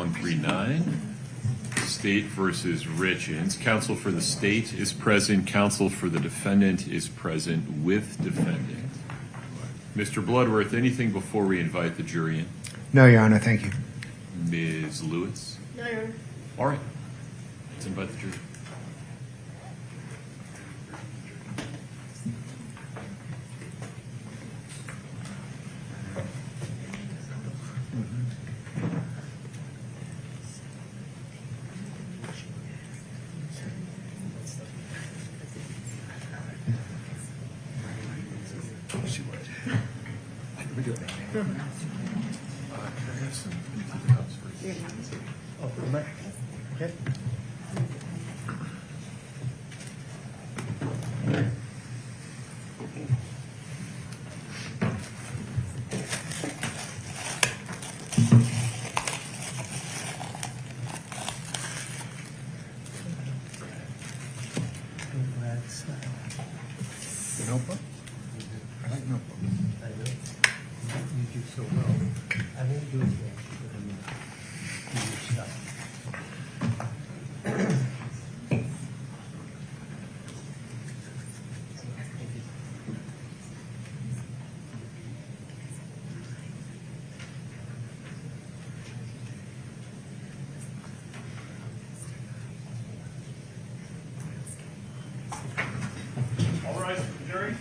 139. State versus Richins. Counsel for the state is present. Counsel for the defendant is present with defendant. Mr. Bloodworth, anything before we invite the jury in? No, Your Honor. Thank you. Ms. Lewis? No, Your Honor. All right. Let's invite the jury. Okay. The notebook? I like notebook. I know. You do so well. I won't do it again. Do your stuff. All rise, jury.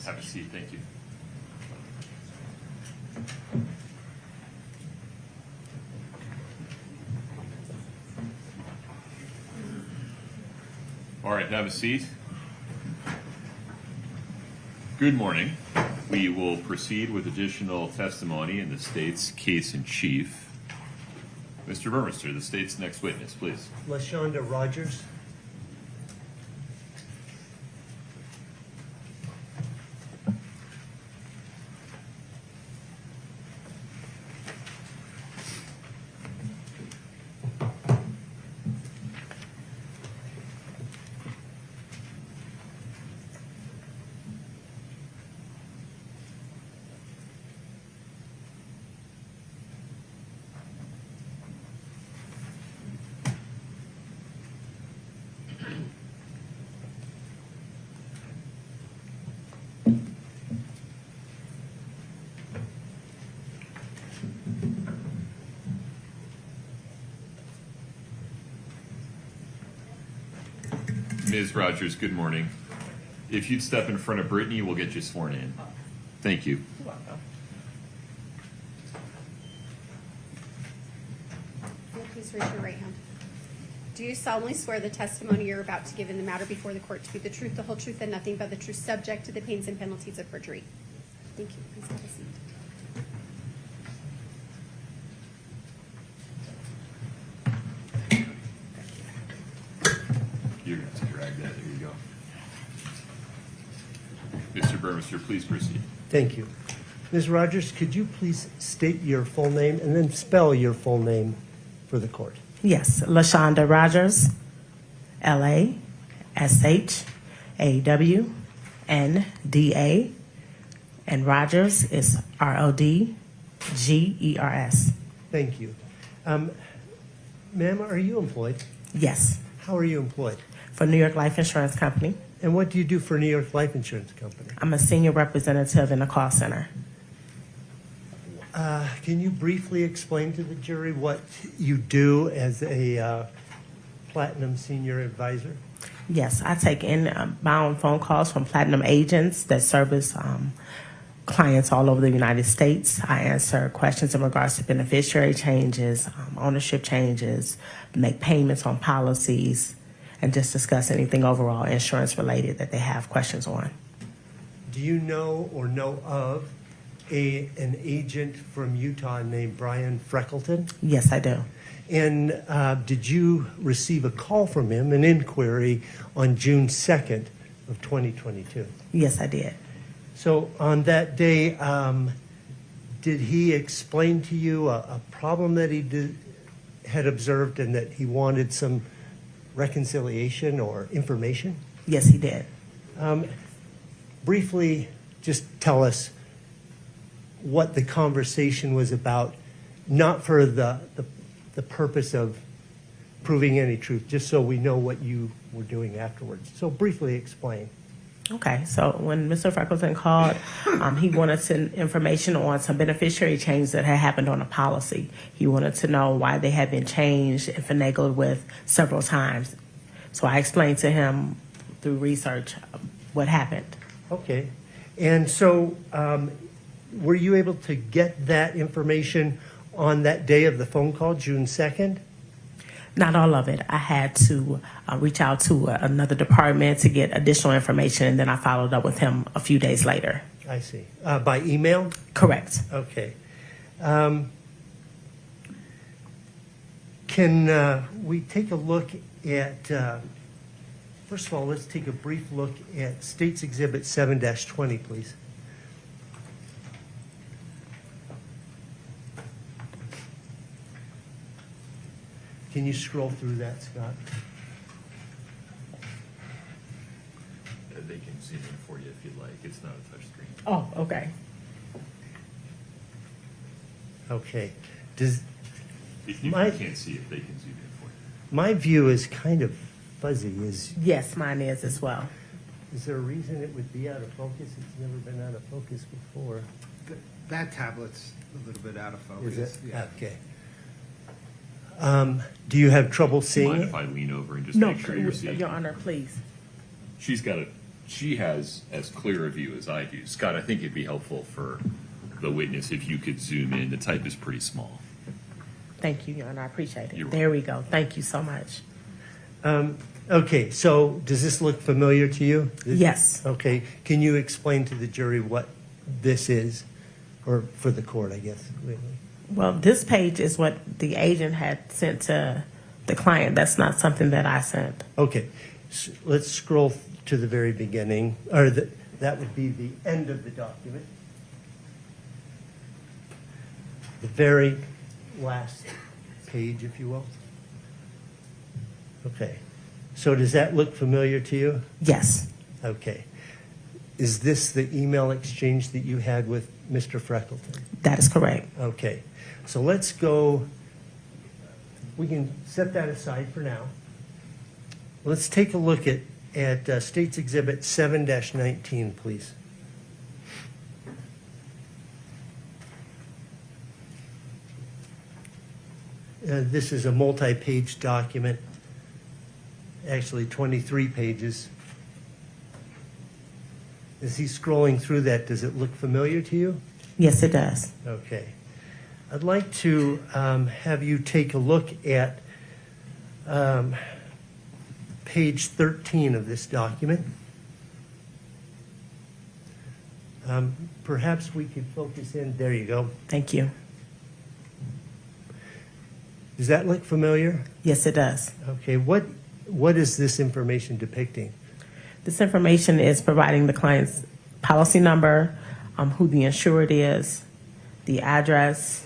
Have a seat, thank you. All right, have a seat. Good morning. We will proceed with additional testimony in the state's case in chief. Mr. Burmester, the state's next witness, please. LaShonda Rogers. Ms. Rogers, good morning. If you'd step in front of Brittany, we'll get you sworn in. Thank you. Please raise your right hand. Do you solemnly swear the testimony you're about to give in the matter before the court to be the truth, the whole truth, and nothing but the truth, subject to the pains and penalties of perjury? Thank you. Please have a seat. You're going to have to drag that. Here you go. Mr. Burmester, please proceed. Thank you. Ms. Rogers, could you please state your full name and then spell your full name for the court? Yes, LaShonda Rogers, LaShawNda, and Rogers is Rodgers. Thank you. Ma'am, are you employed? Yes, How are you employed? for New York Life Insurance Company. And what do you do for New York Life Insurance Company? I'm a senior representative in a call center. Can you briefly explain to the jury what you do as a Platinum Senior Advisor? Yes, I take inbound phone calls from Platinum agents that service clients all over the United States. I answer questions in regards to beneficiary changes, ownership changes, make payments on policies, and just discuss anything overall insurance related that they have questions on. Do you know or know of an agent from Utah named Brian Freckleton? Yes, I do. And did you receive a call from him, an inquiry, on June 2nd of 2022? Yes, I did. So on that day, did he explain to you a problem that he had observed and that he wanted some reconciliation or information? Yes, he did. Briefly, just tell us what the conversation was about, not for the purpose of proving any truth, just so we know what you were doing afterwards. So briefly explain. Okay, so when Mr. Freckleton called, he wanted some information on some beneficiary changes that had happened on a policy. He wanted to know why they had been changed and finagled with several times. So I explained to him through research what happened. Okay. And so were you able to get that information on that day of the phone call, June 2nd? Not all of it. I had to reach out to another department to get additional information, and then I followed up with him a few days later. I see. By email? Correct. Okay. Can we take a look at, first of all, let's take a brief look at States Exhibit 7-20, please. Can you scroll through that, Scott? They can zoom in for you if you'd like. It's not a touch screen. Oh, okay. Okay. Does If you My- can't see it, they can zoom in for you. my view is kind of fuzzy. Yes, mine is as well. Is there a reason it would be out of focus? It's never been out of focus before. That tablet's a little bit out of focus. Is it? Yeah. Okay. Do you have trouble seeing Mind it? if I lean over and just No, make sure you're seeing? Your Honor, please. She has as clear a view as I do. Scott, I think it'd be helpful for the witness if you could zoom in. The type is pretty small. Thank you, Your Honor. I appreciate You're it. There we go. Thank you so much. Okay, so does this look familiar to you? Yes. Okay, can you explain to the jury what this is? Or for the court, I guess, really. Well, this page is what the agent had sent to the client. That's not something that I sent. Okay, let's scroll to the very beginning, or that would be the end of the document. The very last page, if you will. Okay, so does that look familiar to you? Yes. Okay. Is this the email exchange that you had with Mr. Freckleton? That is correct. Okay, so let's go, we can set that aside for now. Let's take a look at States Exhibit 7-19, please. This is a multi-page document, actually 23 pages. As he's scrolling through that, does it look familiar to you? Yes, it does. Okay. I'd like to have you take a look at page 13 of this document. Perhaps we could focus in, there you go. Thank you. Does that look familiar? Yes, it does. Okay, what is this information depicting? This information is providing the client's policy number, who the insured is, the address,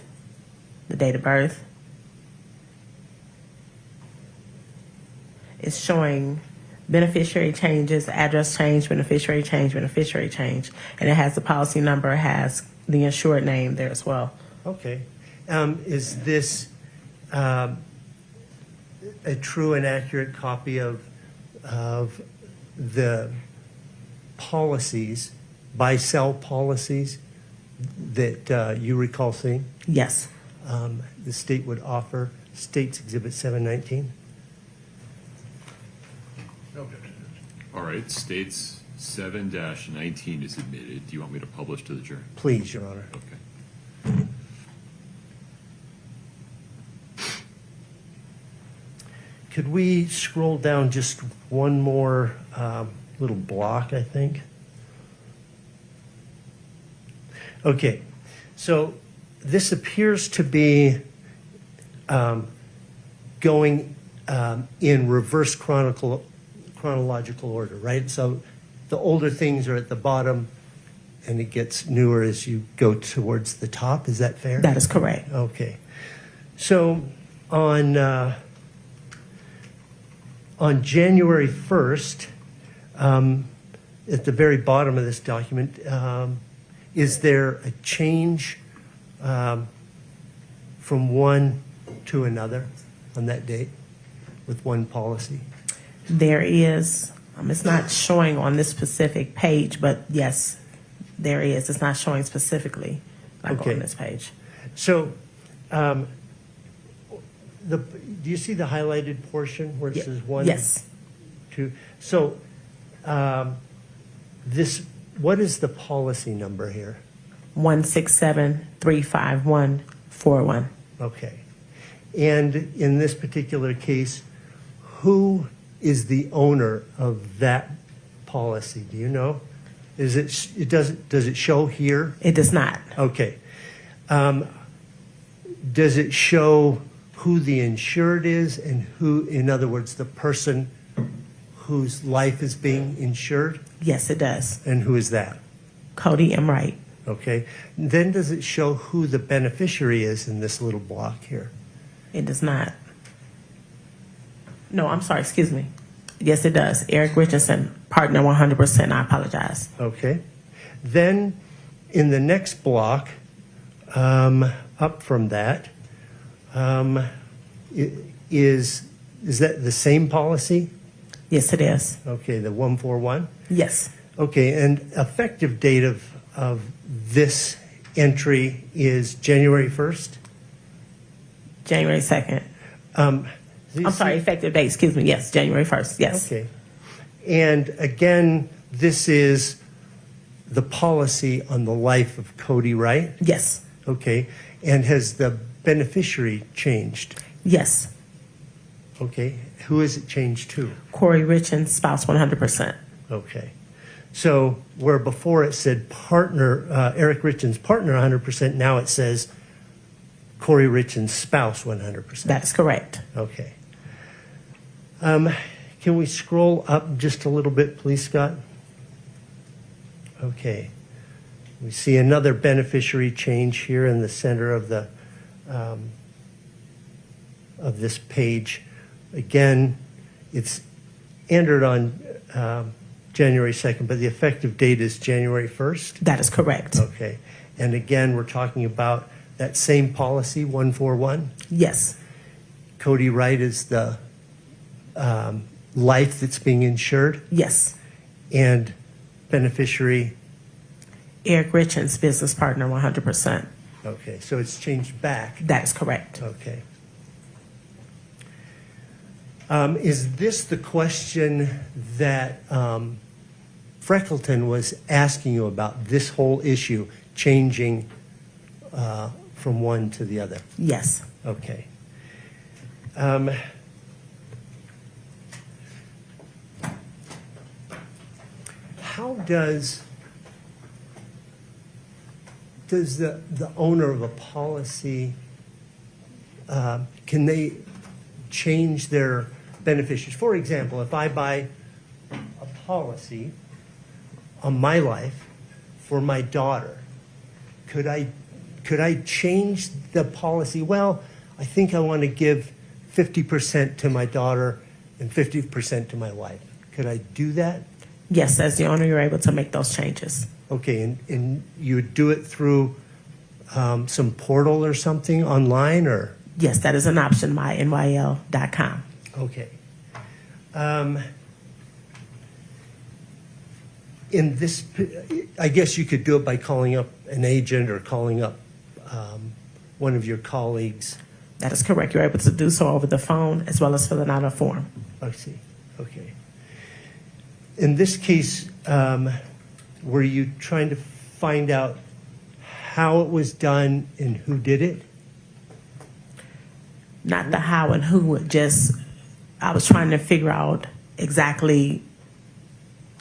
the date of birth. It's showing beneficiary changes, address change, beneficiary change, beneficiary change. And it has the policy number, it has the insured name there as well. Okay. Is this a true and accurate copy of the policies, buy-sell policies that you recall seeing? Yes. The state would offer, States Exhibit 719? All right, States 7-19 is admitted. Do you want me to publish to the jury? Please, Your Honor. Okay. Could we scroll down just one more little block, I think? Okay, so this appears to be going in reverse chronological order, right? So the older things are at the bottom, and it gets newer as you go towards the top. Is that fair? That is correct. Okay. So on January 1st, at the very bottom of this document, is there a change from one to another on that date with one policy? There is, it's not showing on this specific page, but yes, there is. It's not showing specifically like Okay. on this page. So, do you see the highlighted portion where it Ye- says one? Yes. Two. So, what is the policy number here? 167-35141. Okay. And in this particular case, who is the owner of that policy? Do you know? Does it show here? It does not. Okay. Does it show who the insured is and who, in other words, the person whose life is being insured? Yes, it does. And who is that? Cody M. Wright. Okay. Then does it show who the beneficiary is in this little block here? It does not. No, I'm sorry, excuse me. Yes, it does. Eric Richardson, partner 100%. I apologize. Okay. Then in the next block, up from that, is that the same policy? Yes, it is. Okay, the 141? Yes. Okay, and effective date of this entry is January 1st? January 2nd. Do you I'm sorry, see- effective date, excuse me. Yes, January 1st. Yes. Okay. And again, this is the policy on the life of Cody, right? Yes. Okay. And has the beneficiary changed? Yes. Okay. Who has it changed to? Kouri Richins, spouse 100%. Okay. So where before it said partner, Eric Richins partner 100%, now it says Kouri Richins spouse 100%. That is correct. Okay. Can we scroll up just a little bit, please, Scott? Okay. We see another beneficiary change here in the center of the of this page. Again, it's entered on January 2nd, but the effective date is January 1st. That is correct. Okay. And again, we're talking about that same policy, 141. Yes. Cody Wright is the life that's being insured, Yes. and beneficiary. Eric Richins, business partner 100%. Okay, so it's changed back. That is correct. Okay. Is this the question that Freckleton was asking you about, this whole issue changing from one to the other? Yes. Okay. How does the owner of a policy, can they change their beneficiaries? For example, if I buy a policy on my life for my daughter, could I change the policy? Well, I think I want to give 50% to my daughter and 50% to my wife. Could I do that? Yes, as the owner, you're able to make those changes. Okay, and you would do it through some portal or something online, or? Yes, that is an option, mynyl.com. Okay. In this, I guess you could do it by calling up an agent or calling up one of your colleagues. That is correct. You're able to do so over the phone as well as filling out a form. I see. Okay. In this case, were you trying to find out how it was done and who did it? Not the how and who, just I was trying to figure out exactly,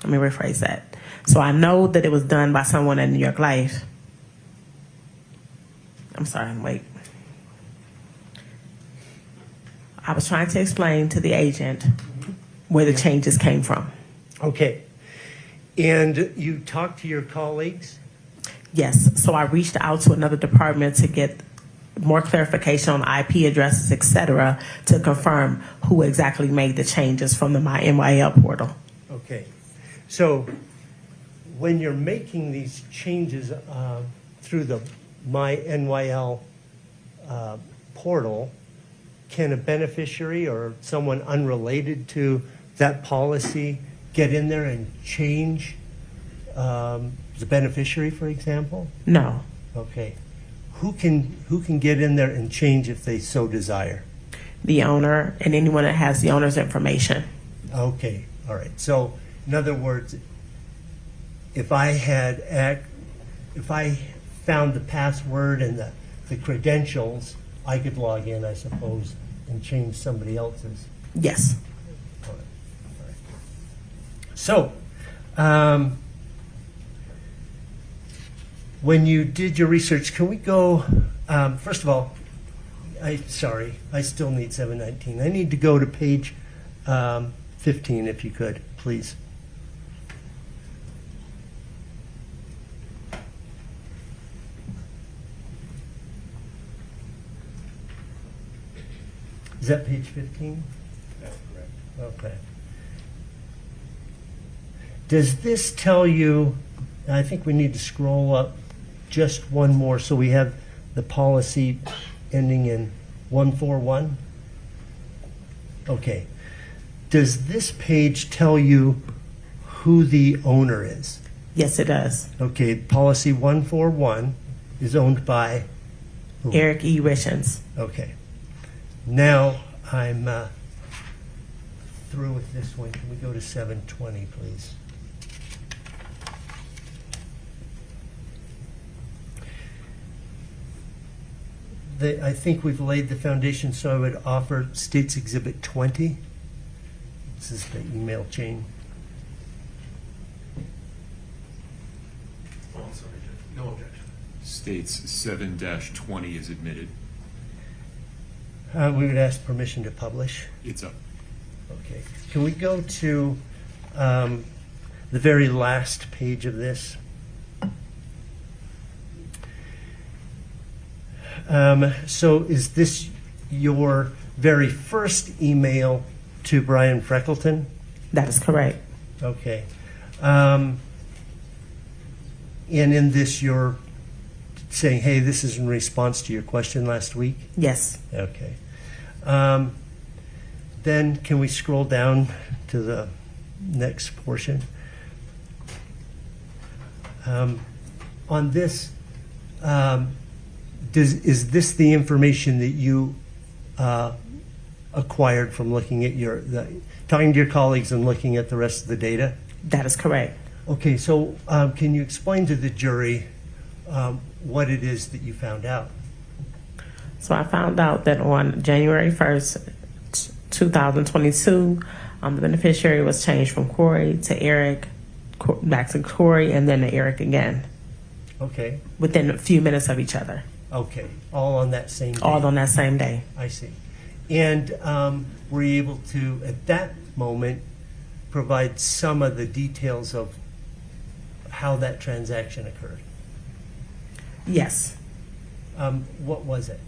let me rephrase that. So I know that it was done by someone at New York Life. I'm sorry, wait. I was trying to explain to the agent where the changes came from. Okay. And you talked to your colleagues? Yes, so I reached out to another department to get more clarification on IP addresses, et cetera, to confirm who exactly made the changes from the My NYL portal. Okay. So when you're making these changes through the My NYL portal, can a beneficiary or someone unrelated to that policy get in there and change the beneficiary, for example? No. Okay. Who can get in there and change if they so desire? The owner and anyone that has the owner's information. Okay, all right. So, in other words, if I found the password and the credentials, I could log in, I suppose, and change somebody else's. Yes. All right, all right. So, when you did your research, can we go, first of all, I still need 719. I need to go to page 15, if you could, please. Is that page 15? That's correct. Okay. Does this tell you, I think we need to scroll up just one more so we have the policy ending in 141? Okay. Does this page tell you who the owner is? Yes, it does. Okay, policy 141 is owned by who? Eric E. Richins. Okay. Now I'm through with this one. Can we go to 720, please? I think we've laid the foundation, so I would offer States Exhibit 20. This is the email chain. Oh, I'm sorry, Judge. No objection. States 7-20 is admitted. We would ask permission to publish. It's up. Okay. Can we go to the very last page of this? So is this your very first email to Brian Freckleton? That is correct. Okay. And in this, you're saying, hey, this is in response to your question last week? Yes. Okay. Then can we scroll down to the next portion? On this, is this the information that you acquired from looking at talking to your colleagues and looking at the rest of the data? That is correct. Okay, so can you explain to the jury what it is that you found out? So I found out that on January 1st, 2022, the beneficiary was changed from Kouri to Eric, back to Kouri, and then to Eric again, Okay, within a few minutes of each other, okay, all on that same day. all on that same day. I see. And were you able to, at that moment, provide some of the details of how that transaction occurred? Yes. What was it?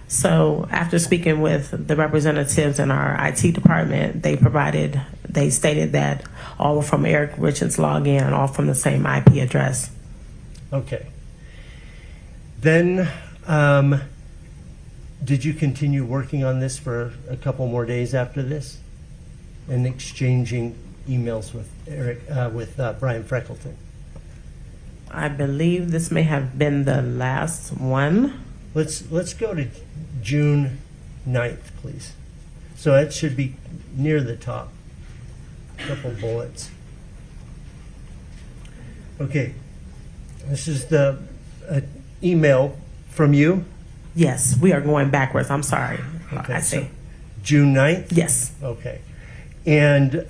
So after speaking with the representatives in our IT department, they stated that all were from Eric Richins login, all from the same IP address. Okay. Then, did you continue working on this for a couple more days after this, and exchanging emails with Brian Freckleton? I believe this may have been the last one. Let's go to June 9th, please. So that should be near the top. Couple bullets. Okay. This is the email from you. Yes, we are going backwards. I'm sorry. Okay, I so see. June 9th? Yes. Okay. And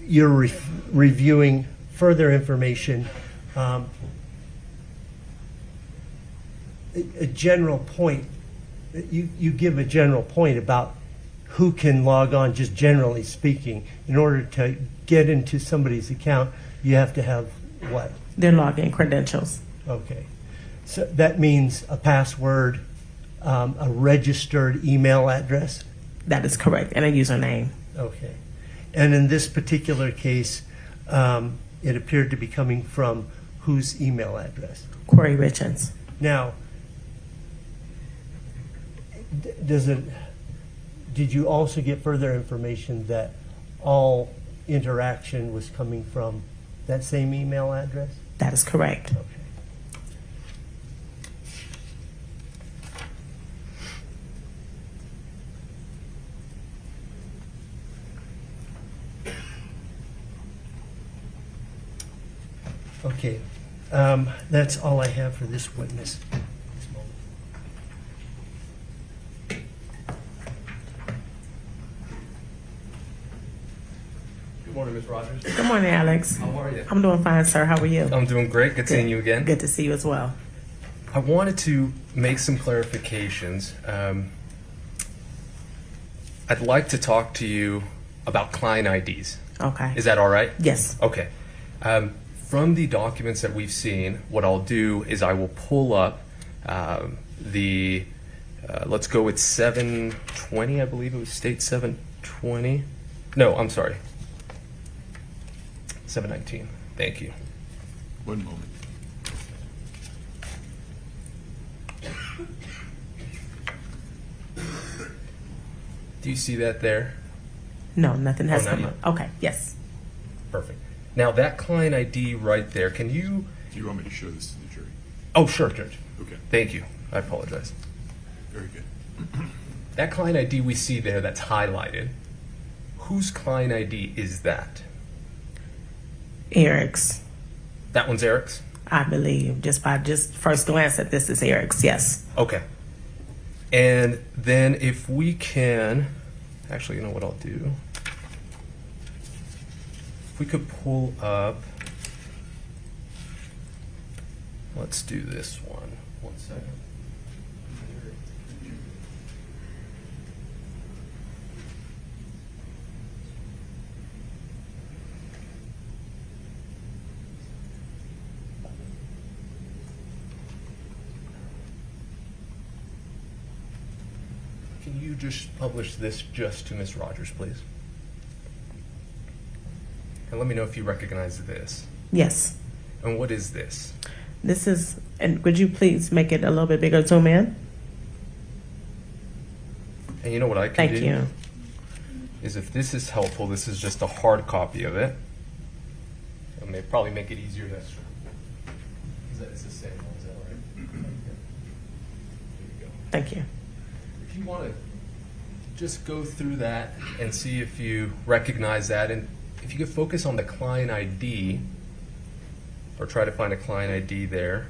you're reviewing further information. A general point, you give a general point about who can log on, just generally speaking. In order to get into somebody's account, you have to have what? Their login credentials. Okay. So that means a password, a registered email address? That is correct, and a username. Okay. And in this particular case, it appeared to be coming from whose email address? Kouri Richins. Now, did you also get further information that all interaction was coming from that same email address? That is correct. Okay. Okay, that's all I have for this witness. Good morning, Ms. Rogers. Good morning, Alex. How are you? I'm doing fine, sir. How are you? I'm doing great. Good seeing you again. Good to see you as well. I wanted to make some clarifications. I'd like to talk to you about client IDs. Okay. Is that all right? Yes. Okay. From the documents that we've seen, what I'll do is I will pull up let's go with 720, I believe it was state 720. No, I'm sorry. 719. Thank you. One moment. Do you see that there? No, nothing has Oh, not come yet. up. Okay. Yes. Perfect. Now that client ID right there, can you? Do you want me to show this to the jury? Oh, sure, Judge. Okay, Thank you. I apologize. very good. That client ID we see there that's highlighted, whose client ID is that? Eric's, That one's Eric's? I believe. Just by first glance at this is Eric's. Yes. Okay. And then if we can, actually, you know what I'll do? If we could pull up, let's do this one. 1 second. Can you just publish this just to Ms. Rogers, please? And let me know if you recognize this. Yes. And what is this? This is, and would you please make it a little bit bigger, zoom in? And you know what I can Thank do? you. Is if this is helpful, this is just a hard copy of it. It may probably make it easier to. Is that it's the same one? Is that all right? There you go. Thank you. If you want to just go through that and see if you recognize that, and if you could focus on the client ID, or try to find a client ID there.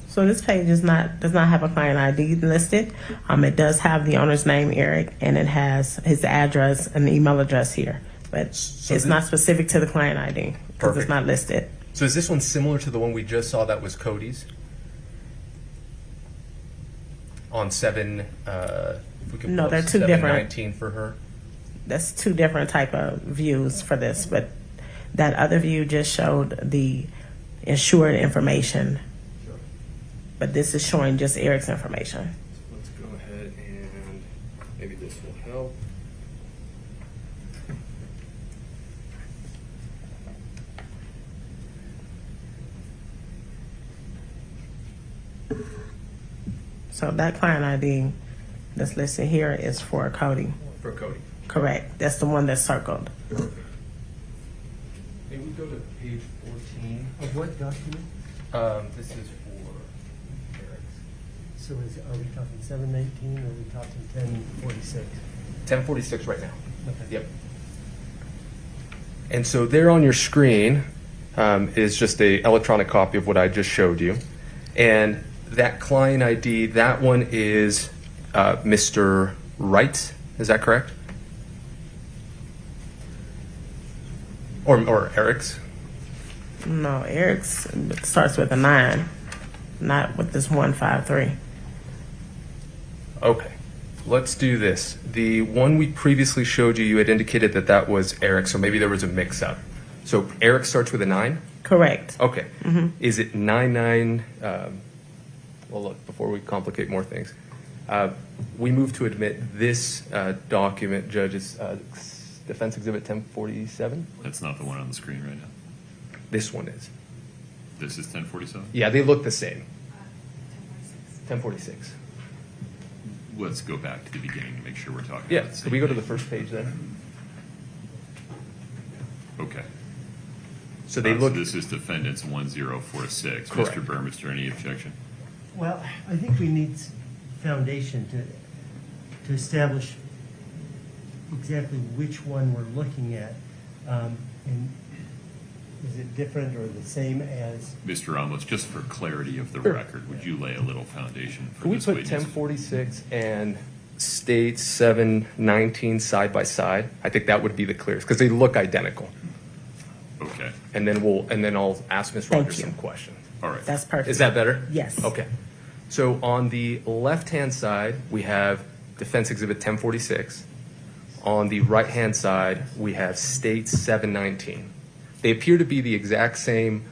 So this page does not have a client ID listed. It does have the owner's name, Eric, and it has his address and email address here, but So it's thi- not specific to the client ID because it's Perfect. not listed. So is this one similar to the one we just saw that was Cody's? On 7, if we could No, pull they're up two different. 719 for her. That's two different type of views for this, but that other view just showed the insured information, but this is showing just Eric's information. Let's go ahead and maybe this will help. So that client ID that's listed here is for Cody. For Cody. Correct. That's the one that's circled. Maybe we go to page 14. Of what document? This is for Eric's. So are we talking 719 or are we talking 1046? 1046 right now. Okay. Yep. And so there on your screen is just a electronic copy of what I just showed you. And that client ID, that one is Mr. Wright. Is that correct? Or Eric's? No, Eric's starts with a 9, not with this 153. Okay. Let's do this. The one we previously showed you, you had indicated that that was Eric, so maybe there was a mix-up. So Eric starts with a 9? Correct. Okay. Is it 99? Well, look, before we complicate more things, we move to admit this document, Judge, is Defense Exhibit 1047. That's not the one on the screen right now. This one is. This is 1047? Yeah, they look the same. 1046. Let's go back to the beginning to make sure we're talking Yeah, about the same could we go to the thing. first page then? Okay. So they look. So this is defendants 1046. Correct. Mr. Burmester, any objection? Well, I think we need foundation to establish exactly which one we're looking at. And is it different or the same as? Mr. Ramos, just for clarity of the Sure. record, would you lay a little foundation for Could we this put witness? 1046 and State 719 side by side? I think that would be the clearest because they look identical. Okay, And then I'll ask Ms. Thank Rogers you. some questions. all right. That's perfect. Is that better? Yes. Okay. So on the left-hand side, we have Defense Exhibit 1046. On the right-hand side, we have State 719. They appear to be the exact same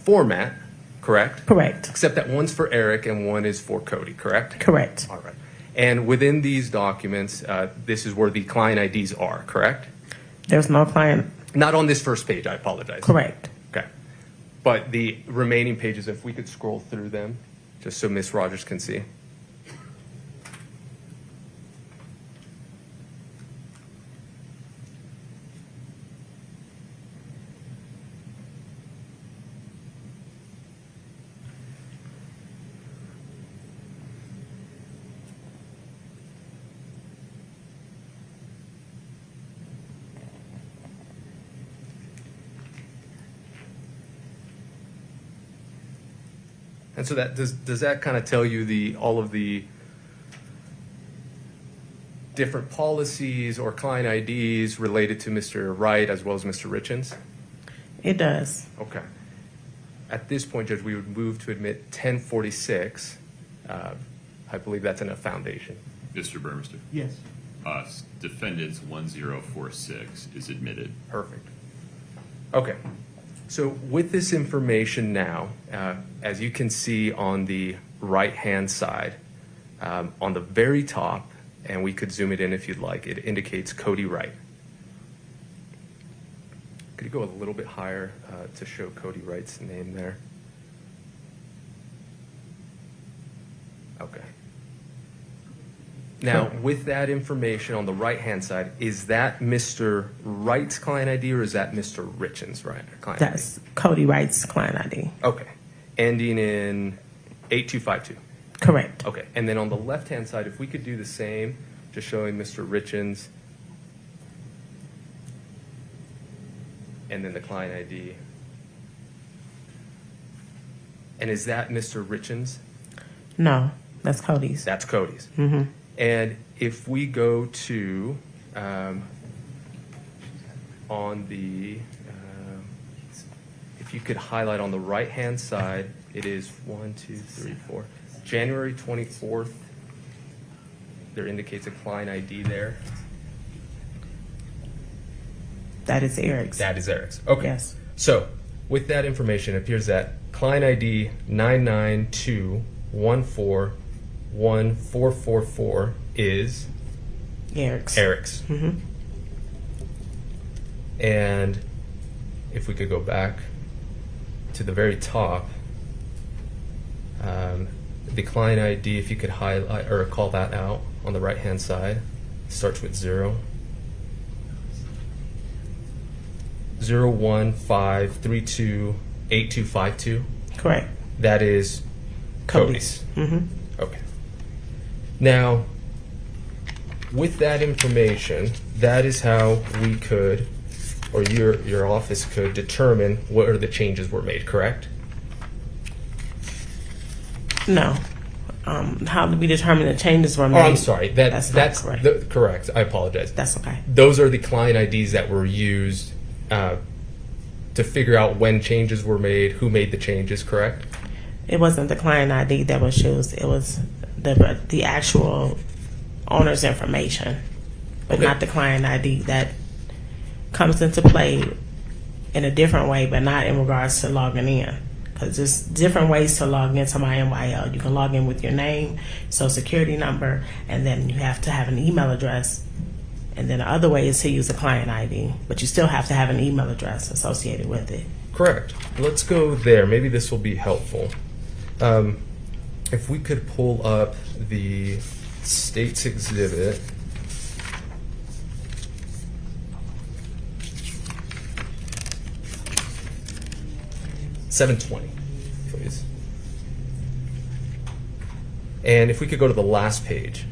format, correct? Correct. Except that one's for Eric and one is for Cody, correct? Correct. All right. And within these documents, this is where the client IDs are, correct? There's no client. Not on this first page, I apologize. Correct. Okay. But the remaining pages, if we could scroll through them, just so Ms. Rogers can see. And so that does that kind of tell you all of the different policies or client IDs related to Mr. Wright as well as Mr. Richins? It does. Okay. At this point, Judge, we would move to admit 1046. I believe that's in a foundation. Mr. Burmester, Yes. defendants 1046 is admitted. Perfect. Okay. So with this information now, as you can see on the right-hand side, on the very top, and we could zoom it in if you'd like, it indicates Cody Wright. Could you go a little bit higher to show Cody Wright's name there? Okay. Now, with that information on the right-hand side, is that Mr. Wright's client ID or is that Mr. Richins' client ID? That's Cody Wright's client ID. Okay. Ending in 8252. Correct. Okay. And then on the left-hand side, if we could do the same, just showing Mr. Richins and then the client ID. And is that Mr. Richins? No, that's Cody's. That's Cody's. Mm-hmm. And if we go to on the, if you could highlight on the right-hand side, it is 1, 2, 3, 4. January 24th, there indicates a client ID there. That is Eric's. That is Eric's. Okay. Yes. So with that information, it appears that client ID 992141444 is Eric's. Eric's. Mm-hmm. And if we could go back to the very top, the client ID, if you could highlight or call that out on the right-hand side, starts with 0. 015328252. Correct. That is Cody's. Mm-hmm. Okay. Now, with that information, that is how we could, or your office could determine what the changes were made, correct? No. How did we determine the changes were Oh, made? I'm sorry. That's not correct. Correct. I apologize. That's okay. Those are the client IDs that were used to figure out when changes were made, who made the changes, correct? It wasn't the client ID that was used. It was the actual owner's information, but Okay. not the client ID. That comes into play in a different way, but not in regards to logging in. Because there's different ways to log into MyNYL. You can log in with your name, social security number, and then you have to have an email address And then the other way is to use a client ID, but you still have to have an email address associated with it. Correct. Let's go there. Maybe this will be helpful. If we could pull up the state's exhibit. $720, please. And if we could go to the last page.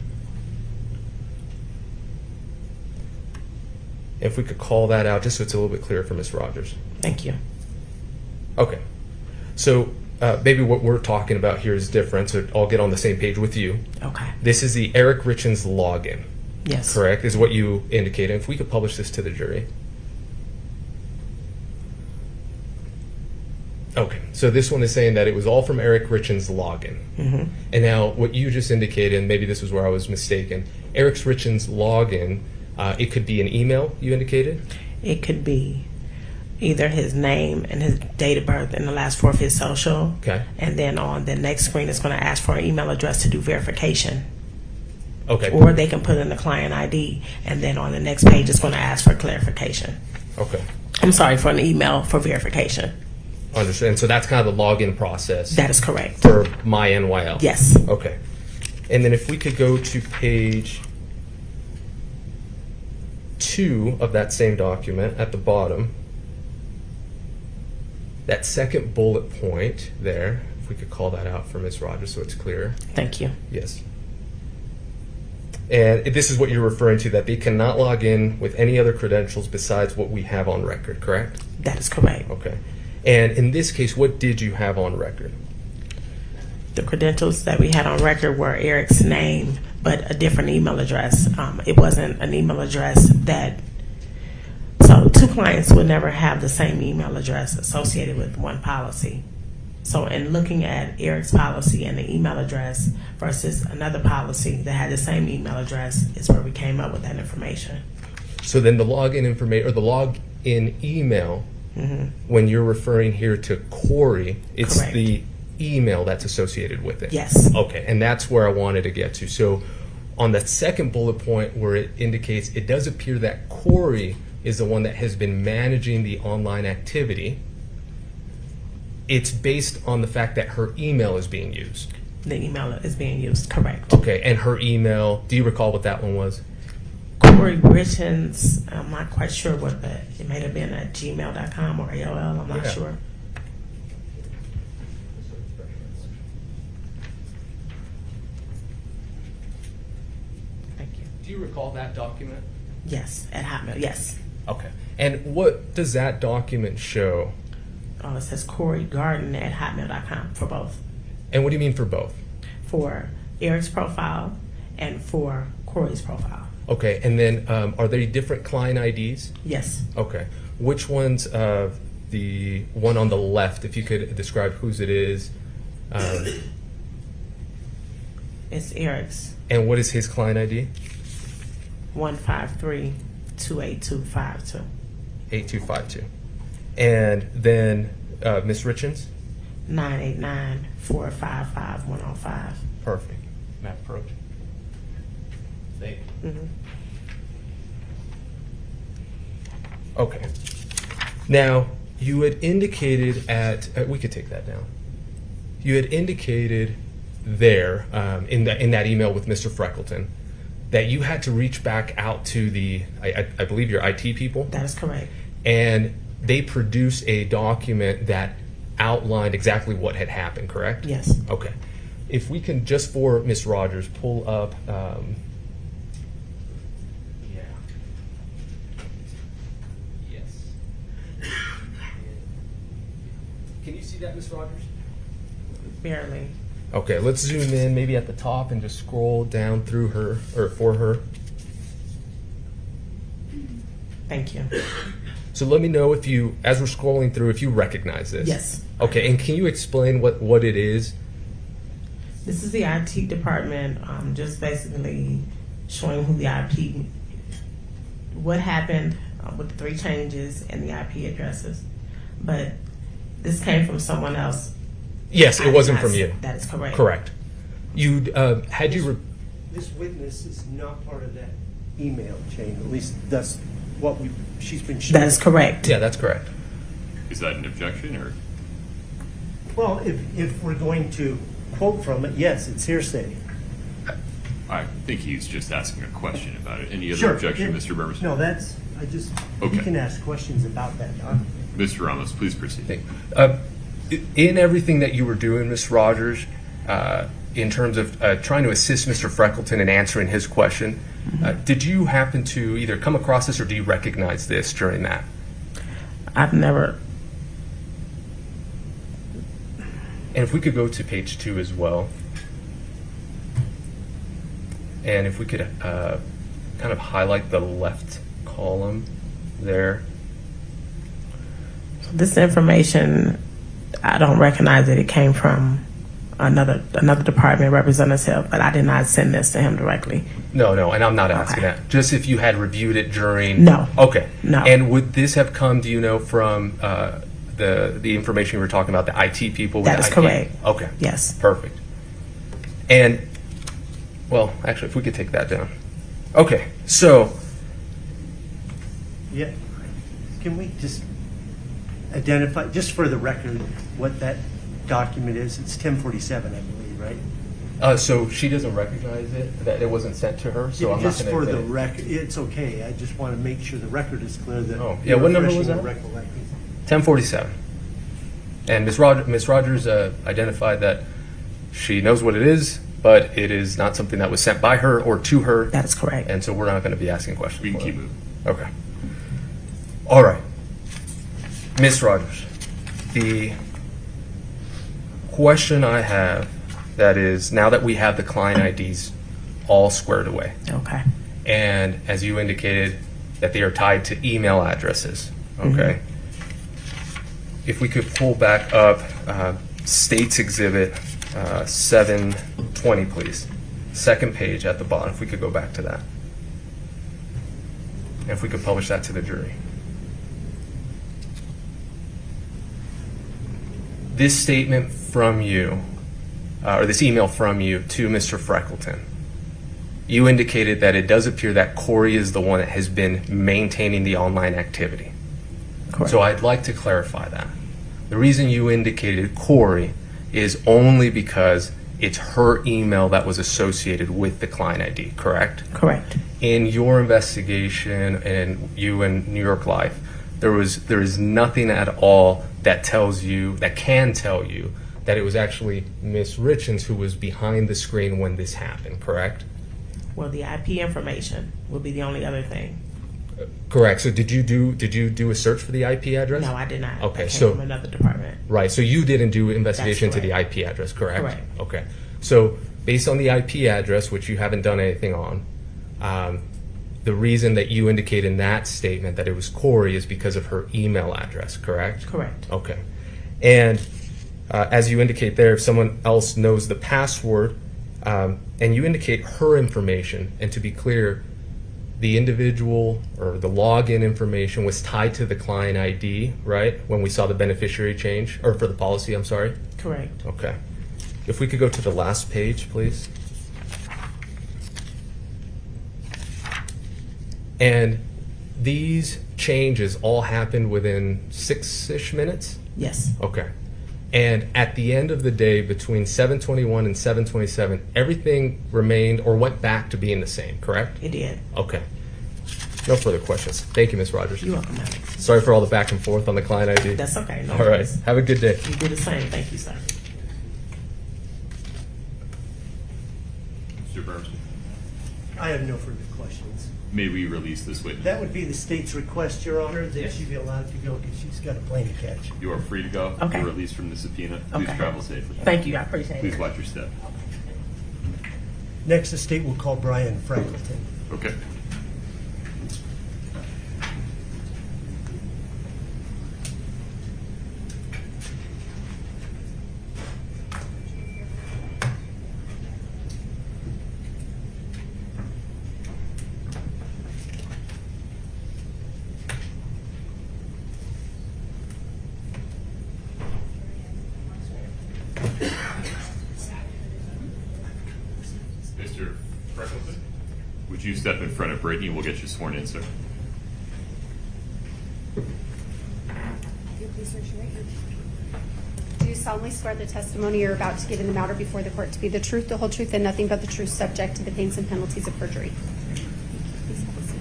If we could call that out, just so it's a little bit clearer for Ms. Rogers. Thank you. Okay. So maybe what we're talking about here is different, so I'll get on the same page with you. Okay. This is the Eric Richins login, Yes. correct, is what you indicated. If we could publish this to the jury. Okay, so this one is saying that it was all from Eric Richins' login. Mm-hmm. And now what you just indicated, and maybe this was where I was mistaken, Eric Richins' login, it could be an email, you indicated? It could be either his name and his date of birth and the last four of his social. Okay. And then on the next screen, it's going to ask for an email address to do verification. Okay. Or they can put in the client ID, and then on the next page, it's going to ask for clarification. Okay. I'm sorry, for an email for verification. Understand. So that's kind of the login process That is correct. for my NYL. Yes. Okay. And then if we could go to page 2 of that same document at the bottom, that second bullet point there, if we could call that out for Ms. Rogers so it's clear. Thank you. Yes. And this is what you're referring to, that they cannot log in with any other credentials besides what we have on record, correct? That is correct. Okay. And in this case, what did you have on record? The credentials that we had on record were Eric's name, but a different email address. It wasn't an email address that, so two clients would never have the same email address associated with one policy. So in looking at Eric's policy and the email address versus another policy that had the same email address is where we came up with that information. So then the login information, or the login email, when you're referring here to Kouri, it's Correct. the email that's associated with it. Yes. Okay, and that's where I wanted to get to. So on that second bullet point where it indicates, it does appear that Kouri is the one that has been managing the online activity. It's based on the fact that her email is being used. The email is being used, correct. Okay, and her email, do you recall what that one was? Kouri Richins, I'm not quite sure what that, it may have been at gmail.com or AOL, I'm not Yeah. sure. Thank you. Do you recall that document? Yes, at Hotmail, yes. Okay. And what does that document show? Oh, it says Kouri Garden at hotmail.com for both. And what do you mean for both? For Eric's profile and for Kouri's profile. Okay, and then are there different client IDs? Yes. Okay. Which one's the one on the left, if you could describe whose it is, It's Eric's, and what is his client ID? 153-28252. 8252. And then Ms. Richins? 989-455-105. Perfect. Map approach. Thank you. Mhm. Okay. Now, you had indicated at, we could take that down. You had indicated there in that email with Mr. Freckleton that you had to reach back out to the, I believe your IT people, That is correct. and they produced a document that outlined exactly what had happened, correct? Yes. Okay. If we can, just for Ms. Rogers, pull up, Yes. Can you see that, Ms. Rogers? Barely. Okay, let's zoom in maybe at the top and just scroll down through her, or for her. Thank you. So let me know if you, as we're scrolling through, if you recognize this. Yes. Okay, and can you explain what it is? This is the IT department, just basically showing who the IP, what happened with the 3 changes and the IP addresses. But this came from someone else. Yes, it wasn't from you. That is correct. Correct. You had you. This witness is not part of that email chain. At least that's what she's been showing. That is correct. Yeah, that's correct. Is that an objection, or? Well, if we're going to quote from it, yes, it's hearsay. I think he's just asking a question about it. Any other Sure. objection, Mr. Burmester? No, you Okay. can ask questions about that document. Mr. Ramos, please proceed. In everything that you were doing, Ms. Rogers, in terms of trying to assist Mr. Freckleton in answering his question, did you happen to either come across this or do you recognize this during that? I've never. And if we could go to page 2 as well. And if we could kind of highlight the left column there. This information, I don't recognize that it came from another department representative, but I did not send this to him directly. No, and I'm not asking Okay. that. Just if you had reviewed it during. No. Okay. No. And would this have come, do you know, from the information you were talking about, the IT people? With That the is IT? correct. Okay. Yes. Perfect. And, well, actually, if we could take that down. Okay, so, Yeah. Can we just identify, just for the record, what that document is? It's 1047, I believe, right? so she doesn't recognize it, that it wasn't sent to her, so I'm not Just going to for admit the it. record, it's okay. I just want to make sure the record is clear that. Oh, yeah, what number was you're that? recollecting. 1047. And Ms. Rogers identified that she knows what it is, but it is not something that was sent by her or to her, That is correct. and so we're not going to be asking questions. We can for keep her. moving. Okay. All right. Ms. Rogers, the question I have, that is, now that we have the client IDs all squared away, Okay. and as you indicated, that they are tied to email addresses, okay? If we could pull back up States Exhibit 720, please. Second page at the bottom, if we could go back to that. And if we could publish that to the jury. This statement from you, or this email from you to Mr. Freckleton, you indicated that it does appear that Kouri is the one that has been maintaining the online activity. Correct. So I'd like to clarify that. The reason you indicated Kouri is only because it's her email that was associated with the client ID, correct? Correct. In your investigation and you and New York Life, there is nothing at all that can tell you that it was actually Miss Richins who was behind the screen when this happened, correct? Well, the IP information will be the only other thing. Correct. So did you do a search for the IP address? No, I did not. Okay, That came so- from another department. Right. So you didn't do investigation That's to the IP address, correct? Correct. Okay. So based on the IP address, which you haven't done anything on, the reason that you indicate in that statement that it was Kouri is because of her email address, correct? Correct. Okay. And as you indicate there, if someone else knows the password, and you indicate her information, and to be clear, the individual or the login information was tied to the client ID, right? When we saw the beneficiary change, or for the policy, I'm sorry. Correct. Okay. If we could go to the last page, please. And these changes all happened within 6-ish minutes? Yes. Okay. And at the end of the day, between 7:21 and 7:27, everything remained or went back to being the same, correct? It did. Okay. No further questions. Thank you, Ms. Rogers. You're welcome, ma'am. Sorry for all the back and forth on the client ID. That's okay. No All right. worries. Have a good day. You do the same. Thank you, sir. Mr. Burmester, I have no further questions. may we release this witness? That would be the state's request, Your Honor, that Yes. she be allowed to go because she's got a plane to catch. You are free to go. Okay. You're released from the subpoena. Please Okay. travel safely. Thank you. I appreciate Please it. watch your step. Next, the state will call Brian Freckleton. Okay. Mr. Freckleton, would Would you step in front of Brittany? We'll get you sworn in, sir. If you please raise your right hand. Do you solemnly swear the testimony you're about to give in the matter before the court to be the truth, the whole truth, and nothing but the truth, subject to the pains and penalties of perjury? Thank you. Please have a seat.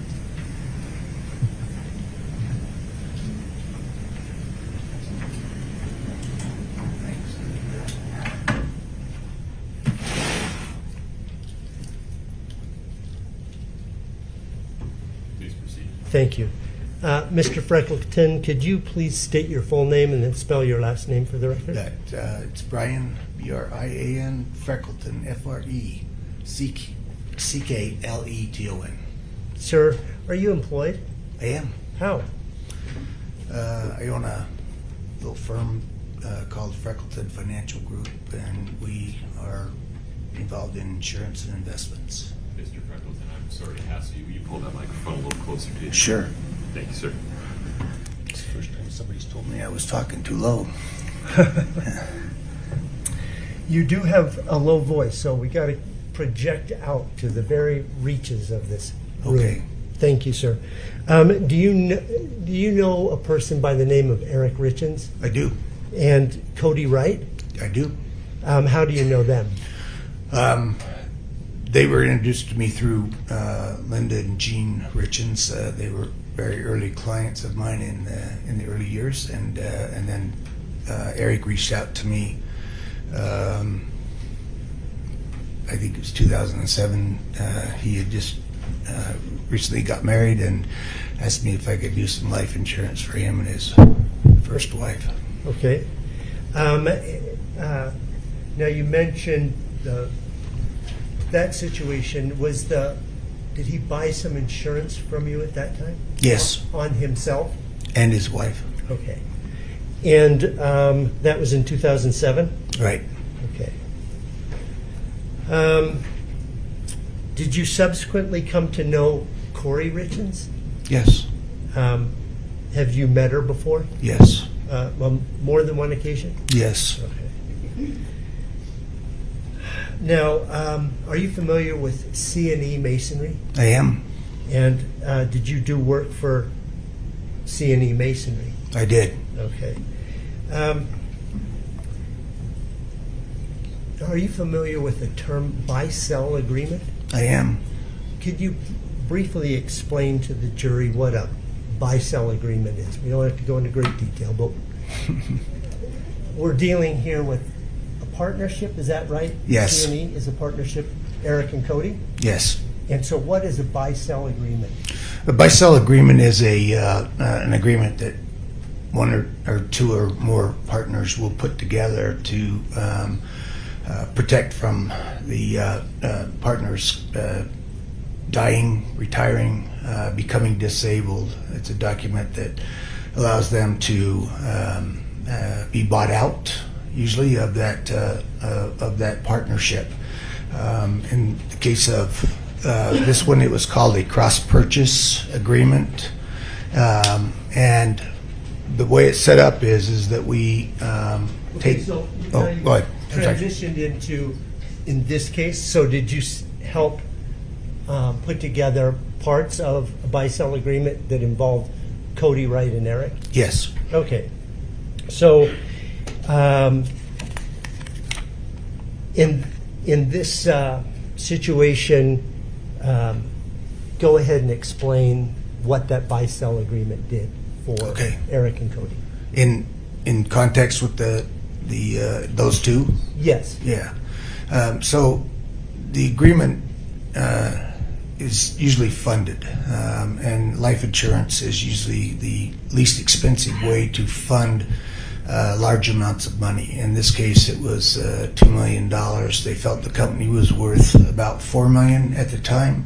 Please proceed. Thank you. Mr. Freckleton, could you please state your full name and then spell your last name for the record? It's Brian, B-R-I-A-N, Freckleton, F-R-E-C-K-L-E-T-O-N. Sir, are you employed? I am. How? I own a little firm called Freckleton Financial Group, and we are involved in insurance and investments. Mr. Freckleton, I'm sorry to hassle you. Will you pull that microphone a little closer to you? Sure. Thank you, sir. It's the first time somebody's told me I was talking too low. You do have a low voice, so we got to project out to the very reaches of this room. Okay. Thank you, sir. Do you know a person by the name of Eric Richins I do. and Kouri Wright? I do. How do you know them? They were introduced to me through Linda and Jean Richins. They were very early clients of mine in the early years, and then Eric reached out to me. I think it was 2007. He had just recently got married and asked me if I could do some life insurance for him and his first wife. Okay. Now you mentioned that situation. Did he buy some insurance from you at that time? Yes, On himself? and his wife. Okay. And that was in 2007? Right. Okay. Did you subsequently come to know Kouri Richins? Yes. Have you met her before? Yes. On more than one occasion? Yes. Okay. Now, are you familiar with C&E Masonry? I am. And did you do work for C&E Masonry? I did. Okay. Are you familiar with the term buy-sell agreement? I am. Could you briefly explain to the jury what a buy-sell agreement is? We don't have to go into great detail, but we're dealing here with a partnership, is that right? Yes. C&E is a partnership, Eric and Cody? Yes. And so what is a buy-sell agreement? A buy-sell agreement is an agreement that one or two or more partners will put together to protect from the partners dying, retiring, becoming disabled. It's a document that allows them to be bought out, usually of that partnership. In the case of this one, it was called a cross-purchase agreement, and the way it's set up is that we take. So Oh, now you go ahead. I'm sorry. transitioned into, in this case, so did you help put together parts of a buy-sell agreement that involved Cody, Wright, and Eric? Yes. Okay. So, in this situation, go ahead and explain what that buy-sell agreement did for Okay. Eric and Cody. In context with those two. Yes. Yeah. So the agreement is usually funded, and life insurance is usually the least expensive way to fund large amounts of money. In this case, it was $2 million. They felt the company was worth about $4 million at the time,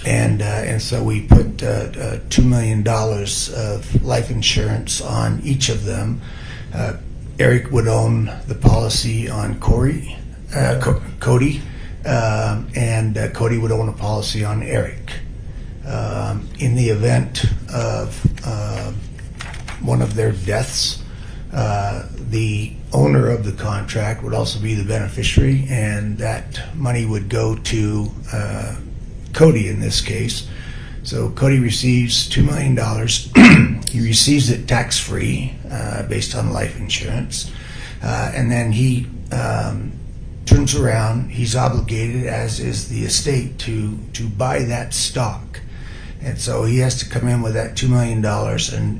and so we put $2 million of life insurance on each of them. Eric would own the policy on Cody, and Cody would own a policy on Eric. In the event of one of their deaths, The owner of the contract would also be the beneficiary, and that money would go to Cody in this case. So Cody receives $2 million. He receives it tax-free based on life insurance. And then he turns around. He's obligated, as is the estate, to buy that stock. And so he has to come in with that $2 million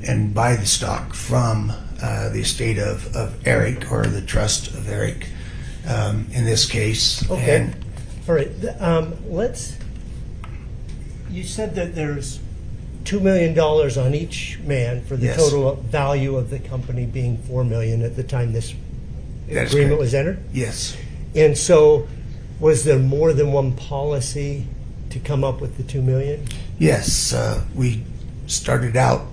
and buy the stock from the estate of Eric, or the trust of Eric in this case. Okay. And All right. You said that there's $2 million on each man for the Yes. total value of the company being $4 million at the time this That is agreement correct. was entered? yes, And so, was there more than one policy to come up with the $2 million? yes, we started out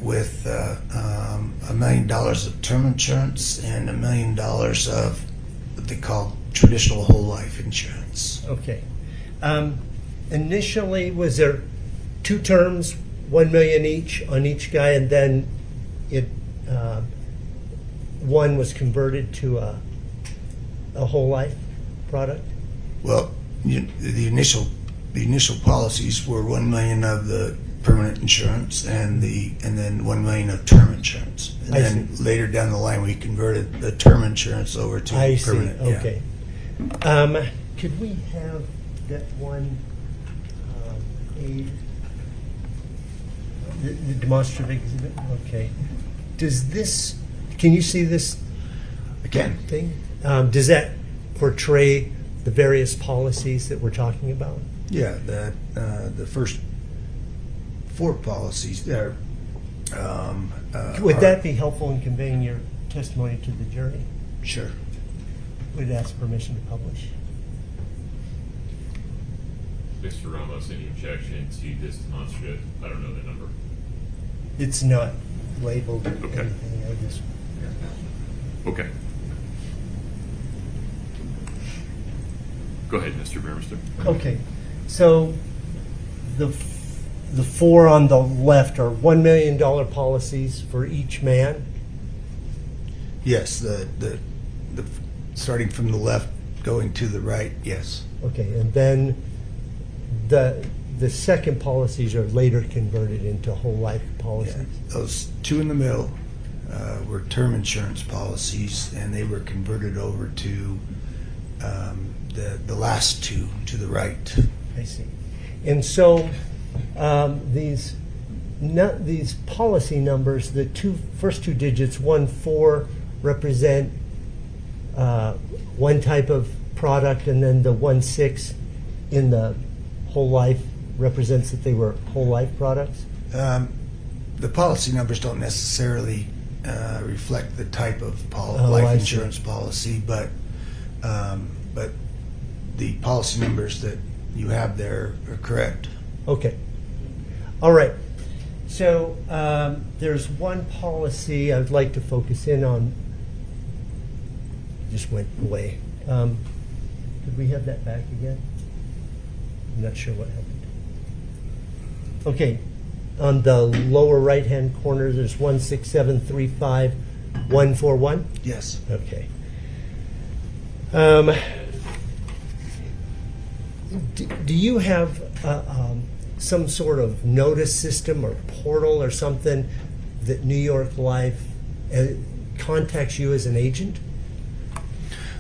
with $1 million of term insurance and $1 million of what they call traditional whole life insurance. Okay. Initially, was there 2 terms, $1 million each on each guy, and then it one was converted to a whole life product? Well, the initial policies were $1 million of the permanent insurance and then $1 million of term insurance. And I then later down the line, we converted the term insurance over to I see. permanent. yeah. Okay. Could we have that one aid? The demonstrative exhibit? Okay. Does this, can you see this Again, thing? Does that portray the various policies that we're talking about? yeah, the first 4 policies there. Would that be helpful in conveying your testimony to the jury? Sure. Would it ask permission to publish? Mr. Ramos, any objection to this demonstrative? I don't know the number. It's not labeled or Okay. anything. I just, Okay. Go ahead, Mr. Burmester. okay. So the 4 on the left are $1 million policies for each man. Yes, the starting from the left going to the right. Yes. Okay, and then the second policies are later converted into whole life policies. Yeah. Those 2 in the middle were term insurance policies, and they were converted over to the last 2 to the right. I see. And so these policy numbers, the first two digits, 1-4, represent one type of product, and then the 1-6 in the whole life represents that they were whole life products? The policy numbers don't necessarily reflect the type of Oh, life I see. insurance policy, but the policy numbers that you have there are correct. Okay. All right. So there's one policy I would like to focus in on. Just went away. Could we have that back again? I'm not sure what happened. Okay. On the lower right-hand corner, there's 16735-141. Yes. Okay. Do you have some sort of notice system or portal or something that New York Life contacts you as an agent?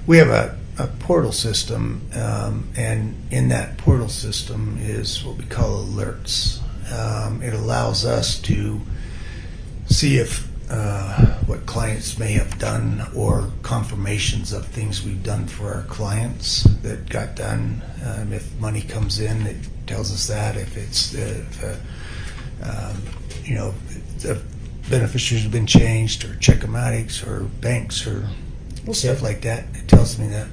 We have a portal system, and in that portal system is what we call alerts. It allows us to see if what clients may have done, or confirmations of things we've done for our clients that got done. If money comes in, it tells us that. If the beneficiaries have been changed, or Check-O-Matics, or banks, or stuff like that, it tells me that.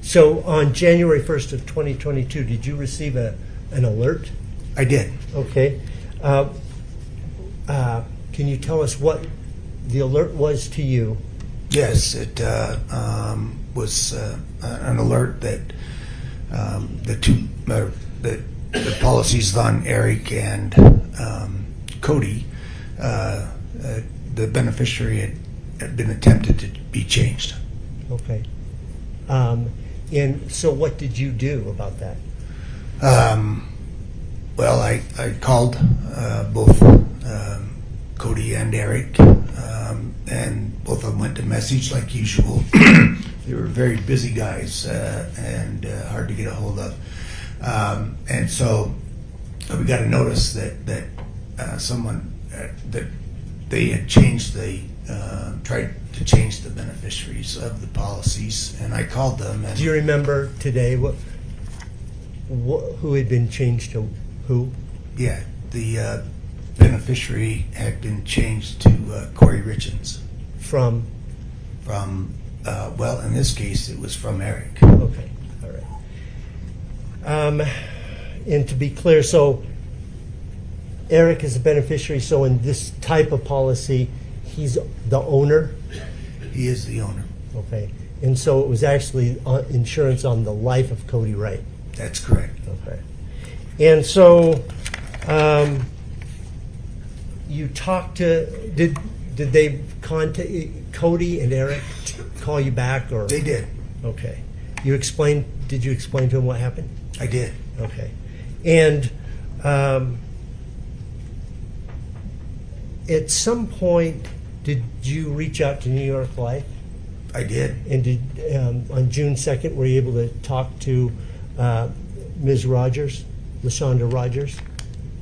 So on January 1st of 2022, did you receive an alert? I did. Okay. Can you tell us what the alert was to you? Yes, it was an alert that the policies on Eric and Cody, the beneficiary had been attempted to be changed. Okay. And so what did you do about that? Well, I called both Cody and Eric, and both of them went to message like usual. They were very busy guys and hard to get a hold of. And so we got a notice that someone that they had changed tried to change the beneficiaries of the policies, and I called them. And Do you remember today who had been changed to who? yeah, the beneficiary had been changed to Kouri Richins From? well, in this case, it was from Eric. Okay, all right. And to be clear, so Eric is a beneficiary, so in this type of policy, he's the owner? He is the owner. Okay. And so it was actually insurance on the life of Cody Wright? That's correct. Okay. And so you talked to, did they contact, Cody and Eric call you back, or? They did. Okay. Did you explain to him what happened? I did. Okay. And at some point, did you reach out to New York Life? I did. And did on June 2nd, were you able to talk to Ms. Rogers, LaShonda Rogers?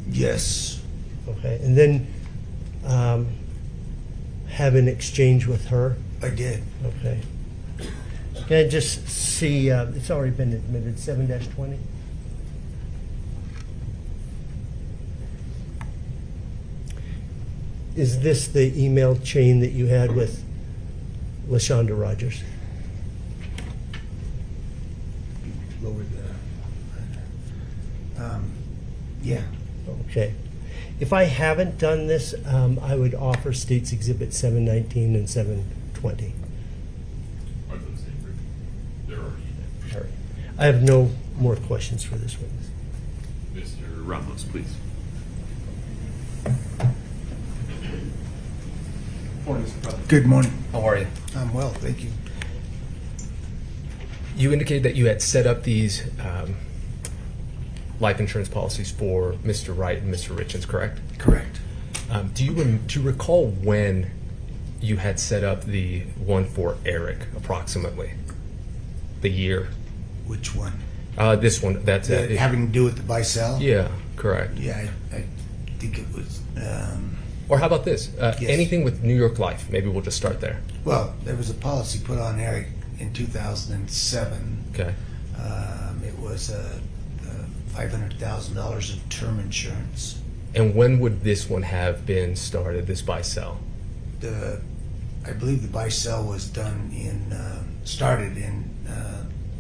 Yes. Okay. And then have an exchange with her? I did. Okay. Can I just see, it's already been admitted, 7-20? Is this the email chain that you had with LaShonda Rogers? Lower the. Yeah. Okay. If I haven't done this, I would offer States Exhibit 719 and 720. Are those in? They're already in. All right. I have no more questions for this witness. Mr. Ramos, please. Morning, Mr. President. Good morning. How are you? I'm well, thank you. You indicated that you had set up these life insurance policies for Mr. Wright and Mr. Richins, correct? Correct. Do you recall when you had set up the one for Eric, approximately? The year? Which one? This one. That's Having to do with the buy-sell? Yeah, correct. Yeah, I think it was. Or how about this? Yes. Anything with New York Life? Maybe we'll just start there. Well, there was a policy put on Eric in 2007. Okay. It was $500,000 of term insurance. And when would this one have been started, this buy-sell? I believe the buy-sell was started in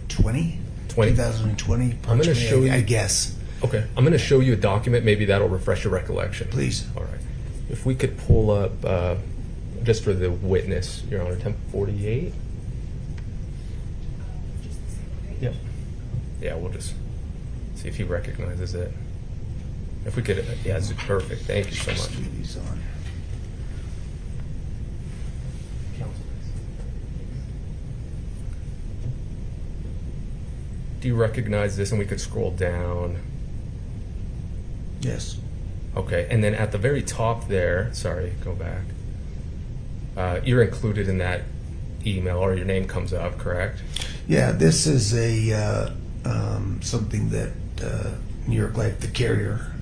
2020, I'm going to show you. I guess. Okay. I'm going to show you a document. Maybe that'll refresh your recollection. Please. All right. If we could pull up, just for the witness, Your Honor, 1048. Yep. Yeah, we'll just see if he recognizes it. If we could, yeah, it's perfect. Thank you so much. Leave these on. Do you recognize this? And we could scroll down. Yes. Okay, and then at the very top there, sorry, go back. You're included in that email, or your name comes up, correct? Yeah, this is a something that New York Life, the carrier,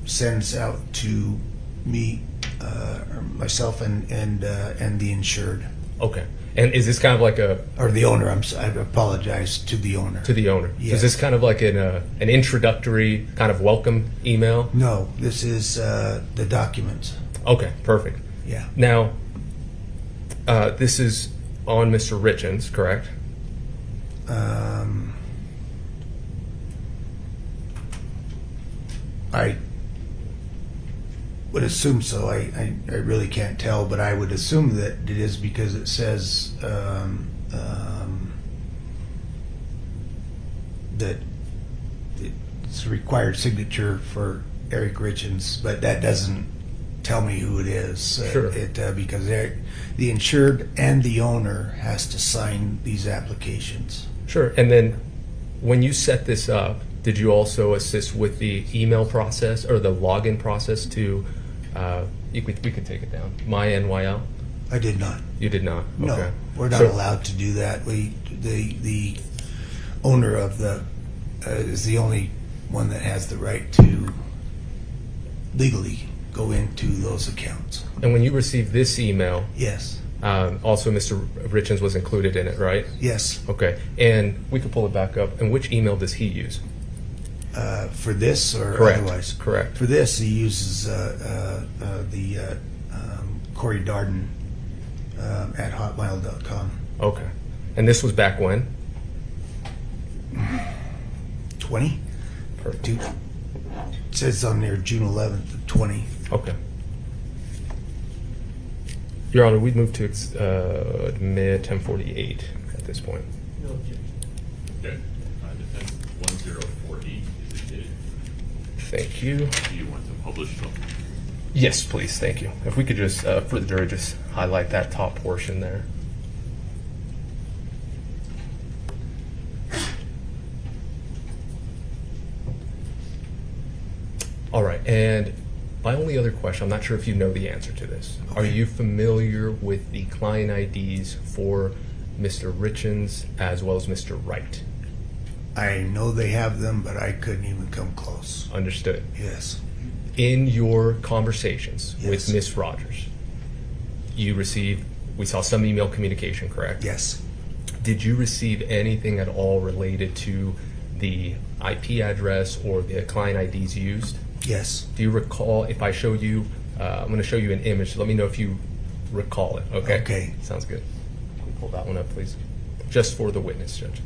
sends out to me, or myself, and the insured, Okay, and is this kind of like or the owner. I apologize to the owner. to the owner? Yes. So is this kind of like an introductory kind of welcome email? No, this is the documents. Okay, perfect. Yeah. Now, this is on Mr. Richins, correct? I would assume so. I really can't tell, but I would assume that it is because it says that it's a required signature for Eric Richins, but that doesn't tell me who it is. Sure. Because the insured and the owner has to sign these applications. Sure. And then when you set this up, did you also assist with the email process or the login process to, we could take it down, MyNYL? I did not. You did not? No, Okay. we're not So- allowed to do that. The owner of the is the only one that has the right to legally go into those accounts. And when you received this email, Yes. also Mr. Richins was included in it, right? Yes. Okay. And we could pull it back up. And which email does he use? For this or Correct. otherwise? Correct. For this, he uses the Kouri Darden at hotmail.com. Okay. And this was back when? 20? Perfect. It says on there June 11th of 20. Okay. Your Honor, we've moved to admit 1048 at this point. Okay. Defense 1048 is admitted. Thank you. Do you want to publish something? Yes, please. Thank you. If we could just, for the jury, just highlight that top portion there. All right. And my only other question, I'm not sure if you know the answer to this. Are Okay. you familiar with the client IDs for Mr. Richins as well as Mr. Wright? I know they have them, but I couldn't even come close. Understood. Yes. In your conversations with Yes. Miss Rogers, you received, we saw some email communication, correct? Yes. Did you receive anything at all related to the IP address or the client IDs used? Yes. Do you recall, if I show you, I'm going to show you an image, let me know if you recall it, okay? Okay. Sounds good. Can you pull that one up, please? Just for the witness, Judge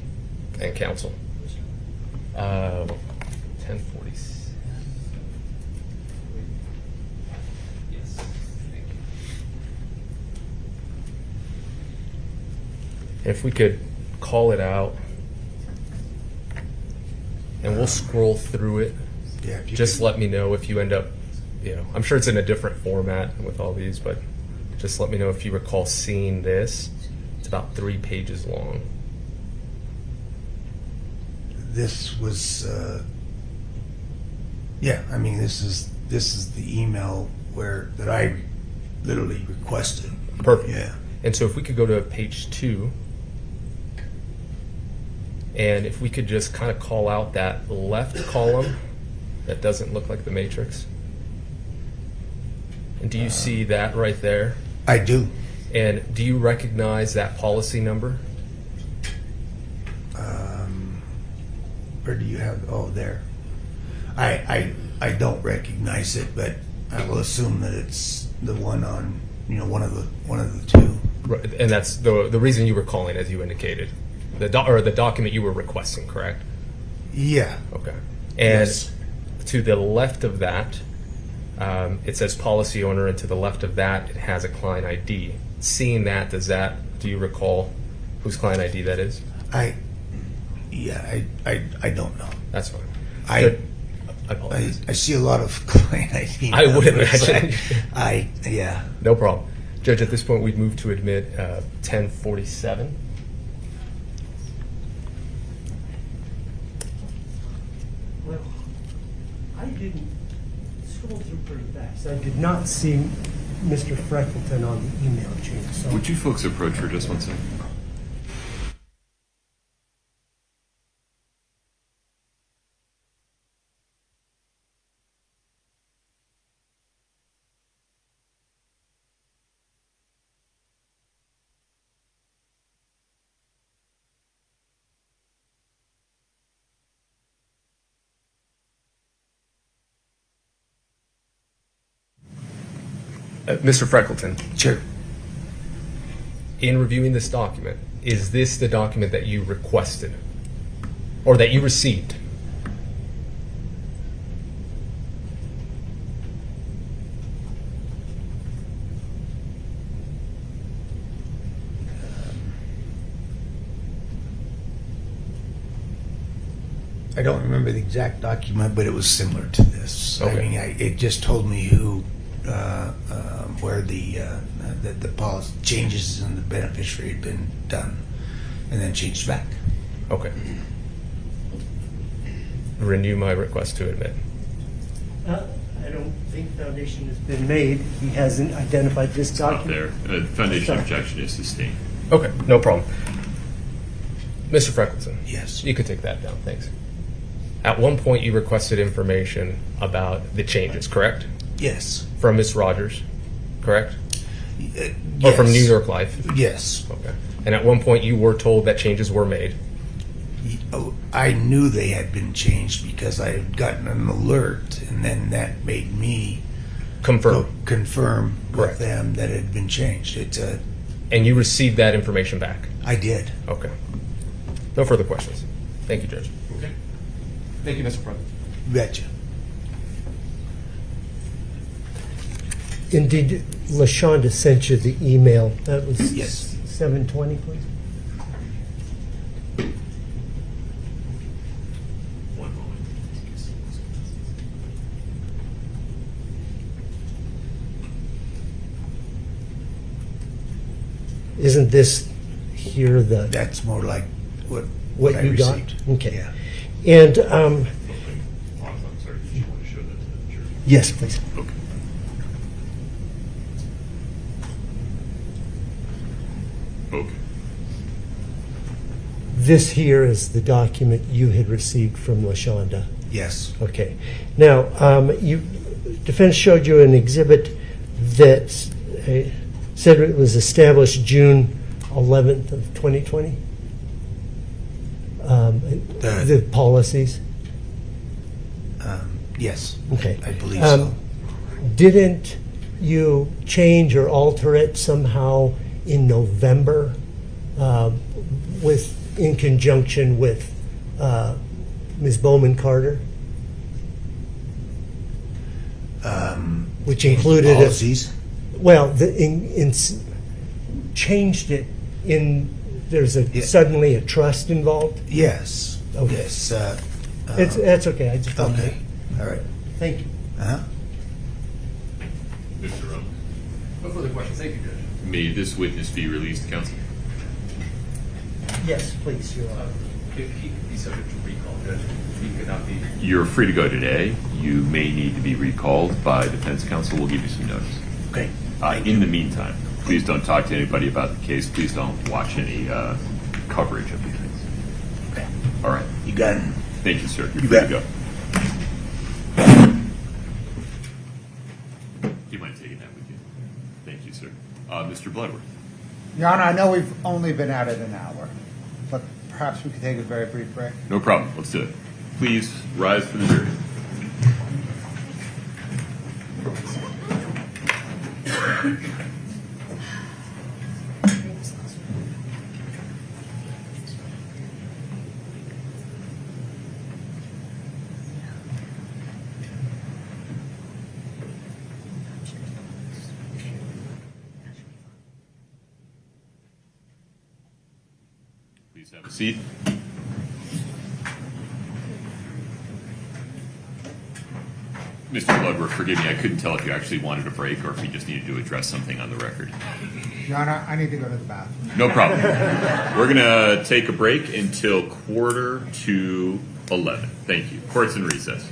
and counsel. 1046. Yes, thank you. If we could call it out, and we'll scroll through it. Yeah. if you Just could- let me know if you end up, I'm sure it's in a different format with all these, but just let me know if you recall seeing this. It's about 3 pages long. This was. Yeah. I mean, this is the email that I literally requested. Perfect. Yeah. And so if we could go to page 2, and if we could just kind of call out that left column that doesn't look like the matrix. And do you see that right there? I do. And do you recognize that policy number? Or do you have? Oh, there. I don't recognize it, but I will assume that it's the one on one of the two. Right, and that's the reason you were calling, as you indicated. The document you were requesting, correct? Yeah. Okay. And Yes. to the left of that, it says policy owner, and to the left of that, it has a client ID. Seeing that, do you recall whose client ID that is? I don't know. That's fine. I Good. I apologize. I see a lot of client ID. I would numbers. imagine. Yeah. No problem. Judge, at this point, we'd move to admit 1047. Well, I didn't scroll through pretty fast. I did not see Mr. Freckleton on the email chain, so. Would you folks approach for just 1 second? Mr. Freckleton, Sure. in reviewing this document, is this the document that you requested or that you received? I don't remember the exact document, but it was similar to this. Okay. I mean, it just told me who where the policy changes in the beneficiary had been done, and then changed back. Okay. Renew my request to admit. I don't think foundation has been made. He hasn't identified this Up document. there. Foundation objection is sustained. Okay, no problem. Mr. Freckleton. Yes. You could take that down, thanks. At one point, you requested information about the changes, correct? Yes. From Ms. Rogers, correct? Yes. Or from New York Life? Yes. Okay. And at one point, you were told that changes were made. Oh, I knew they had been changed because I had gotten an alert, and then that made me Confirm. confirm Correct. with them that it had been changed. And you received that information back? I did. Okay. No further questions. Thank you, Judge. Okay. Thank you, Mr. President. Betcha. And did LaShonda sent you the email? That was Yes. 7:20, please. One moment. Isn't this here the That's more like what what I you got? received. Okay. Yeah. And I'm sorry, did you want to show that to the jury? yes, please. Okay. Okay. This here is the document you had received from LaShonda. Yes. Okay. Now, you defense showed you an exhibit that said it was established June 11th of 2020. The policies. Yes. Okay. I believe so. Didn't you change or alter it somehow in November in conjunction with Ms. Bowman Carter? Which included policies. Well, changed it in. There's Yeah. suddenly a trust involved. Yes. Okay. Yes. That's okay. I just wanted Okay. to- All right. Thank you. Uh-huh. Mr. Rowe, No further questions. Thank you, Judge. may this witness be released, counsel? Yes, please. You're on. He could be subject to recall, Judge. He could not be. You're free to go today. You may need to be recalled by defense counsel. We'll give you some notice. Okay. In the meantime, please don't talk to anybody about the case. Please don't watch any coverage of the case. Okay. All right. You got it. Thank you, sir. You're You free to bet. go. Do you mind taking that with you? Thank you, sir. Mr. Bloodworth. Your Honor, I know we've only been at it an hour, but perhaps we could take a very brief break. No problem. Let's do it. Please rise for the jury. Please have a seat. Mr. Bloodworth, forgive me, I couldn't tell if you actually wanted a break or if you just needed to address something on the record. Your Honor, I need to go to the bathroom. No problem. We're going to take a break until 11:45. Thank you. Court's in recess.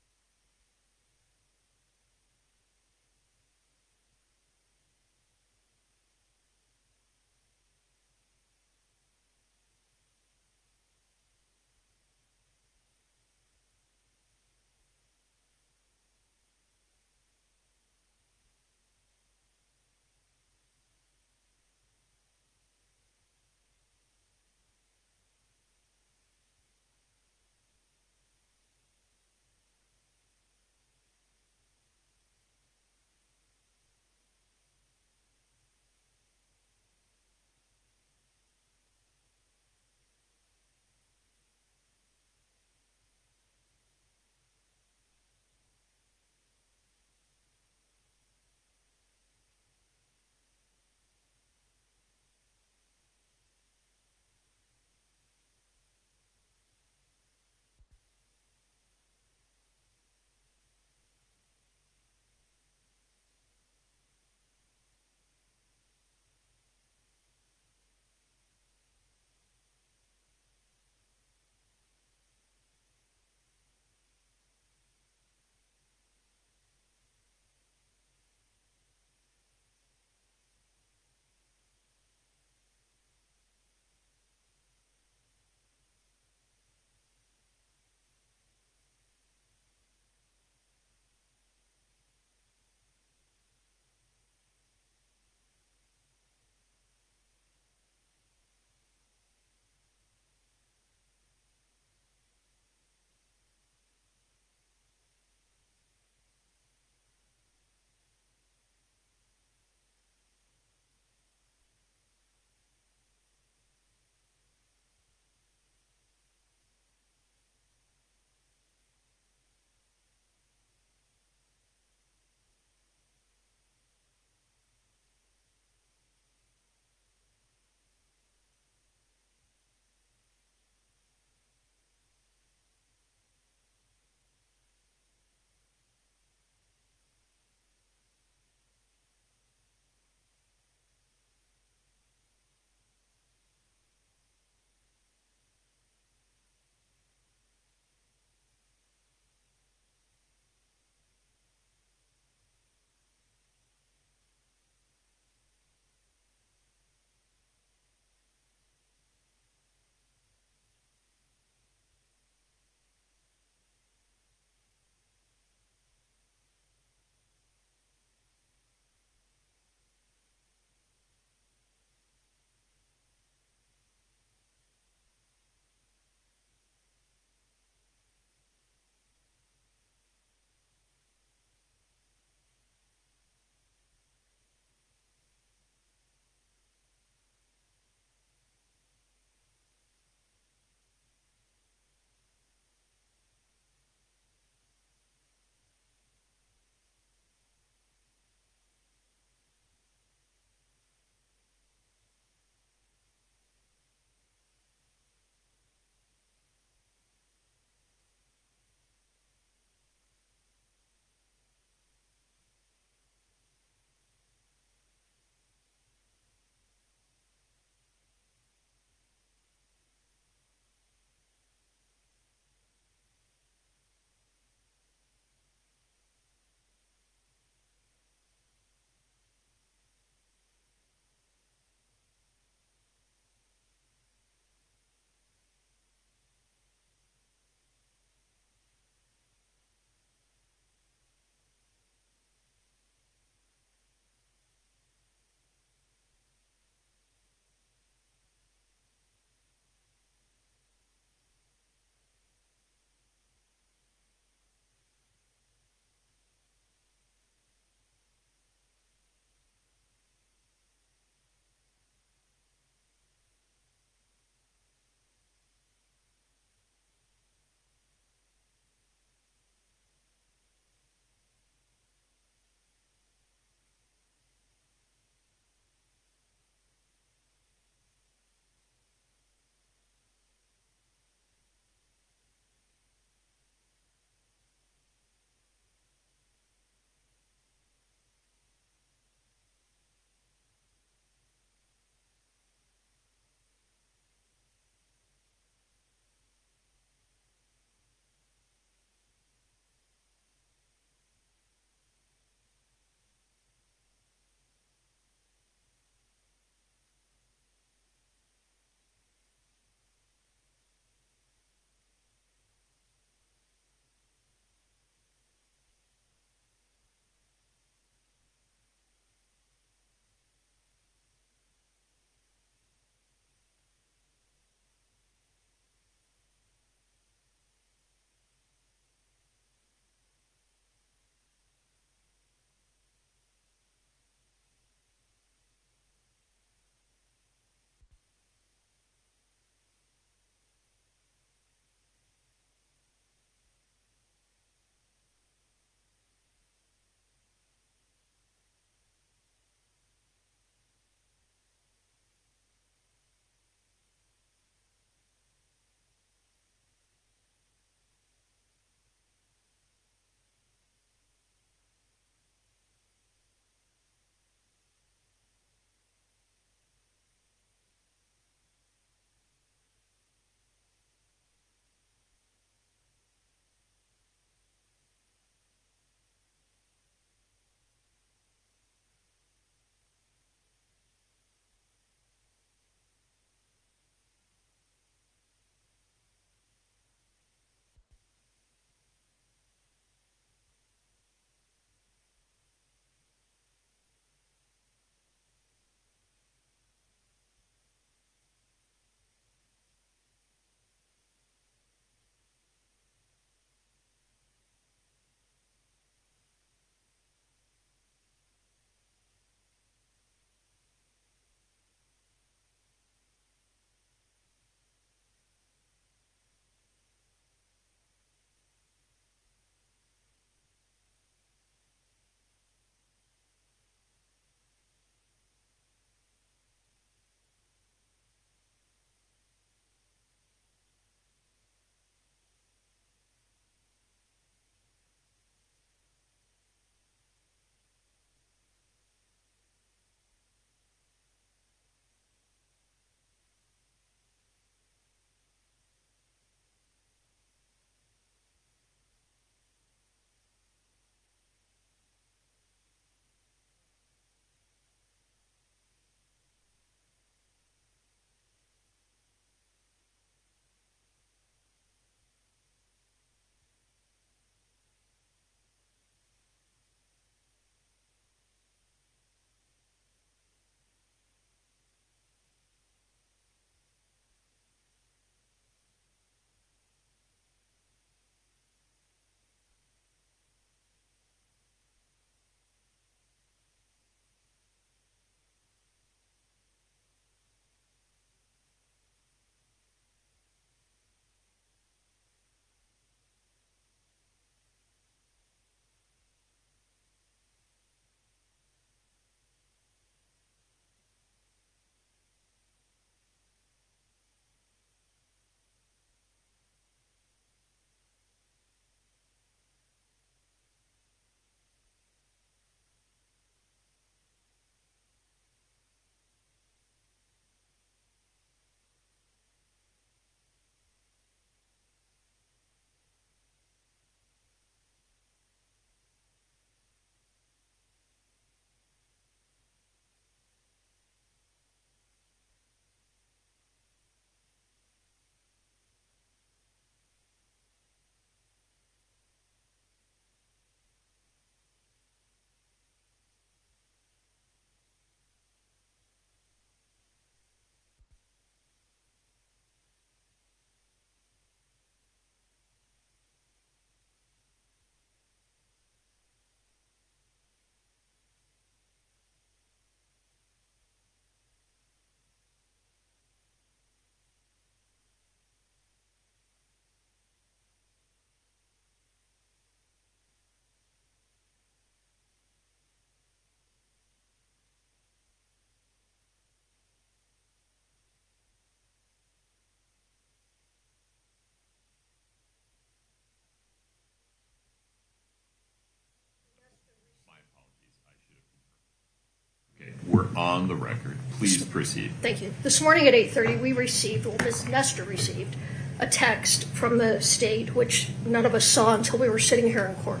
You're on the record. Please proceed. Thank you. This morning at 8:30, we received, well, Ms. Nestor received, a text from the state, which none of us saw until we were sitting here in court,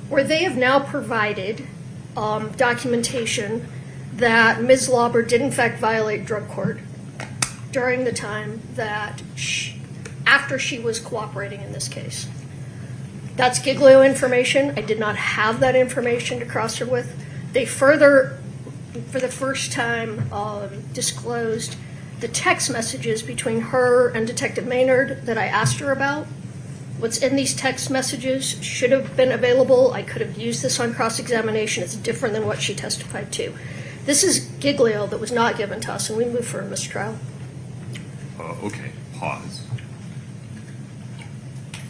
where they have now provided documentation that Ms. Lauber did in fact violate drug court during the time that after she was cooperating in this case. That's Giglio information. I did not have that information to cross her with. They further, for the first time, disclosed the text messages between her and Detective Maynard that I asked her about. What's in these text messages should have been available. I could have used this on cross-examination. It's different than what she testified to. This is Giglio that was not given to us, and we moved for a mistrial. Okay, pause.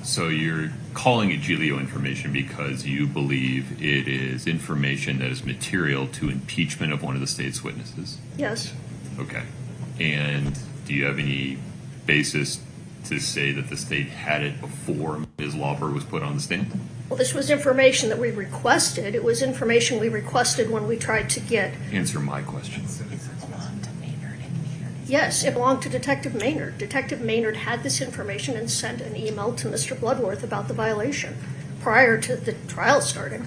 So you're calling it Giglio information because you believe it is information that is material to impeachment of one of the state's witnesses? Yes. Okay. And do you have any basis to say that the state had it before Ms. Lauber was put on the stand? Well, this was information that we requested. It was information we requested when we tried to get. Answer my question. Yes, it belonged to Detective Maynard. Detective Maynard had this information and sent an email to Mr. Bloodworth about the violation prior to the trial starting.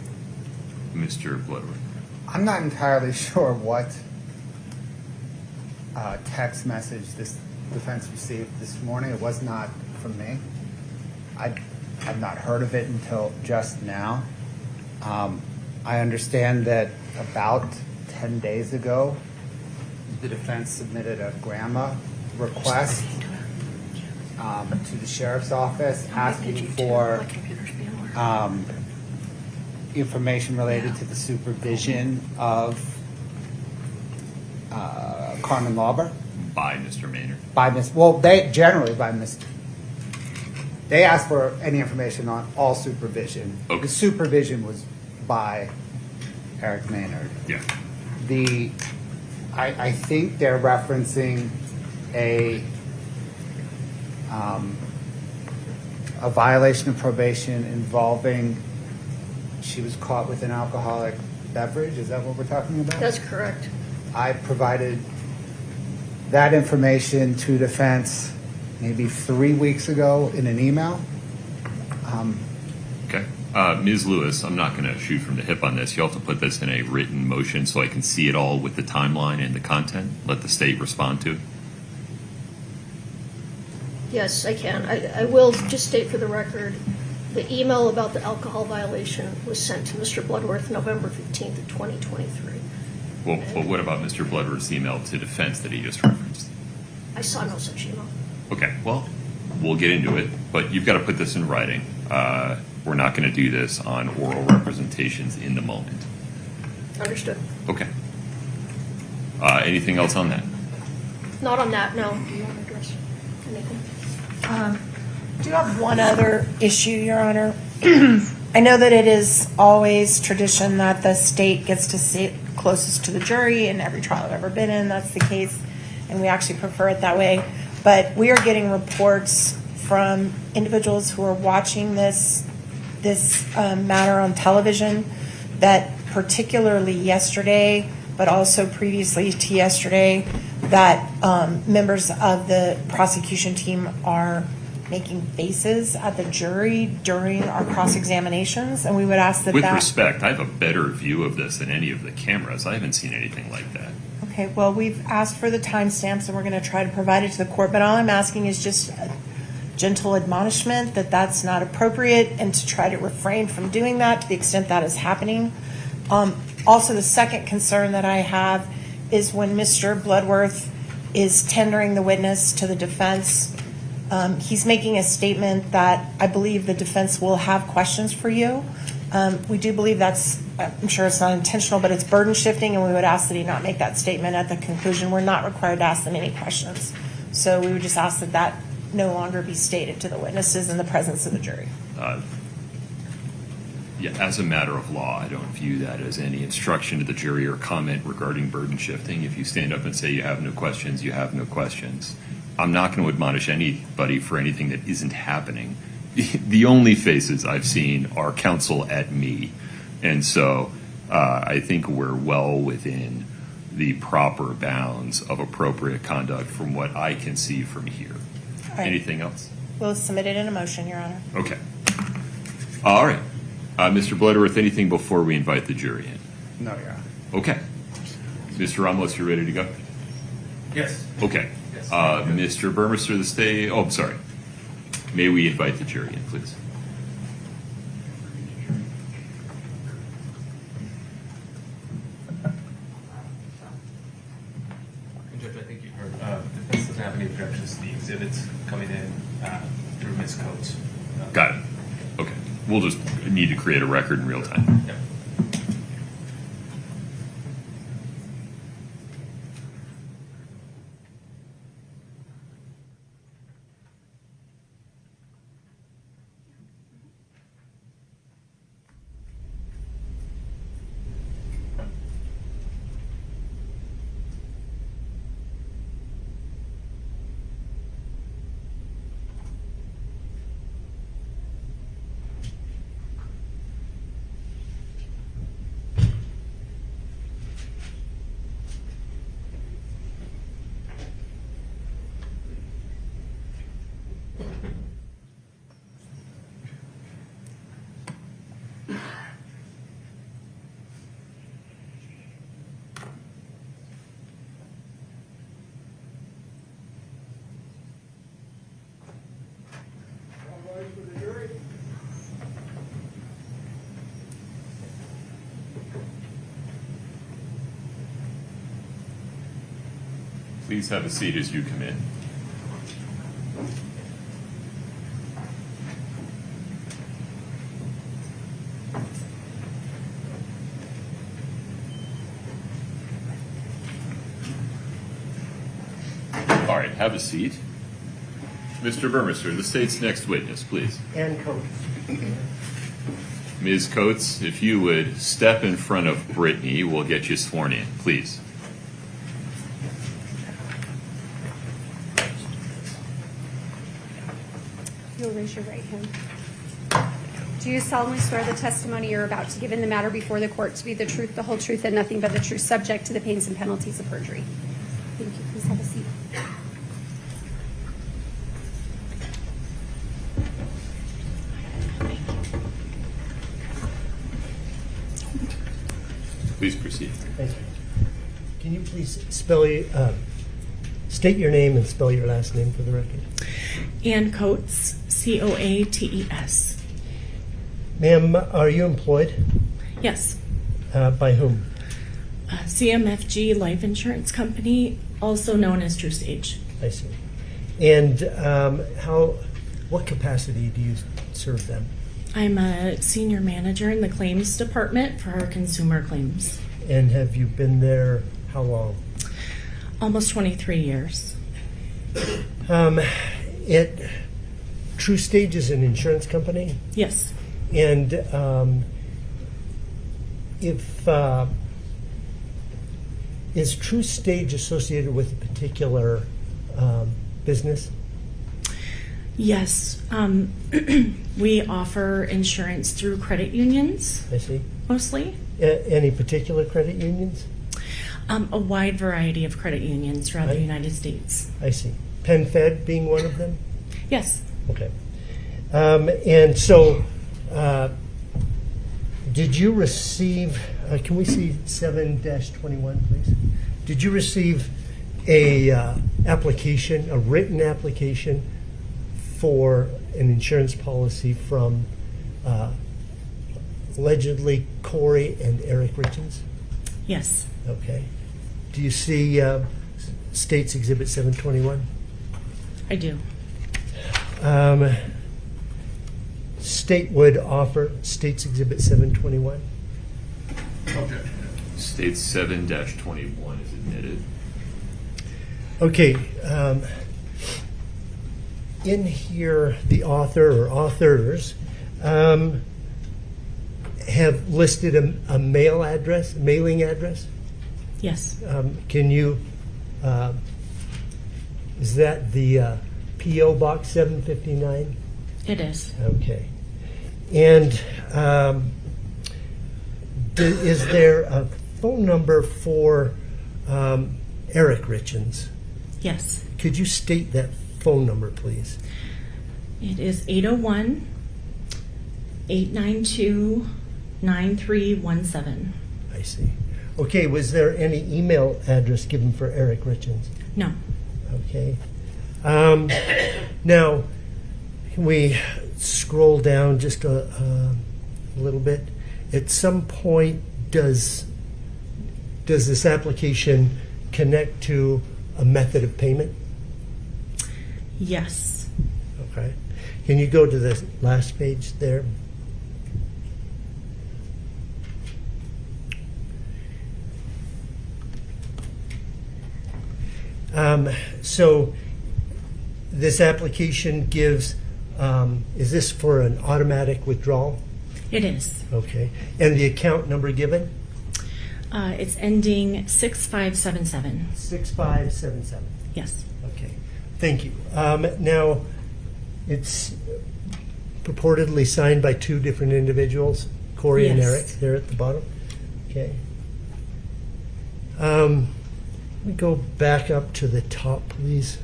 Mr. Bloodworth. I'm not entirely sure what text message this defense received this morning. It was not from me. I've not heard of it until just now. I understand that about 10 days ago, the defense submitted a grandma request to the sheriff's office asking for information related to the supervision of Carmen Lauber. By Mr. Maynard. They asked for any information on all supervision. Okay. The supervision was by Eric Maynard. Yeah. I think they're referencing a violation of probation involving, she was caught with an alcoholic beverage. Is that what we're talking about? That's correct. I provided that information to defense maybe 3 weeks ago in an email. Okay. Ms. Lewis, I'm not going to shoot from the hip on this. You'll have to put this in a written motion so I can see it all with the timeline and the content. Let the state respond to it. Yes, I can. I will just state for the record, the email about the alcohol violation was sent to Mr. Bloodworth November 15th of 2023. Well, but what about Mr. Bloodworth's email to defense that he just referenced? I saw no such email. Okay, well, we'll get into it, but you've got to put this in writing. We're not going to do this on oral representations in the moment. Understood. Okay. Anything else on that? Not on that, no. Do you want to address anything? Do you have one other issue, Your Honor? I know that it is always tradition that the state gets to sit closest to the jury in every trial I've ever been in. That's the case, and we actually prefer it that way. But we are getting reports from individuals who are watching this matter on television that particularly yesterday, but also previously to yesterday, that members of the prosecution team are making faces at the jury during our cross-examinations, and we would ask that With respect, I have a better view of this than any of the cameras. I haven't seen anything like that. Okay, well, we've asked for the timestamps, and we're going to try to provide it to the court, but all I'm asking is just a gentle admonishment that that's not appropriate and to try to refrain from doing that to the extent that is happening. Also, the second concern that I have is when Mr. Bloodworth is tendering the witness to the defense, he's making a statement that I believe the defense will have questions for you. We do believe that's, I'm sure it's not intentional, but it's burden shifting, and we would ask that he not make that statement at the conclusion. We're not required to ask them any questions. So we would just ask that that no longer be stated to the witnesses in the presence of the jury. Yeah, as a matter of law, I don't view that as any instruction to the jury or comment regarding burden shifting. If you stand up and say you have no questions, you have no questions. I'm not going to admonish anybody for anything that isn't happening. The only faces I've seen are counsel at me. And so I think we're well within the proper bounds of appropriate conduct from what I can see from here. All right. Anything else? We'll submit it in a motion, Your Honor. Okay. All right. Mr. Bloodworth, anything before we invite the jury in? No, Your Honor. Okay. Mr. Ramos, you ready to go? Yes. Okay. Yes. Mr. Burmester, the stay. Oh, I'm sorry. May we invite the jury in, please? Judge, I think you heard, the defense doesn't have any objections to the exhibits coming in through Ms. Coates. Got it. Okay. We'll just need to create a record in real time. Yep. Please have a seat as you come in. All right, have a seat. Mr. Burmester, the state's next witness, please. And Coates. Ms. Coates, if you would step in front of Brittany, we'll get you sworn in, please. You'll raise your right hand. Do you solemnly swear the testimony you're about to give in the matter before the court to be the truth, the whole truth, and nothing but the truth, subject to the pains and penalties of perjury? Thank you. Please have a seat. Please proceed. Thank you. Can you please state your name and spell your last name for the record? Ann Coates, Coates. Ma'am, are you employed? Yes. By whom? CMFG Life Insurance Company, also known as True Stage. I see. And what capacity do you serve them? I'm a senior manager in the claims department for our consumer claims. And have you been there how long? Almost 23 years. True Stage is an insurance company, Yes. and is True Stage associated with a particular business? Yes. We offer insurance through credit unions, I see. mostly. Any particular credit unions? A wide variety of credit unions throughout the United States. I see. PenFed being one of them? Yes. Okay. And so, did you receive, can we see 7-21, please? Did you receive a application, a written application for an insurance policy from allegedly Kouri and Eric Richins? Yes. Okay. Do you see State's Exhibit 721? I do. State would offer State's Exhibit 721. Okay. State 7-21 is admitted. Okay. In here, the author or authors have listed a mailing address. Yes. Can you, is that the P.O. Box 759? It is. Okay. And is there a phone number for Eric Richins. Yes. Could you state that phone number, please? It is 801-892-9317. I see. Okay, was there any email address given for Eric Richins? No. Okay. Now, can we scroll down just a little bit? At some point, does this application connect to a method of payment? Yes. Okay. Can you go to the last page there? So this application gives, is this for an automatic withdrawal? It is. Okay. And the account number given? It's ending 6577. 6577. Yes. Okay. Thank you. Now, it's purportedly signed by two different individuals, Kouri and Yes. Eric, there at the bottom. Okay. Let me go back up to the top, please.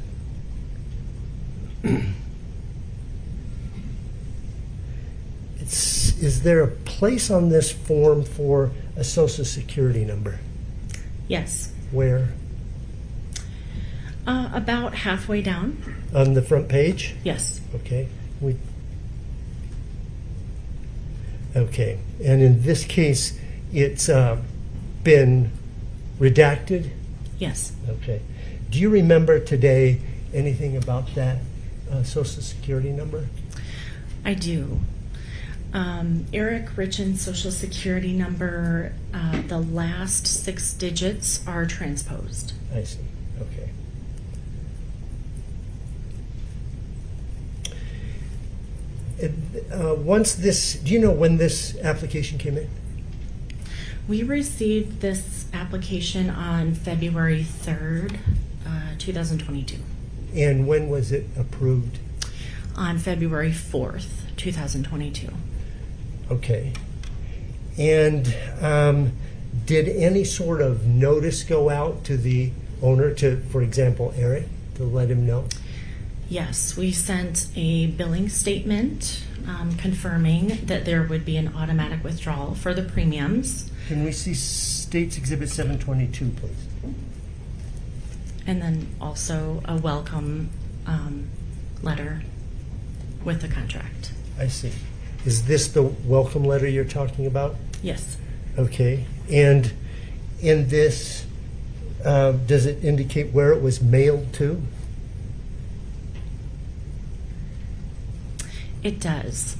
Is there a place on this form for a social security number? Yes. Where? About halfway down. On the front page? Yes. Okay. Okay. And in this case, it's been redacted? Yes. Okay. Do you remember today anything about that social security number? I do. Eric Richins' social security number, the last 6 digits are transposed. I see. Okay. Once this, do you know when this application came in? We received this application on February 3rd, 2022. And when was it approved? On February 4th, 2022. Okay. And did any sort of notice go out to the owner, to, for example, Eric, to let him know? Yes, we sent a billing statement confirming that there would be an automatic withdrawal for the premiums, Can we see States Exhibit 722, please? and then also a welcome letter with the contract. I see. Is this the welcome letter you're talking about? Yes. Okay. And in this, does it indicate where it was mailed to? It does.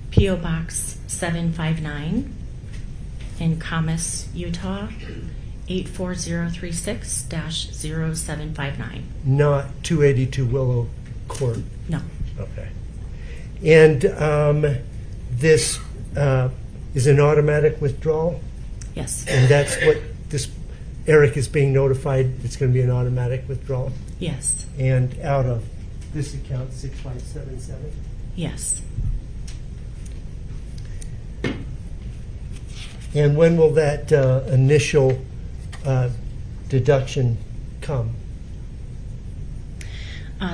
P.O. Box 759 in Camas, Utah, 84036-0759. Not 282 Willow Court. No. Okay. And this is an automatic withdrawal? Yes. And that's what this, Eric is being notified it's going to be an automatic withdrawal? Yes. And out of this account, 6577? Yes. And when will that initial deduction come?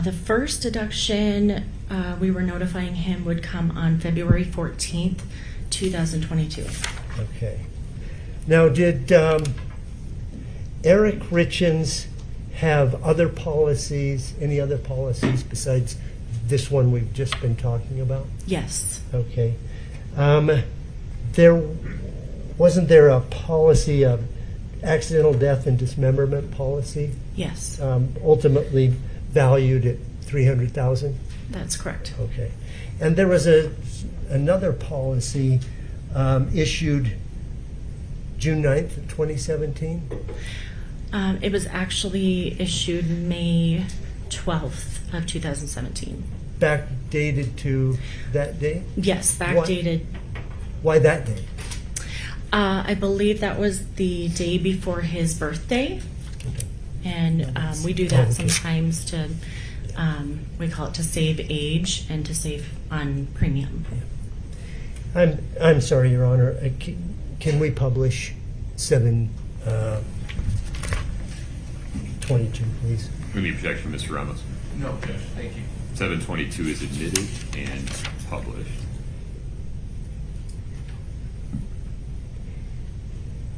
The first deduction we were notifying him would come on February 14th, 2022. Okay. Now, did Eric Richins have other policies, any other policies besides this one we've just been talking about? Yes. Okay. Wasn't there a policy of accidental death and dismemberment policy? Yes. Ultimately valued at $300,000? That's correct. Okay. And there was another policy issued June 9th of 2017? It was actually issued May 12th of 2017. Backdated to that day? Yes, backdated. Why that day? I believe that was the day before his birthday. And we do that sometimes to, we call it to save age and to save on premium. I'm sorry, Your Honor. Can we publish 722, please. Any objection, Mr. Ramos? No objection. Thank you. 722 is admitted and published.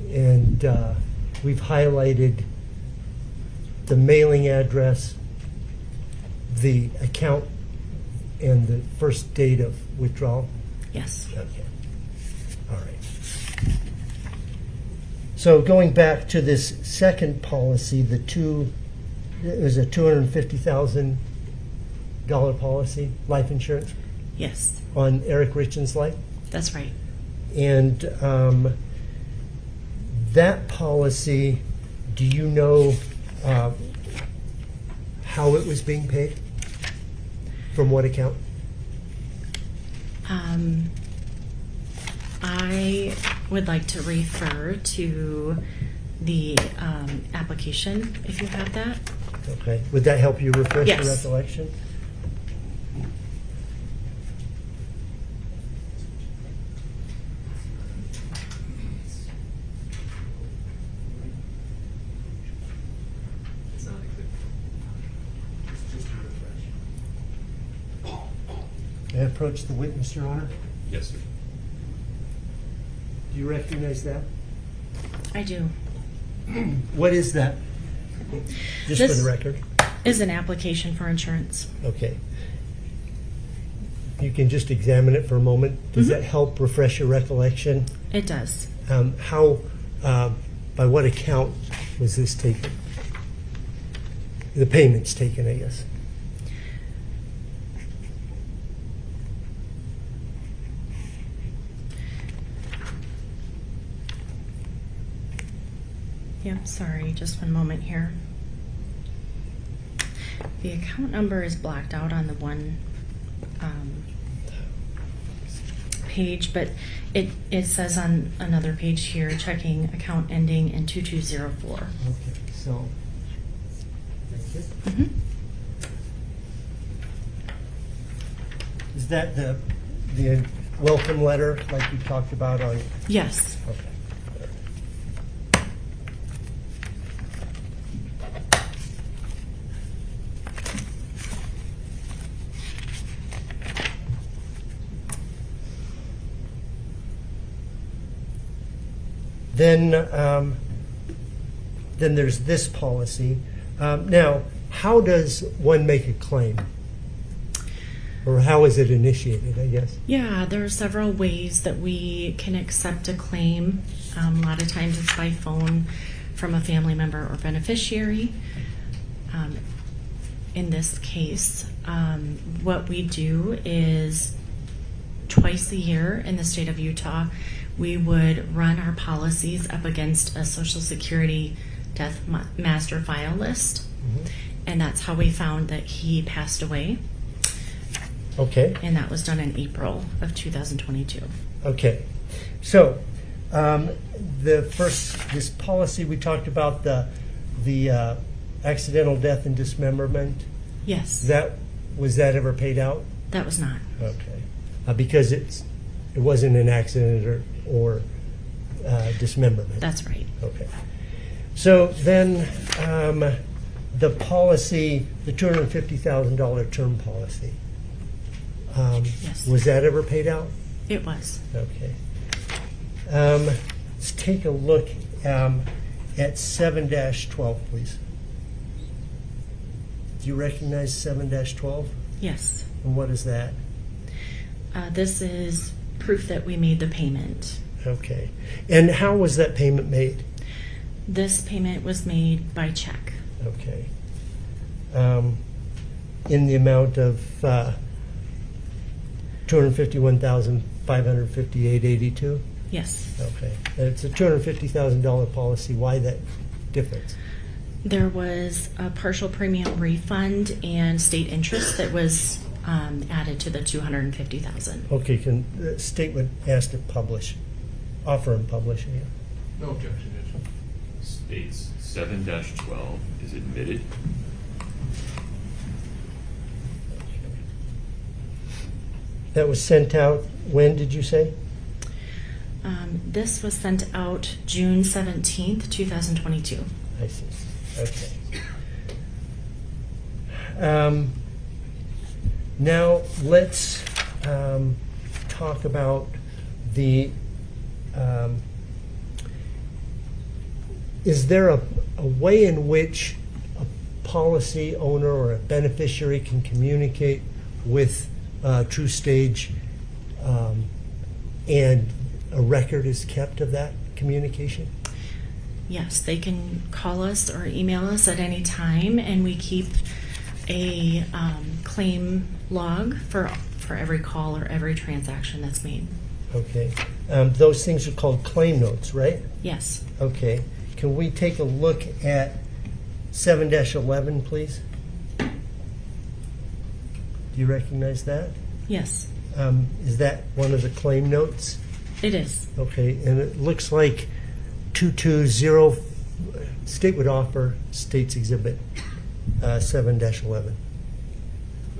And we've highlighted the mailing address, the account, and the first date of withdrawal. Yes. Okay. All right. So going back to this second policy, it was a $250,000 policy, life insurance, Yes. on Eric Richins' life. That's right. And that policy, do you know how it was being paid? From what account? I would like to refer to the application, if you have that. Okay. Would that help you refresh your Yes. recollection? May I approach the witness, Your Honor? Yes, sir. Do you recognize that? I do. What is that? Just for This- the record. Is an application for insurance. Okay. You can just examine it for a moment. Does that help refresh your recollection? It does. By what account was this taken? The payment's taken, I guess. Yep, sorry, just one moment here. The account number is blacked out on the one page, but it says on another page here, checking account ending in 2204. Okay, so, thank you. Mhm. Is that the welcome letter like you talked about on? Yes. Okay. Then there's this policy. Now, how does one make a claim? Or how is it initiated, I guess? Yeah, there are several ways that we can accept a claim. A lot of times it's by phone from a family member or beneficiary. In this case, what we do is twice a year in the state of Utah, we would run our policies up against a Social Security death master file list. And that's how we found that he passed away. Okay. And that was done in April of 2022. Okay. So, this policy, we talked about the accidental death and dismemberment. Yes. Was that ever paid out? That was not. Okay. Because it wasn't an accident or dismemberment. That's right. Okay. So then, the policy, the $250,000 term policy, Yes. was that ever paid out? It was. Okay. Let's take a look at 7-12, please. Do you recognize 7-12? Yes. And what is that? This is proof that we made the payment. Okay. And how was that payment made? This payment was made by check. Okay. In the amount of $251,558.82? Yes. Okay. And it's a $250,000 policy. Why that difference? There was a partial premium refund and state interest that was added to the $250,000. Okay, can the statement asked to publish, offer and publish again? No objection. States 7-12 is admitted. That was sent out, when did you say? This was sent out June 17th, 2022. I see. Okay. Now let's talk about the. Is there a way in which a policy owner or a beneficiary can communicate with TruStage, and a record is kept of that communication? Yes, they can call us or email us at any time, and we keep a claim log for every call or every transaction that's made. Okay. Those things are called claim notes, right? Yes. Okay. Can we take a look at 7-11, please? Do you recognize that? Yes, Is that one of the claim notes? it is. Okay, and it looks like 220, state would offer States Exhibit 7-11.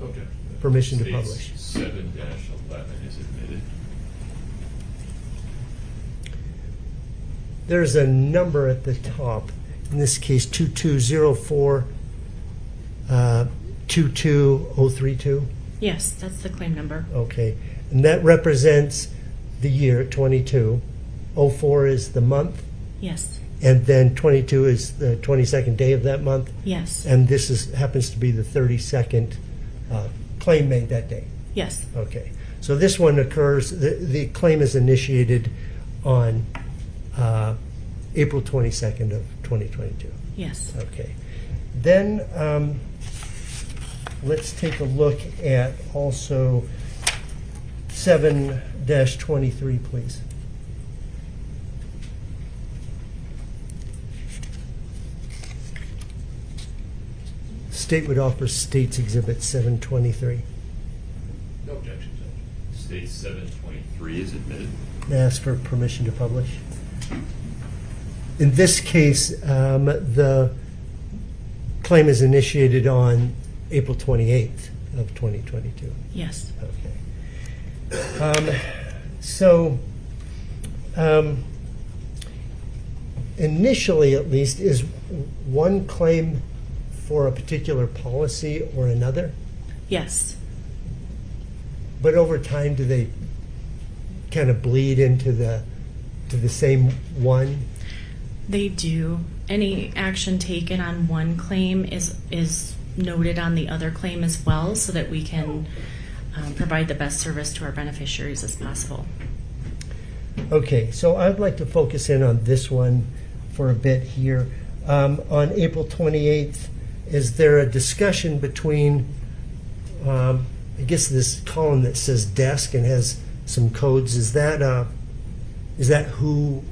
Okay. Permission to States publish. 7-11 is admitted. There's a number at the top, in this case 2204 22032. Yes, that's the claim number. Okay, and that represents the year 22. 04 is the month, Yes, and then 22 is the 22nd day of that month, yes, and this happens to be the 32nd claim made that day. yes, Okay, so this one occurs, the claim is initiated on April 22nd of 2022. yes. Okay. Then let's take a look at also 7-23, please. State would offer States Exhibit 723. No objection, Judge. State 723 is admitted. May I ask for permission to publish? In this case, the claim is initiated on April 28th of 2022. Yes. Okay. Initially, at least, is one claim for a particular policy or another? Yes. But over time, do they kind of bleed into the same one? They do. Any action taken on one claim is noted on the other claim as well, so that we can provide the best service to our beneficiaries as possible. Okay, so I'd like to focus in on this one for a bit here. On April 28th, is there a discussion between, I guess this column that says desk and has some codes, is that who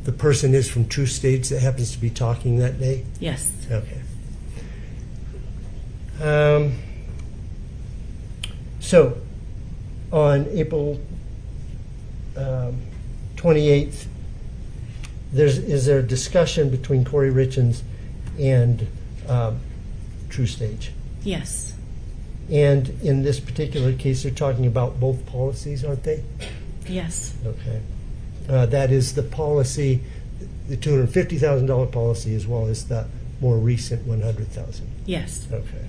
the person is from TruStage that happens to be talking that day? Yes. Okay. So, on April 28th, is there a discussion between Kouri Richins and TruStage? Yes. And in this particular case, they're talking about both policies, aren't they? Yes. Okay. That is the policy, the $250,000 policy, as well as the more recent $100,000. Yes. Okay.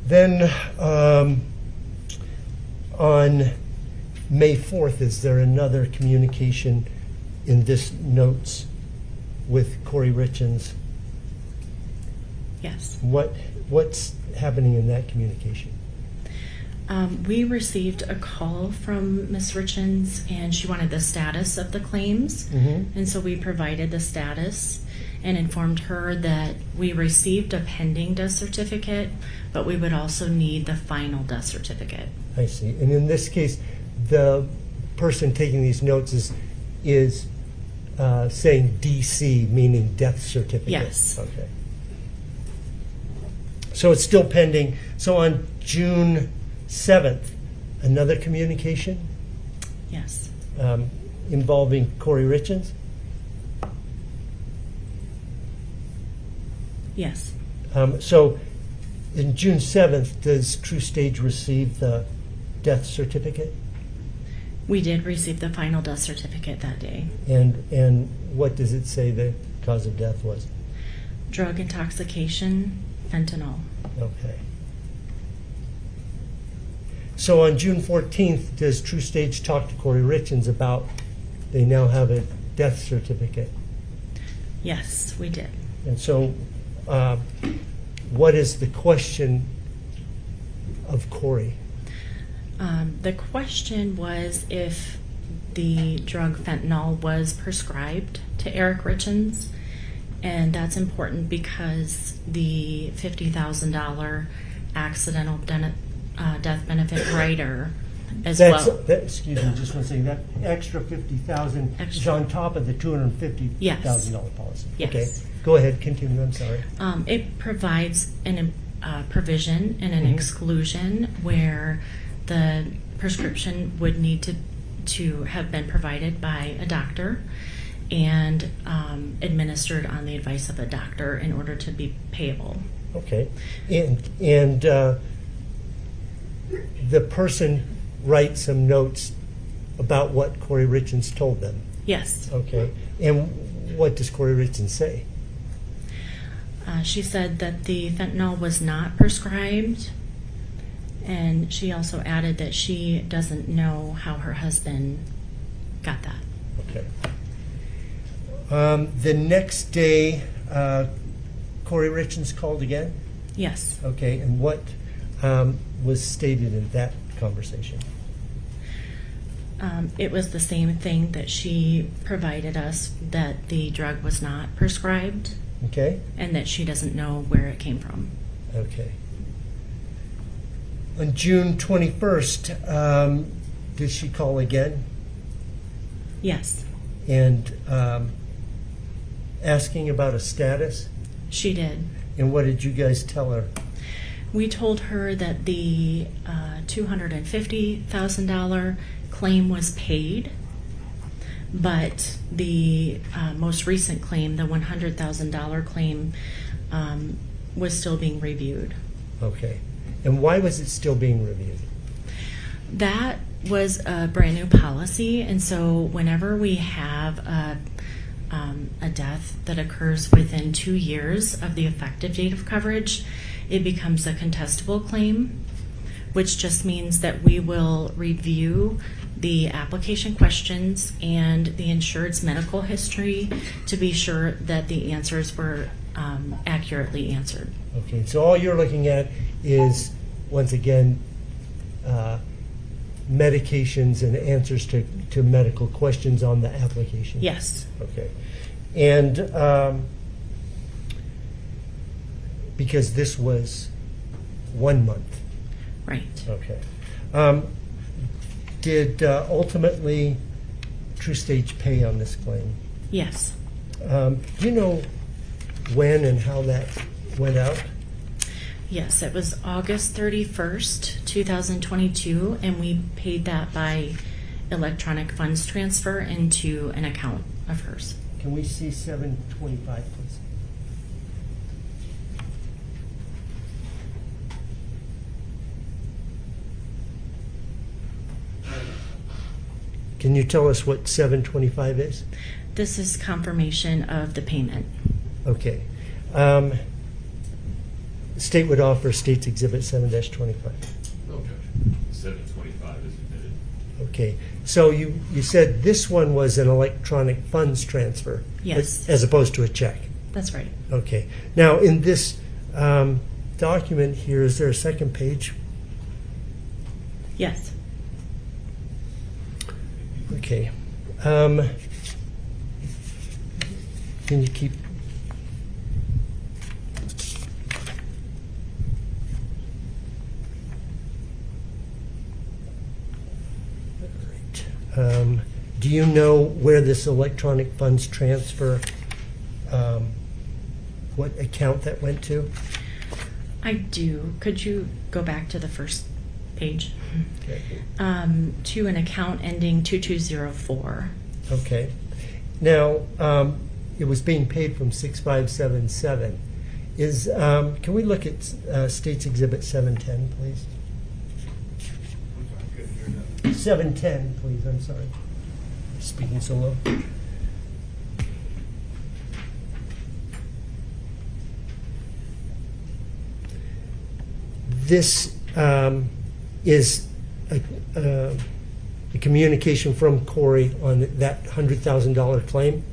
Then on May 4th, is there another communication in this notes with Kouri Richins? Yes. What's happening in that communication? We received a call from Ms. Richins, and she wanted the status of the claims. Mm-hmm. And so we provided the status and informed her that we received a pending death certificate, but we would also need the final death certificate. I see. And in this case, the person taking these notes is saying DC, meaning death certificate. Yes. Okay. So it's still pending. So on June 7th, another communication Yes. involving Kouri Richins? Yes. So in June 7th, does TruStage receive the death certificate? We did receive the final death certificate that day. And what does it say the cause of death was? Drug intoxication, fentanyl. Okay. So on June 14th, does True Stage talk to Kouri Richins about they now have a death certificate? Yes, we did. And so what is the question of Kouri? The question was if the drug fentanyl was prescribed to Eric Richins, and that's important because the $50,000 accidental death benefit rider as well. Excuse me, just one second. That extra $50,000 is Extra. on top of the $250,000 Yes. policy. Yes. Okay, go ahead, continue. I'm sorry. It provides an provision and an Mhm. exclusion where the prescription would need to have been provided by a doctor and administered on the advice of a doctor in order to be payable. Okay, and the person writes some notes about what Kouri Richins told them. Yes. Okay, and what does Kouri Richins say? She said that the fentanyl was not prescribed, and she also added that she doesn't know how her husband got that. Okay. The next day, Kouri Richins called again? Yes. Okay, and what was stated in that conversation? It was the same thing that she provided us, that the drug was not prescribed Okay, and that she doesn't know where it came from. okay. On June 21st, did she call again Yes, and asking about a status? she did. And what did you guys tell her? We told her that the $250,000 claim was paid, but the most recent claim, the $100,000 claim, was still being reviewed. Okay. And why was it still being reviewed? That was a brand new policy, and so whenever we have a death that occurs within 2 years of the effective date of coverage, it becomes a contestable claim, which just means that we will review the application questions and the insured's medical history to be sure that the answers were accurately answered. Okay, so all you're looking at is, once again, medications and answers to medical questions on the application? Yes. Okay. And because this was 1 month. Right. Okay. Did ultimately True Stage pay on this claim? Yes. Do you know when and how that went out? Yes, it was August 31st, 2022, and we paid that by electronic funds transfer into an account of hers. Can we see 725, please? Can you tell us what 725 is? This is confirmation of the payment. Okay. State would offer State's Exhibit 7-25. No objection. 725 is admitted. Okay. So you said this one was an electronic funds transfer? Yes. As opposed to a check? That's right. Okay. Now, in this document here, is there a second page? Yes. Okay. Can you keep? Great. Do you know where this electronic funds transfer, what account that went to? I do. Could you go back to the first page? Okay. To an account ending 2204. Okay. Now, it was being paid from 6577. Can we look at State's Exhibit 710, please? 2710, please, I'm sorry. Speaking so low. This is a communication from Kouri on that $100,000 claim.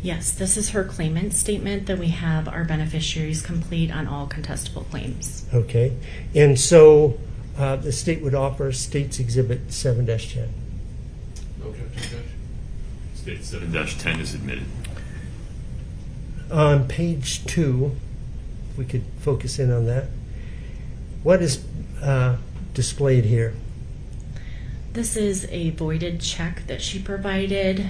Yes, this is her claimant statement that we have our beneficiaries complete on all contestable claims. Okay, and so the state would offer State's Exhibit 7-10. No objection, Judge. State 7-10 is admitted. On page 2, if we could focus in on that. What is displayed here? This is a voided check that she provided,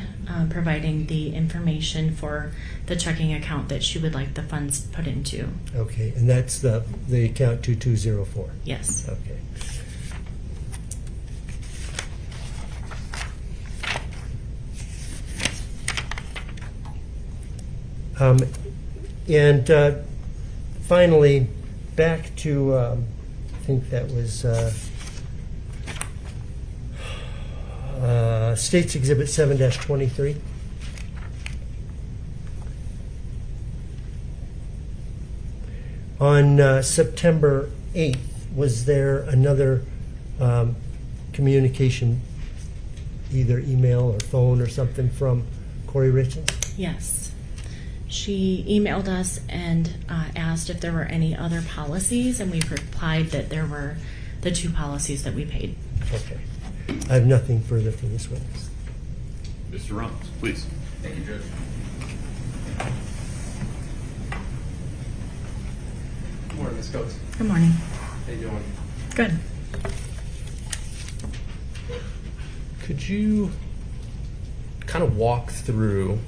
providing the information for the checking account that she would like the funds put into. Okay, and that's the account 2204. Yes. Okay. And finally, back to, I think that was State's Exhibit 7-23. On September 8th, was there another communication, either email or phone or something, from Kouri Richins? Yes. She emailed us and asked if there were any other policies, and we replied that there were the 2 policies that we paid. Okay. I have nothing further for this witness. Mr. Ramos, please. Thank you, Judge. Good morning, Ms. Coates. Good morning. How you doing? Good. Could you kind of walk through,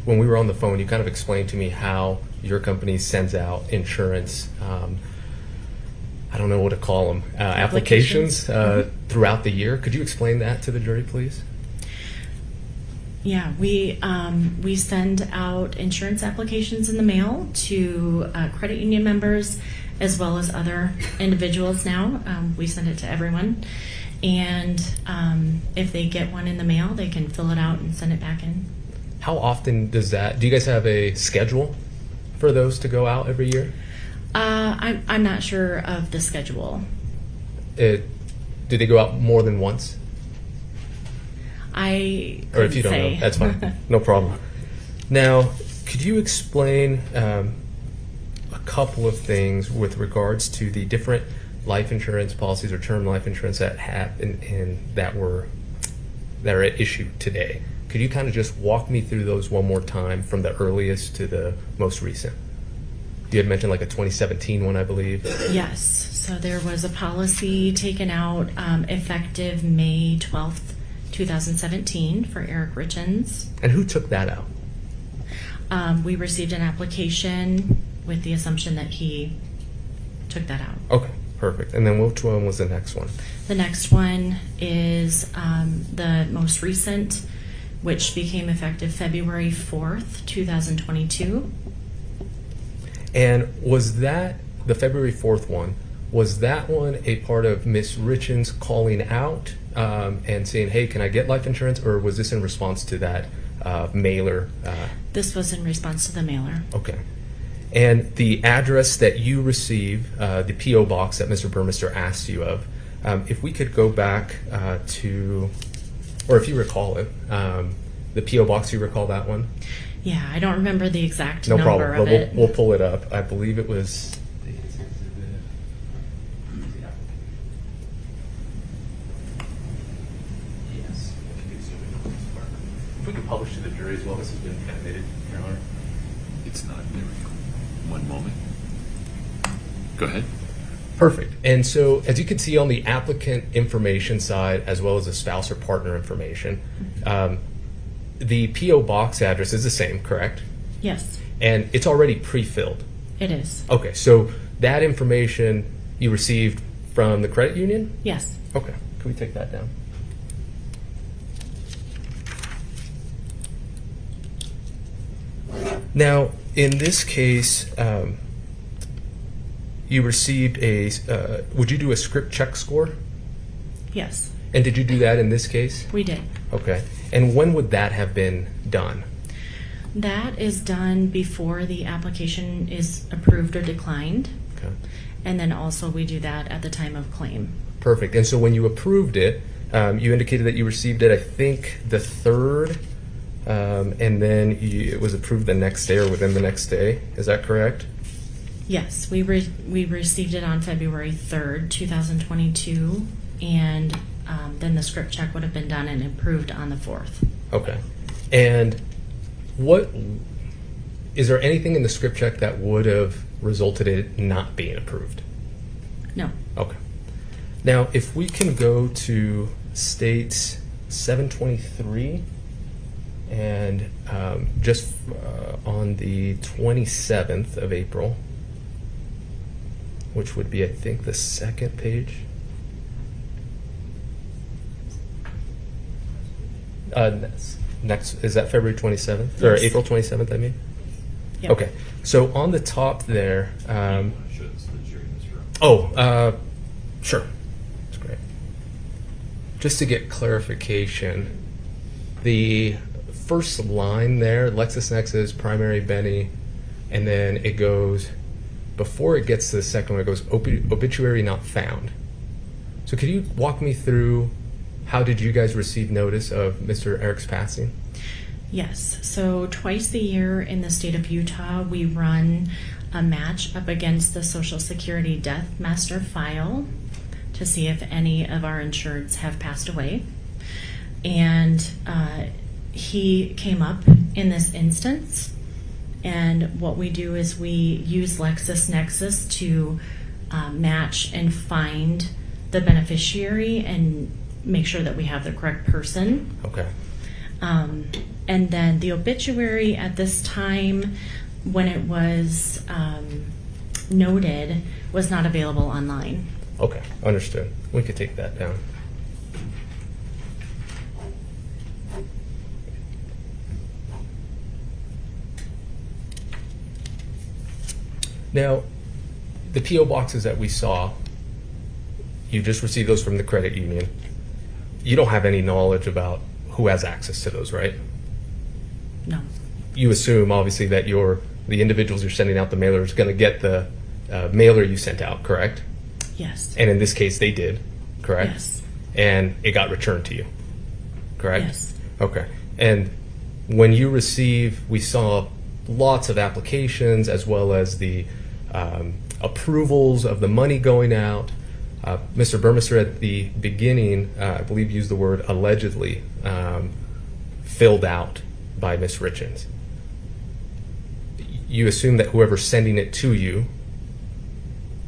when we were on the phone, you kind of explained to me how your company sends out insurance, I don't know what to call them, applications throughout the year. Could you explain that to the jury, please? Yeah, we send out insurance applications in the mail to credit union members as well as other individuals now. We send it to everyone. And if they get one in the mail, they can fill it out and send it back in. How often does that, do you guys have a schedule for those to go out every year? I'm not sure of the schedule. Do they go out more than once? I Or if couldn't you don't say. know, that's fine. No problem. Now, could you explain a couple of things with regards to the different life insurance policies or term life insurance that have and that are at issue today? Could you kind of just walk me through those one more time from the earliest to the most recent? You had mentioned like a 2017 one, I believe. Yes. So there was a policy taken out effective May 12th, 2017 for Eric Richins. And who took that out? We received an application with the assumption that he took that out. Okay, perfect. And then which one was the next one? The next one is the most recent, which became effective February 4th, 2022. And was that, the February 4th one, was that one a part of Miss Richins calling out and saying, hey, can I get life insurance? Or was this in response to that mailer? This was in response to the mailer. Okay. And the address that you receive, the P.O. box that Mr. Burmester asked you of, if we could go back to, or if you recall it, the P.O. box, you recall that one? Yeah, I don't remember the exact No number problem. of We'll, it. we'll pull it up. I believe it was. Yes. If we could publish to the jury as well, this has been admitted, Your Honor. It's not. There we go. One moment. Go ahead. Perfect. And so, as you can see on the applicant information side, as well as the spouse or partner information, the P.O. box address is the same, correct? Yes, And it's already pre-filled. it is. Okay, so that information you received from the credit union? Yes. Okay, can we take that down? Now, in this case, you received a, would you do a script check score? Yes. And did you do that in this case? We did. Okay. And when would that have been done? That is done before the application is approved or declined. Okay. And then also we do that at the time of claim. Perfect. And so when you approved it, you indicated that you received it, I think, the 3rd, and then it was approved the next day or within the next day. Is that correct? Yes, we received it on February 3rd, 2022, and then the script check would have been done and approved on the 4th. Okay. And is there anything in the script check that would have resulted in it not being approved? No. Okay. Now, if we can go to State 723, and just on the 27th of April, which would be, I think, the 2nd page. Next, is that February 27th? Or Yes. April 27th, I mean? Yep. Okay. So on the top there, Show this that you're in this room. sure. That's great. Just to get clarification, the first line there, LexisNexis, primary Benny, and then it goes, before it gets to the second one, it goes obituary not found. So could you walk me through how did you guys receive notice of Mr. Eric's passing? Yes. So twice a year in the state of Utah, we run a match up against the Social Security Death Master File to see if any of our insureds have passed away. And he came up in this instance. And what we do is we use LexisNexis to match and find the beneficiary and make sure that we have the correct person. Okay. And then the obituary at this time, when it was noted, was not available online. Okay, understood. We could take that down. Now, the P.O. boxes that we saw, you just received those from the credit union. You don't have any knowledge about who has access to those, right? No. You assume, obviously, that the individuals you're sending out the mailer is going to get the mailer you sent out, correct? Yes. And in this case, they did, correct? Yes. And it got returned to you, correct? Yes. Okay. And when you we saw lots of applications as well as the approvals of the money going out. Mr. Burmester at the beginning, I believe, used the word allegedly filled out by Ms. Richins. You assume that whoever's sending it to you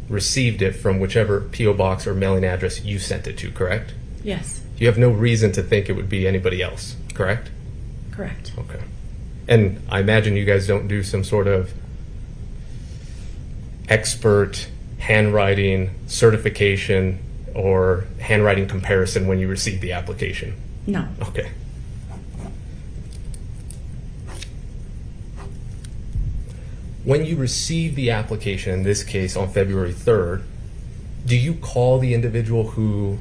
received it from whichever P.O. box or mailing address you sent it to, correct? Yes. You have no reason to think it would be anybody else, correct? Correct. Okay. And I imagine you guys don't do some sort of expert handwriting certification or handwriting comparison when you receive the application. No. Okay. When you receive the application, in this case on February 3rd, do you call the individual who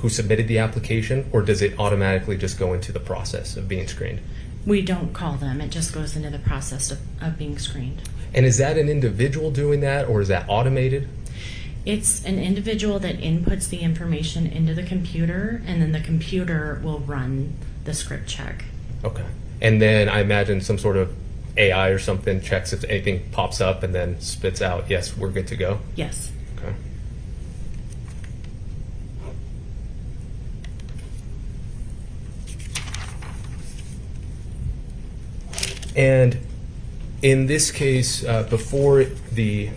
submitted the application, or does it automatically just go into the process of being screened? We don't call them. It just goes into the process of being screened. And is that an individual doing that, or is that automated? It's an individual that inputs the information into the computer, and then the computer will run the script check. Okay. And then I imagine some sort of AI or something checks if anything pops up and then spits out, yes, we're good to go? Yes. Okay. And in this case, before the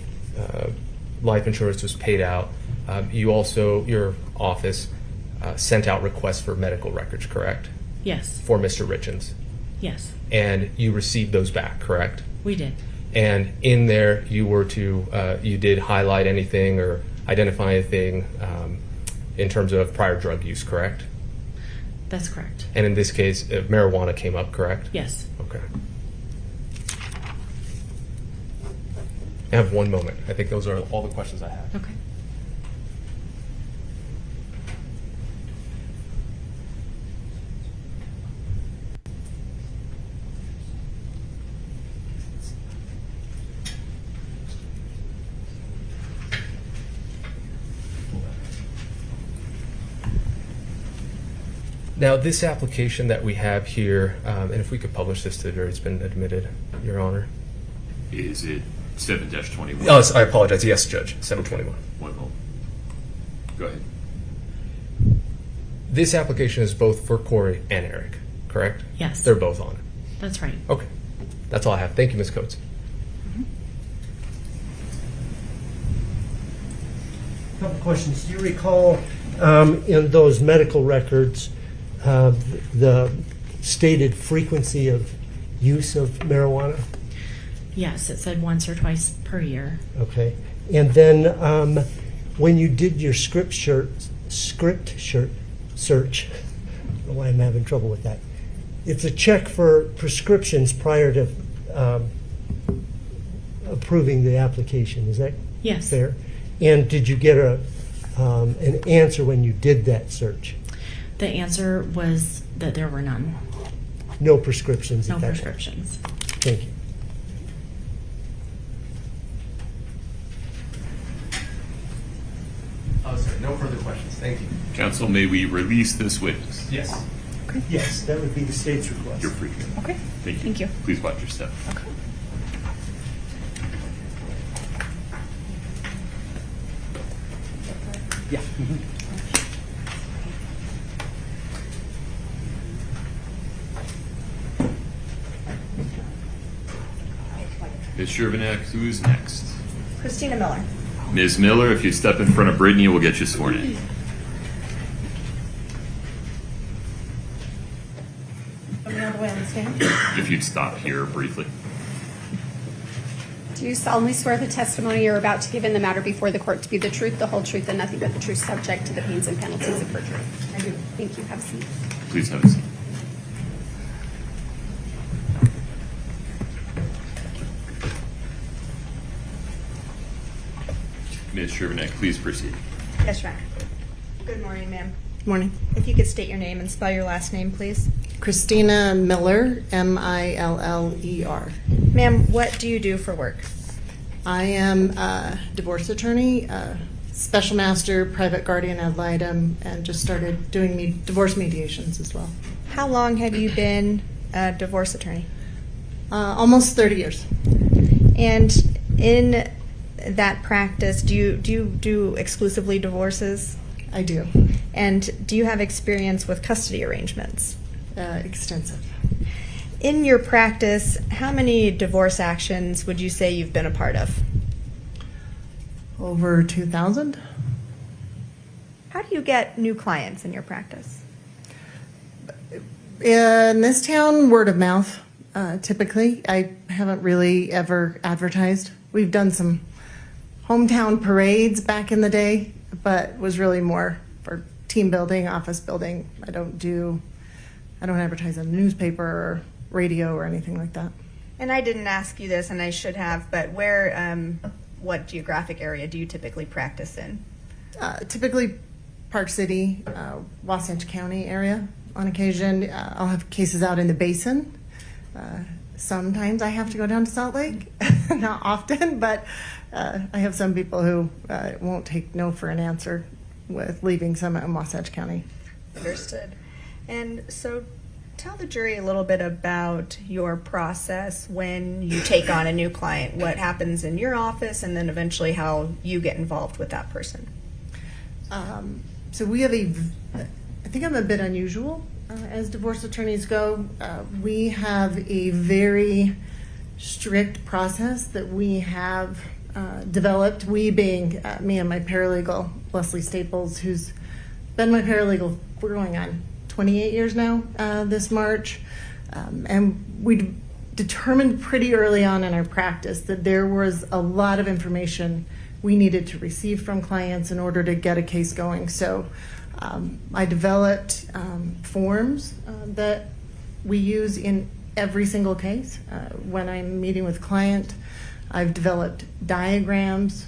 life insurance was paid out, your office sent out requests for medical records, correct? Yes. For Mr. Richins. Yes. And you received those back, correct? We did. And in there, you did highlight anything or identify anything in terms of prior drug use, correct? That's correct. And in this case, marijuana came up, correct? Yes. Okay. I have one moment. I think those are all the questions I have. Okay. Now, this application that we have here, and if we could publish this to the jury, it's been admitted, Your Honor. Is it 7-21? Oh, I apologize. Yes, Judge, 721. One moment. Go ahead. This application is both for Kouri and Eric, correct? Yes. They're both on it. That's right. Okay. That's all I have. Thank you, Ms. Coates. Couple questions. Do you recall in those medical records the stated frequency of use of marijuana? Yes, it said once or twice per year. Okay. And then when you did your script search, I don't know why I'm having trouble with that. It's a check for prescriptions prior to approving the application. Is that Yes. fair? And did you get an answer when you did that search? The answer was that there were none. No prescriptions No at that point? prescriptions. Thank you. Oh, sorry. No further questions. Thank you. Counsel, may we release this witness? Yes. Yes, that would be the state's request. You're free. Okay. Thank you. Thank you. Please watch your step. Okay. Yeah. Ms. Shervanek, who's next? Christina Miller. Ms. Miller, if you step in front of Brittany, we'll get you sworn in. Put me all the way on the stand. If you'd stop here briefly. Do you solemnly swear the testimony you're about to give in the matter before the court to be the truth, the whole truth, and nothing but the truth, subject to the pains and penalties of perjury? I do. Thank you. Have a seat. Please have a seat. Ms. Shervanek, please proceed. Yes, Your Honor. Good morning, ma'am. Morning. If you could state your name and spell your last name, please. Christina Miller, Miller. Ma'am, what do you do for work? I am a divorce attorney, special master, private guardian ad litem, and just started doing divorce mediations as well. How long have you been a divorce attorney? Almost 30 years. And in that practice, do you do exclusively divorces? I do. And do you have experience with custody arrangements? Extensive. In your practice, how many divorce actions would you say you've been a part of? Over 2,000. How do you get new clients in your practice? In this town, word of mouth, typically. I haven't really ever advertised. We've done some hometown parades back in the day, but was really more for team building, office building. I don't advertise in the newspaper or radio or anything like that. And I didn't ask you this, and I should have, but what geographic area do you typically practice in? Typically Park City, Wasatch County area. On occasion, I'll have cases out in the basin. Sometimes I have to go down to Salt Lake, not often, but I have some people who won't take no for an answer with leaving Summit and Wasatch County. Understood. And so tell the jury a little bit about your process when you take on a new client, what happens in your office, and then eventually how you get involved with that person. So we have I think I'm a bit unusual as divorce attorneys go. We have a very strict process that we have developed, we being me and my paralegal, Leslie Staples, who's been my paralegal for going on 28 years now this March. And we determined pretty early on in our practice that there was a lot of information we needed to receive from clients in order to get a case going. So I developed forms that we use in every single case. When I'm meeting with client, I've developed diagrams.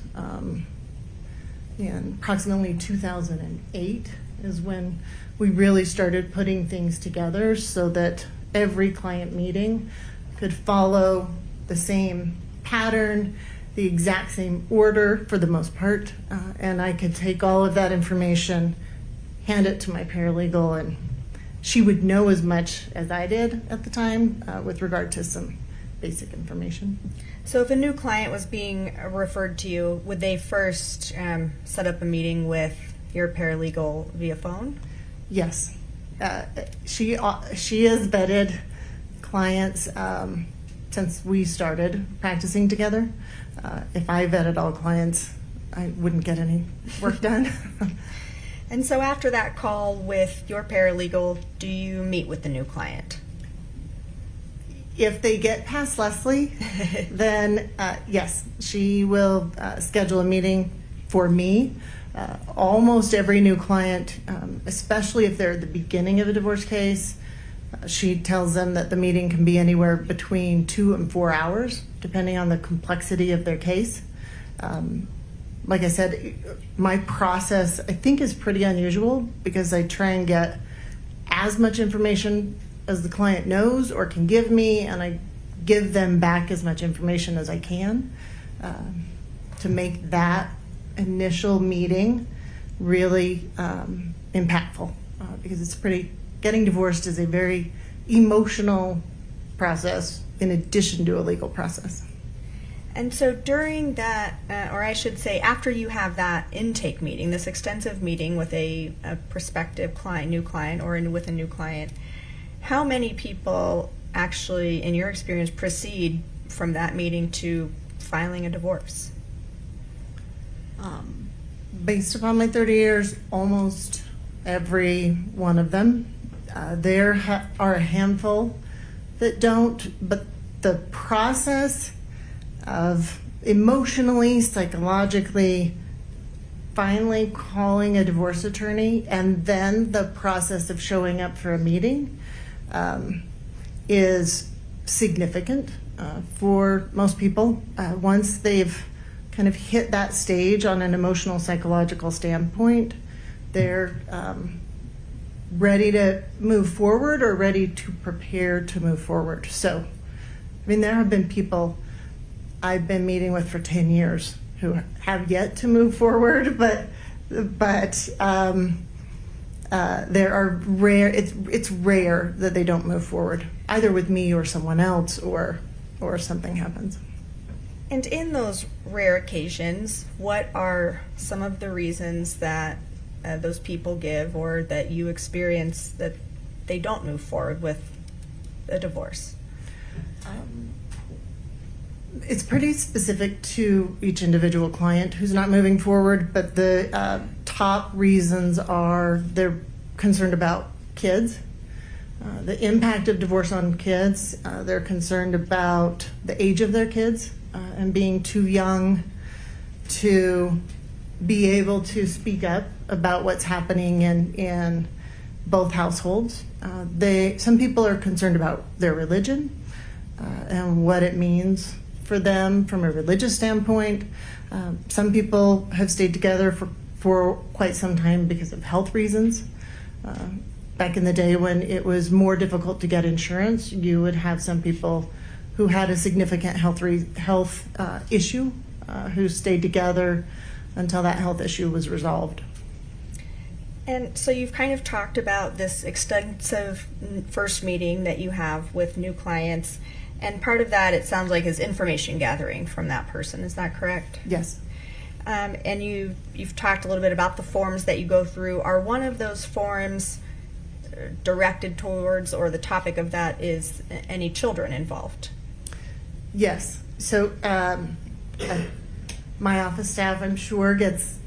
In approximately 2008 is when we really started putting things together so that every client meeting could follow the same pattern, the exact same order for the most part, and I could take all of that information, hand it to my paralegal, and she would know as much as I did at the time with regard to some basic information. So if a new client was being referred to you, would they first set up a meeting with your paralegal via phone? Yes. She has vetted clients since we started practicing together. If I vetted all clients, I wouldn't get any work done. And so after that call with your paralegal, do you meet with the new client? If they get past Leslie, then yes, she will schedule a meeting for me. Almost every new client, especially if they're at the beginning of a divorce case, she tells them that the meeting can be anywhere between 2 and 4 hours, depending on the complexity of their case. Like I said, my process I think is pretty unusual because I try and get as much information as the client knows or can give me, and I give them back as much information as I can to make that initial meeting really impactful because it's getting divorced is a very emotional process in addition to a legal process. And so during that, or I should say after you have that intake meeting, this extensive meeting with a prospective client, new client, or with a new client, how many people actually, in your experience, proceed from that meeting to filing a divorce? Based upon my 30 years, almost every one of them. There are a handful that don't, but the process of emotionally, psychologically, finally calling a divorce attorney and then the process of showing up for a meeting is significant for most people. Once they've kind of hit that stage on an emotional, psychological standpoint, they're ready to move forward or ready to prepare to move forward. So, I mean, there have been people I've been meeting with for 10 years who have yet to move forward, but there are rare. It's rare that they don't move forward, either with me or someone else, or something happens. And in those rare occasions, what are some of the reasons that those people give or that you experience that they don't move forward with a divorce? It's pretty specific to each individual client who's not moving forward, but the top reasons are they're concerned about kids, the impact of divorce on kids. They're concerned about the age of their kids and being too young to be able to speak up about what's happening in both households. Some people are concerned about their religion and what it means for them from a religious standpoint. Some people have stayed together for quite some time because of health reasons. Back in the day when it was more difficult to get insurance, you would have some people who had a significant health issue who stayed together until that health issue was resolved. And so you've kind of talked about this extensive first meeting that you have with new clients, and part of that, it sounds like, is information gathering from that person. Is that correct? Yes. And you've talked a little bit about the forms that you go through. Are one of those forms directed towards, or the topic of that is any children involved? Yes. So my office staff, I'm sure, gets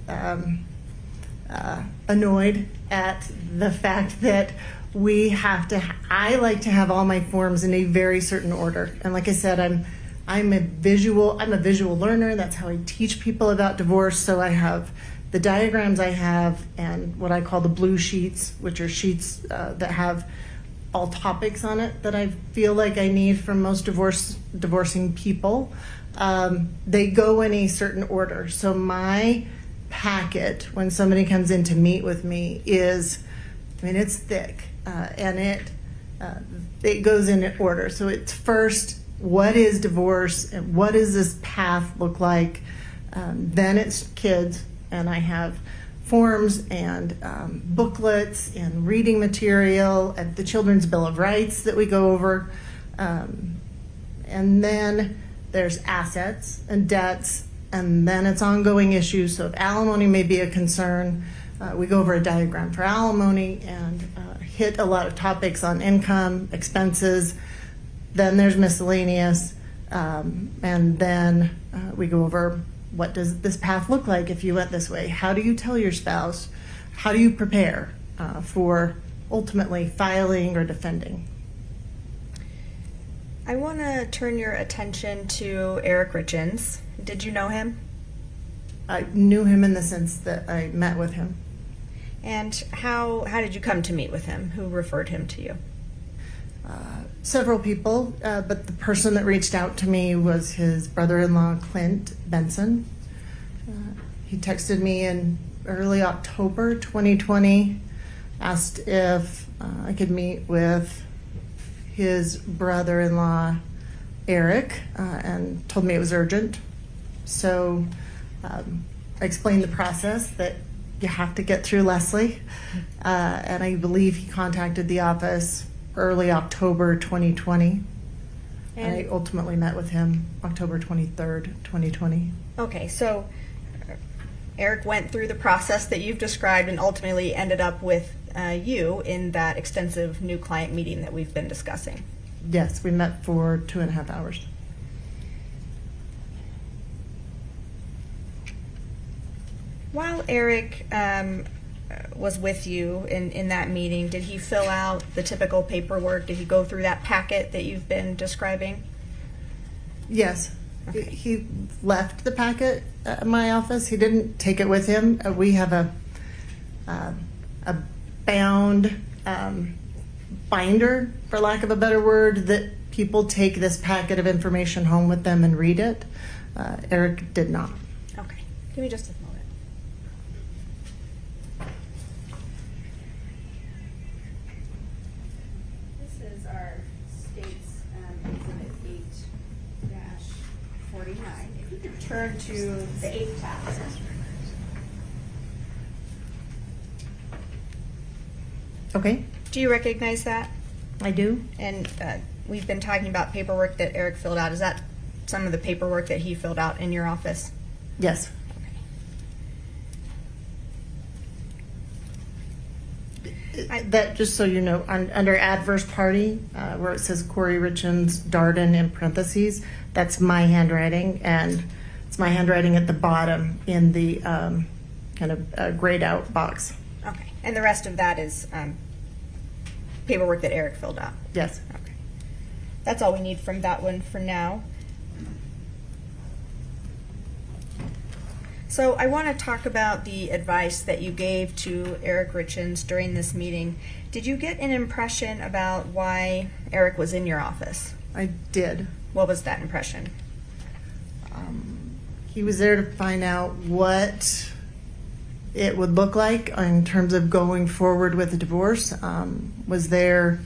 annoyed at the fact that I like to have all my forms in a very certain order. And like I said, I'm a visual learner. That's how I teach people about divorce. So I have the diagrams I have and what I call the blue sheets, which are sheets that have all topics on it that I feel like I need from most divorcing people. They go in a certain order. So my packet, when somebody comes in to meet with me, it's thick, and it goes in order. So it's first, what is divorce, and what does this path look like? Then it's kids, and I have forms and booklets and reading material and the Children's Bill of Rights that we go over. And then there's assets and debts, and then it's ongoing issues. So if alimony may be a concern, we go over a diagram for alimony and hit a lot of topics on income, expenses. Then there's miscellaneous, and then we go over what does this path look like if you went this way? How do you tell your spouse? How do you prepare for ultimately filing or defending? I want to turn your attention to Eric Richins. Did you know him? I knew him in the sense that I met with him. And how did you come to meet with him? Who referred him to you? Several people, but the person that reached out to me was his brother-in-law, Clint Benson. He texted me in early October 2020, asked if I could meet with his brother-in-law, Eric, and told me it was urgent. So I explained the process that you have to get through Leslie, and I believe he contacted the office early October 2020. And I ultimately met with him October 23rd, 2020. Okay, so Eric went through the process that you've described and ultimately ended up with you in that extensive new client meeting that we've been discussing. Yes, we met for 2.5 hours. While Eric was with you in that meeting, did he fill out the typical paperwork? Did he go through that packet that you've been describing? Yes. Okay. He left the packet at my office. He didn't take it with him. We have a bound binder, for lack of a better word, that people take this packet of information home with them and read it. Eric did not. Okay, give me just a moment. This is our state's Exhibit 8-49. If you could turn to the 8th tab. Okay, Do you recognize that? I do. And we've been talking about paperwork that Eric filled out. Is that some of the paperwork that he filled out in your office? Yes. That, just so you know, under adverse party, where it says Kouri Richins, Darden in parentheses, that's my handwriting, and it's my handwriting at the bottom in the kind of grayed out box. Okay. And the rest of that is paperwork that Eric filled out? Yes. Okay. That's all we need from that one for now. So I want to talk about the advice that you gave to Eric Richins during this meeting. Did you get an impression about why Eric was in your office? I did. What was that impression? He was there to find out what it would look like in terms of going forward with a divorce. Was there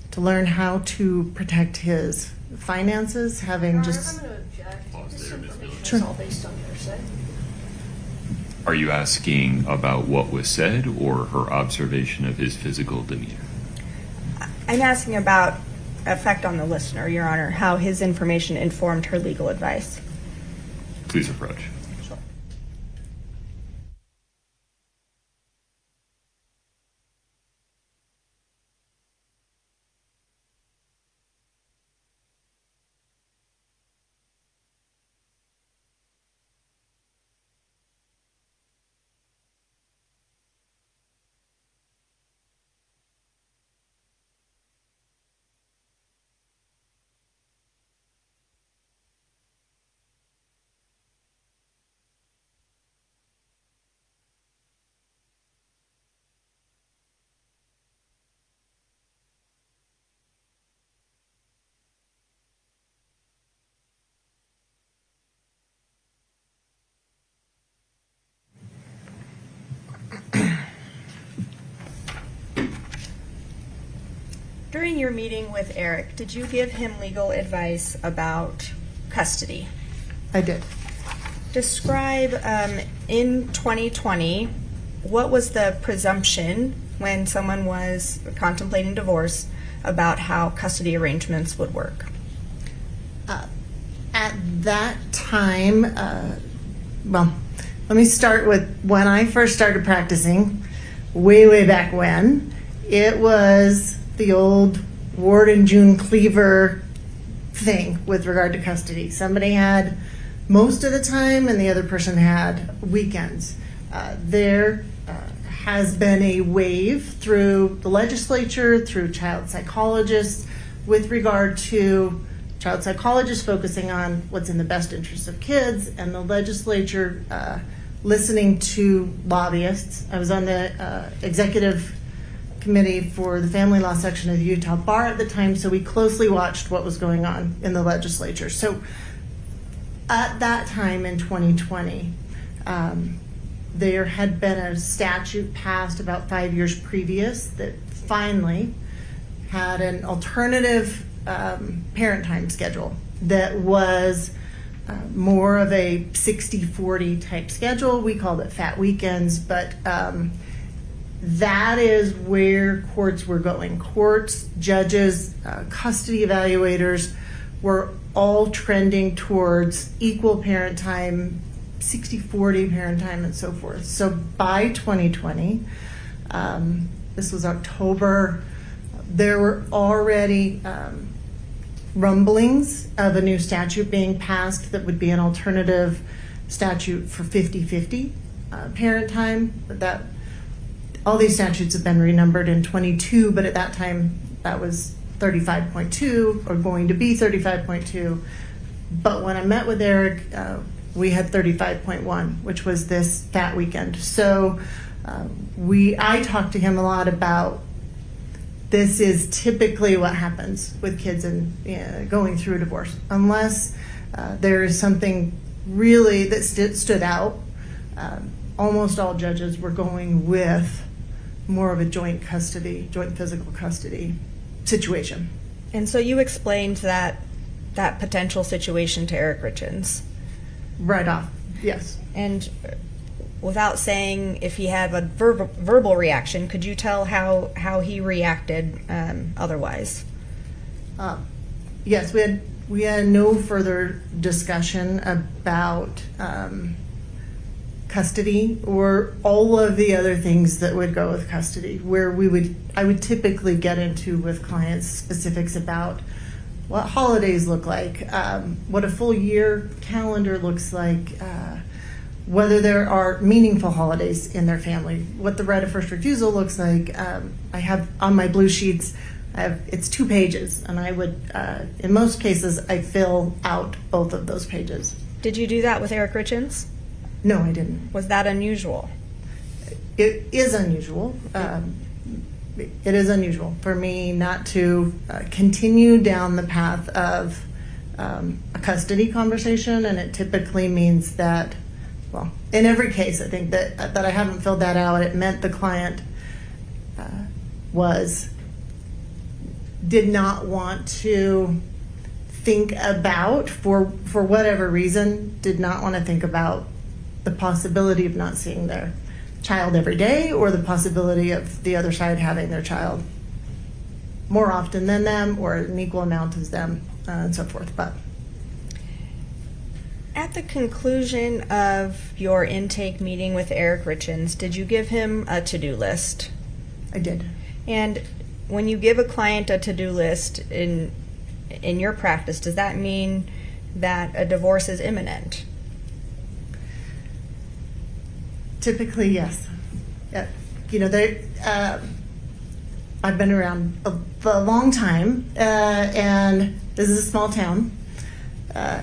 to learn how to protect his finances, having just... I'm going to object. Pause This there, Ms. information Miller. is Sure. all based on hearsay. Are you asking about what was said or her observation of his physical demeanor? I'm asking about effect on the listener, Your Honor, how his information informed her legal advice. Please approach. During your meeting with Eric, did you give him legal advice about custody? I did. Describe in 2020 what was the presumption when someone was contemplating divorce about how custody arrangements would work? At that time, well, let me start with when I first started practicing, way back when. It was the old Ward and June Cleaver thing with regard to custody. Somebody had most of the time and the other person had weekends. There has been a wave through the legislature, through child psychologists, with regard to child psychologists focusing on what's in the best interest of kids, and the legislature listening to lobbyists. I was on the executive committee for the family law section of the Utah Bar at the time, so we closely watched what was going on in the legislature. So at that time in 2020, there had been a statute passed about 5 years previous that finally had an alternative parent time schedule that was more of a 60-40 type schedule. We called it fat weekends, but that is where courts were going. Courts, judges, custody evaluators were all trending towards equal parent time, 60-40 parent time, and so forth. So by 2020, this was October, there were already rumblings of a new statute being passed that would be an alternative statute for 50-50 parent time. But that all these statutes have been renumbered in 22, but at that time that was 35.2 or going to be 35.2. But when I met with Eric, we had 35.1, which was this fat weekend. So I talked to him a lot about this is typically what happens with kids and going through a divorce. Unless there is something really that stood out, almost all judges were going with more of a joint physical custody situation. And so you explained that potential situation to Eric Richins. Right off, yes. And without saying if he had a verbal reaction, could you tell how he reacted otherwise? Yes, we had no further discussion about custody or all of the other things that would go with custody, where I would typically get into with clients specifics about what holidays look like, what a full year calendar looks like, whether there are meaningful holidays in their family, what the right of first refusal looks like. I have on my blue sheets, it's 2 pages, and I would, in most cases, I fill out both of those pages. Did you do that with Eric Richins? No, I didn't. Was that unusual? It is unusual. It is unusual for me not to continue down the path of a custody conversation, and it typically means that, well, in every case, I think that I haven't filled that out. It meant the client did not want to think about, for whatever reason, did not want to think about the possibility of not seeing their child every day, or the possibility of the other side having their child more often than them or an equal amount as them, and so forth. But at the conclusion of your intake meeting with Eric Richins, did you give him a to-do list? I did. And when you give a client a to-do list in your practice, does that mean that a divorce is imminent? Typically, yes. Yeah. You know, I've been around a long time, and this is a small town,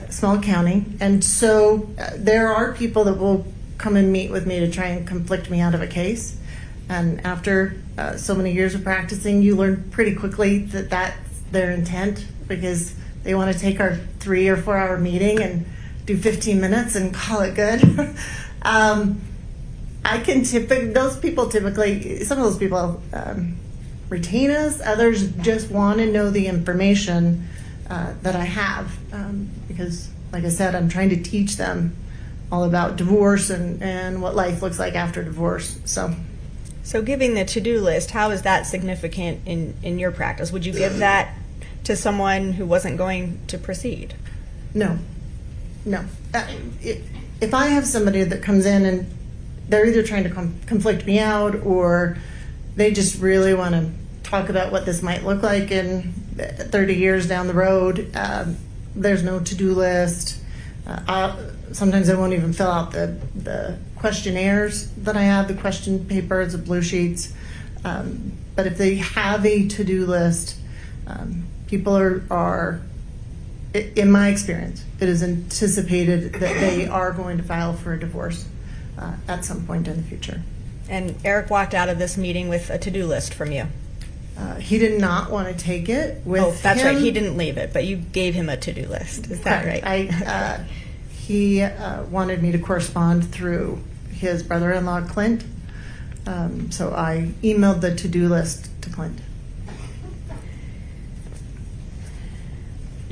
small county, and so there are people that will come and meet with me to try and conflict me out of a case. And after so many years of practicing, you learn pretty quickly that that's their intent, because they want to take our 3 or 4 hour meeting and do 15 minutes and call it good. Some of those people retain us. Others just want to know the information that I have, because, like I said, I'm trying to teach them all about divorce and what life looks like after divorce. So giving the to-do list, how is that significant in your practice? Would you give that to someone who wasn't going to proceed? No. If I have somebody that comes in and they're either trying to conflict me out or they just really want to talk about what this might look like in 30 years down the road, there's no to-do list. Sometimes I won't even fill out the questionnaires that I have, the question papers, the blue sheets. But if they have a to-do list, people are, in my experience, it is anticipated that they are going to file for a divorce at some point in the future. And Eric walked out of this meeting with a to-do list from you. He did not want to take it with him. Oh, that's right. He didn't leave it, but you gave him a to-do list. Is that right? He wanted me to correspond through his brother-in-law, Clint. So I emailed the to-do list to Clint.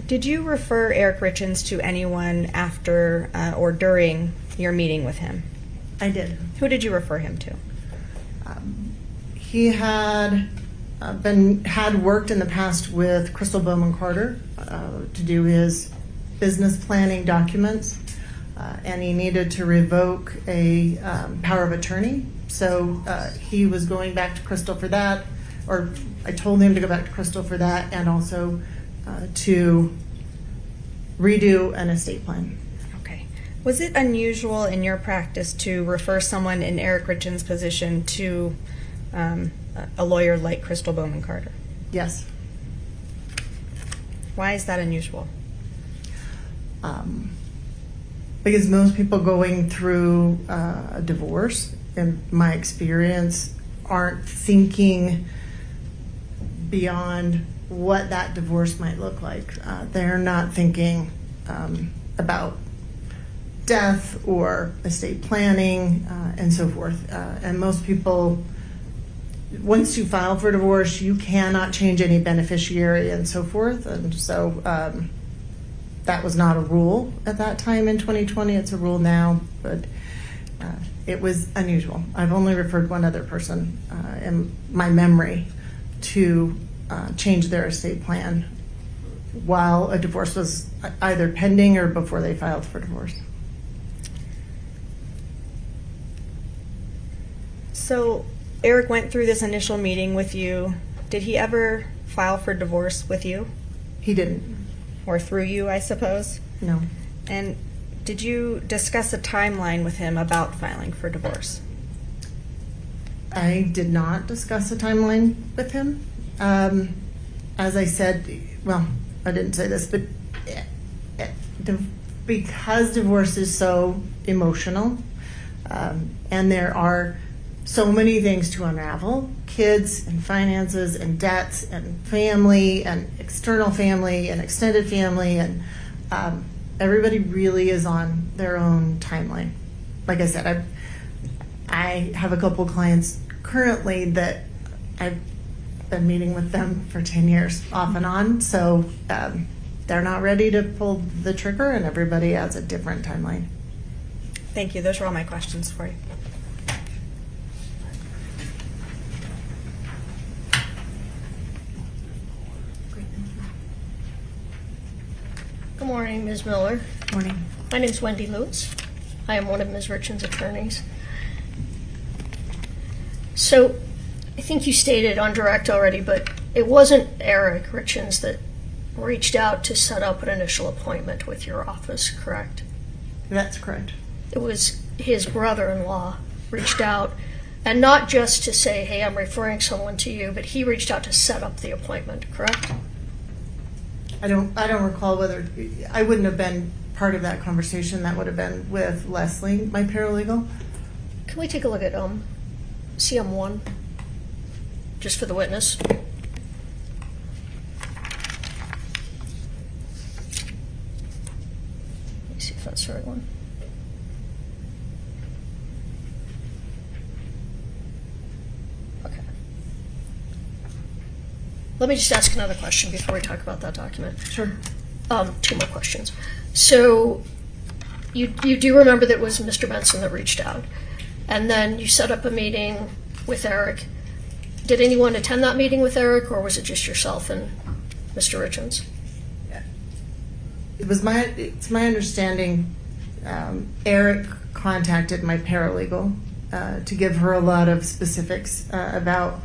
Did you refer Eric Richins to anyone after or during your meeting with him? I did. Who did you refer him to? He had worked in the past with Crystal Bowman Carter to do his business planning documents, and he needed to revoke a power of attorney. So he was going back to Crystal for that, or I told him to go back to Crystal for that, and also to redo an estate plan. Okay. Was it unusual in your practice to refer someone in Eric Richins' position to a lawyer like Crystal Bowman Carter? Yes. Why is that unusual? Because most people going through a divorce, in my experience, aren't thinking beyond what that divorce might look like. They're not thinking about death or estate planning and so forth. And most people, once you file for divorce, you cannot change any beneficiary and so forth. And so that was not a rule at that time in 2020. It's a rule now, but it was unusual. I've only referred one other person in my memory to change their estate plan while a divorce was either pending or before they filed for divorce. So Eric went through this initial meeting with you. Did he ever file for divorce with you? He didn't. Or through you, I suppose? No. And did you discuss a timeline with him about filing for divorce? I did not discuss a timeline with him. As I said, well, I didn't say this, but because divorce is so emotional, and there are so many things to unravel, kids and finances and debts and family and external family and extended family, and everybody really is on their own timeline. Like I said, I have a couple clients currently that I've been meeting with them for 10 years off and on, so they're not ready to pull the trigger, and everybody has a different timeline. Thank you. Those are all my questions for you. Good morning, Ms. Miller. Morning. My name is Wendy Lewis. I am one of Ms. Richins' attorneys. So, I think you stated on direct already, but it wasn't Eric Richins that reached out to set up an initial appointment with your office, correct? That's correct. It was his brother-in-law reached out, and not just to say, hey, I'm referring someone to you, but he reached out to set up the appointment, correct? I don't recall whether, I wouldn't have been part of that conversation. That would have been with Leslie, my paralegal. Can we take a look at CM1, just for the witness? Let me see if that's the right one. Okay. Let me just ask another question before we talk about that document. Sure. 2 more questions. So, you do remember that it was Mr. Benson that reached out. And then you set up a meeting with Eric. Did anyone attend that meeting with Eric, or was it just yourself and Mr. Richins? It's my understanding, Eric contacted my paralegal to give her a lot of specifics about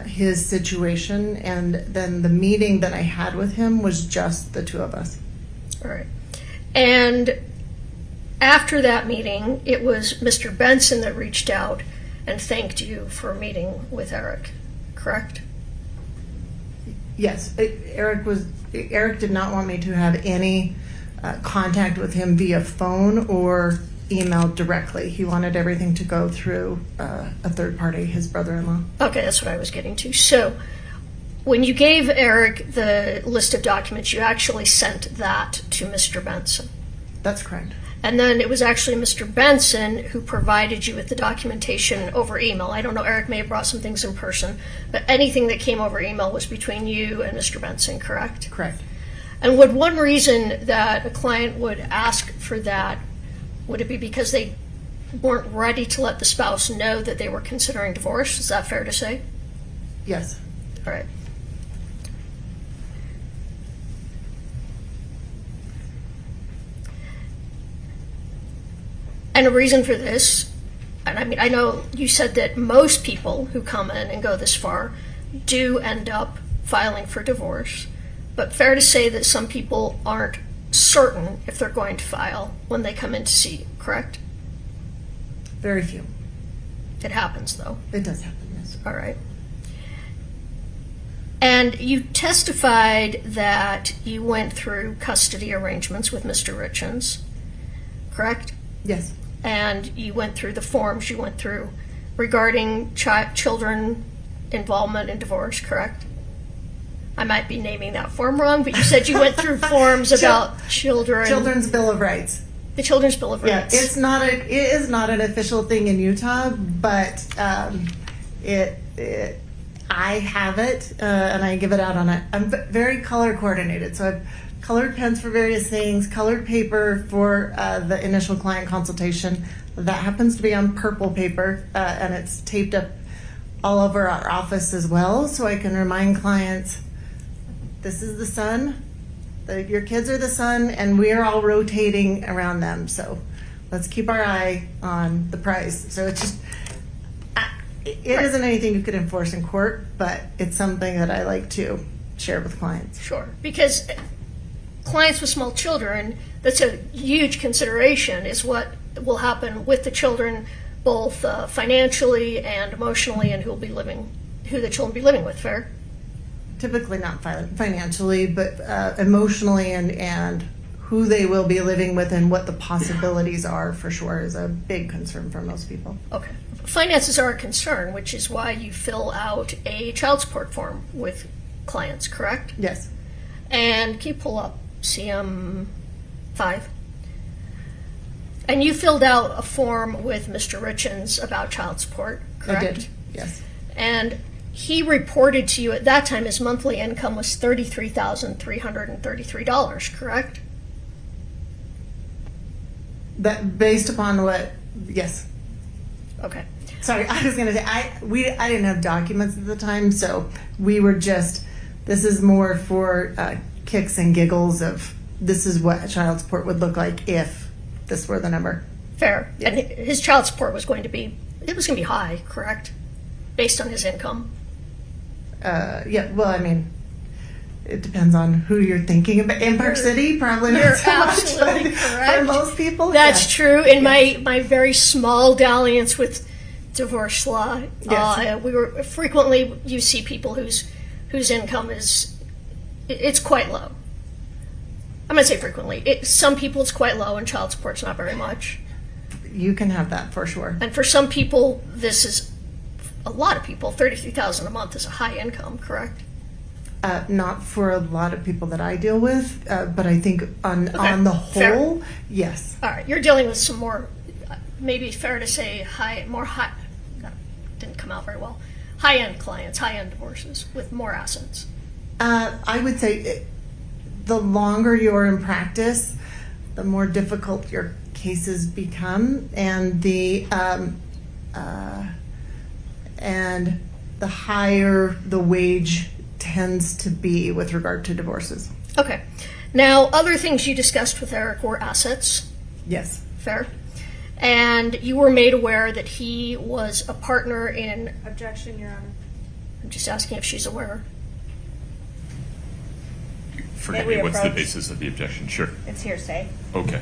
his situation, and then the meeting that I had with him was just the two of us. All right. And after that meeting, it was Mr. Benson that reached out and thanked you for meeting with Eric, correct? Yes, Eric did not want me to have any contact with him via phone or email directly. He wanted everything to go through a third party, his brother-in-law. Okay, that's what I was getting to. So when you gave Eric the list of documents, you actually sent that to Mr. Benson. That's correct. And then it was actually Mr. Benson who provided you with the documentation over email. I don't know, Eric may have brought some things in person, but anything that came over email was between you and Mr. Benson, correct? Correct. And would one reason that a client would ask for that, would it be because they weren't ready to let the spouse know that they were considering divorce? Is that fair to say? Yes. All right. And a reason for this, and I mean, I know you said that most people who come in and go this far do end up filing for divorce, but fair to say that some people aren't certain if they're going to file when they come in to see you, correct? Very few. It happens, though. It does happen, yes. All right. And you testified that you went through custody arrangements with Mr. Richins, correct? Yes. And you went through the forms you went through regarding children involvement in divorce, correct? I might be naming that form wrong, but you said you went through forms about children. Children's Bill of Rights. The Children's Bill of Rights. Yeah, it is not an official thing in Utah, but I have it and I give it out on it. I'm very color coordinated, so I've colored pens for various things, colored paper for the initial client consultation. That happens to be on purple paper, and it's taped up all over our office as well, so I can remind clients, this is the sun, your kids are the sun, and we are all rotating around them, so let's keep our eye on the prize. So it's just, it isn't anything you could enforce in court, but it's something that I like to share with clients. Sure, because clients with small children, that's a huge consideration, is what will happen with the children, both financially and emotionally, and who the children will be living with, fair? Typically not financially, but emotionally, and who they will be living with and what the possibilities are, for sure, is a big concern for most people. Okay. Finances are a concern, which is why you fill out a child support form with clients, correct? Yes. And can you pull up CM 5? And you filled out a form with Mr. Richins about child support, correct? I did, yes. And he reported to you at that time his monthly income was $33,333, correct? That based upon what? Yes. Okay. Sorry, I was going to say I didn't have documents at the time, so we were just. This is more for kicks and giggles of this is what child support would look like if this were the number. Fair. Yes. And his child support was going to be high, correct? Based on his income. Yeah. Well, I mean, it depends on who you're thinking about. In Park City, probably not so much, absolutely but correct. for most people, That's yes. true. In my very small dalliance with divorce law, Yes. we were frequently you see people whose income it's quite low. I'm going to say frequently. Some people it's quite low, and child support's not very much. You can have that for sure. And for some people, this is a lot of people. $33,000 a month is a high income, correct? Not for a lot of people that I deal with, but I think on the whole, fair. Yes. All right, you're dealing with some more, maybe fair to say high. That didn't come out very well. High-end clients, high-end divorces with more assets. I would say the longer you're in practice, the more difficult your cases become, and the higher the wage tends to be with regard to divorces. Okay. Now, other things you discussed with Eric were assets. Yes. Fair. And you were made aware that he was a partner in. Objection, Your Honor. I'm just asking if she's aware. Forgive May me, we what's the approach? basis of the objection? Sure. It's hearsay. Okay.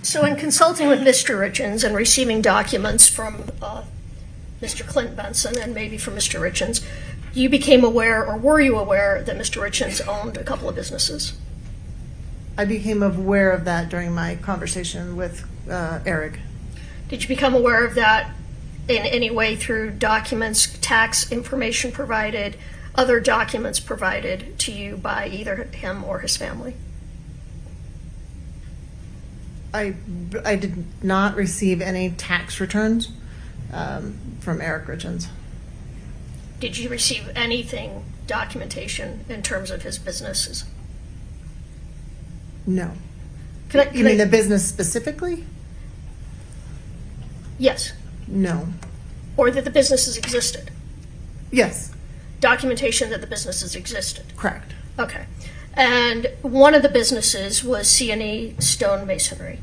So in consulting with Mr. Richins and receiving documents from Mr. Clint Benson and maybe from Mr. Richins, you became aware, or were you aware, that Mr. Richins owned a couple of businesses? I became aware of that during my conversation with Eric. Did you become aware of that in any way through documents, tax information provided, other documents provided to you by either him or his family? I did not receive any tax returns from Eric Richins. Did you receive anything, documentation, in terms of his businesses? No. Can You mean the business specifically? Yes. No. Or that the businesses existed? Yes, Documentation that the businesses existed? correct. Okay. And one of the businesses was C&E Stone Masonry,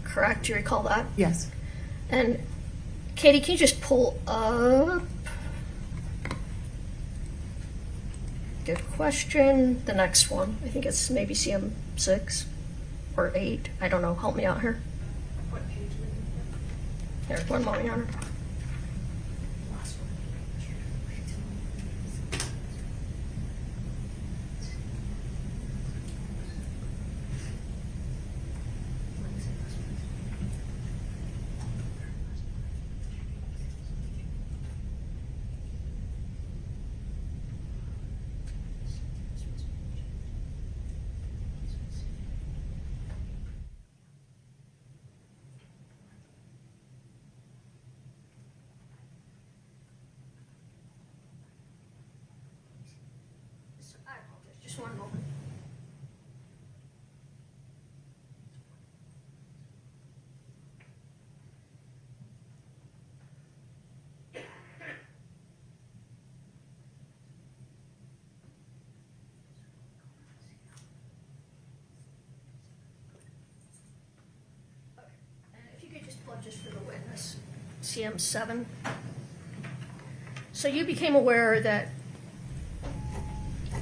correct? Do you recall that? Yes. And Katie, can you just pull up? Good question. The next one. I think it's maybe CM6 or 8. I don't know. Help me out here. What page? Here, one moment, Your Honor. I apologize. Just one moment. Okay. And if you could just plug just for the witness, CM7. So you became aware that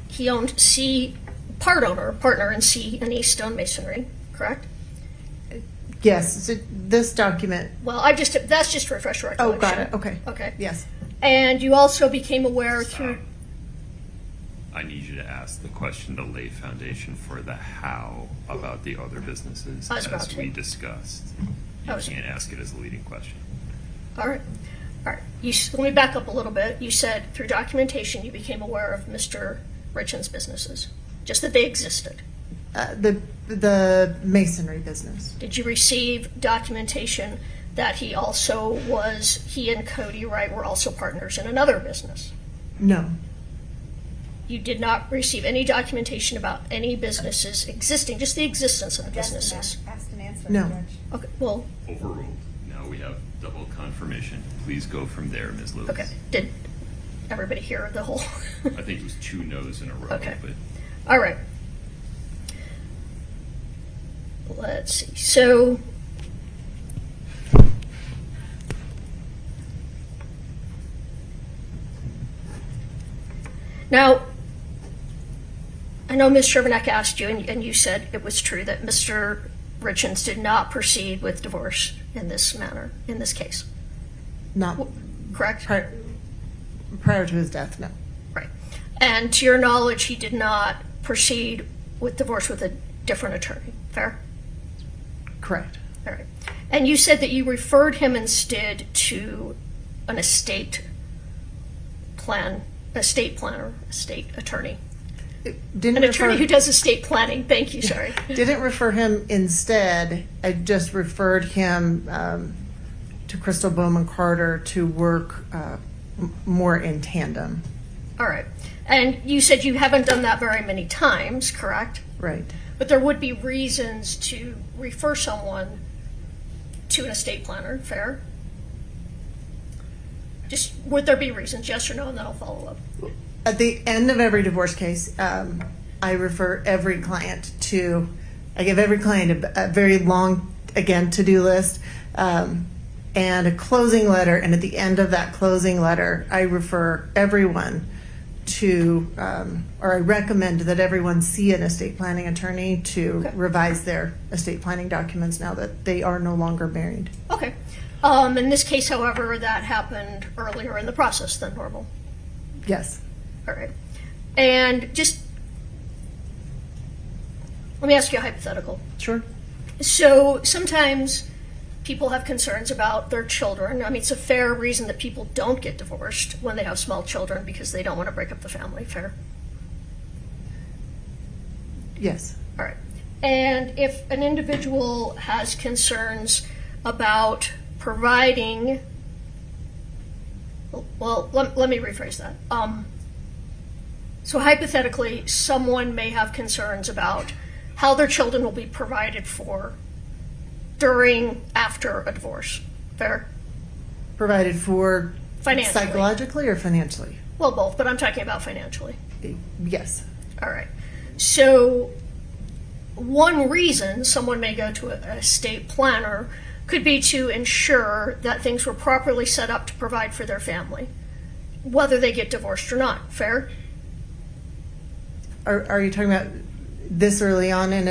he owned C partner in C and E Stonemasonry, correct? Yes, so this document, Well, that's just to refresh your oh, recollection. got it, okay. Okay. Yes. And you also became aware through, I need you to ask the question to lay foundation for the how about the other businesses I was about as to. we discussed. I You was- can't ask it as a leading question. all right. Let me back up a little bit. You said through documentation you became aware of Mr. Richins' businesses, just that they existed. The masonry business. Did you receive documentation that he and Kouri Wright were also partners in another business? No. You did not receive any documentation about any businesses existing, just the existence of the businesses? Asked and answered, No. Judge. Okay, well, Overruled. Now we have double confirmation. Please go from there, Ms. Lewis. okay. Did everybody hear the whole? I think it was 2 no's in a row, Okay. but All right. Let's see. So, now, I know Ms. Shervanek asked you, and you said it was true that Mr. Richins did not proceed with divorce in this manner, in this case, Not correct? prior to his death, no. Right. And to your knowledge, he did not proceed with divorce with a different attorney, fair? Correct. All right. And you said that you referred him instead to an estate planner, estate attorney. Didn't An attorney who does estate planning. Thank you, sorry. Didn't refer him instead. I just referred him to Crystal Bowman Carter to work more in tandem. All right. And you said you haven't done that very many times, correct? Right. But there would be reasons to refer someone to an estate planner, fair? Just, would there be reasons, yes or no, and then I'll follow up. At the end of every divorce case, I refer every client to, I give every client a very long, again, to-do list and a closing letter. And at the end of that closing letter, I refer everyone to, or I recommend that everyone see an estate planning attorney to Okay. revise their estate planning documents now that they are no longer married. Okay. In this case, however, that happened earlier in the process than normal. Yes. All right. And just, let me ask you a hypothetical. Sure. So sometimes people have concerns about their children. I mean, it's a fair reason that people don't get divorced when they have small children because they don't want to break up the family. Fair? Yes. All right. And if an individual has concerns about providing, well, let me rephrase that. So hypothetically, someone may have concerns about how their children will be provided for after a divorce. Fair? Provided for Financially. psychologically or financially? Well, both, but I'm talking about financially. Yes. All right. So one reason someone may go to a estate planner could be to ensure that things were properly set up to provide for their family, whether they get divorced or not. Fair? Are you talking about this early on in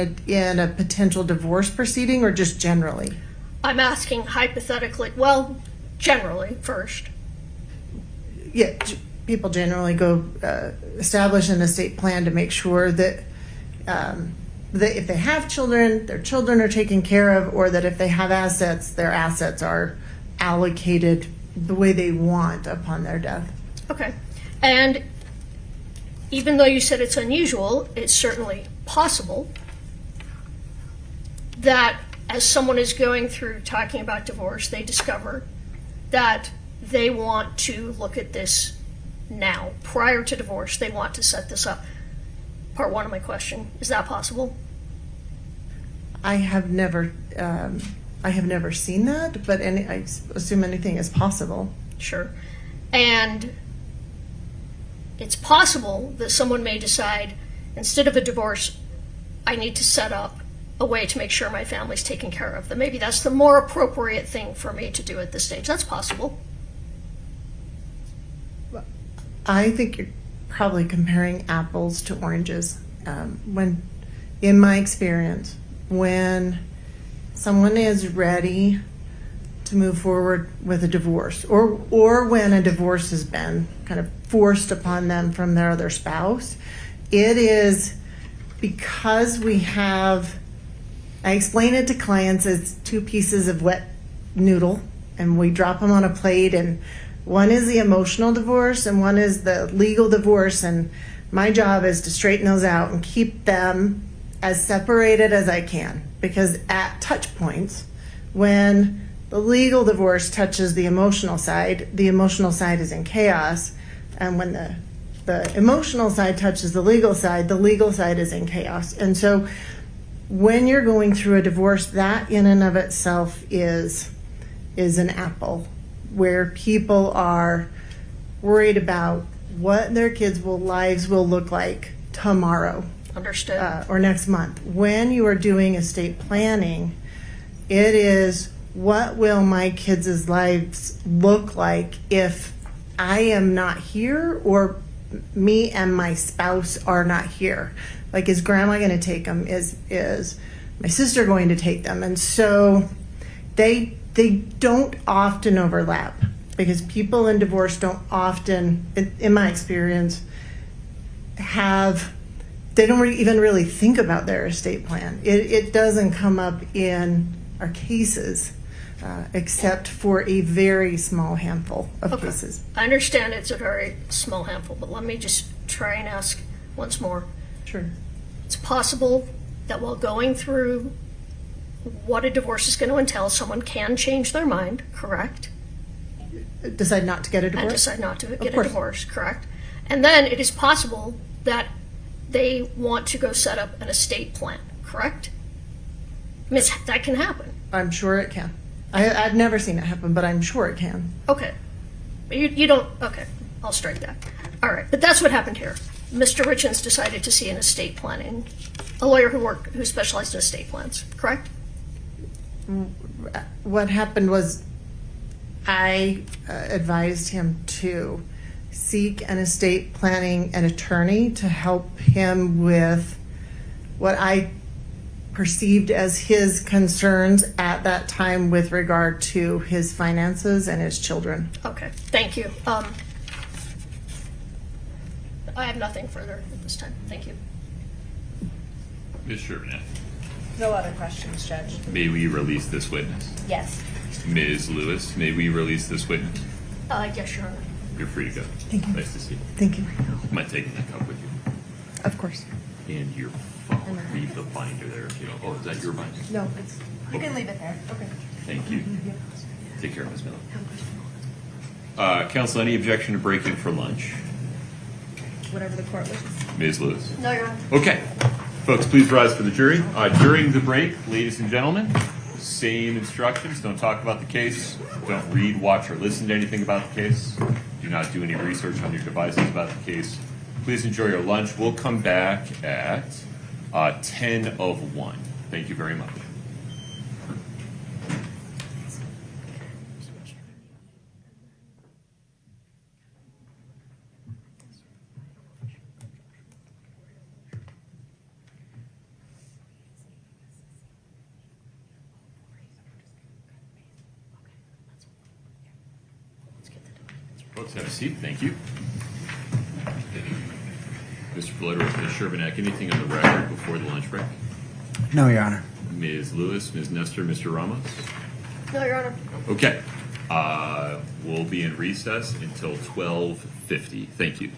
a potential divorce proceeding or just generally? I'm asking hypothetically, well, generally first. Yeah, people generally go establish an estate plan to make sure that if they have children, their children are taken care of, or that if they have assets, their assets are allocated the way they want upon their death. Okay. And even though you said it's unusual, it's certainly possible that as someone is going through talking about divorce, they discover that they want to look at this now. Prior to divorce, they want to set this up. Part one of my question, is that possible? I have never seen that, but I assume anything is possible. Sure. And it's possible that someone may decide, instead of a divorce, I need to set up a way to make sure my family's taken care of. That maybe that's the more appropriate thing for me to do at this stage. That's possible. I think you're probably comparing apples to oranges, in my experience, when someone is ready to move forward with a divorce, or when a divorce has been kind of forced upon them from their other spouse, it is because we have, I explain it to clients as two pieces of wet noodle, and we drop them on a plate, and one is the emotional divorce and one is the legal divorce, and my job is to straighten those out and keep them as separated as I can, because at touch points, when the legal divorce touches the emotional side is in chaos, and when the emotional side touches the legal side is in chaos. And so when you're going through a divorce, that in and of itself is an apple, where people are worried about what their kids' lives will look like tomorrow. Understood. Or next month. When you are doing estate planning, it is, what will my kids' lives look like if I am not here, or me and my spouse are not here? Like, is grandma going to take them? Is my sister going to take them? And so they don't often overlap, because people in divorce don't often, in my experience, they don't even really think about their estate plan. It doesn't come up in our cases, except for a very small handful of cases. I understand it's a very small handful, but let me just try and ask once more. Sure. It's possible that while going through what a divorce is going to entail, someone can change their mind, correct? Decide not to get a divorce? And decide not to get a course. divorce, correct? And then it is possible that they want to go set up an estate plan, correct? Miss, that can happen. I'm sure it can. I've never seen it happen, but I'm sure it can. Okay. But you don't, okay, I'll strike that. All right, but that's what happened here. Mr. Richins decided to see an estate planning, a lawyer who specialized in estate plans, correct? What happened was, I advised him to seek an estate planning and attorney to help him with what I perceived as his concerns at that time with regard to his finances and his children. Okay, thank you. I have nothing further at this time. Thank you. Ms. Sherman, No other questions, Judge. may we release this witness? Yes. Ms. Lewis, may we release this witness? Yes, Your Honor. You're free to go. Thank you. Nice to see you. Thank you. Might take that cup with you. Of course. And your phone. Leave the binder there if you don't. Oh, is that your binder? No, you can leave it there. Okay. Thank you. Take care, Ms. Miller. Counsel, any objection to break in for lunch? Whatever the court wishes. Ms. Lewis? No, Your Honor. Okay. Folks, please rise for the jury. During the break, ladies and gentlemen, same instructions. Don't talk about the case. Don't read, watch, or listen to anything about the case. Do not do any research on your devices about the case. Please enjoy your lunch. We'll come back at 10 of 1. Thank you very much. Folks, have a seat. Thank you. Mr. Bloodworth, Ms. Sherbanek, anything on the record before the lunch break? No, Your Honor. Ms. Lewis, Ms. Nestor, Mr. Ramos? No, Your Honor. Okay. We'll be in recess until 12:50. Thank you.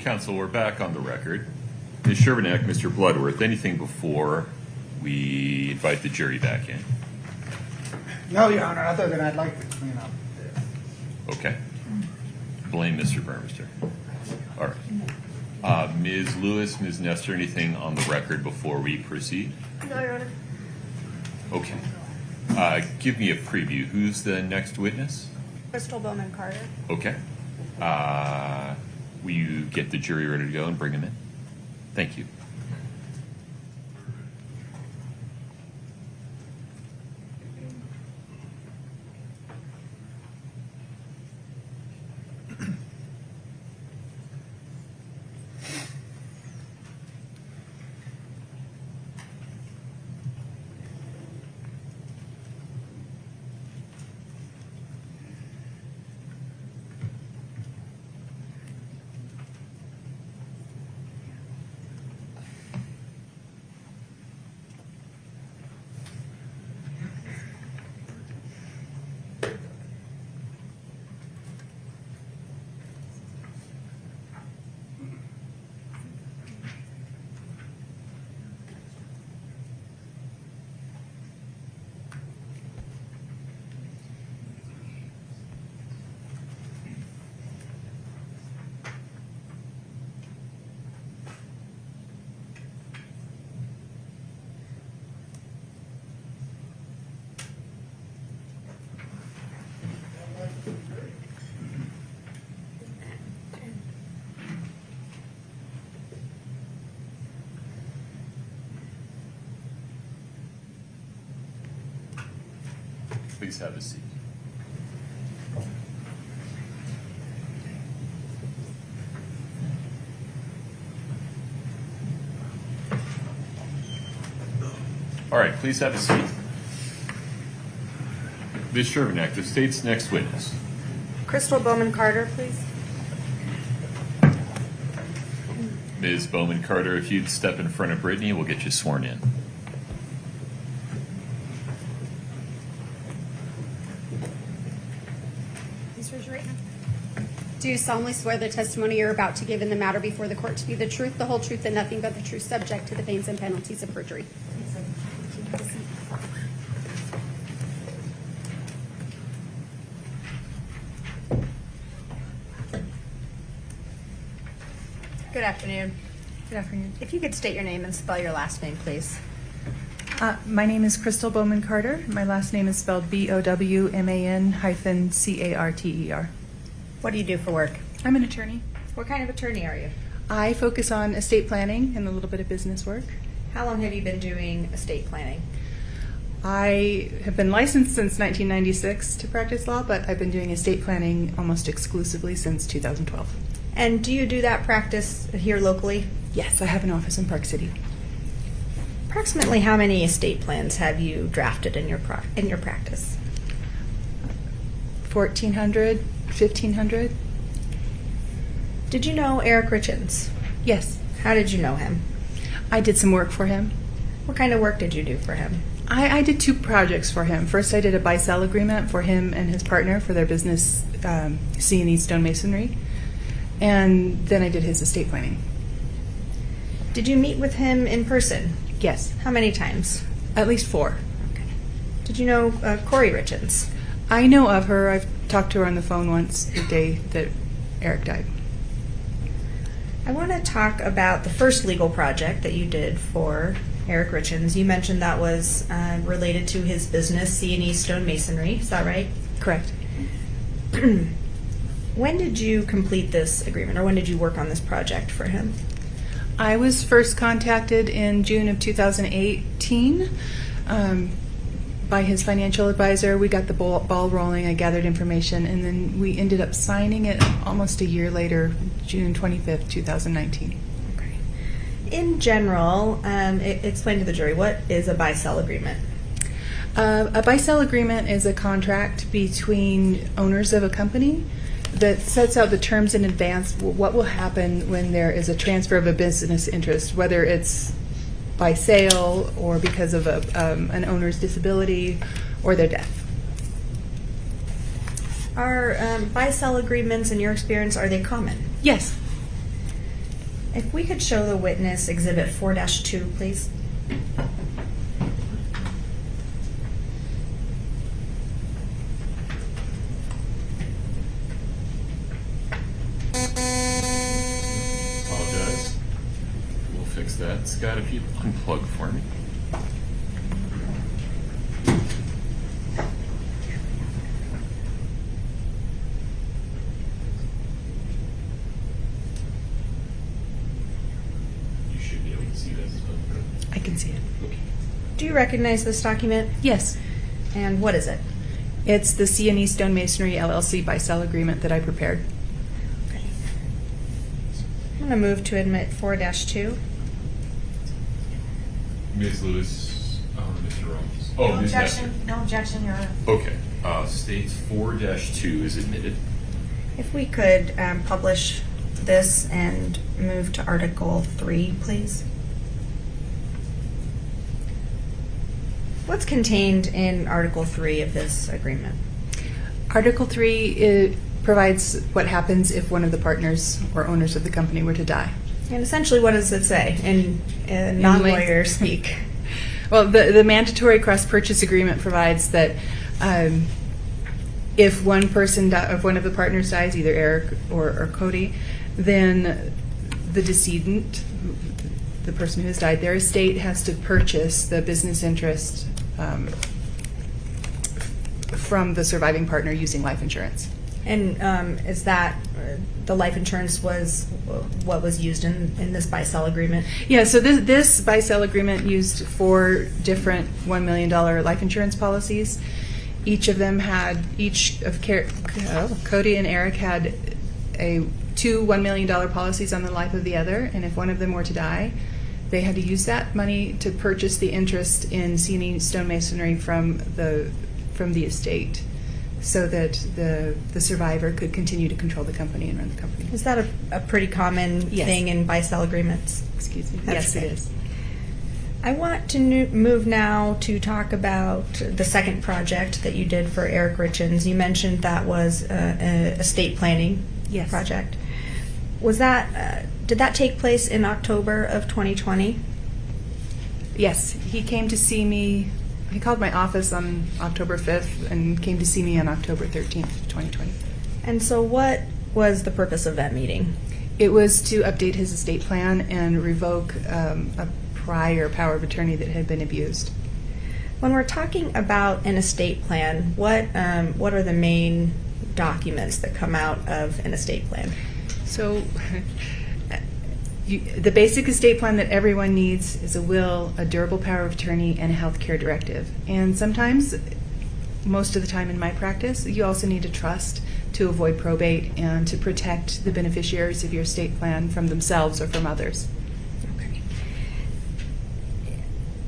Council, we're back on the record. Ms. Shervinack, Mr. Bloodworth, anything before we invite the jury back in? No, Your Honor, other than I'd like to clean up this. Okay. Blame Mr. Burmester. All right. Ms. Lewis, Ms. Nestor, anything on the record before we proceed? No, Your Honor. Okay. Give me a preview. Who's the next witness? Crystal Bowman Carter. Okay. Will you get the jury ready to go and bring them in? Thank you. Please have a seat. All right, please have a seat. Ms. Shervinack, the state's next witness. Crystal Bowman Carter, please. Ms. Bowman Carter, if you'd step in front of Brittany, we'll get you sworn in. Please raise your right hand. Do you solemnly swear the testimony you're about to give in the matter before the court to be the truth, the whole truth, and nothing but the truth, subject to the pains and penalties of perjury? Good afternoon. Good afternoon. If you could state your name and spell your last name, please. My name is Crystal Bowman Carter. My last name is spelled Bowman-Carter. What do you do for work? I'm an attorney. What kind of attorney are you? I focus on estate planning and a little bit of business work. How long have you been doing estate planning? I have been licensed since 1996 to practice law, but I've been doing estate planning almost exclusively since 2012. And do you do that practice here locally? Yes, I have an office in Park City. Approximately how many estate plans have you drafted in your practice? 1,400, 1,500. Did you know Eric Richins? Yes. How did you know him? I did some work for him. What kind of work did you do for him? I did two projects for him. First, I did a buy-sell agreement for him and his partner for their business, C&E Stonemasonry. And then I did his estate planning. Did you meet with him in person? Yes. How many times? At least 4. Okay. Did you know Kouri Richins? I know of her. I've talked to her on the phone once the day that Eric died. I want to talk about the first legal project that you did for Eric Richins. You mentioned that was related to his business, C&E Stonemasonry. Is that right? Correct. When did you complete this agreement, or when did you work on this project for him? I was first contacted in June of 2018 by his financial advisor. We got the ball rolling. I gathered information, and then we ended up signing it almost a year later, June 25th, 2019. Okay. In general, explain to the jury, what is a buy-sell agreement? A buy-sell agreement is a contract between owners of a company that sets out the terms in advance, what will happen when there is a transfer of a business interest, whether it's by sale or because of an owner's disability or their death. Are buy-sell agreements, in your experience, are they common? Yes. If we could show the witness Exhibit 4-2, please. Apologize. We'll fix that. Scott, if you'd unplug for me. You should be able to see that. I can see it. Okay. Do you recognize this document? Yes. And what is it? It's the C&E Stonemasonry LLC buy-sell agreement that I prepared. I'm going to move to admit 4-2. Ms. Lewis, Mr. Ramos. Oh, Ms. Nestor. No objection, Your Honor. Okay. States 4-2 is admitted. If we could publish this and move to Article 3, please. What's contained in Article 3 of this agreement? Article 3 provides what happens if one of the partners or owners of the company were to die. And essentially, what does it say in non-lawyer speak? Well, the mandatory cross-purchase agreement provides that if one of the partners dies, either Eric or Cody, then the decedent, the person who has died, their estate has to purchase the business interest from the surviving partner using life insurance. And is that the life insurance was what was used in this buy-sell agreement? Yeah, so this buy-sell agreement used 4 different $1 million life insurance policies. Each of Cody and Eric had 2 $1 million policies on the life of the other, and if one of them were to die, they had to use that money to purchase the interest in C&E Stonemasonry from the estate, so that the survivor could continue to control the company and run the company. Is that a pretty common thing in buy-sell agreements? Excuse me. That's Yes, it okay. is. I want to move now to talk about the second project that you did for Eric Richins. You mentioned that was a estate planning project. Was that did that take place in October of 2020? Yes, he came to see me. He called my office on October 5th and came to see me on October 13th, 2020. And so what was the purpose of that meeting? It was to update his estate plan and revoke a prior power of attorney that had been abused. When we're talking about an estate plan, what are the main documents that come out of an estate plan? So the basic estate plan that everyone needs is a will, a durable power of attorney, and a health care directive. And sometimes, most of the time in my practice, you also need a trust to avoid probate and to protect the beneficiaries of your estate plan from themselves or from others. Okay.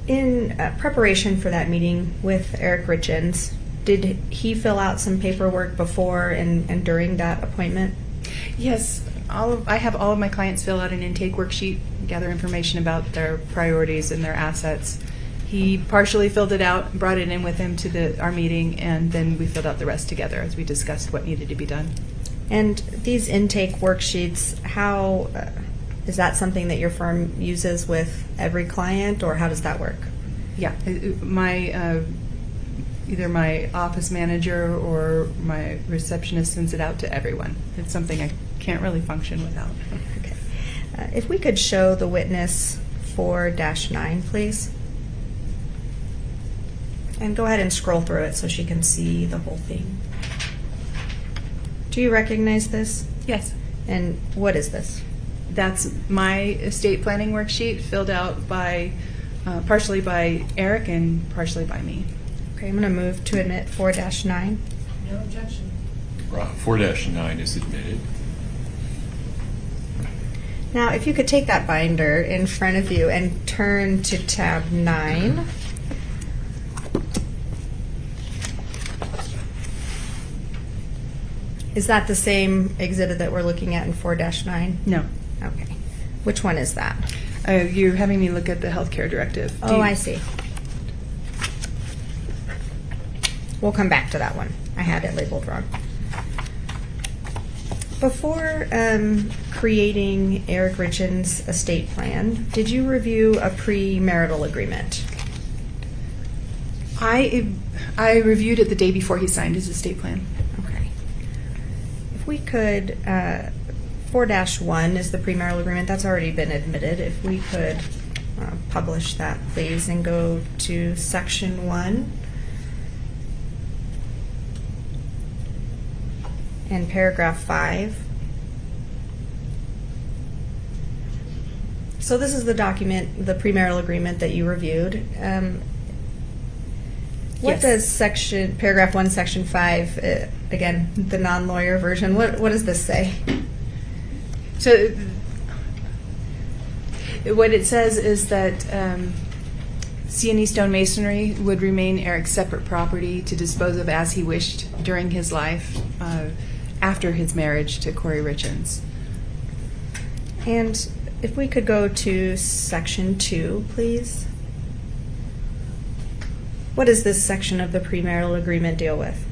In preparation for that meeting with Eric Richins, did he fill out some paperwork before and during that appointment? Yes, I have all of my clients fill out an intake worksheet, gather information about their priorities and their assets. He partially filled it out, brought it in with him to our meeting, and then we filled out the rest together as we discussed what needed to be done. And these intake worksheets, how is that something that your firm uses with every client, or how does that work? Yeah, either my office manager or my receptionist sends it out to everyone. It's something I can't really function without. Okay. If we could show the witness 4-9, please. And go ahead and scroll through it so she can see the whole thing. Do you recognize this? Yes. And what is this? That's my estate planning worksheet filled out by partially by Eric and partially by me. Okay, I'm going to move to admit 4-9. No objection. 4-9 is admitted. Now, if you could take that binder in front of you and turn to tab 9. Is that the same exhibit that we're looking at in 4-9? No. Okay. Which one is that? You're having me look at the healthcare directive. Oh, I see. We'll come back to that one. I had it labeled wrong. Before creating Eric Richins' estate plan, did you review a premarital agreement? I reviewed it the day before he signed his estate plan. Okay. If we could, 4-1 is the premarital agreement. That's already been admitted. If we could publish that, please, and go to section 1. And paragraph 5. So this is the document, the premarital agreement that you reviewed. What Yes. does paragraph 1, section 5, again, the non-lawyer version, what does this say? So what it says is that C&E Stonemasonry would remain Eric's separate property to dispose of as he wished during his life after his marriage to Kouri Richins. And if we could go to section 2, please. What does this section of the premarital agreement deal with?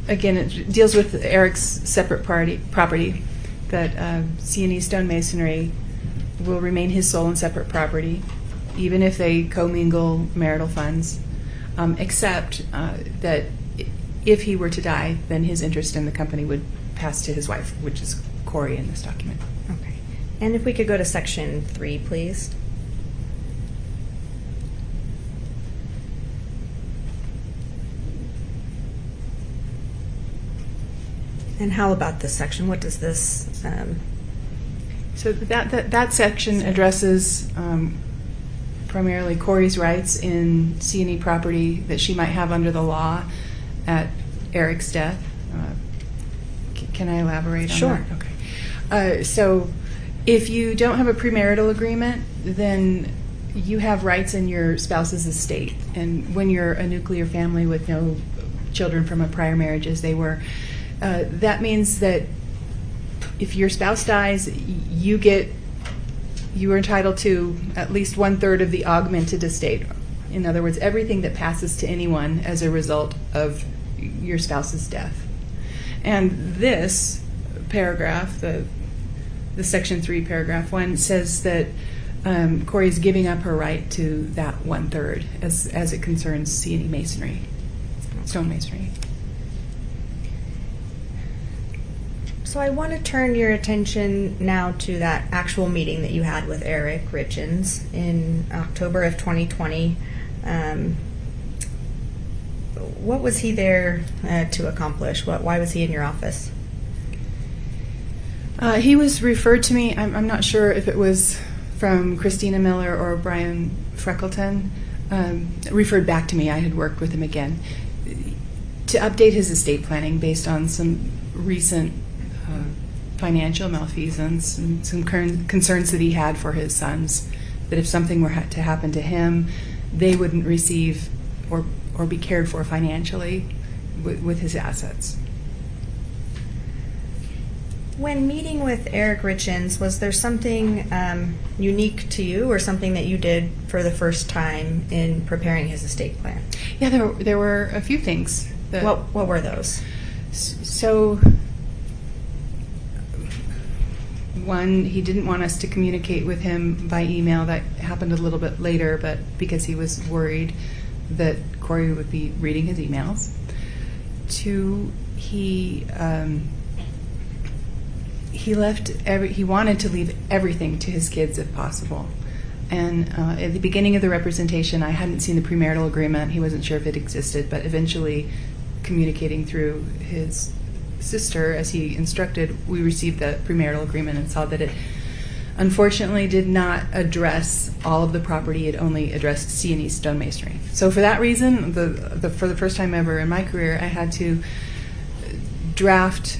Again, it deals with Eric's separate property, that C&E Stonemasonry will remain his sole and separate property, even if they commingle marital funds, except that if he were to die, then his interest in the company would pass to his wife, which is Kouri in this document. Okay. And if we could go to section 3, please. And how about this section? What does this? So that section addresses primarily Kouri's rights in C&E property that she might have under the law at Eric's death. Can I elaborate on Sure. that? Okay. So if you don't have a premarital agreement, then you have rights in your spouse's estate. And when you're a nuclear family with no children from a prior marriage as they were, that means that if your spouse dies, you are entitled to at least 1/3 of the augmented estate. In other words, everything that passes to anyone as a result of your spouse's death. And this paragraph, the section 3, paragraph 1, says that Kouri is giving up her right to that 1/3 as it concerns C&E masonry, stone masonry. So I want to turn your attention now to that actual meeting that you had with Eric Richins in October of 2020. What was he there to accomplish? Why was he in your office? He was referred to me, I'm not sure if it was from Christina Miller or Brian Freckleton, referred back to me. I had worked with him again to update his estate planning based on some recent financial malfeasance and some concerns that he had for his sons, that if something were to happen to him, they wouldn't receive or be cared for financially with his assets. When meeting with Eric Richins, was there something unique to you or something that you did for the first time in preparing his estate plan? Yeah, there were a few things. What were those? So, one, he didn't want us to communicate with him by email. That happened a little bit later, but because he was worried that Kouri would be reading his emails. Two, he wanted to leave everything to his kids if possible. And at the beginning of the representation, I hadn't seen the premarital agreement. He wasn't sure if it existed, but eventually, communicating through his sister, as he instructed, we received the premarital agreement and saw that it unfortunately did not address all of the property. It only addressed C&E stonemasonry. So for that reason, for the first time ever in my career, I had to draft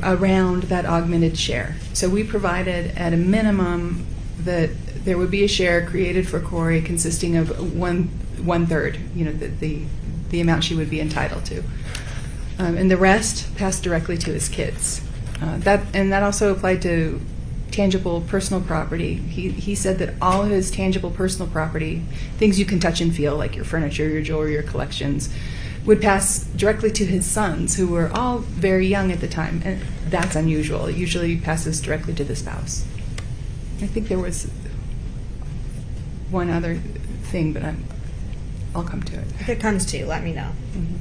around that augmented share. So we provided at a minimum that there would be a share created for Kouri consisting of 1/3, the amount she would be entitled to. And the rest passed directly to his kids. That also applied to tangible personal property. He said that all of his tangible personal property, things you can touch and feel, like your furniture, your jewelry, your collections, would pass directly to his sons, who were all very young at the time, and that's unusual. It usually passes directly to the spouse. I think there was one other thing, but I'll come to it. If it comes to you, let me know. Mhm.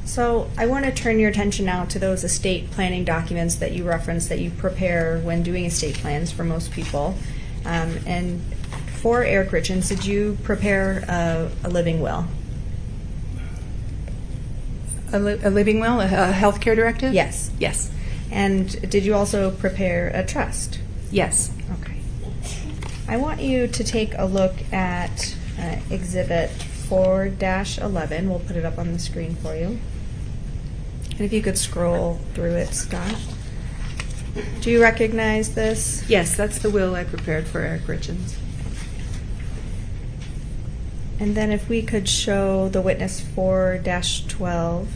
So I want to turn your attention now to those estate planning documents that you referenced that you prepare when doing estate plans for most people. And for Eric Richins, did you prepare a living will? A living will, a healthcare directive? Yes. Yes. And did you also prepare a trust? Yes. Okay. I want you to take a look at Exhibit 4-11. We'll put it up on the screen for you. And if you could scroll through it, Scott. Do you recognize this? Yes, that's the will I prepared for Eric Richins. And then if we could show the witness 4-12.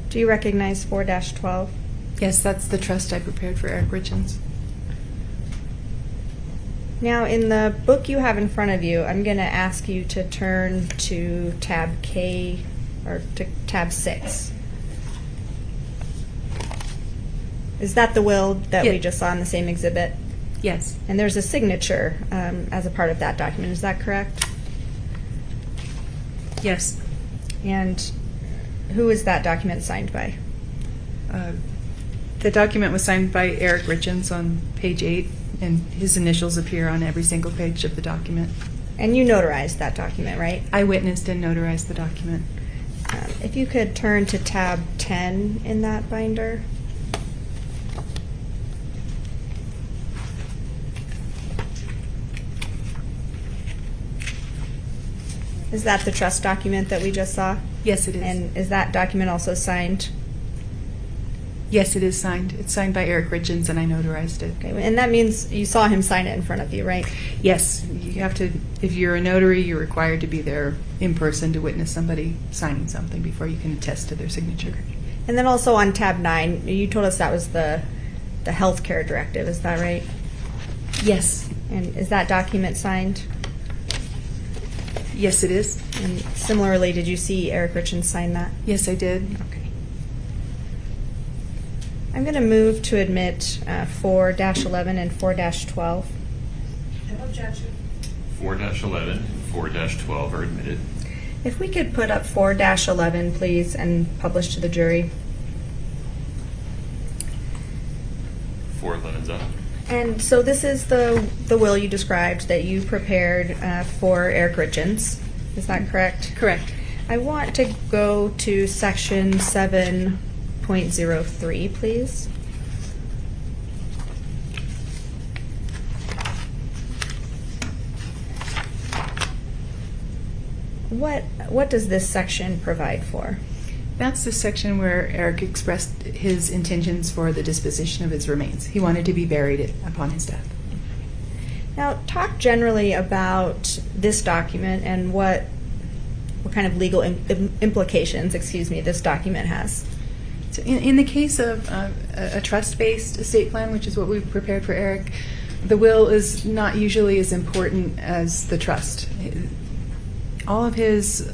Do you recognize 4-12? Yes, that's the trust I prepared for Eric Richins. Now, in the book you have in front of you, I'm going to ask you to turn to tab K, or to tab 6. Is that the will that we just saw in the same exhibit? Yes. And there's a signature as a part of that document, is that correct? Yes. And who is that document signed by? The document was signed by Eric Richins on page 8, and his initials appear on every single page of the document. And you notarized that document, right? I witnessed and notarized the document. If you could turn to tab 10 in that binder. Is that the trust document that we just saw? Yes, it is. And is that document also signed? Yes, it is signed. It's signed by Eric Richins, and I notarized it. Okay, and that means you saw him sign it in front of you, right? Yes, you have to, if you're a notary, you're required to be there in person to witness somebody signing something before you can attest to their signature. And then also on tab 9, you told us that was the healthcare directive, is that right? Yes. And is that document signed? Yes, it is. And similarly, did you see Eric Richins sign that? Yes, I did. Okay. I'm going to move to admit 4-11 and 4-12. No objection. 4-11 and 4-12 are admitted. If we could put up 4-11, please, and publish to the jury. 4-11's up. And so this is the will you described that you prepared for Eric Richins. Is that correct? Correct. I want to go to section 7.03, please. What does this section provide for? That's the section where Eric expressed his intentions for the disposition of his remains. He wanted to be buried upon his death. Now, talk generally about this document and what kind of legal implications, this document has. So in the case of a trust-based estate plan, which is what we prepared for Eric, the will is not usually as important as the trust. All of his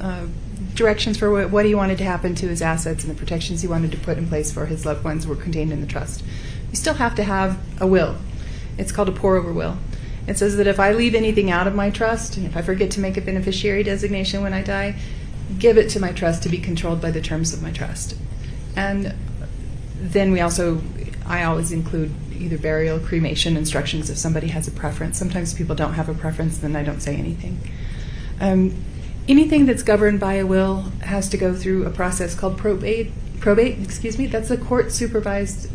directions for what he wanted to happen to his assets and the protections he wanted to put in place for his loved ones were contained in the trust. You still have to have a will. It's called a pour-over will. It says that if I leave anything out of my trust, and if I forget to make a beneficiary designation when I die, give it to my trust to be controlled by the terms of my trust. And then I always include either burial, cremation instructions if somebody has a preference. Sometimes people don't have a preference, then I don't say anything. Anything that's governed by a will has to go through a process called probate. That's a court-supervised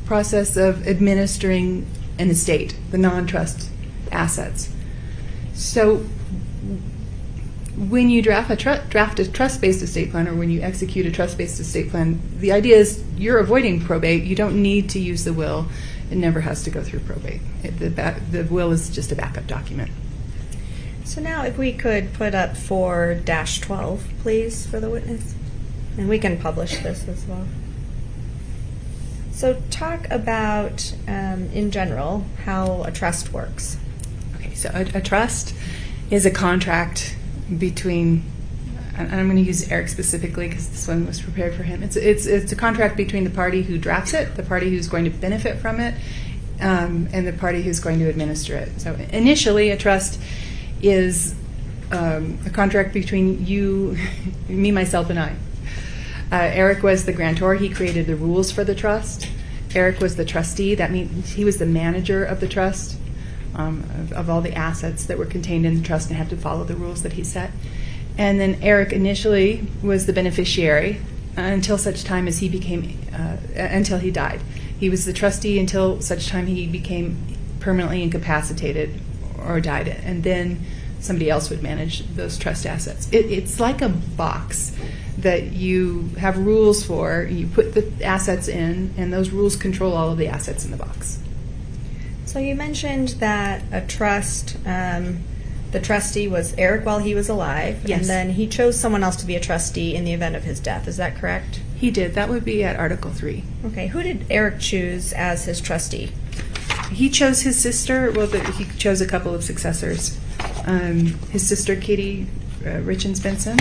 process of administering an estate, the non-trust assets. So when you draft a trust-based estate plan, or when you execute a trust-based estate plan, the idea is you're avoiding probate. You don't need to use the will. It never has to go through probate. The will is just a backup document. So now if we could put up 4-12, please, for the witness. And we can publish this as well. So talk about, in general, how a trust works. Okay, so a trust is a contract between, and I'm going to use Eric specifically because this one was prepared for him. It's a contract between the party who drafts it, the party who's going to benefit from it, and the party who's going to administer it. So initially, a trust is a contract between you, me, myself, and I. Eric was the grantor. He created the rules for the trust. Eric was the trustee. That means he was the manager of the trust, of all the assets that were contained in the trust and had to follow the rules that he set. And then Eric initially was the beneficiary until such time as he became, until he died. He was the trustee until such time he became permanently incapacitated or died. And then somebody else would manage those trust assets. It's like a box that you have rules for. You put the assets in, and those rules control all of the assets in the box. So you mentioned that a trust, the trustee was Eric while he was alive, Yes. and then he chose someone else to be a trustee in the event of his death. Is that correct? He did. That would be at Article 3. Okay. Who did Eric choose as his trustee? He chose his sister. Well, he chose a couple of successors. His sister, Kouri Richins Benson.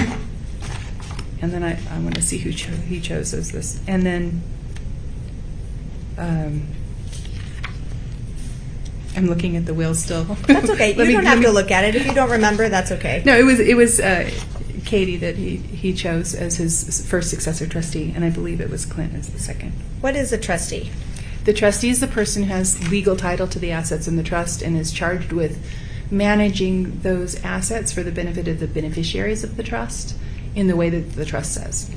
And then I want to see who he chose as this. And then I'm looking at the will still. That's okay. You don't have to look at it. If you don't remember, that's okay. No, it was Katie that he chose as his first successor trustee, and I believe it was Clint as the second. What is a trustee? The trustee is the person who has legal title to the assets in the trust and is charged with managing those assets for the benefit of the beneficiaries of the trust in the way that the trust says.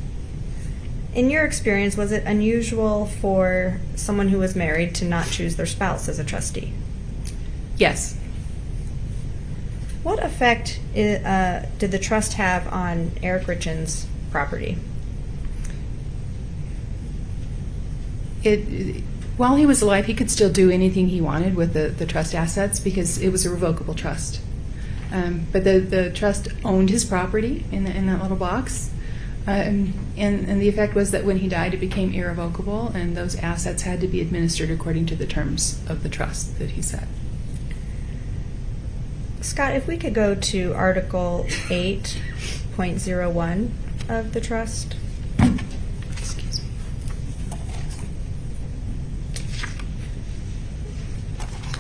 In your experience, was it unusual for someone who was married to not choose their spouse as a trustee? Yes. What effect did the trust have on Eric Richins' property? While he was alive, he could still do anything he wanted with the trust assets because it was a revocable trust. But the trust owned his property in that little box. And the effect was that when he died, it became irrevocable, and those assets had to be administered according to the terms of the trust that he set. Scott, if we could go to Article 8.01 of the trust. Excuse me.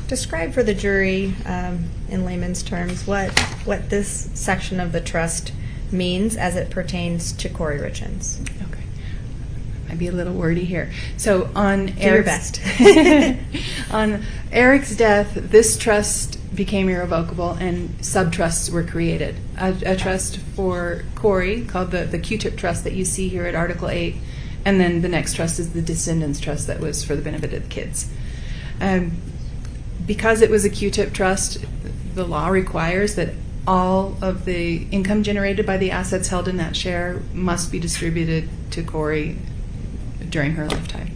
Describe for the jury, in layman's terms, what this section of the trust means as it pertains to Kouri Richins. Okay. Might be a little wordy here. So on your best. On Eric's death, this trust became irrevocable and sub-trusts were created. A trust for Kouri called the Q-tip trust that you see here at Article 8, and then the next trust is the Descendants Trust that was for the benefit of the kids. Because it was a Q-tip trust, the law requires that all of the income generated by the assets held in that share must be distributed to Kouri during her lifetime.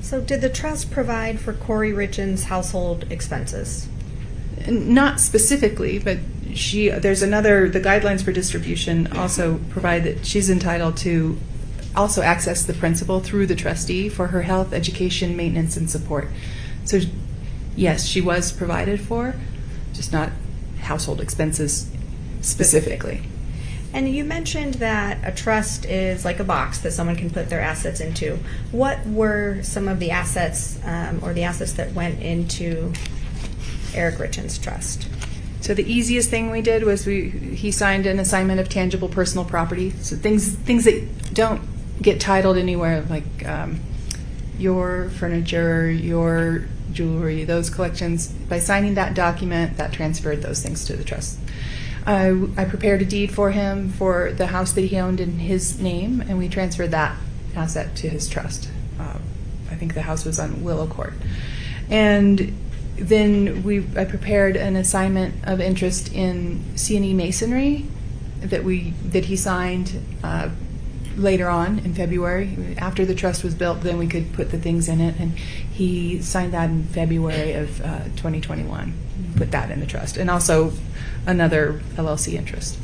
So did the trust provide for Kouri Richins' household expenses? Not specifically, but the guidelines for distribution also provide that she's entitled to also access the principal through the trustee for her health, education, maintenance, and support. So yes, she was provided for, just not household expenses specifically. And you mentioned that a trust is like a box that someone can put their assets into. What were some of the assets or the assets that went into Eric Richins' trust? So the easiest thing we did was he signed an assignment of tangible personal property. So things that don't get titled anywhere, like your furniture, your jewelry, those collections. By signing that document, that transferred those things to the trust. I prepared a deed for him for the house that he owned in his name, and we transferred that asset to his trust. I think the house was on Willow Court. And then I prepared an assignment of interest in C&E Masonry that he signed later on in February. After the trust was built, then we could put the things in it, and he signed that in February of 2021. Put that in the trust, and also another LLC interest.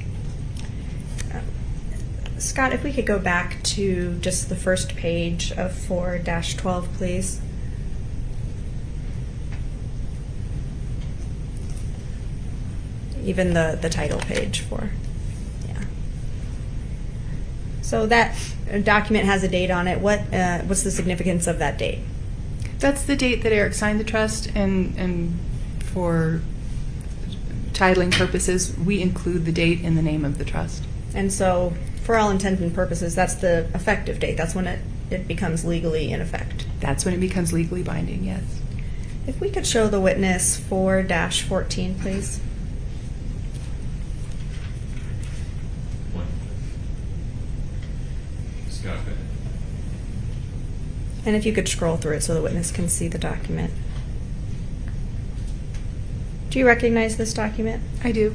Scott, if we could go back to just the first page of 4-12, please. Even the title page for, yeah. So that document has a date on it. What's the significance of that date? That's the date that Eric signed the trust, and for titling purposes, we include the date in the name of the trust. And so, for all intents and purposes, that's the effective date. That's when it becomes legally in effect. That's when it becomes legally binding, yes. If we could show the witness 4-14, please. Scott, go ahead. And if you could scroll through it so the witness can see the document. Do you recognize this document? I do.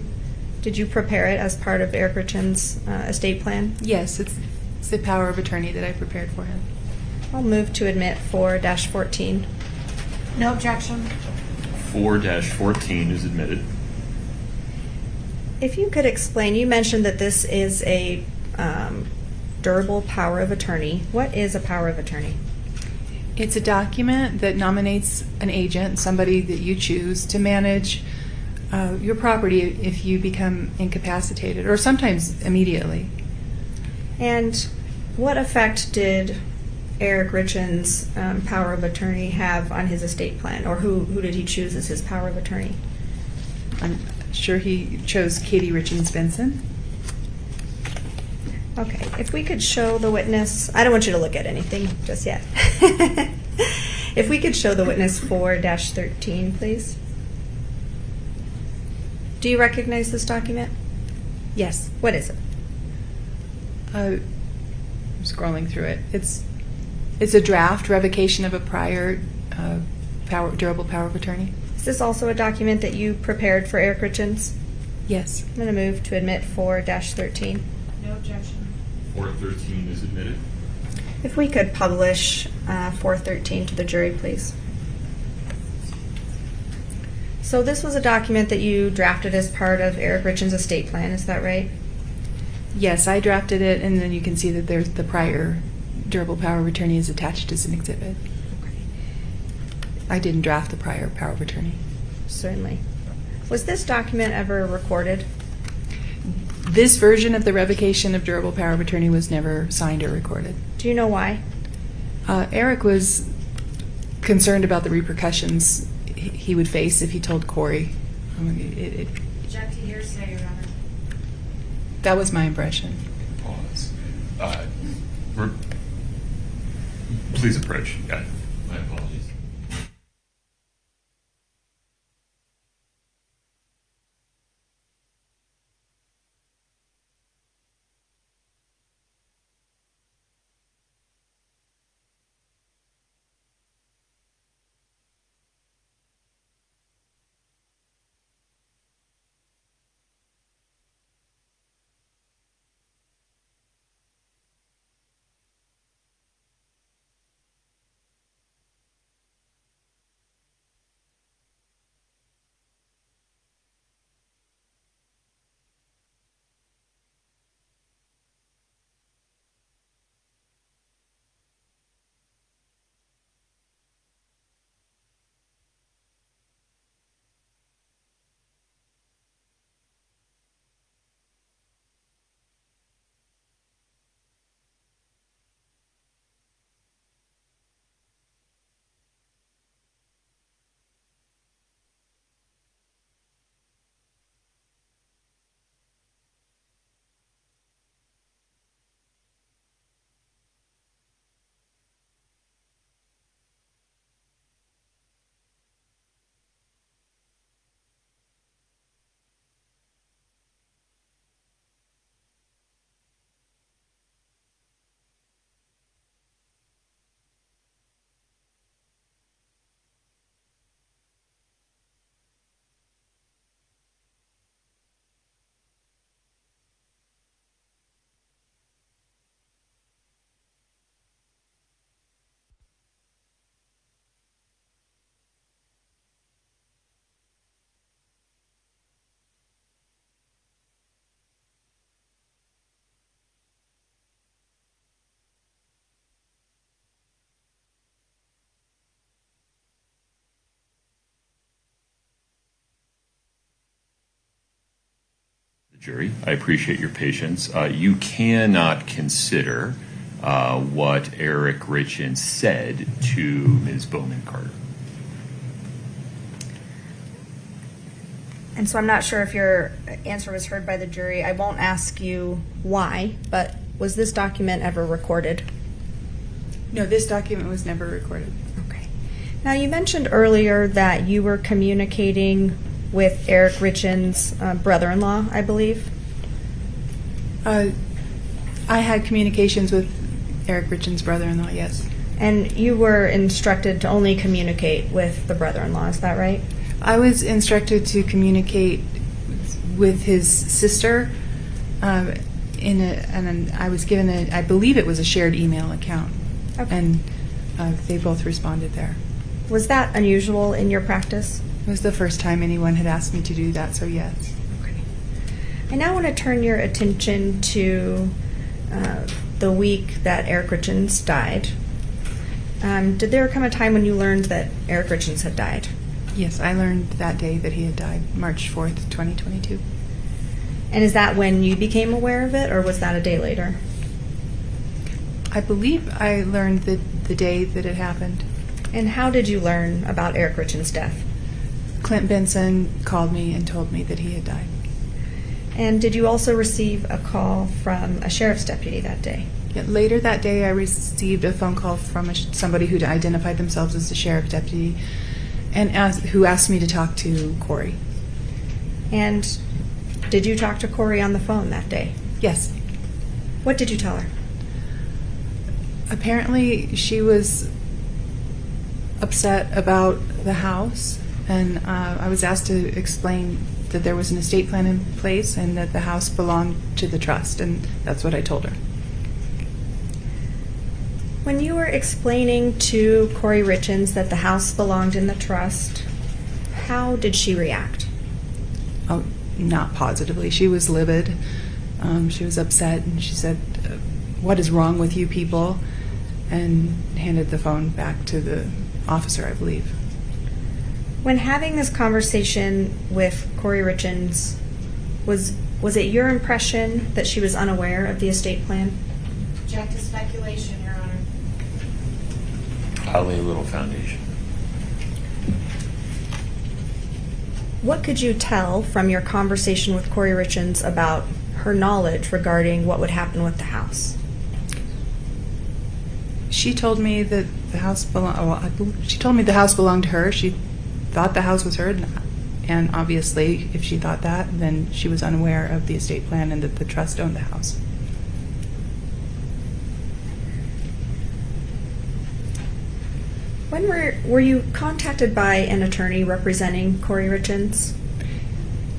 Did you prepare it as part of Eric Richins' estate plan? Yes, it's the power of attorney that I prepared for him. I'll move to admit 4-14. No objection. 4-14 is admitted. If you could explain, you mentioned that this is a durable power of attorney. What is a power of attorney? It's a document that nominates an agent, somebody that you choose, to manage your property if you become incapacitated, or sometimes immediately. And what effect did Eric Richins' power of attorney have on his estate plan, or who did he choose as his power of attorney? I'm sure he chose Kouri Richins Benson. Okay, if we could show the witness, I don't want you to look at anything just yet. If we could show the witness 4-13, please. Do you recognize this document? Yes. What is it? I'm scrolling through it. It's a draft revocation of a prior durable power of attorney. Is this also a document that you prepared for Eric Richins? Yes. I'm going to move to admit 4-13. No objection. 4-13 is admitted. If we could publish 4-13 to the jury, please. So this was a document that you drafted as part of Eric Richins' estate plan, is that right? Yes, I drafted it, and then you can see that there's the prior durable power of attorney is attached as an exhibit. Okay. I didn't draft the prior power of attorney. Certainly. Was this document ever recorded? This version of the revocation of durable power of attorney was never signed or recorded. Do you know why? Eric was concerned about the repercussions he would face if he told Kouri. Object to hearsay, Your Honor. That was my impression. Pause. Please approach. Yeah, my apologies. Jury, I appreciate your patience. You cannot consider what Eric Richins said to Ms. Bowman Carter. And so I'm not sure if your answer was heard by the jury. I won't ask you why, but was this document ever recorded? No, this document was never recorded. Okay. Now, you mentioned earlier that you were communicating with Eric Richins' brother-in-law, I believe. I had communications with Eric Richins' brother-in-law, yes. And you were instructed to only communicate with the brother-in-law, is that right? I was instructed to communicate with his sister, and I was given I believe it was a shared email account, Okay. and they both responded there. Was that unusual in your practice? It was the first time anyone had asked me to do that, so yes. Okay. I now want to turn your attention to the week that Eric Richins died. Did there come a time when you learned that Eric Richins had died? Yes, I learned that day that he had died, March 4th, 2022. And is that when you became aware of it, or was that a day later? I believe I learned the day that it happened. And how did you learn about Eric Richins' death? Clint Benson called me and told me that he had died. And did you also receive a call from a sheriff's deputy that day? Yeah, later that day, I received a phone call from somebody who identified themselves as the sheriff's deputy, and who asked me to talk to Kouri. And did you talk to Kouri on the phone that day? Yes. What did you tell her? Apparently, she was upset about the house, and I was asked to explain that there was an estate plan in place and that the house belonged to the trust, and that's what I told her. When you were explaining to Kouri Richins that the house belonged in the trust, how did she react? Oh, not positively. She was livid. She was upset, and she said, "What is wrong with you people?" and handed the phone back to the officer, I believe. When having this conversation with Kouri Richins, was it your impression that she was unaware of the estate plan? Object to speculation, Your Honor. I'll lay a little foundation. What could you tell from your conversation with Kouri Richins about her knowledge regarding what would happen with the house? She told me that the house she told me the house belonged to her. She thought the house was hers, and obviously, if she thought that, then she was unaware of the estate plan and that the trust owned the house. When were you contacted by an attorney representing Kouri Richins?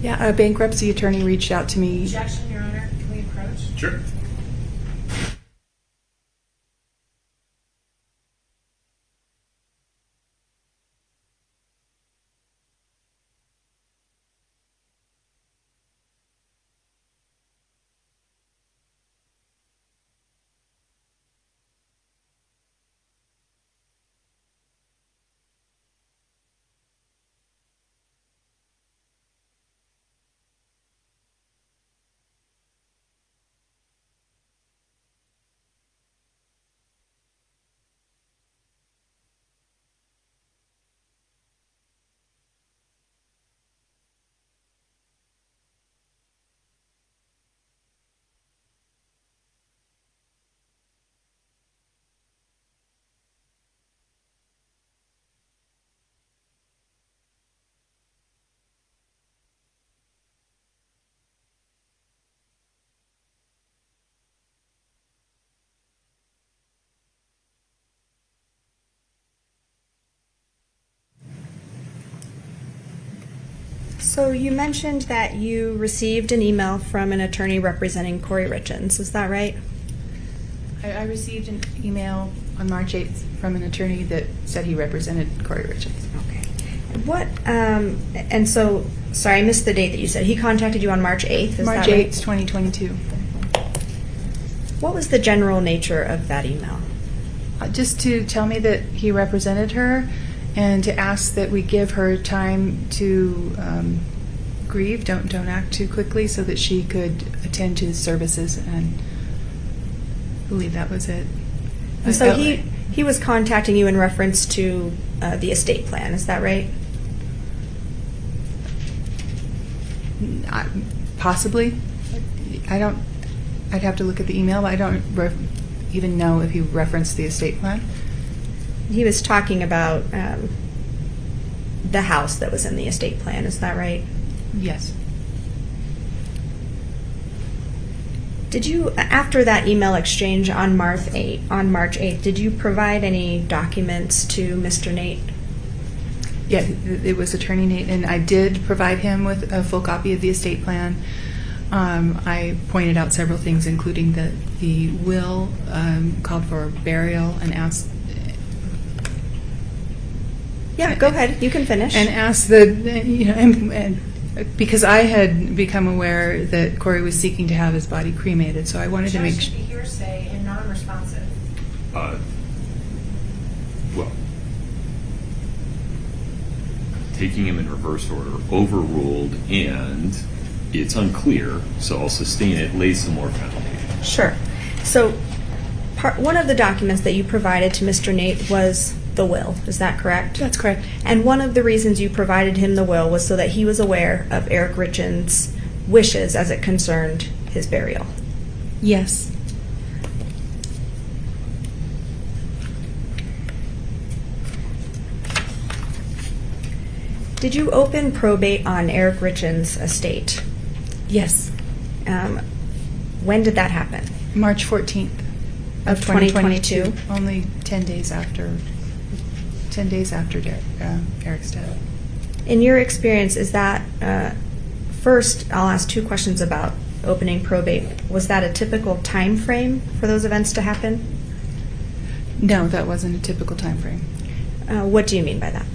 Yeah, a bankruptcy attorney reached out to me. Objection, Your Honor. Can we approach? Sure. So you mentioned that you received an email from an attorney representing Kouri Richins. Is that right? I received an email on March 8th from an attorney that said he represented Kouri Richins. Okay. What, and so, sorry, I missed the date that you said. He contacted you on March 8th, is March that right? 8th, 2022. What was the general nature of that email? Just to tell me that he represented her and to ask that we give her time to grieve, don't act too quickly, so that she could attend to his services, and I believe that was it. And so he was contacting you in reference to the estate plan, is that right? Possibly. I'd have to look at the email, but I don't even know if he referenced the estate plan. He was talking about the house that was in the estate plan, is that right? Yes. Did you, after that email exchange on March 8th, did you provide any documents to Mr. Nate? Yeah, it was Attorney Nate, and I did provide him with a full copy of the estate plan. I pointed out several things, including that the will called for burial and asked. Yeah, go ahead. You can finish. And asked and because I had become aware that Kouri was seeking to have his body cremated, so I wanted to make sure. Hearsay and non-responsive. Well, taking him in reverse order, overruled, and it's unclear, so I'll sustain it, lay some more foundation. Sure. So one of the documents that you provided to Mr. Nate was the will, is that correct? That's correct. And one of the reasons you provided him the will was so that he was aware of Eric Richins' wishes as it concerned his burial. Yes. Did you open probate on Eric Richins' estate? Yes. When did that happen? March 14th Of 2022? Only 10 days after Eric's death. In your experience, is that, first, I'll ask two questions about opening probate. Was that a typical time frame for those events to happen? No, that wasn't a typical time frame. What do you mean by that?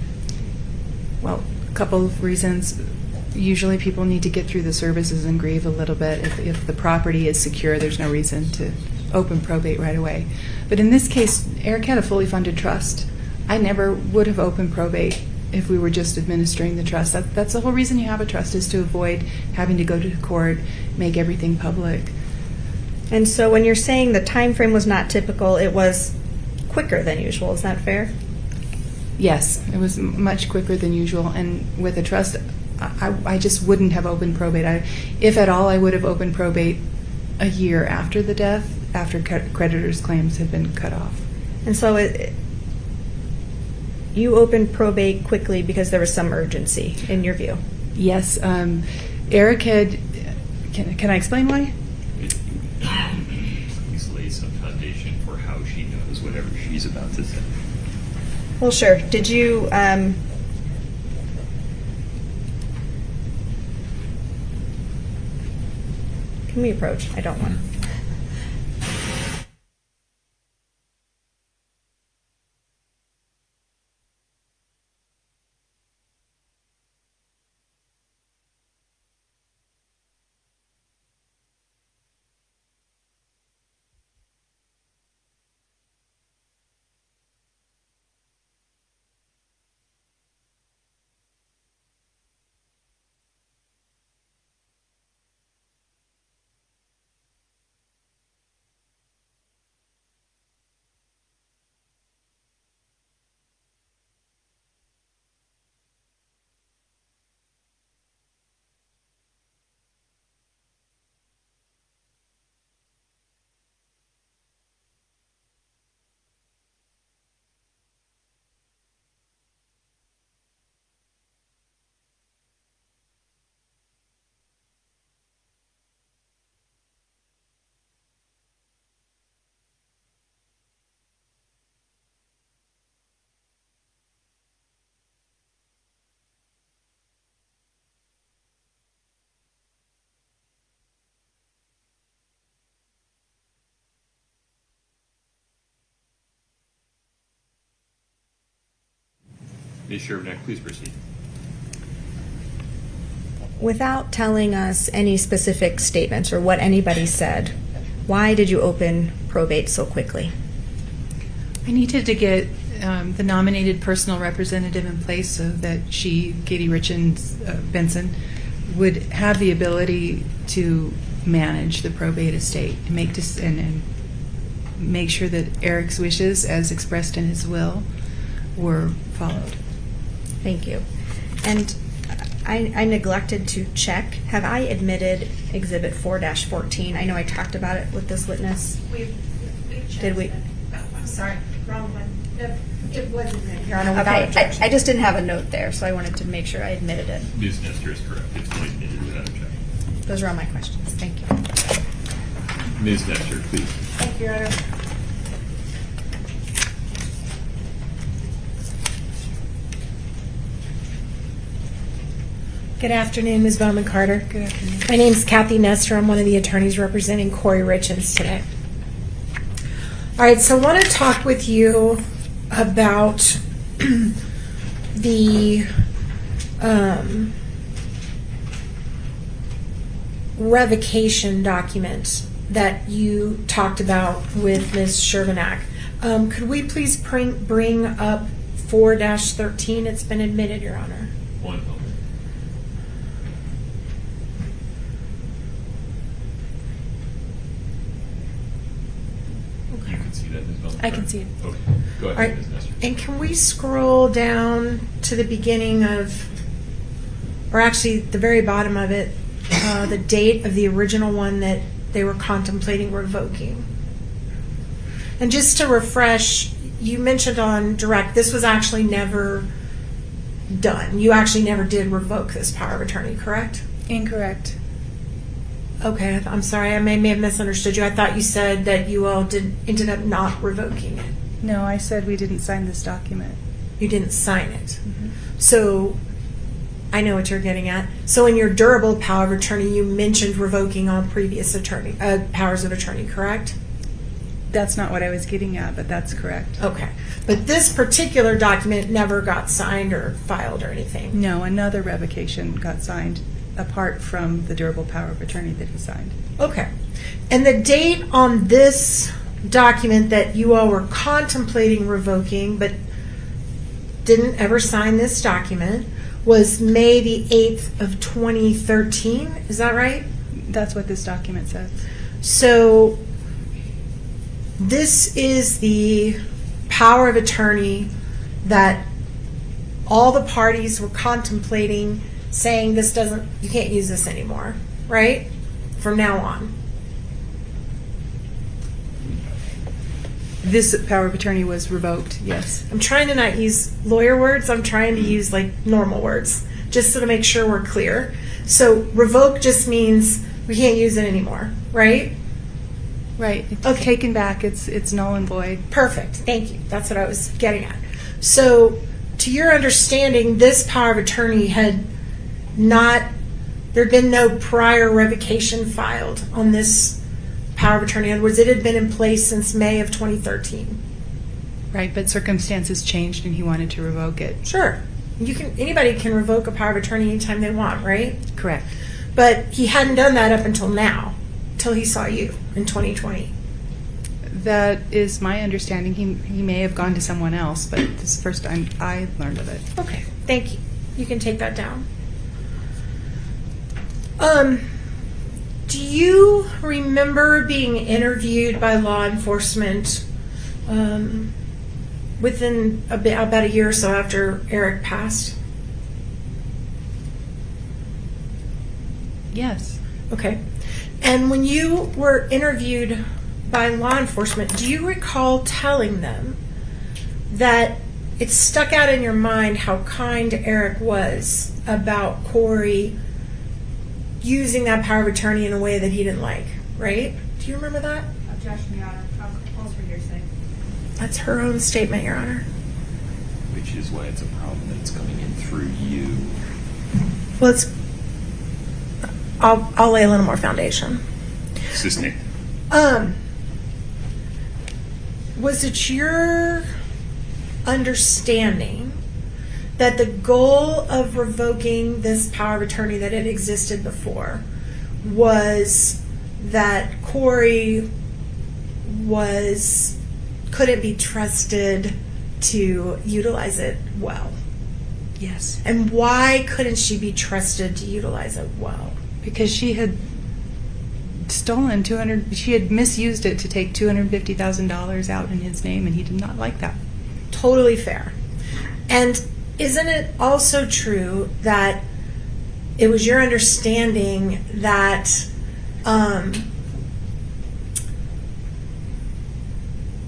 Well, a couple of reasons. Usually people need to get through the services and grieve a little bit. If the property is secure, there's no reason to open probate right away. But in this case, Eric had a fully funded trust. I never would have opened probate if we were just administering the trust. That's the whole reason you have a trust, is to avoid having to go to court, make everything public. And so when you're saying the time frame was not typical, it was quicker than usual. Is that fair? Yes, it was much quicker than usual. And with a trust, I just wouldn't have opened probate. If at all, I would have opened probate a year after the death, after creditors' claims had been cut off. And so you opened probate quickly because there was some urgency, in your view? Yes. Eric had... Can I explain why? Please lay some foundation for how she knows whatever she's about to say. Well, sure. Did you... Can we approach? I don't want to. Ms. Shervnak, please proceed. Without telling us any specific statements or what anybody said, why did you open probate so quickly? I needed to get the nominated personal representative in place so that she, Kouri Richins Benson, would have the ability to manage the probate estate and and make sure that Eric's wishes, as expressed in his will, were followed. Thank you. And I neglected to check. Have I admitted Exhibit 4-14? I know I talked about it with this witness. Did we? I'm sorry, wrong one. It wasn't there, Your Honor, okay. I just didn't have a note there, so I wanted to make sure I admitted it. Ms. Nestor is correct. It's been admitted without objection. Those are all my questions. Thank you. Ms. Nestor, please. Thank you, Your Honor. Good afternoon, Ms. Bowman Carter. Good afternoon. My name is Kathy Nestor. I'm one of the attorneys representing Kouri Richins today. All right, so I want to talk with you about the revocation document that you talked about with Ms. Shervanack. Could we please bring up 4-13? It's been admitted, Your Honor. One moment. You can see that, Ms. Bowman. I can see it. Okay. Go All ahead, right, Ms. Nestor. and can we scroll down to the beginning of, or actually the very bottom of it, the date of the original one that they were contemplating revoking? And just to refresh, you mentioned on direct, this was actually never done. You actually never did revoke this power of attorney, correct? Incorrect. Okay, I'm sorry, I may have misunderstood you. I thought you said that you all ended up not revoking it. No, I said we didn't sign this document. You didn't sign it. So I know what you're getting at. So in your durable power of attorney, you mentioned revoking all previous attorney powers of attorney, correct? That's not what I was getting at, but that's correct. Okay. But this particular document never got signed or filed or anything? No, another revocation got signed apart from the durable power of attorney that he signed. Okay. And the date on this document that you all were contemplating revoking but didn't ever sign this document was May the 8th of 2013. Is that right? That's what this document says. So this is the power of attorney that all the parties were contemplating, saying this doesn't, you can't use this anymore, right? From now on. This power of attorney was revoked, yes. I'm trying to not use lawyer words. I'm trying to use like normal words, just so to make sure we're clear. So revoke just means we can't use it anymore, right? Right. It's Okay. taken back. It's null and void. Perfect. Thank you. That's what I was getting at. So, to your understanding, this power of attorney had not, there'd been no prior revocation filed on this power of attorney. In other words, it had been in place since May of 2013. Right, but circumstances changed and he wanted to revoke it. Sure. Anybody can revoke a power of attorney anytime they want, right? Correct. But he hadn't done that up until now, till he saw you in 2020. That is my understanding. He may have gone to someone else, but this is the first time I learned of it. Okay, thank you. You can take that down. Do you remember being interviewed by law enforcement within about a year or so after Eric passed? Yes. Okay. And when you were interviewed by law enforcement, do you recall telling them that it stuck out in your mind how kind Eric was about Kouri using that power of attorney in a way that he didn't like, right? Do you remember that? Objection, Your Honor. Calls for hearsay. That's her own statement, Your Honor. Which is why it's a problem that it's coming in through you. Well, I'll lay a little more foundation. Assistant. Was it your understanding that the goal of revoking this power of attorney that had existed before was that Kouri couldn't be trusted to utilize it well? Yes. And why couldn't she be trusted to utilize it well? Because she had stolen she had misused it to take $250,000 out in his name, and he did not like that. Totally fair. And isn't it also true that it was your understanding that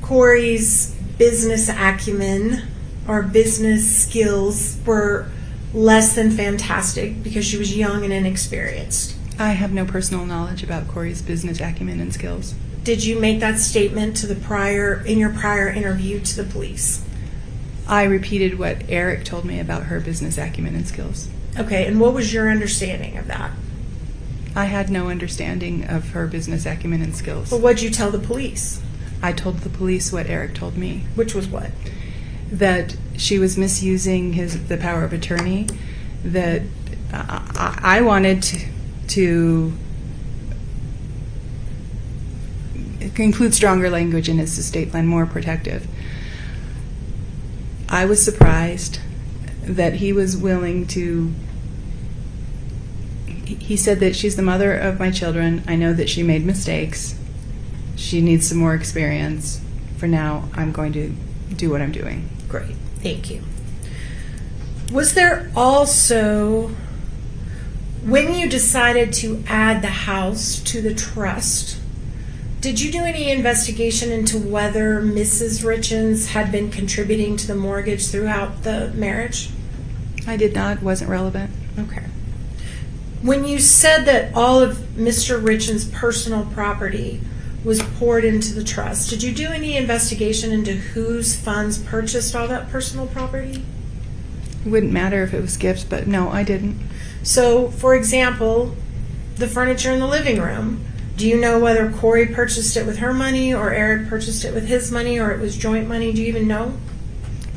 Kouri's business acumen or business skills were less than fantastic because she was young and inexperienced? I have no personal knowledge about Kouri's business acumen and skills. Did you make that statement to in your prior interview to the police? I repeated what Eric told me about her business acumen and skills. Okay, and what was your understanding of that? I had no understanding of her business acumen and skills. Well, what'd you tell the police? I told the police what Eric told me. Which was what? That she was misusing the power of attorney, that I wanted to include stronger language in his estate plan, more protective. I was surprised that he was willing to. He said that she's the mother of my children. I know that she made mistakes. She needs some more experience. For now, I'm going to do what I'm doing. Great, thank you. Was there also, when you decided to add the house to the trust, did you do any investigation into whether Mrs. Richins had been contributing to the mortgage throughout the marriage? I did not. Wasn't relevant. Okay. When you said that all of Mr. Richins' personal property was poured into the trust, did you do any investigation into whose funds purchased all that personal property? It wouldn't matter if it was gifts, but no, I didn't. So, for example, the furniture in the living room, do you know whether Kouri purchased it with her money or Eric purchased it with his money or it was joint money? Do you even know?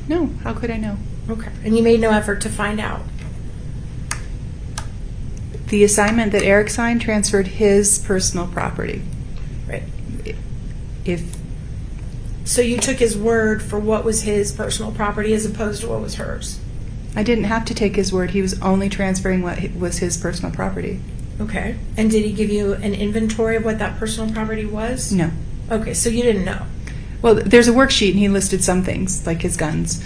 No, how could I know? Okay, and you made no effort to find out? The assignment that Eric signed transferred his personal property. Right. So you took his word for what was his personal property as opposed to what was hers? I didn't have to take his word. He was only transferring what was his personal property. Okay. And did he give you an inventory of what that personal property was? No. Okay, so you didn't know? Well, there's a worksheet, and he listed some things, like his guns.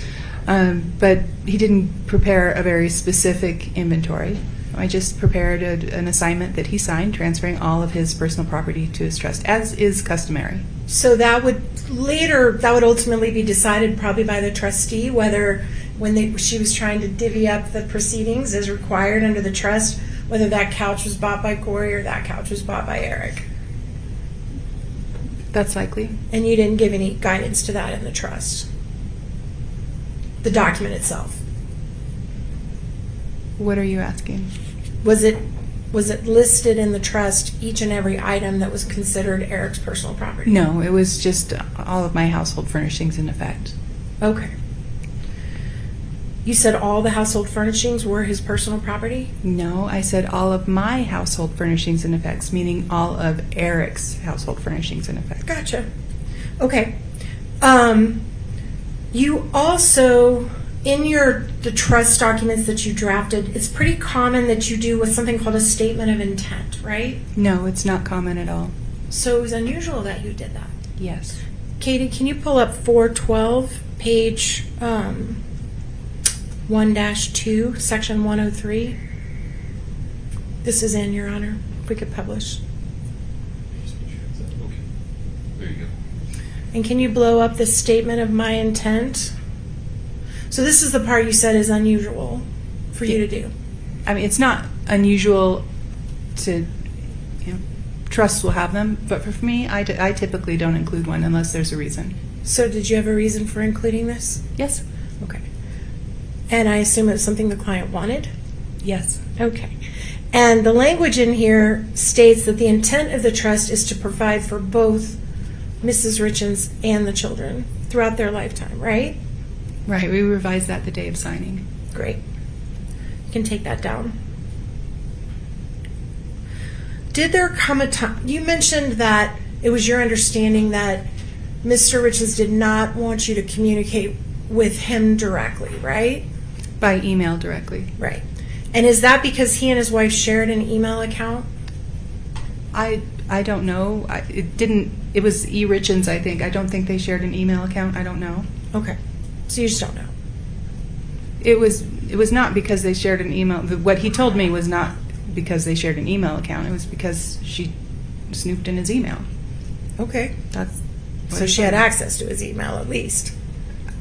But he didn't prepare a very specific inventory. I just prepared an assignment that he signed, transferring all of his personal property to his trust, as is customary. So that would ultimately be decided probably by the trustee, whether she was trying to divvy up the proceedings as required under the trust, whether that couch was bought by Kouri or that couch was bought by Eric. That's likely. And you didn't give any guidance to that in the trust? The document itself? What are you asking? Was it listed in the trust, each and every item that was considered Eric's personal property? No, it was just all of my household furnishings in effect. Okay. You said all the household furnishings were his personal property? No, I said all of my household furnishings and effects, meaning all of Eric's household furnishings and effects. Gotcha. Okay. You also, in the trust documents that you drafted, it's pretty common that you do with something called a statement of intent, right? No, it's not common at all. So it was unusual that you did that. Yes. Katie, can you pull up 412, page 1-2, section 103? This is in, Your Honor. If we could publish. Okay. There you go. And can you blow up the statement of my intent? So this is the part you said is unusual for you to do. I mean, it's not unusual to, trusts will have them, but for me, I typically don't include one unless there's a reason. So did you have a reason for including this? Yes. Okay. And I assume it was something the client wanted? Yes. Okay. And the language in here states that the intent of the trust is to provide for both Mrs. Richins and the children throughout their lifetime, right? Right. We revised that the day of signing. Great. You can take that down. Did there come a time, you mentioned that it was your understanding that Mr. Richins did not want you to communicate with him directly, right? By email directly. Right. And is that because he and his wife shared an email account? I don't know. It was E. Richins, I think. I don't think they shared an email account. I don't know. Okay. So you just don't know. It was not because they shared an email. What he told me was not because they shared an email account. It was because she snooped in his email. Okay. That's what So he she had told me. access to his email at least.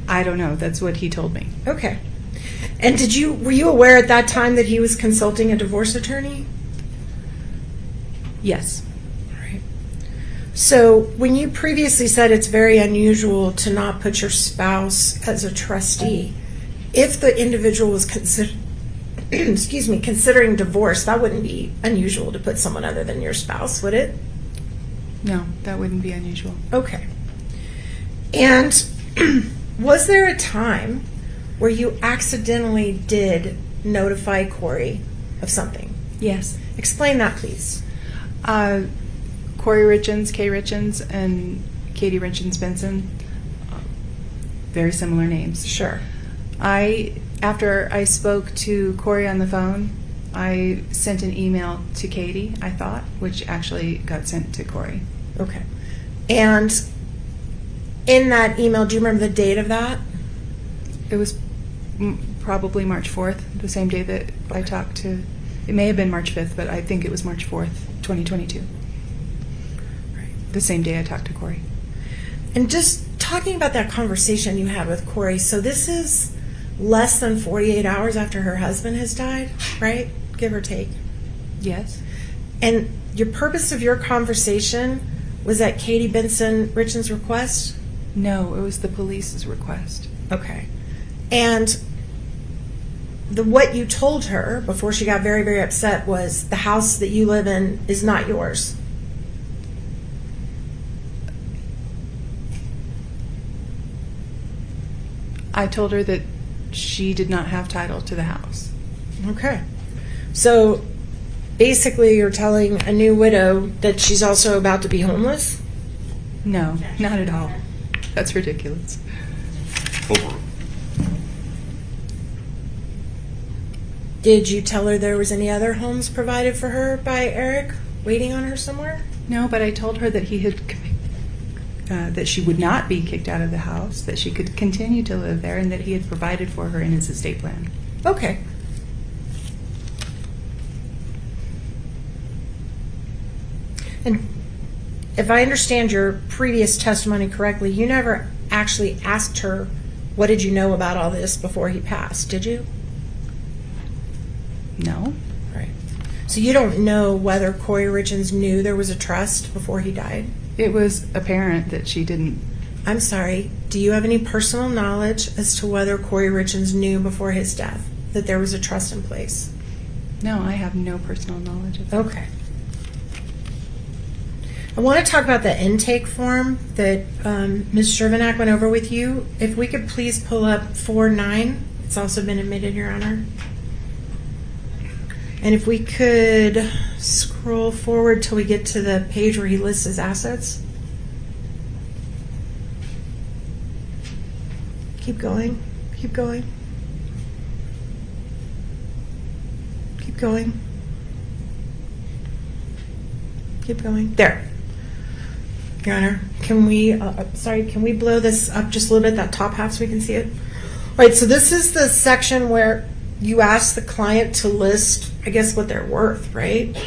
I don't know. That's what he told me. Okay. And were you aware at that time that he was consulting a divorce attorney? Yes. Right. So when you previously said it's very unusual to not put your spouse as a trustee, if the individual was considering divorce, that wouldn't be unusual to put someone other than your spouse, would it? No, that wouldn't be unusual. Okay. And was there a time where you accidentally did notify Kouri of something? Yes. Explain that, please. Kouri Richins, K. Richins, and Katie Richins Benson. Very similar names. Sure. After I spoke to Kouri on the phone, I sent an email to Katie, I thought, which actually got sent to Kouri. Okay. And in that email, do you remember the date of that? It was probably March 4th, the same day that I talked to, it may have been March 5th, but I think it was March 4th, 2022. Right. The same day I talked to Kouri. And just talking about that conversation you had with Kouri, so this is less than 48 hours after her husband has died, right? Give or take. Yes. And your purpose of your conversation was at Katie Benson Richins' request? No, it was the police's request. Okay. And what you told her before she got very, very upset was the house that you live in is not yours. I told her that she did not have title to the house. Okay. So basically you're telling a new widow that she's also about to be homeless? No, not at all. That's ridiculous. Over. Did you tell her there was any other homes provided for her by Eric waiting on her somewhere? No, but I told her that he had that she would not be kicked out of the house, that she could continue to live there, and that he had provided for her in his estate plan. Okay. And if I understand your previous testimony correctly, you never actually asked her, what did you know about all this before he passed, did you? No. Right. So you don't know whether Kouri Richins knew there was a trust before he died? It was apparent that she didn't. I'm sorry, do you have any personal knowledge as to whether Kouri Richins knew before his death that there was a trust in place? No, I have no personal knowledge of that. Okay. I want to talk about the intake form that Ms. Shervinack went over with you. If we could please pull up 4-9. It's also been admitted, Your Honor. And if we could scroll forward till we get to the page where he lists his assets. Keep going. Keep going. Keep going. Keep going. There. Your Honor, can we, can we blow this up just a little bit, that top half, so we can see it? All right, so this is the section where you ask the client to list, I guess, what they're worth, right?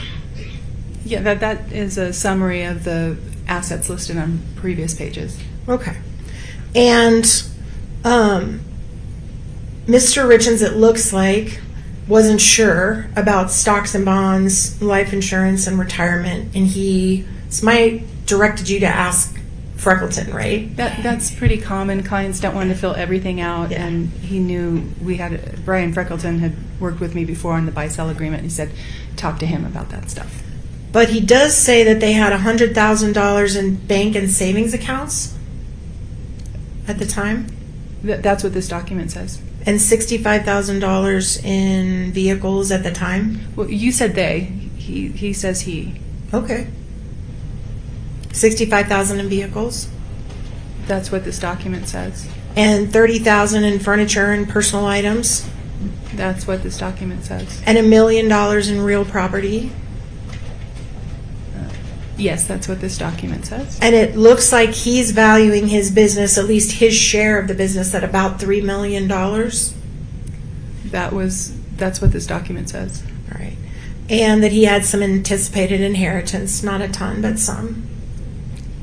Yeah, that is a summary of the assets listed on previous pages. Okay. And Mr. Richins, it looks like, wasn't sure about stocks and bonds, life insurance, and retirement, and he directed you to ask Freckleton, right? That's pretty common. Clients don't want to fill everything out, Yeah. and he knew Brian Freckleton had worked with me before on the buy-sell agreement. He said, talk to him about that stuff. But he does say that they had $100,000 in bank and savings accounts at the time, That's what this document says. and $65,000 in vehicles at the time. Well, you said they. He says he. Okay. 65,000 in vehicles That's what this document says. and 30,000 in furniture and personal items. That's what this document says. And $1 million in real property. Yes, that's what this document says. And it looks like he's valuing his business, at least his share of the business, at about $3 million. All That's what this document says. right. And that he had some anticipated inheritance, not a ton, but some.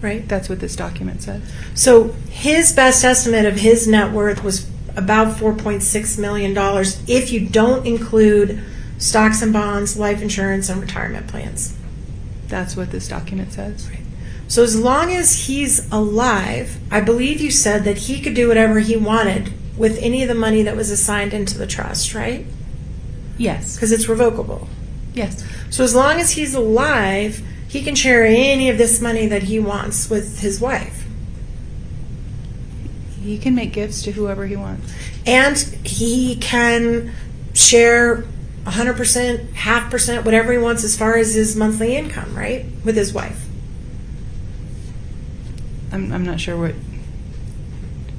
Right? That's what this document says. So his best estimate of his net worth was about $4.6 million if you don't include stocks and bonds, life insurance, and retirement plans. That's what this document says. So as long as he's alive, I believe you said that he could do whatever he wanted with any of the money that was assigned into the trust, right? Yes. Because it's revocable. Yes. So as long as he's alive, he can share any of this money that he wants with his wife. He can make gifts to whoever he wants. And he can share 100%, 0.5%, whatever he wants as far as his monthly income, right? With his wife. I'm not sure what.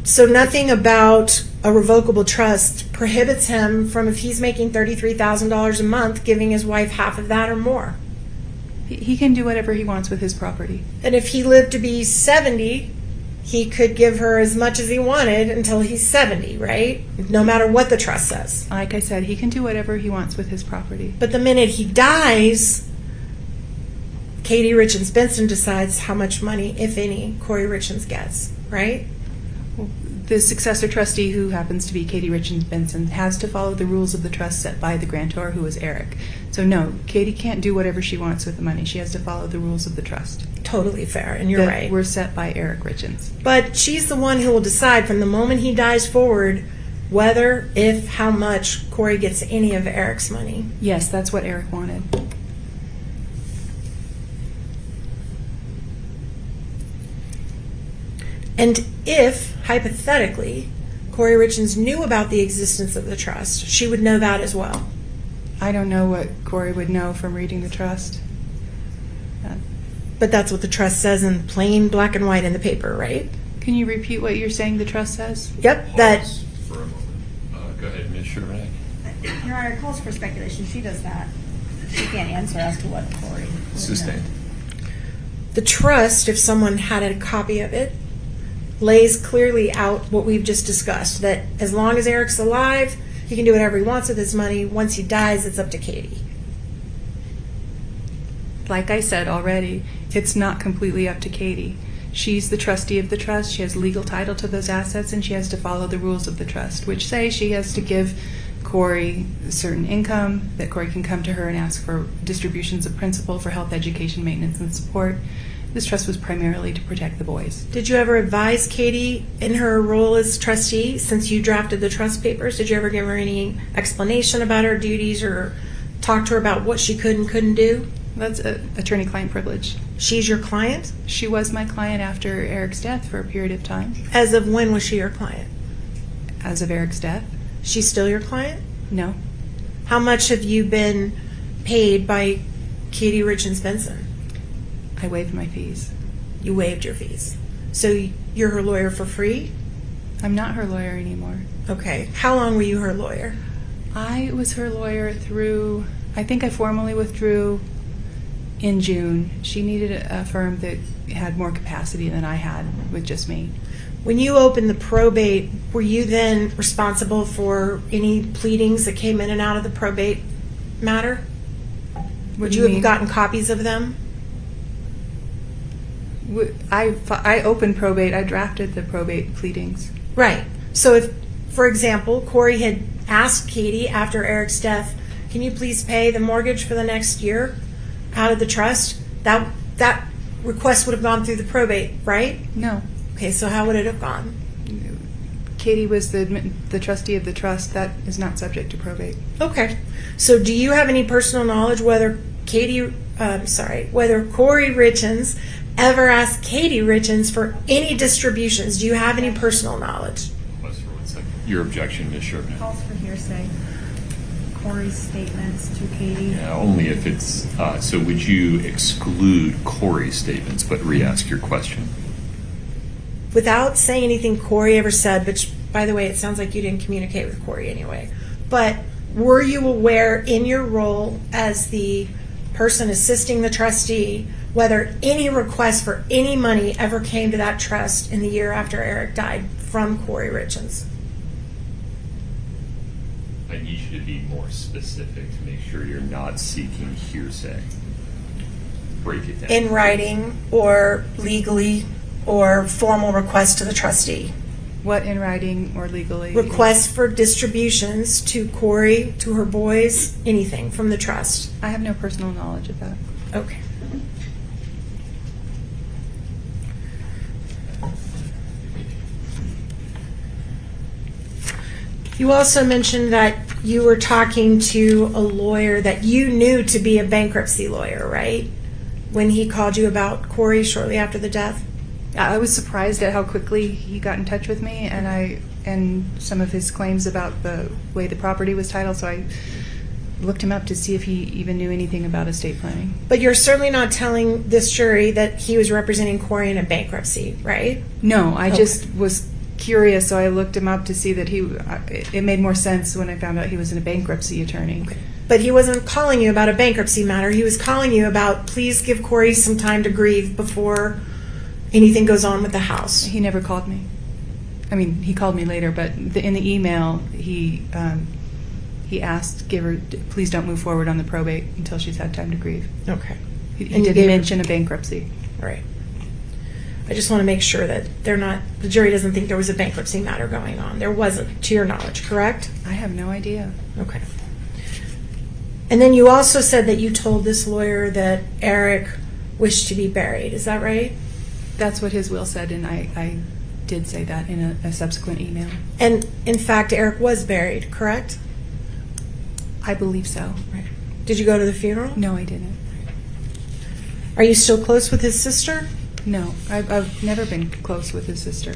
So nothing about a revocable trust prohibits him from, if he's making $33,000 a month, giving his wife half of that or more. He can do whatever he wants with his property. And if he lived to be 70, he could give her as much as he wanted until he's 70, right? No matter what the trust says. Like I said, he can do whatever he wants with his property. But the minute he dies, Katie Richins Benson decides how much money, if any, Kouri Richins gets, right? The successor trustee, who happens to be Katie Richins Benson, has to follow the rules of the trust set by the grantor, who is Eric. So no, Katie can't do whatever she wants with the money. She has to follow the rules of the trust. Totally fair, and you're right. We're set by Eric Richins. But she's the one who will decide from the moment he dies forward whether, if, how much Kouri gets any of Eric's money. Yes, that's what Eric wanted. And if, hypothetically, Kouri Richins knew about the existence of the trust, she would know that as well. I don't know what Kouri would know from reading the trust. But that's what the trust says in plain black and white in the paper, right? Can you repeat what you're saying the trust says? Yep, that. Pause for a moment. Go ahead, Ms. Sherman. Your Honor, it calls for speculation. She does that. She can't answer as to what Kouri would Sustained. know. The trust, if someone had a copy of it, lays clearly out what we've just discussed, that as long as Eric's alive, he can do whatever he wants with his money. Once he dies, it's up to Katie. Like I said already, it's not completely up to Katie. She's the trustee of the trust. She has legal title to those assets, and she has to follow the rules of the trust, which say she has to give Kouri a certain income, that Kouri can come to her and ask for distributions of principal for health, education, maintenance, and support. This trust was primarily to protect the boys. Did you ever advise Katie in her role as trustee, since you drafted the trust papers? Did you ever give her any explanation about her duties or talk to her about what she could and couldn't do? That's attorney-client privilege. She's your client? She was my client after Eric's death for a period of time. As of when was she your client? As of Eric's death? She's still your client? No. How much have you been paid by Katie Richins Benson? I waived my fees. You waived your fees. So you're her lawyer for free? I'm not her lawyer anymore. Okay. How long were you her lawyer? I was her lawyer through, I think I formally withdrew in June. She needed a firm that had more capacity than I had with just me. When you opened the probate, were you then responsible for any pleadings that came in and out of the probate matter? Would you have gotten copies of them? I opened probate. I drafted the probate pleadings. Right. So if, for example, Kouri had asked Katie after Eric's death, can you please pay the mortgage for the next year out of the trust? That request would have gone through the probate, right? No. Okay, so how would it have gone? Katie was the trustee of the trust. That is not subject to probate. Okay. So do you have any personal knowledge whether Kouri Richins ever asked Katie Richins for any distributions? Do you have any personal knowledge? Pause for 1 second. Your objection, Ms. Sherman. Calls for hearsay. Kouri's statements to Katie. Yeah, only if it's, so would you exclude Kouri's statements, but re-ask your question? Without saying anything Kouri ever said, which, by the way, it sounds like you didn't communicate with Kouri anyway, but were you aware in your role as the person assisting the trustee whether any request for any money ever came to that trust in the year after Eric died from Kouri Richins? I need you to be more specific to make sure you're not seeking hearsay. Break it down. In writing or legally or formal request to the trustee? What in writing or legally? Requests for distributions to Kouri, to her boys, anything from the trust? I have no personal knowledge of that. Okay. You also mentioned that you were talking to a lawyer that you knew to be a bankruptcy lawyer, right? When he called you about Kouri shortly after the death? I was surprised at how quickly he got in touch with me, and some of his claims about the way the property was titled, so I looked him up to see if he even knew anything about estate planning. But you're certainly not telling this jury that he was representing Kouri in a bankruptcy, right? No, I just was curious, so I looked him up to see that it made more sense when I found out he was a bankruptcy attorney. Okay. But he wasn't calling you about a bankruptcy matter. He was calling you about, please give Kouri some time to grieve before anything goes on with the house. He never called me. I mean, he called me later, but in the email, he asked, please don't move forward on the probate until she's had time to grieve. Okay. He didn't mention a bankruptcy. All right. I just want to make sure that the jury doesn't think there was a bankruptcy matter going on. There wasn't, to your knowledge, correct? I have no idea. Okay. And then you also said that you told this lawyer that Eric wished to be buried. Is that right? That's what his will said, and I did say that in a subsequent email. And in fact, Eric was buried, correct? I believe so. Right. Did you go to the funeral? No, I didn't. Are you still close with his sister? No, I've never been close with his sister.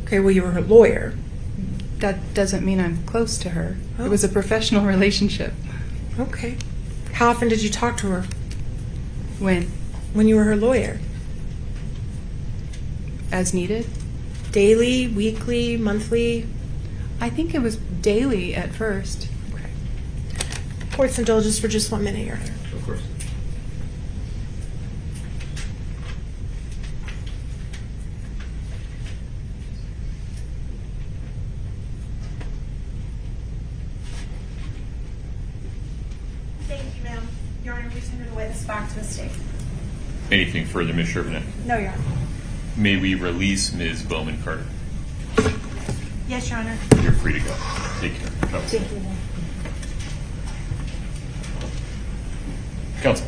Okay, well, you were her lawyer. That doesn't mean I'm close to her. Oh. It was a professional relationship. Okay. How often did you talk to her? When? When you were her lawyer. As needed? Daily, weekly, monthly? I think it was daily at first. Okay. Court's indulgence for just 1 minute, Your Honor. Of course. Thank you, ma'am. Your Honor, we send away this back to the state. Anything further, Ms. Shervanek? No, Your Honor. May we release Ms. Bowman Carter? Yes, Your Honor. You're free to go. Take care. Counsel. Thank you, ma'am. Counsel.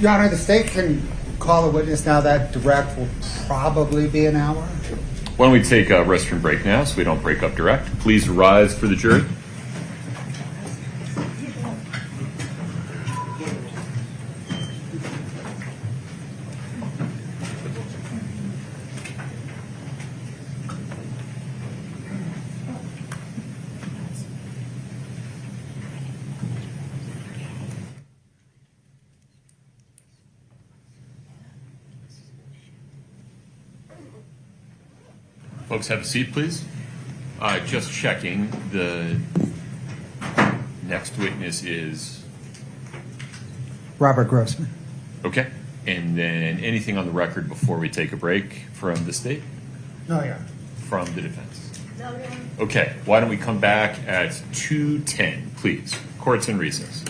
Your Honor, the state can call a witness now. That direct will probably be an hour. Why don't we take a restroom break now so we don't break up direct? Please rise for the jury. Folks, have a seat, please. Just checking, the next witness is, Robert Grossman. okay. And then anything on the record before we take a break from the state, No, Your Honor. from the defense? Okay, why don't we come back at 2:10, please? Court's in recess.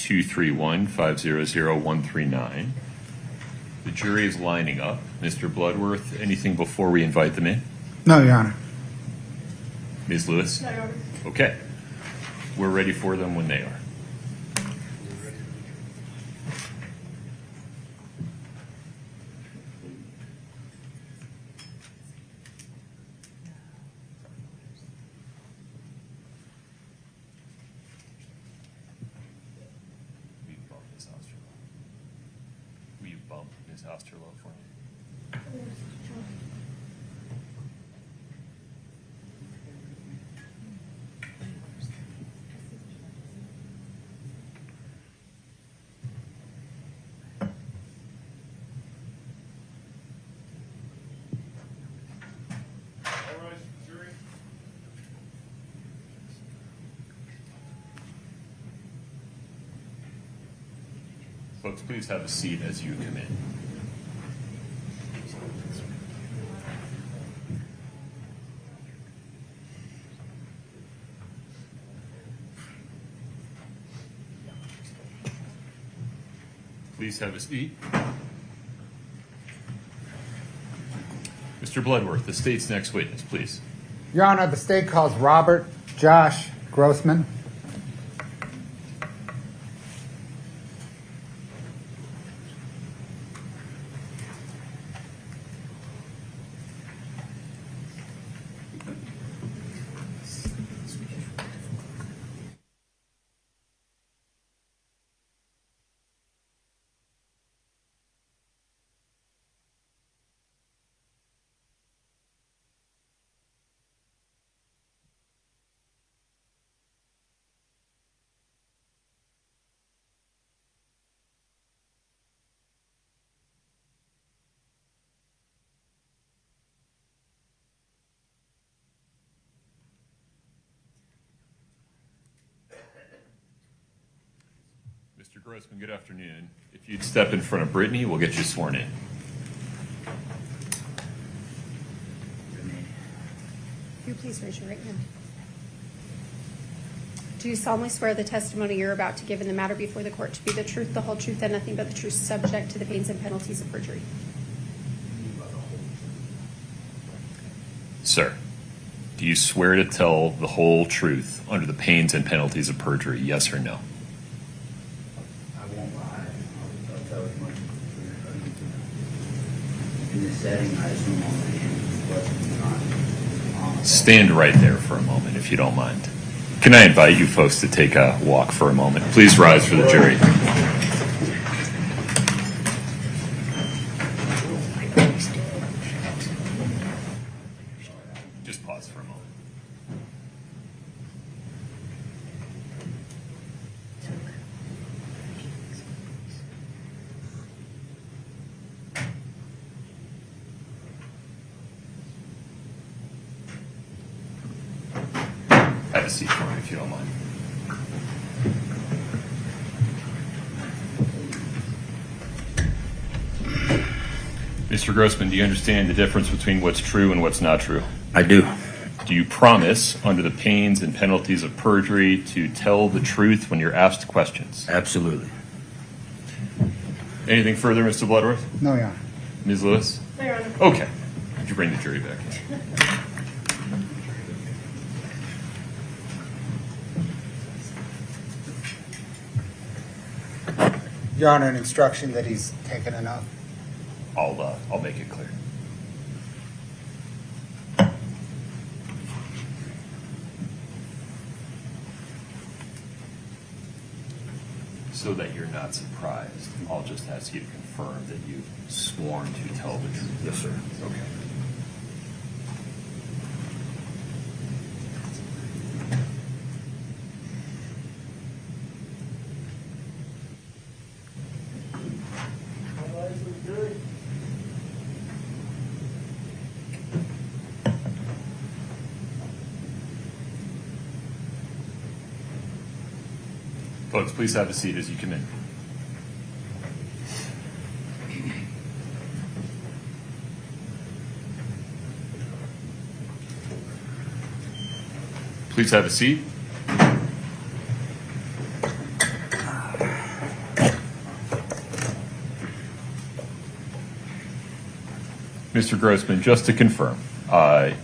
231-500-139. The jury is lining up. Mr. Bloodworth, anything before we invite them in? No, Your Honor. Ms. Lewis? No, Your Honor. Okay. We're ready for them when they are. Will you bump Ms. Osterloh for me? Folks, please have a seat as you come in. Please have a seat. Mr. Bloodworth, the state's next witness, please. Your Honor, the state calls Robert Josh Grossman. Mr. Grossman, good afternoon. If you'd step in front of Brittany, we'll get you sworn in. Will you please raise your right hand? Do you solemnly swear the testimony you're about to give in the matter before the court to be the truth, the whole truth, and nothing but the truth, subject to the pains and penalties of perjury? Sir, do you swear to tell the whole truth under the pains and penalties of perjury, yes or no? I won't lie. I'll tell as much as in this setting, I assume all the questions on. Stand right there for a moment, if you don't mind. Can I invite you folks to take a walk for a moment? Please rise for the jury. Just pause for a moment. Have a seat for me if you don't mind. Mr. Grossman, do you understand the difference between what's true and what's not true? I do. Do you promise, under the pains and penalties of perjury, to tell the truth when you're asked questions? Absolutely. Anything further, Mr. Bloodworth? No, Your Honor. Ms. Lewis? No, Your Honor. Okay. Would you bring the jury back? Your Honor, an instruction that he's taken an oath. I'll make it clear. So that you're not surprised, I'll just ask you to confirm that you've sworn to tell the truth. Yes, sir. Okay. Folks, please have a seat as you come in. Please have a seat. Mr. Grossman, just to confirm,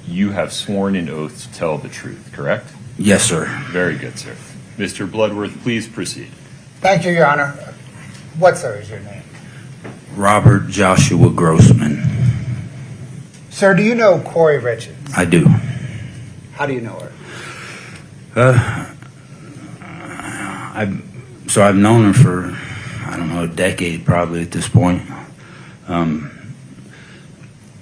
you have sworn an oath to tell the truth, correct? Yes, sir. Very good, sir. Mr. Bloodworth, please proceed. Thank you, Your Honor. What, sir, is your name? Robert Joshua Grossman. Sir, do you know Kouri Richins? I do. How do you know her? I've known her for, I don't know, a decade probably at this point.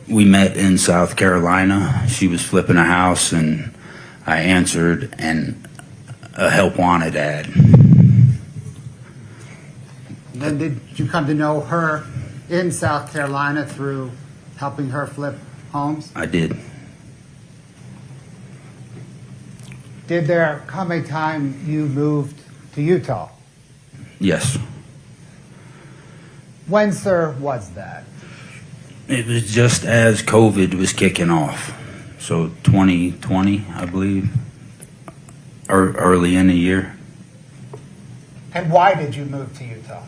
We met in South Carolina. She was flipping a house, and I answered, and a help wanted ad. Then did you come to know her in South Carolina through helping her flip homes? I did. Did there come a time you moved to Utah? Yes. When, sir, was that? It was just as COVID was kicking off. So 2020, I believe, or early in the year. And why did you move to Utah?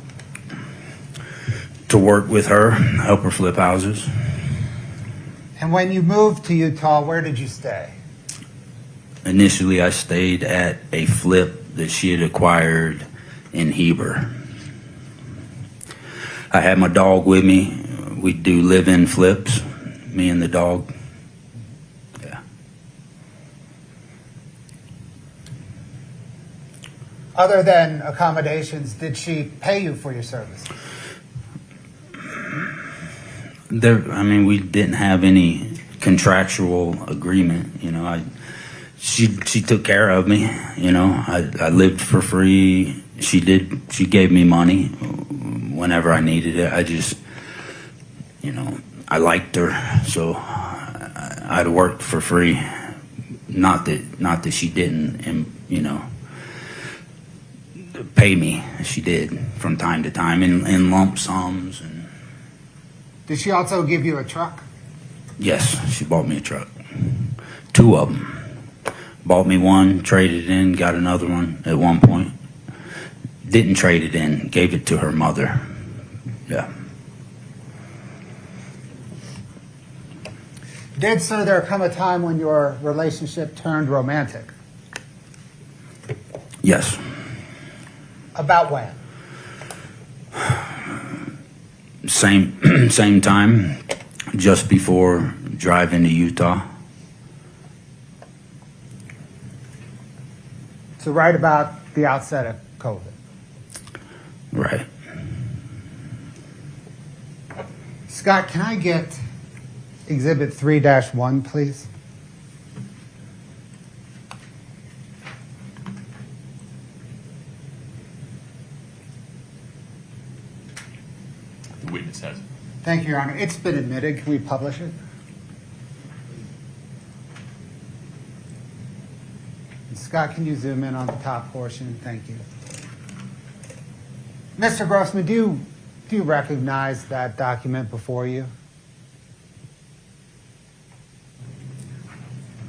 To work with her, help her flip houses. And when you moved to Utah, where did you stay? Initially, I stayed at a flip that she had acquired in Heber. I had my dog with me. We do live-in flips, me and the dog. Yeah. Other than accommodations, did she pay you for your service? We didn't have any contractual agreement. She took care of me. I lived for free. She gave me money whenever I needed it. I liked her, so I'd worked for free. Not that she didn't, pay me. She did from time to time in lump sums. And Did she also give you a truck? yes, she bought me a truck. 2 of them. Bought me one, traded it in, got another one at one point. Didn't trade it in, gave it to her mother. Yeah. Did, sir, there come a time when your relationship turned romantic? Yes. About when? Same time, just before driving to Utah. So right about the outset of COVID. Right. Scott, can I get Exhibit 3-1, please? The witness has it. Thank you, Your Honor. It's been admitted. Can we publish it? And Scott, can you zoom in on the top portion? Thank you. Mr. Grossman, do you recognize that document before you?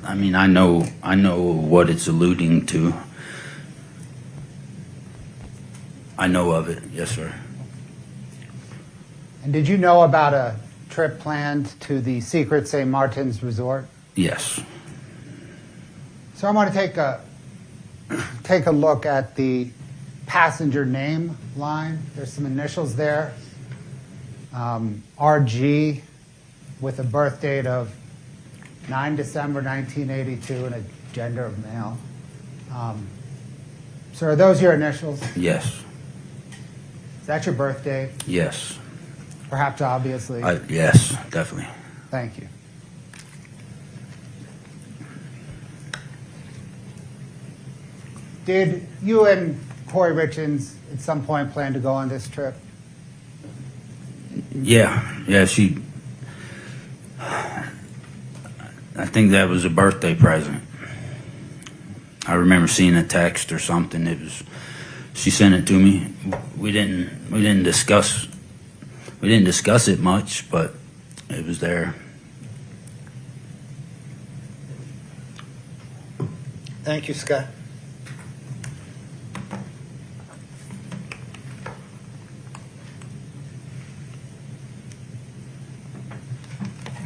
I know what it's alluding to. I know of it, yes, sir. And did you know about a trip planned to the secret St. Martin's Resort? Yes. So I want to take a look at the passenger name line. There's some initials there. RG with a birth date of 9 December 1982 and a gender of male. So are those your initials? Yes. Is that your birthday? Yes. Perhaps obviously. Yes, definitely. Thank you. Did you and Kouri Richins at some point plan to go on this trip? Yeah, she... I think that was a birthday present. I remember seeing a text or something. She sent it to me. We didn't discuss it much, but it was there. Thank you, Scott.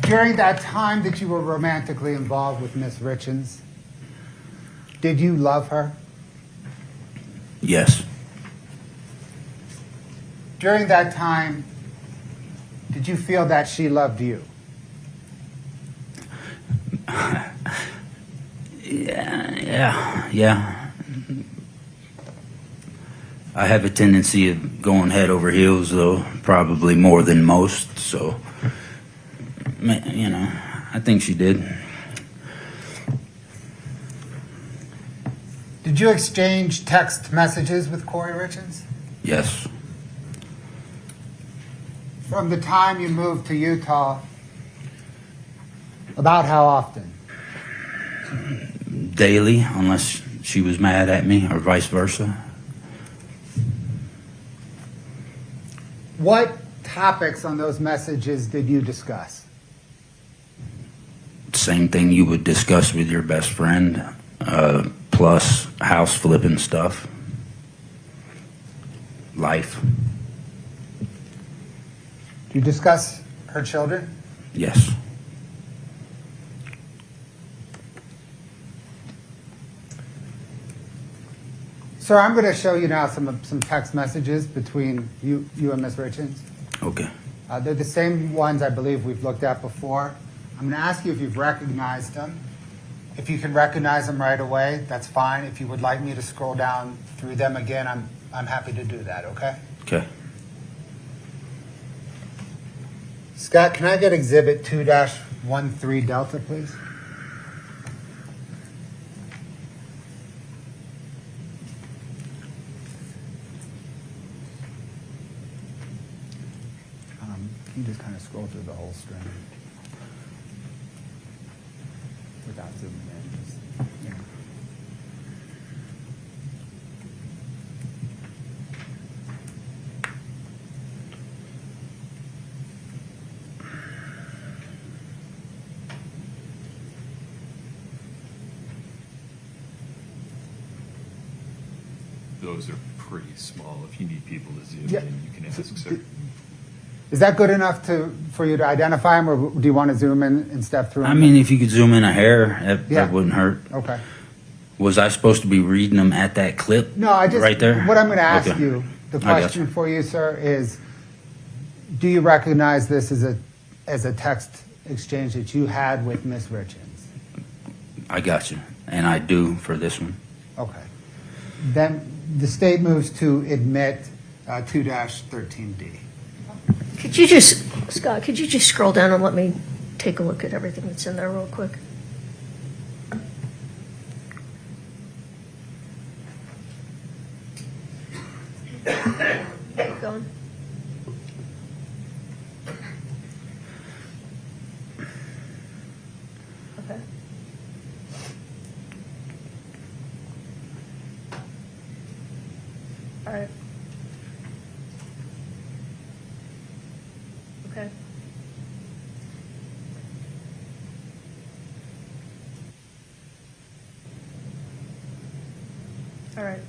During that time that you were romantically involved with Miss Richins, did you love her? Yes. During that time, did you feel that she loved you? Yeah. I have a tendency of going head over heels, though, probably more than most. So, you know, I think she did. Did you exchange text messages with Kouri Richins? Yes. From the time you moved to Utah, about how often? Daily, unless she was mad at me, or vice versa. What topics on those messages did you discuss? Same thing you would discuss with your best friend, plus house flipping stuff. Life. Did you discuss her children? Yes. Sir, I'm going to show you now some text messages between you and Ms. Richins. Okay. They're the same ones I believe we've looked at before. I'm going to ask you if you've recognized them. If you can recognize them right away, that's fine. If you would like me to scroll down through them again, I'm happy to do that, okay? Okay. Scott, can I get Exhibit 2-13 Delta, please? Can you just kind of scroll through the whole string without zooming in? Just, yeah. Those are pretty small. If you need people to zoom Yeah. in, you can ask, sir. Is that good enough for you to identify them, or do you want to zoom in and step through them? I mean, if you could zoom in a hair, that Yeah. wouldn't hurt. Okay. Was I supposed to be reading them at that clip? No, I just, right there? what I'm going to ask Okay. you, the I got question you. for you, sir, is do you recognize this as a text exchange that you had with Ms. Richins? I got you. And I do for this one. Okay. Then the state moves to admit 2-13D. Could you just, Scott, could you just scroll down and let me take a look at everything that's in there real quick? Keep going. Okay. All right. Okay. All right.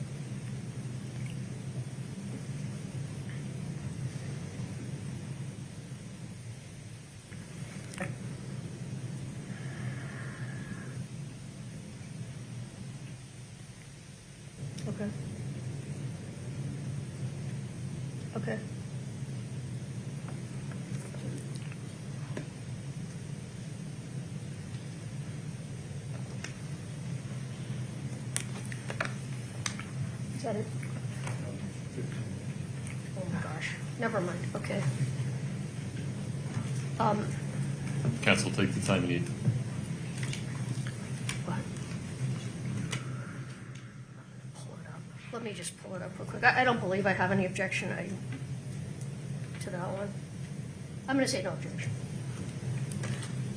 Okay. Okay. Is that it? Oh my gosh, never mind, okay. Council, take the time you need. What? Pull it up. Let me just pull it up real quick. I don't believe I have any objection to that one. I'm going to say no objection.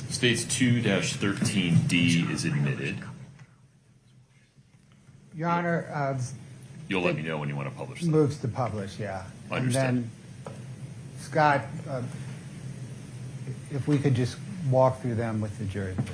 States 2-13D is admitted. Your Honor, You'll let me know when you want to publish that. moves to publish, yeah. Understood. And then, Scott, if we could just walk through them with the jury, please.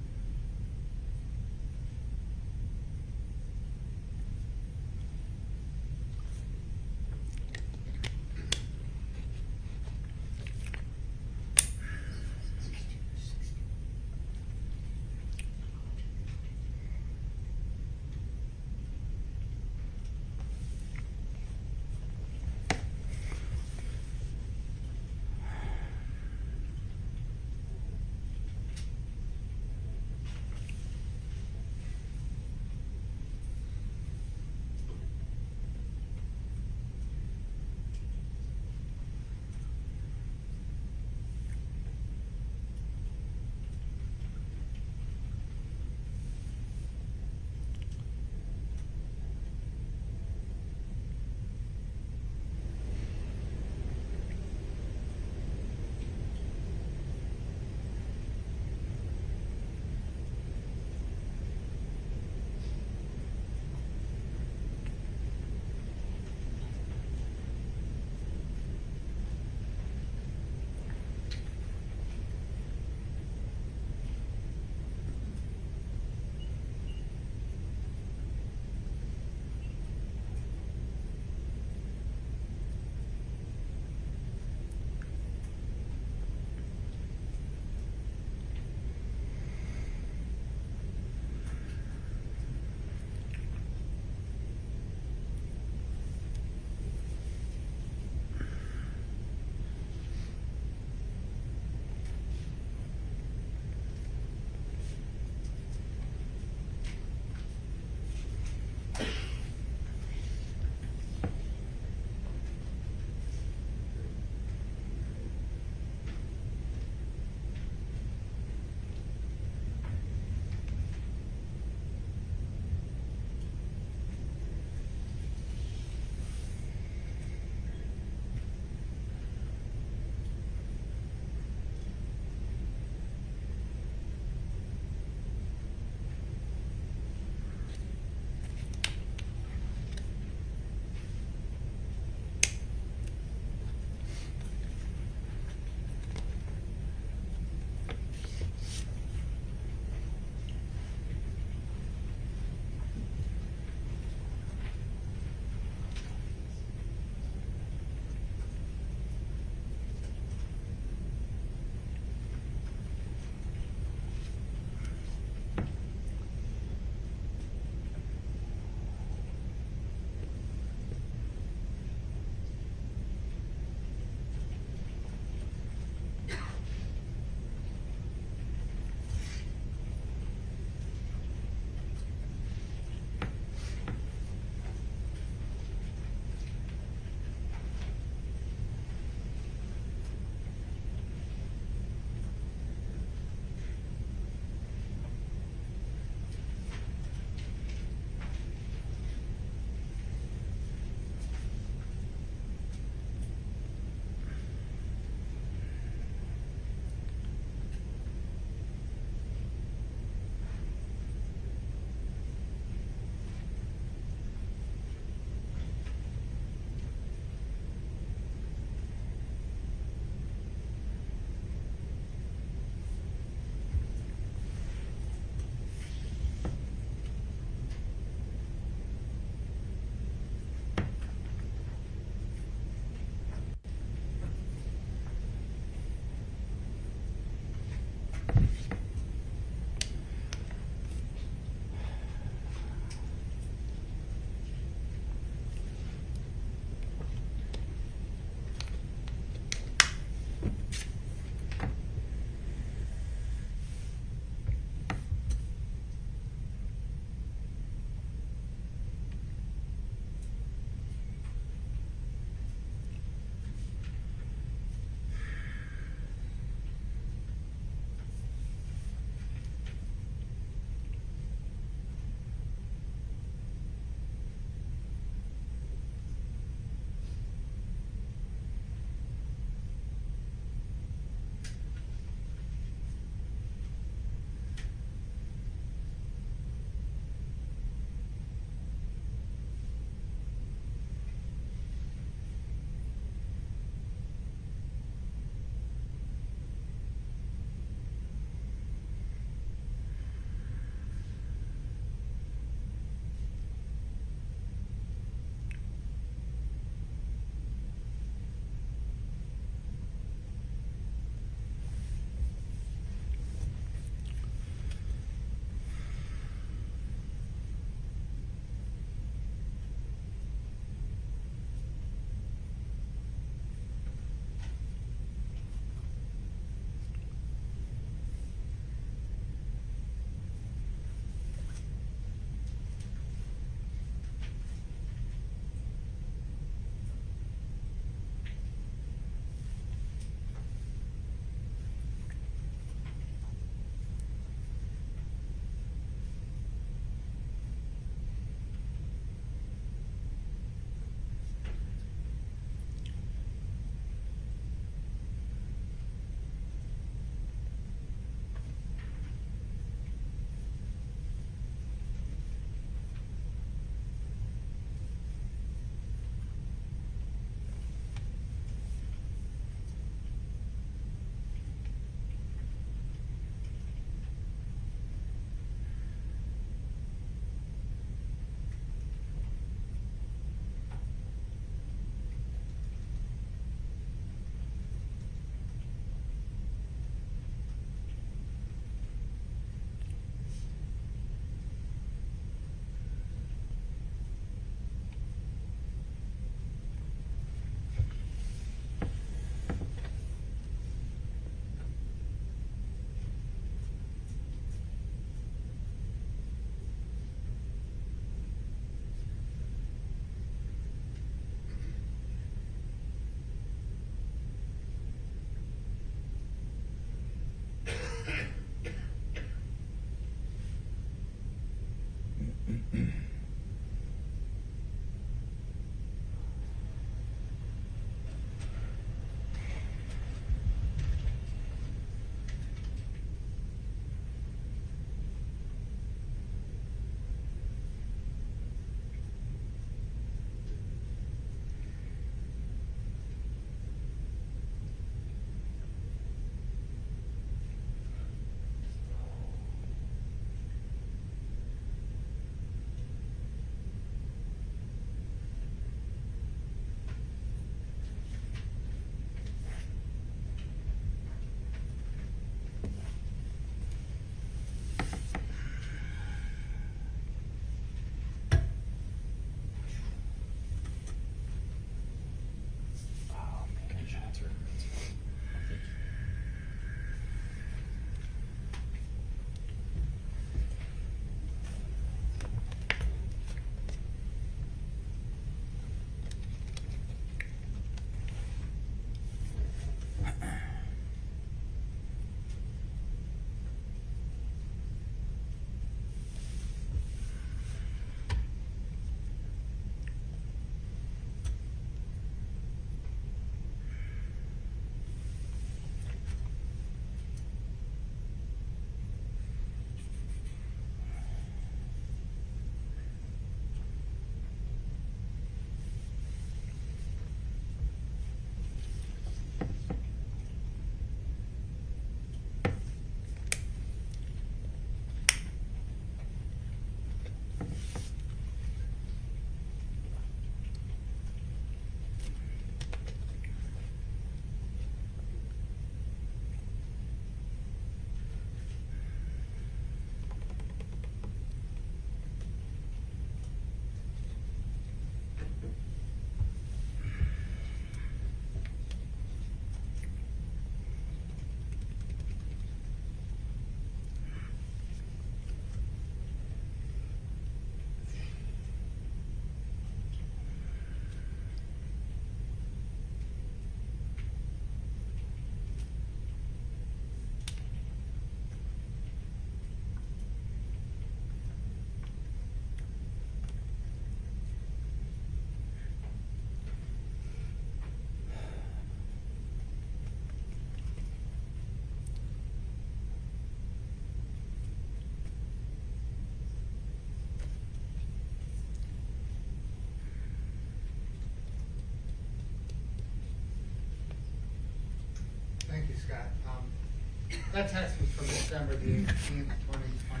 That text was from December the 18th, 2021.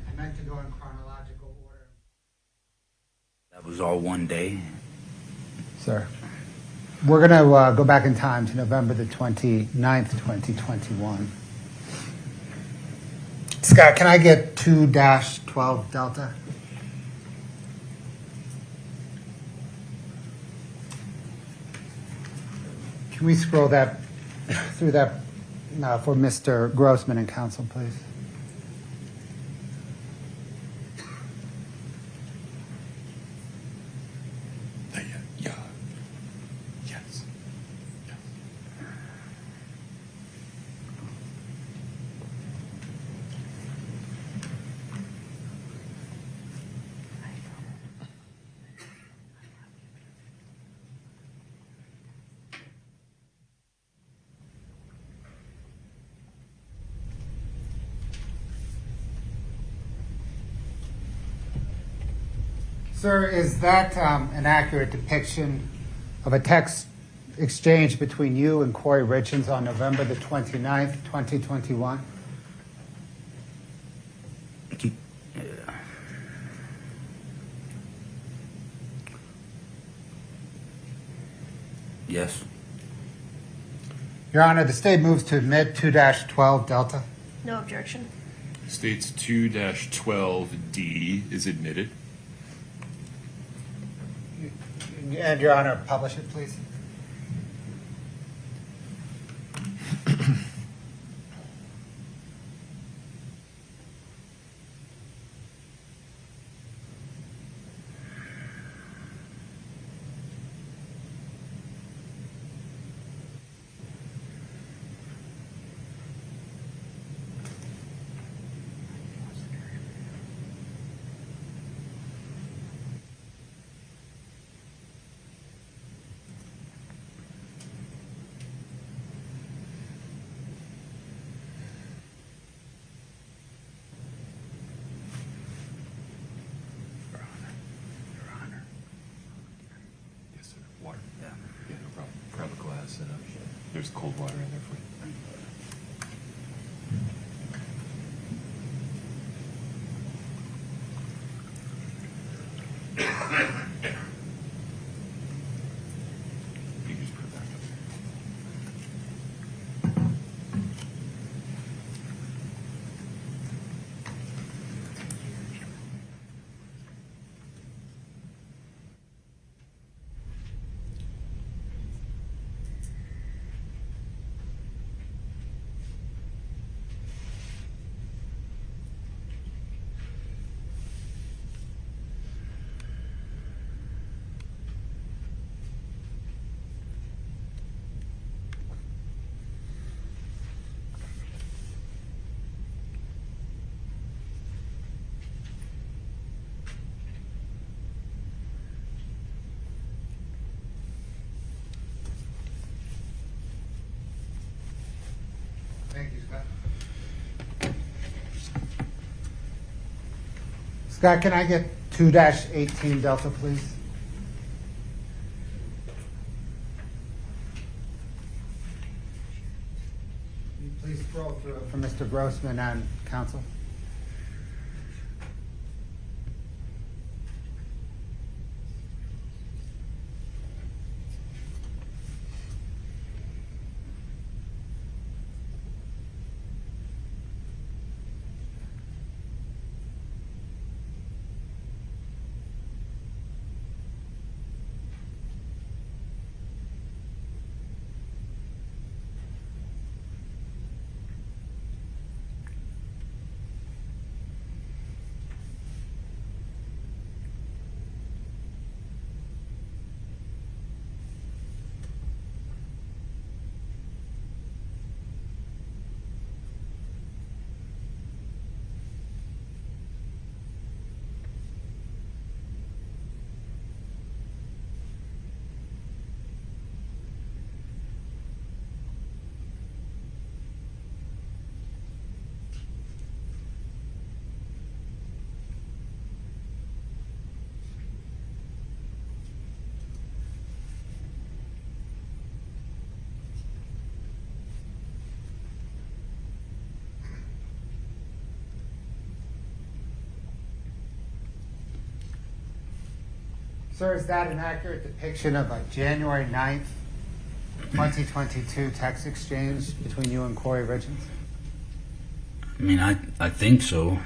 I meant to go in chronological order. That was all one day. Sir, we're going to go back in time to November the 29th, 2021. Scott, can I get 2-12 Delta? Can we scroll that through that for Mr. Grossman and counsel, please? Yeah. Yes. Sir, is that an accurate depiction of a text exchange between you and Kouri Richins on November the 29th, 2021? Yes. Your Honor, the state moves to admit 2-12 Delta. No objection. States 2-12D is admitted. And Your Honor, publish it, please. Yes, sir. Water. Yeah, no problem. Grab a glass and there's cold water in there for you. You can just put it back up there. Thank you, Scott. Scott, can I get 2-18 Delta, please? Can you please scroll through it for Mr. Grossman and counsel? Sir, is that an accurate depiction of a January 9th, 2022 text exchange between you and Kouri Richins? I mean, I think so.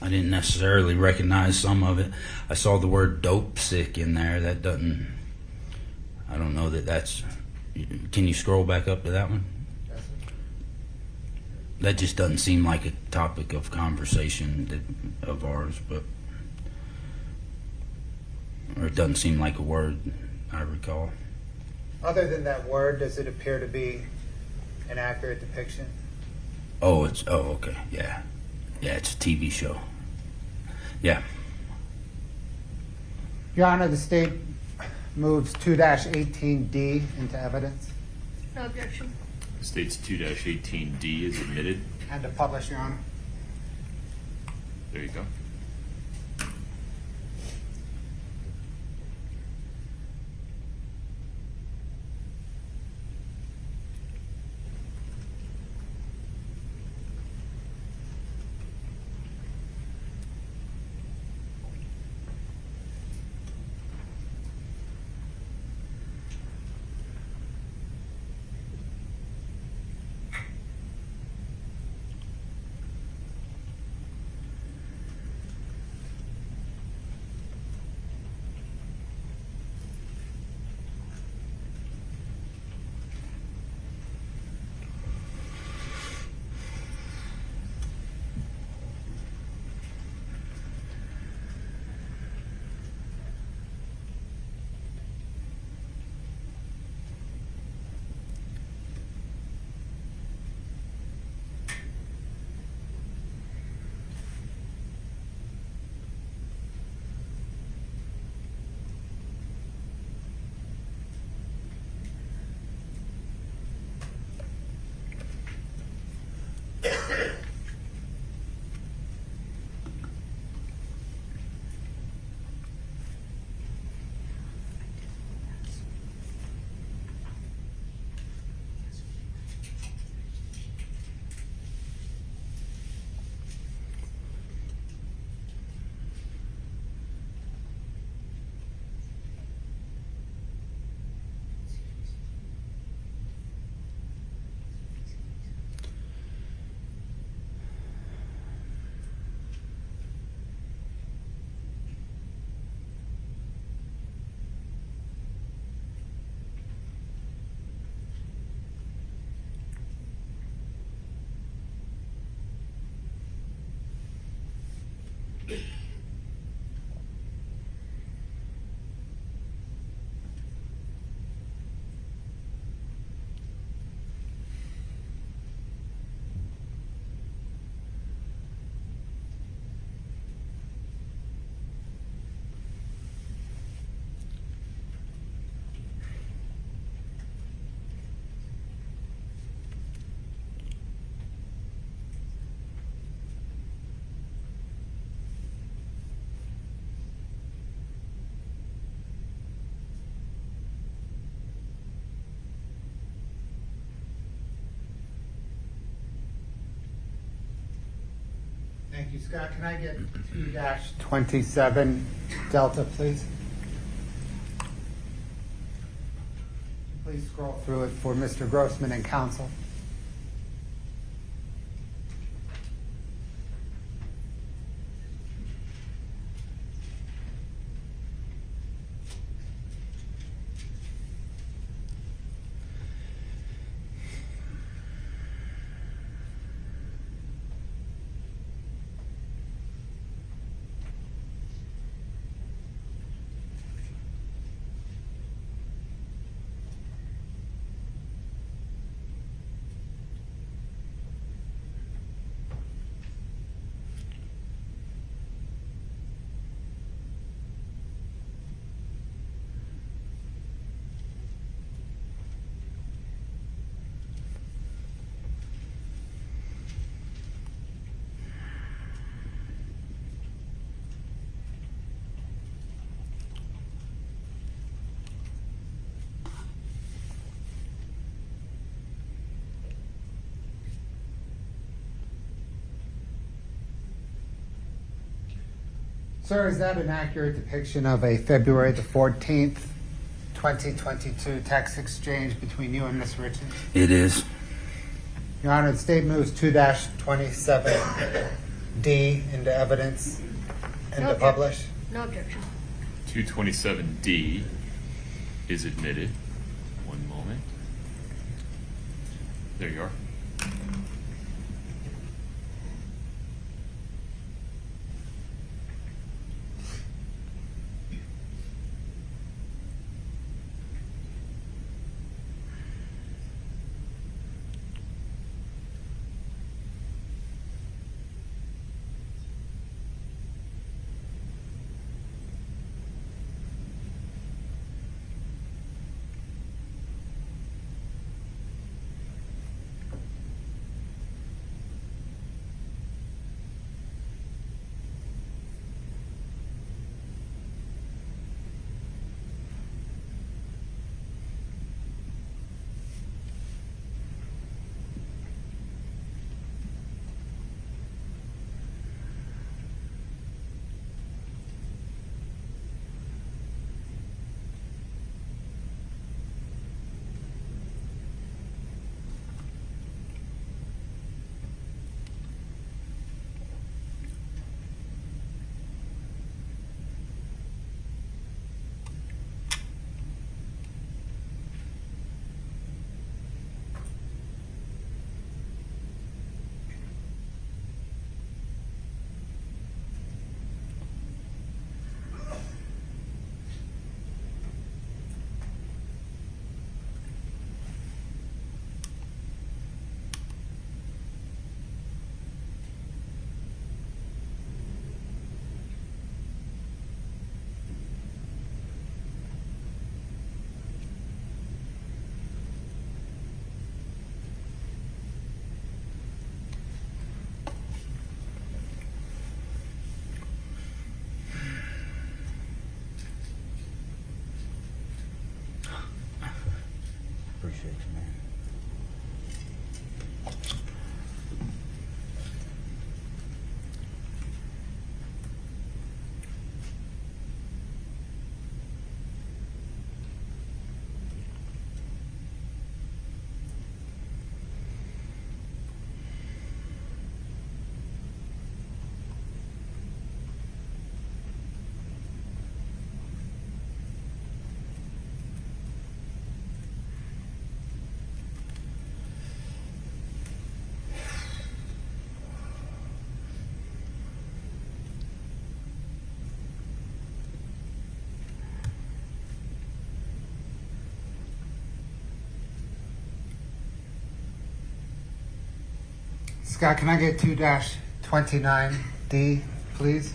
I didn't necessarily recognize some of it. I saw the word dope sick in there. That doesn't, I don't know that that's, can you scroll back up to that one? Yes, sir. That just doesn't seem like a topic of conversation of ours, but, or it doesn't seem like a word I recall. Other than that word, does it appear to be an accurate depiction? Oh, okay, yeah. Yeah, it's a TV show. Yeah. Your Honor, the state moves 2-18D into evidence No objection. The state's 2-18D is admitted. and to publish, Your Honor. There you go. Thank you, Scott. Can I get 2-27 Delta, please? Please scroll through it for Mr. Grossman and counsel. Sir, is that an accurate depiction of a February the 14th, 2022 text exchange between you and Ms. Richins? It is. Your Honor, the state moves 2-27D into evidence and No to publish. No objection. 227D is admitted. One moment. There you are. Appreciate you, man. Scott, can I get 2-29D, please?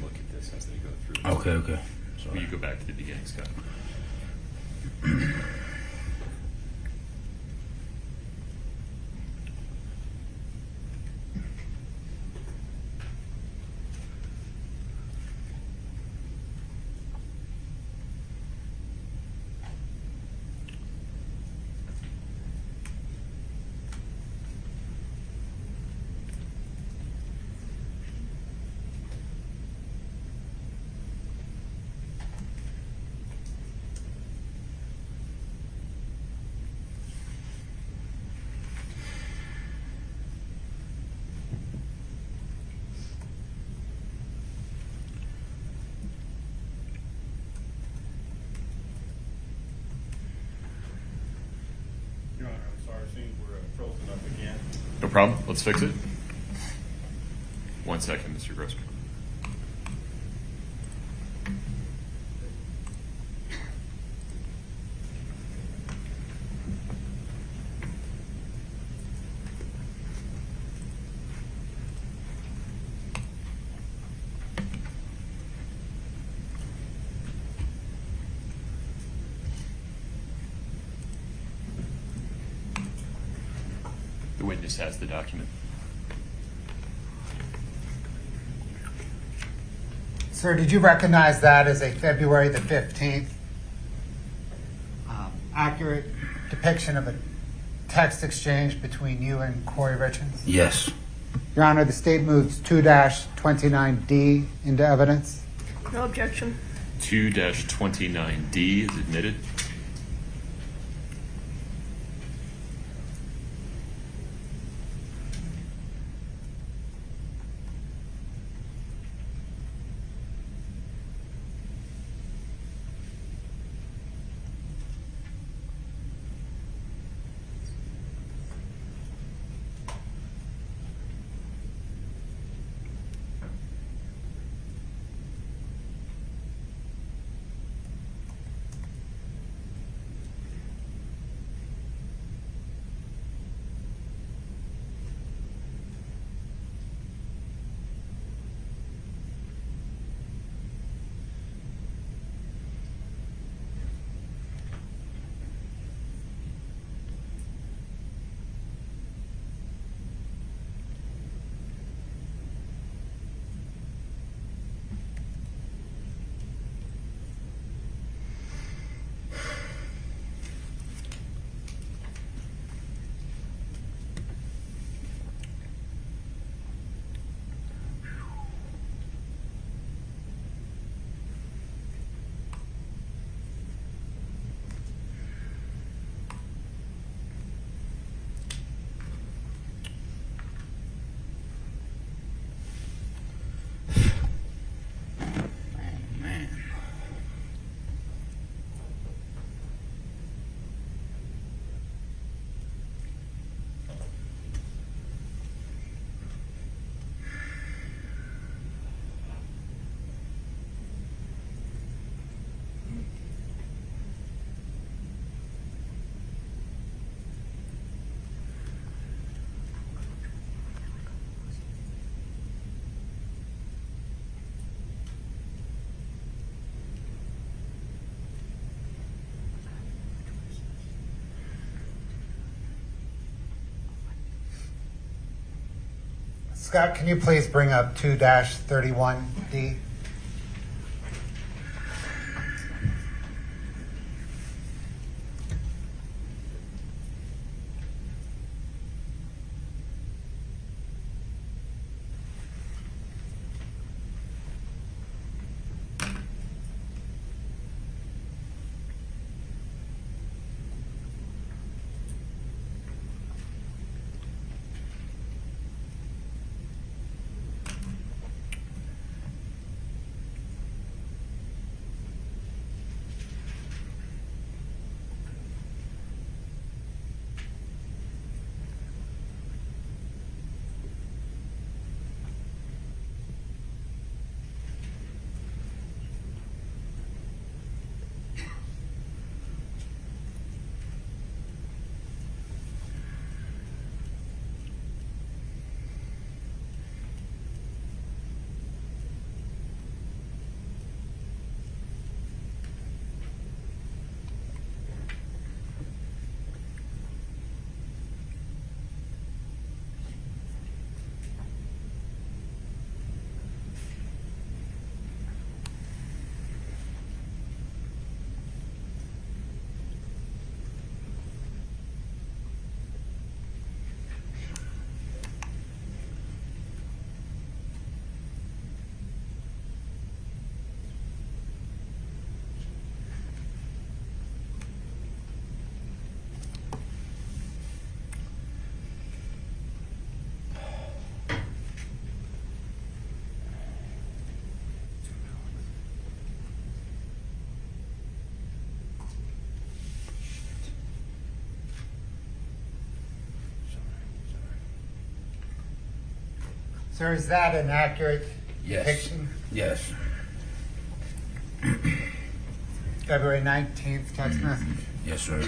Look at this as they go through. Okay. Will you go back to the beginning, Scott? Your Honor, I'm sorry, it seems we're frozen up again. No problem. Let's fix it. 1 second, Mr. Grossman. witness has the document. Sir, did you recognize that as a February the 15th accurate depiction of a text exchange between you and Kouri Richins? Yes. Your Honor, the state moves 2-29D into evidence. No objection. 2-29D is admitted. Scott, can you please bring up 2-31D? Sir, is that an accurate depiction? Yes. February 19th text message? Yes, sir.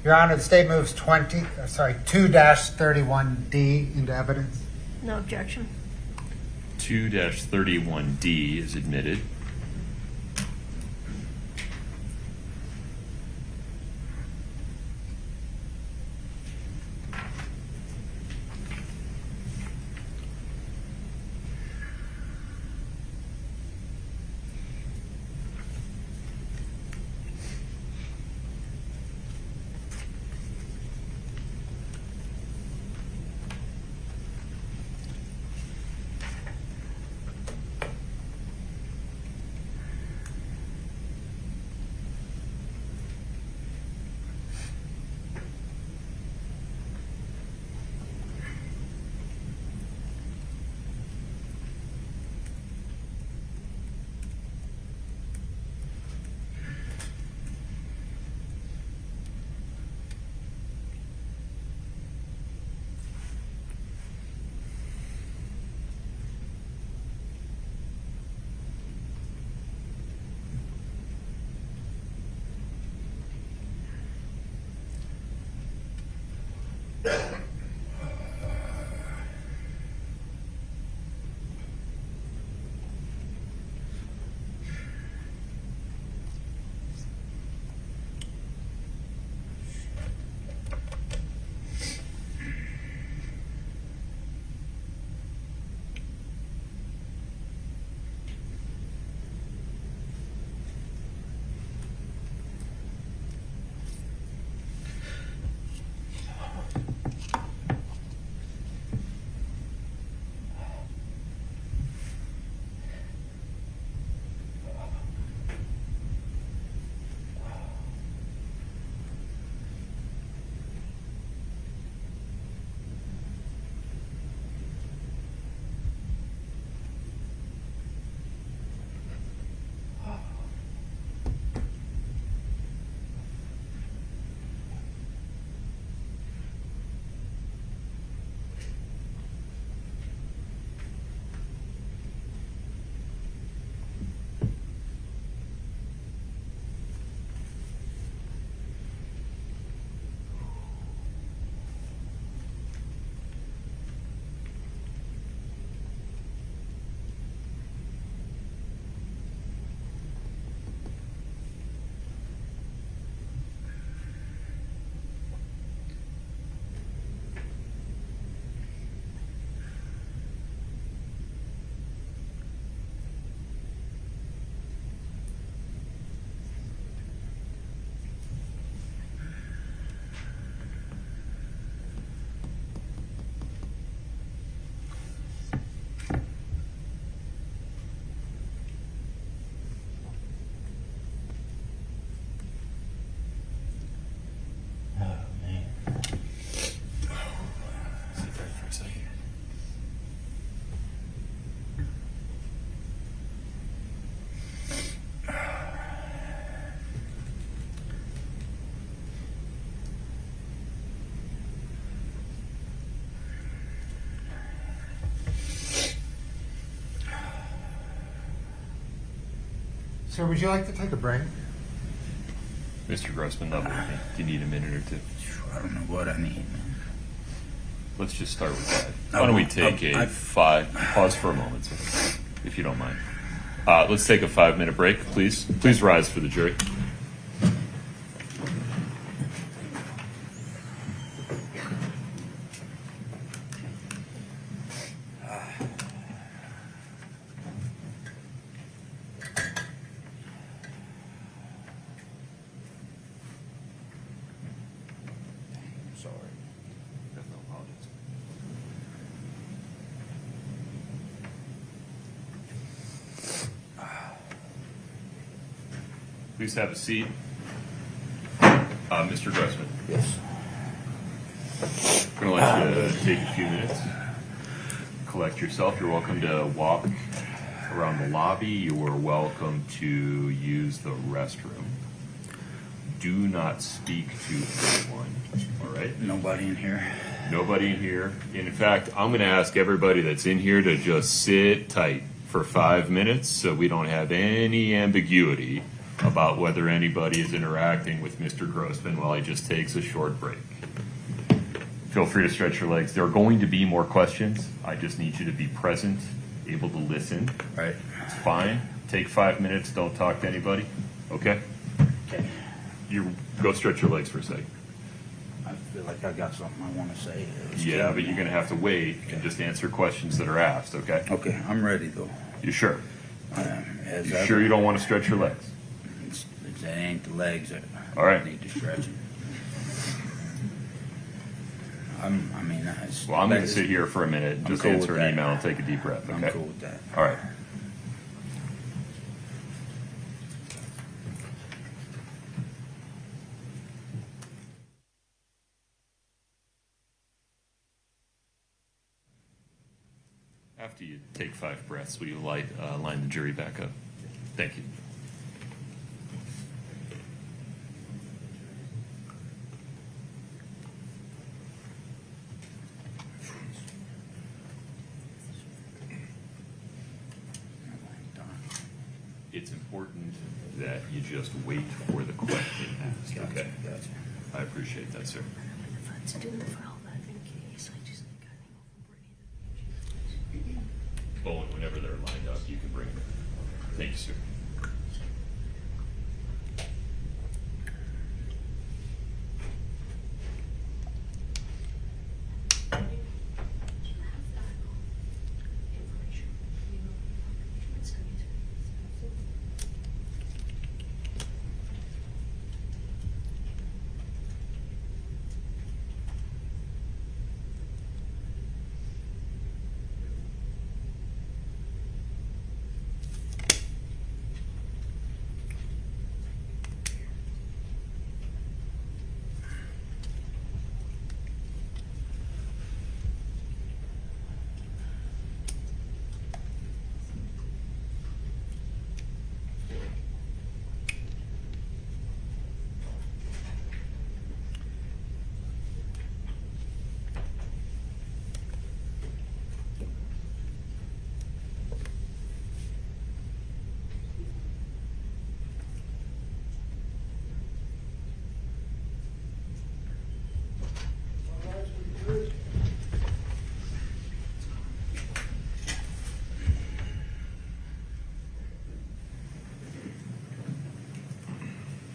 Your Honor, the state moves 2-31D into evidence. No objection. 2-31D is admitted. Sir, would you like to take a break? Mr. Grossman, not with me. Do you need a minute or two? I don't know what I need, man. Let's just start with that. Why don't we take pause for a moment, sir, if you don't mind. Let's take a 5-minute break, please. Please rise for the jury. Please have a seat. Mr. Grossman. Yes. I'm going to let you take a few minutes. Collect yourself. You're welcome to walk around the lobby. You are welcome to use the restroom. Do not speak to anyone. All right? Nobody in here. Nobody in here. In fact, I'm going to ask everybody that's in here to just sit tight for 5 minutes so we don't have any ambiguity about whether anybody is interacting with Mr. Grossman while he just takes a short break. Feel free to stretch your legs. There are going to be more questions. I just need you to be present, able to listen. Right. It's fine. Take 5 minutes. Don't talk to anybody. Okay? Okay. You go stretch your legs for a second. I feel like I got something I want to say. Yeah, but you're going to have to wait and just answer questions that are asked, okay? Okay, I'm ready though. You sure? As You sure you don't want to stretch your legs? That ain't the legs that All right. need to stretch. Well, I'm going to sit here for a minute and just cool answer with an that. email and take a deep breath, okay? I'm cool with that. All right. After you take 5 breaths, will you line the jury back up? Thank you. It's important that you just wait for the question asked, okay? Gotcha. I appreciate that, sir. To do the for all that. Bowman, whenever they're lined up, you can bring them in. Thank you, sir.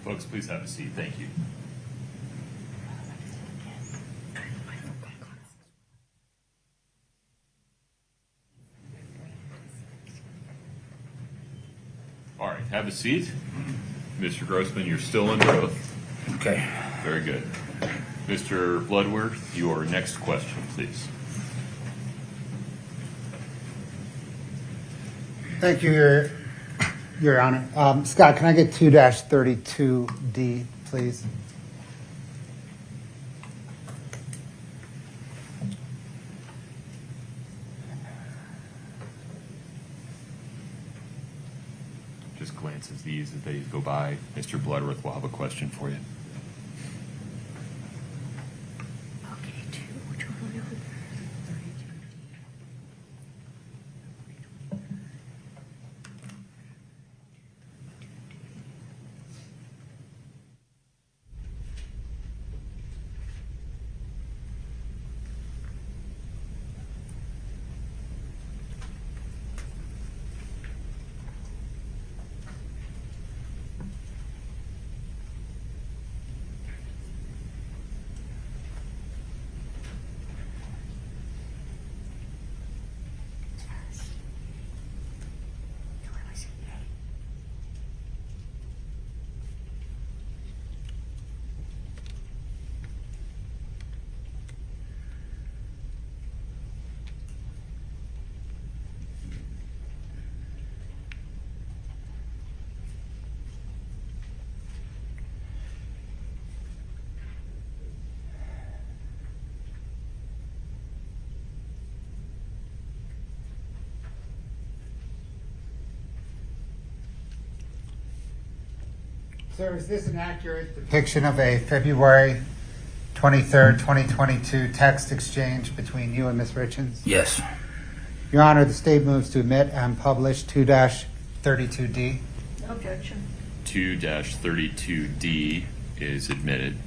Folks, please have a seat. Thank you. All right, have a seat. Mr. Grossman, you're still under oath. Okay. Very good. Mr. Bloodworth, your next question, please. Thank you, Your Honor. Scott, can I get 2-32D, please? Just glance at these as they go by. Mr. Bloodworth will have a question for you. Sir, is this an accurate depiction of a February 23rd, 2022 text exchange between you and Ms. Richins? Yes. Your Honor, the state moves to admit and publish 2-32D. No objection. 2-32D is admitted.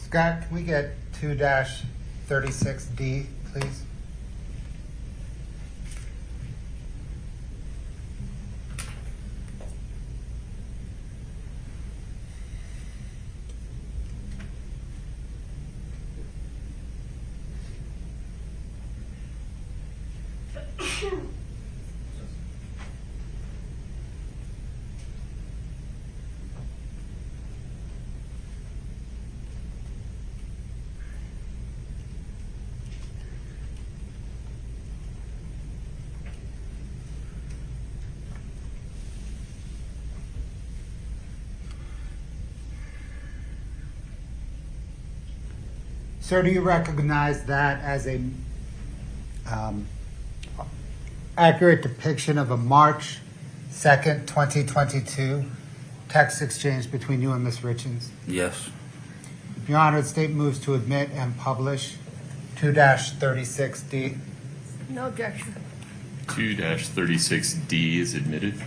Scott, can we get 2-36D, please? Sir, do you recognize that as a accurate depiction of a March 2nd, 2022 text exchange between you and Ms. Richins? Yes. Your Honor, the state moves to admit and publish 2-36D. No objection. 2-36D is admitted.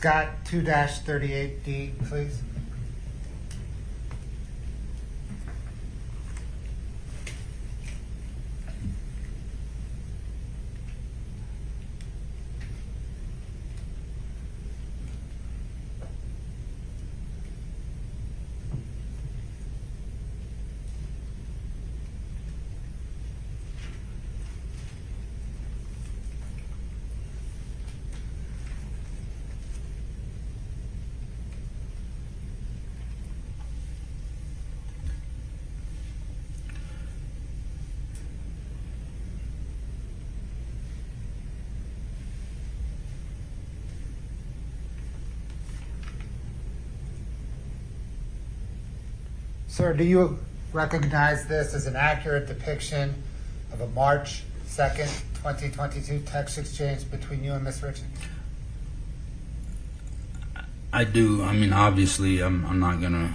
Scott, 2-38D, please. Sir, do you recognize this as an accurate depiction of a March 2nd, 2022 text exchange between you and Ms. Richins? I do. I mean, obviously, I'm not going to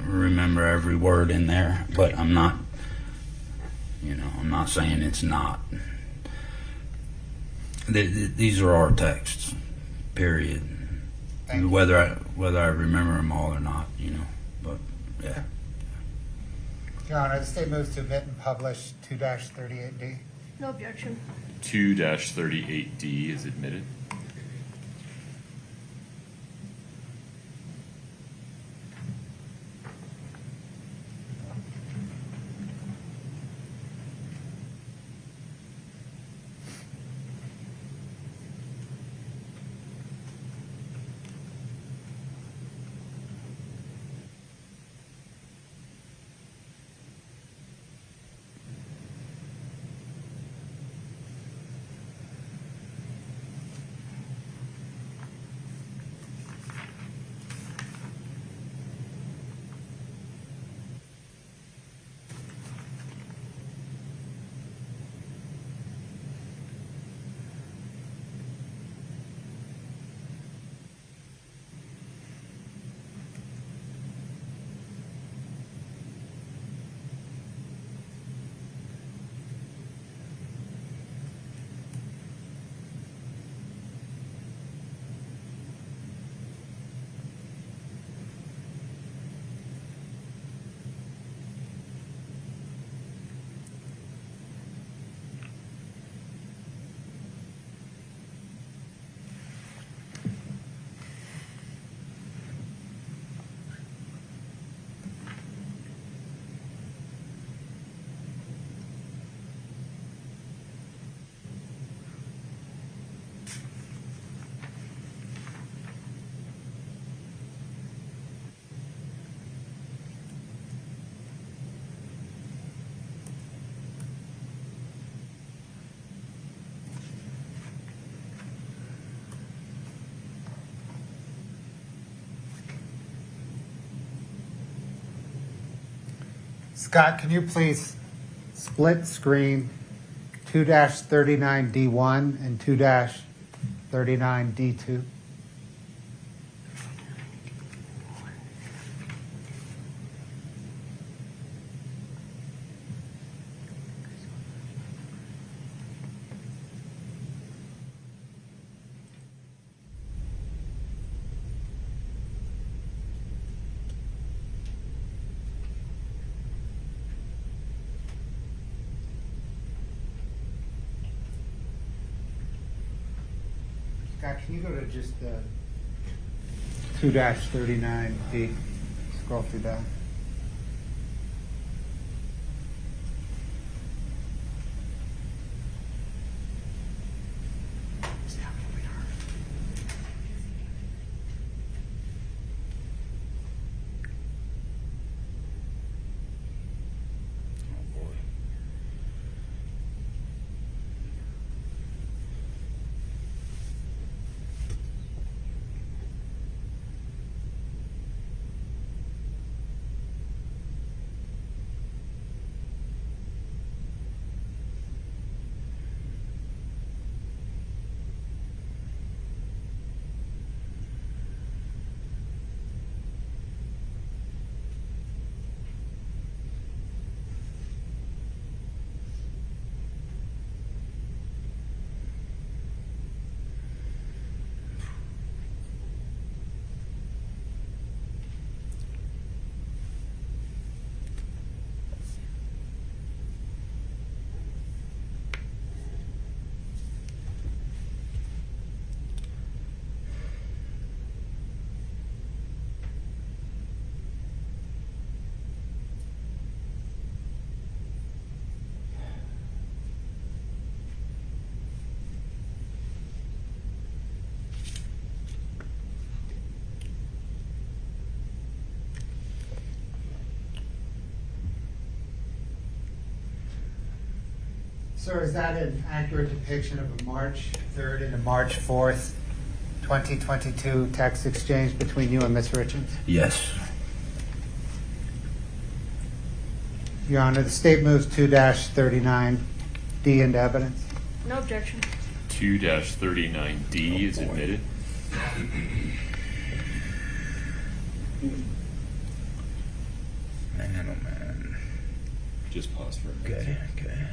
remember every word in there, but I'm not, I'm not saying it's not. These are our texts, period. Thank you. Whether I remember them all or not, but yeah. Your Honor, the state moves to admit and publish 2-38D. No objection. 2-38D is admitted. Scott, can you please split screen 2-39D1 and 2-39D2? Scott, can you go to just the 2-39D? Scroll through that. Sir, is that an accurate depiction of a March 3rd and a March 4th, 2022 text exchange between you and Ms. Richins? Yes. Your Honor, the state moves 2-39D into evidence. No objection. 2-39D is admitted. Man, oh man. Just pause for a minute. Okay, okay.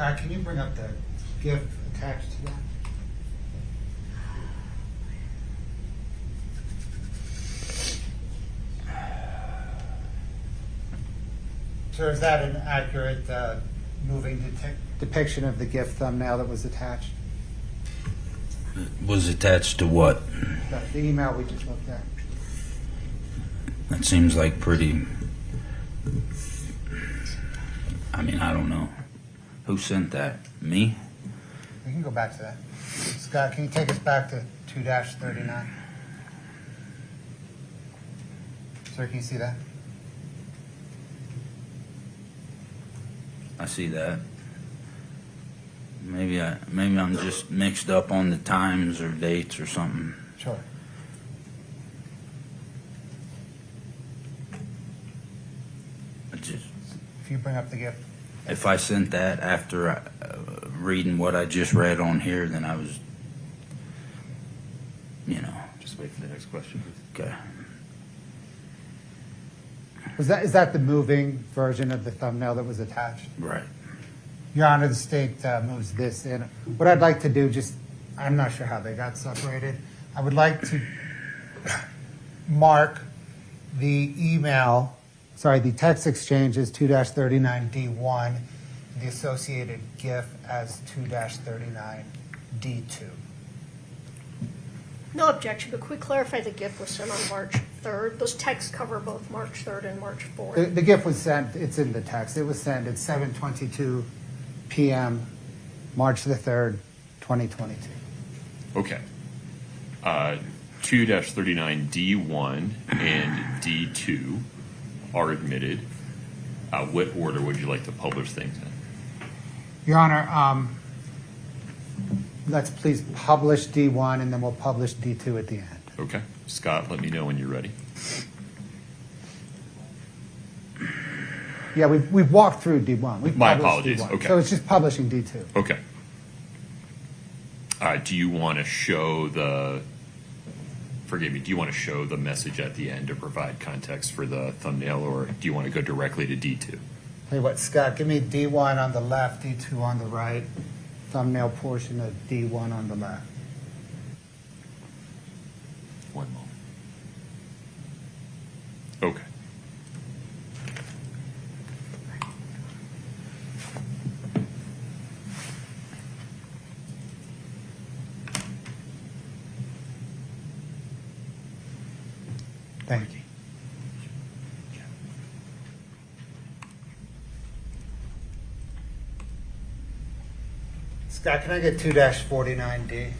Scott, can you bring up the GIF attached to that? So is that an accurate moving depiction of the GIF thumbnail that was attached? Was attached to what? The email we just looked at. That seems like pretty. I mean, I don't know. Who sent that? Me? We can go back to that. Scott, can you take us back to 2-39? Sir, can you see that? I see that. Maybe I'm just mixed up on the times or dates or something. Sure. If you bring up the GIF. If I sent that after reading what I just read on here, then I was, Just wait for the next question. Okay. Is that the moving version of the thumbnail that was attached? Right. Your Honor, the state moves this in. What I'd like to do, I'm not sure how they got separated. I would like to mark the the text exchange as 2-39D1, the associated GIF as 2-39D2. No objection, but could we clarify the GIF was sent on March 3rd? Those texts cover both March 3rd and March 4th. The GIF was sent, it's in the text. It was sent at 7:22 p.m., March the 3rd, 2022. Okay. 2-39D1 and D2 are admitted. What order would you like to publish things in? Your Honor, let's please publish D1 and then we'll publish D2 at the end. Okay. Scott, let me know when you're ready. Yeah, we've walked through D1. We've My published apologies. D1. Okay. So it's just publishing D2. Okay. Do you want to show do you want to show the message at the end to provide context for the thumbnail, or do you want to go directly to D2? Tell you what, Scott, give me D1 on the left, D2 on the right, thumbnail portion of D1 on the left. One moment. Okay. Thank you. Scott, can I get 2-49D?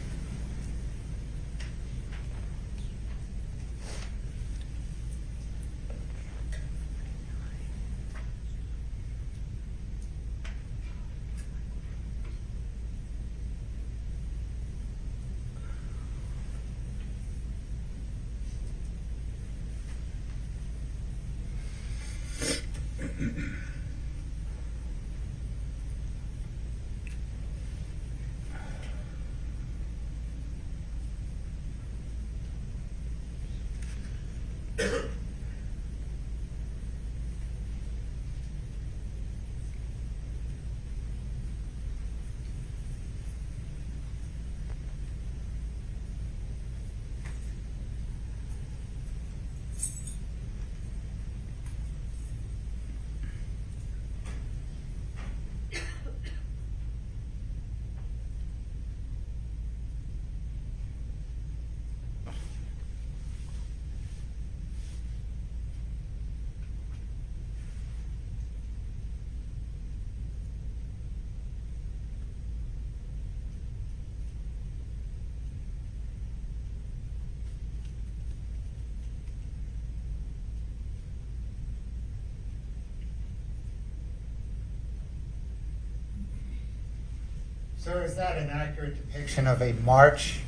Sir, is that an accurate depiction of a March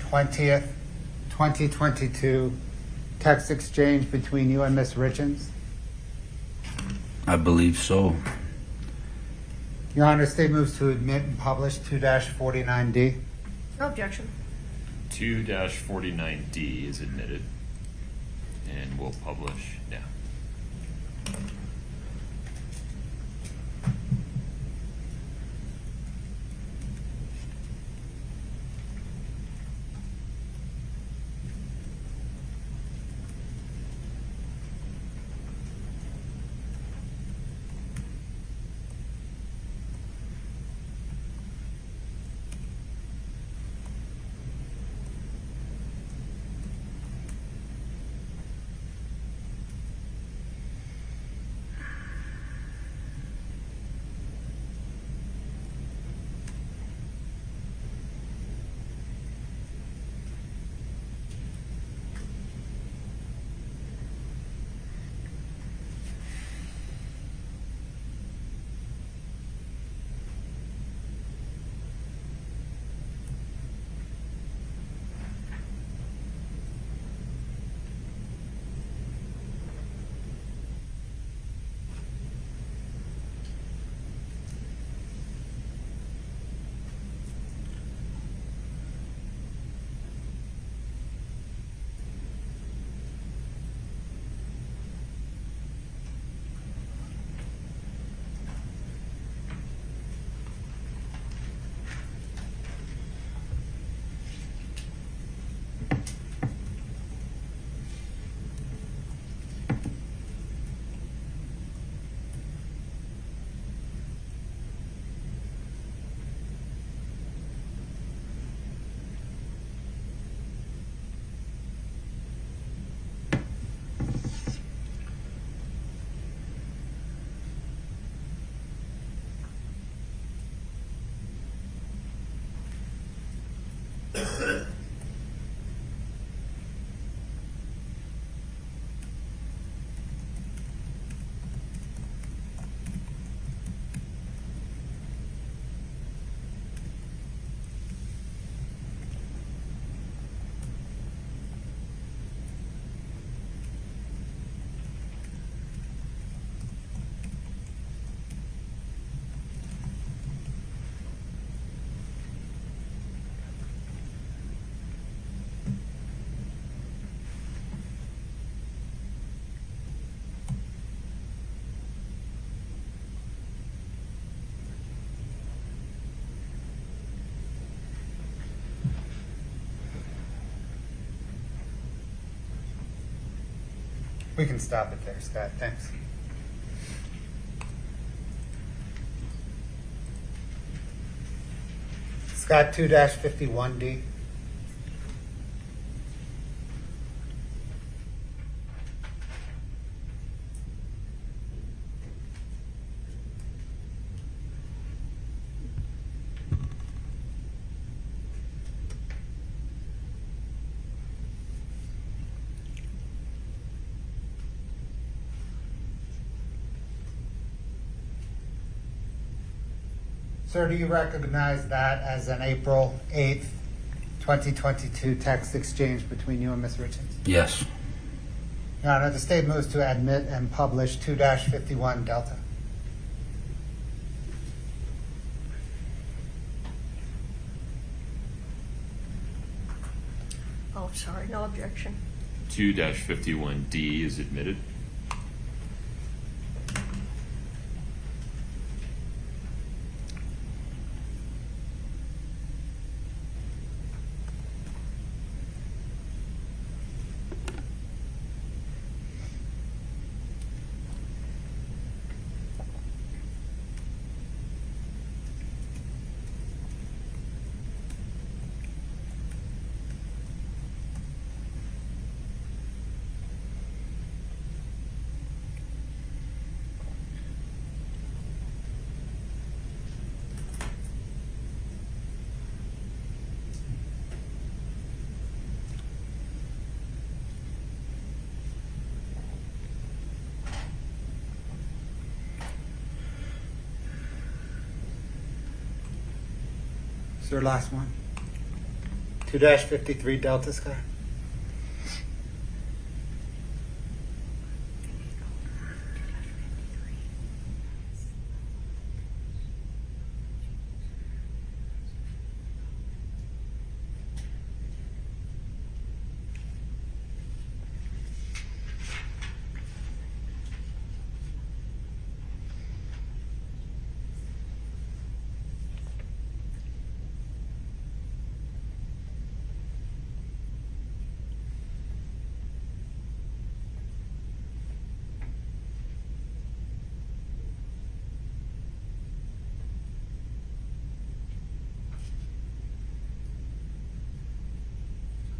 20th, 2022 text exchange between you and Ms. Richins? I believe so. Your Honor, state moves to admit and publish 2-49D. No objection. 2-49D is admitted, and we'll publish now. We can stop it there, Scott. Thanks. Scott 2-51D. Sir, do you recognize that as an April 8th, 2022 text exchange between you and Ms. Richins? Yes. Your Honor, the state moves to admit and publish 2-51 Delta. Oh, sorry, no objection. 2-51D is admitted. Sir, last one. 2-53 Delta, Scott.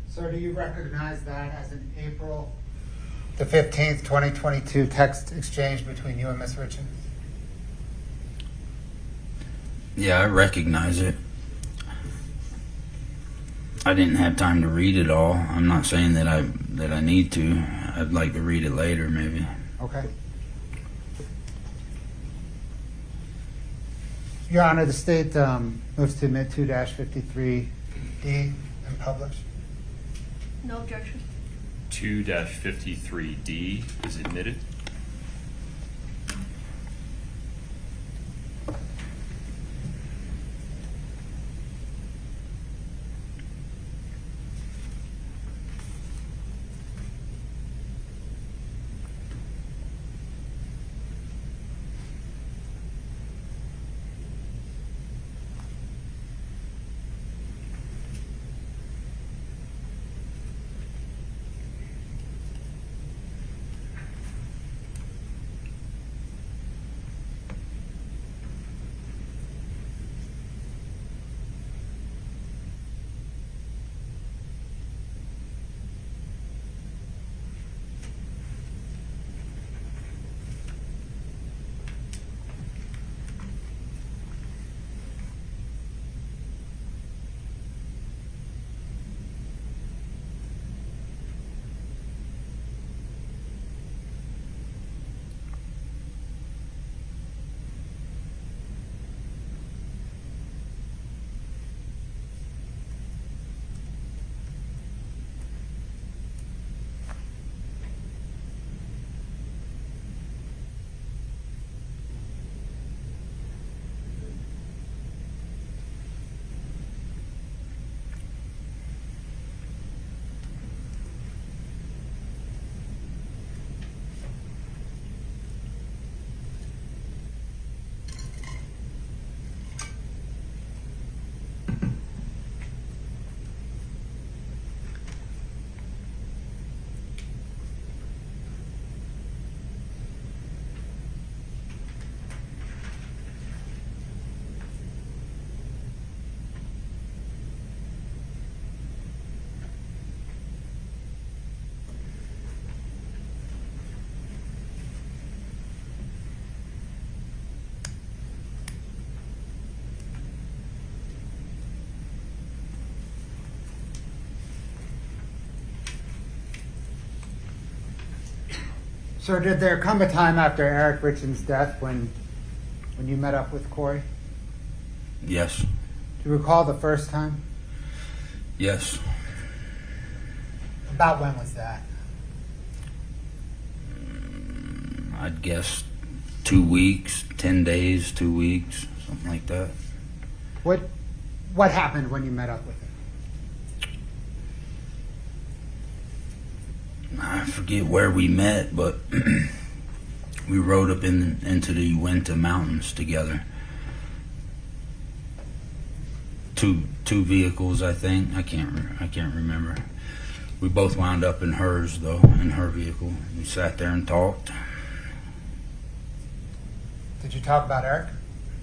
Sir, do you recognize that as an April the 15th, 2022 text exchange between you and Ms. Richins? Yeah, I recognize it. I didn't have time to read it all. I'm not saying that I need to. I'd like to read it later, maybe. Okay. Your Honor, the state moves to admit 2-53D and publish. No objection. 2-53D is admitted. Sir, did there come a time after Eric Richins' death when you met up with Kouri? Yes. Do you recall the first time? Yes. About when was that? I'd guess 2 weeks, 10 days, 2 weeks, something like that. What happened when you met up with him? I forget where we met, but we rode up into the Uinta Mountains together. Two vehicles, I think. I can't remember. We both wound up in hers, though, in her vehicle. We sat there and talked. Did you talk about Eric?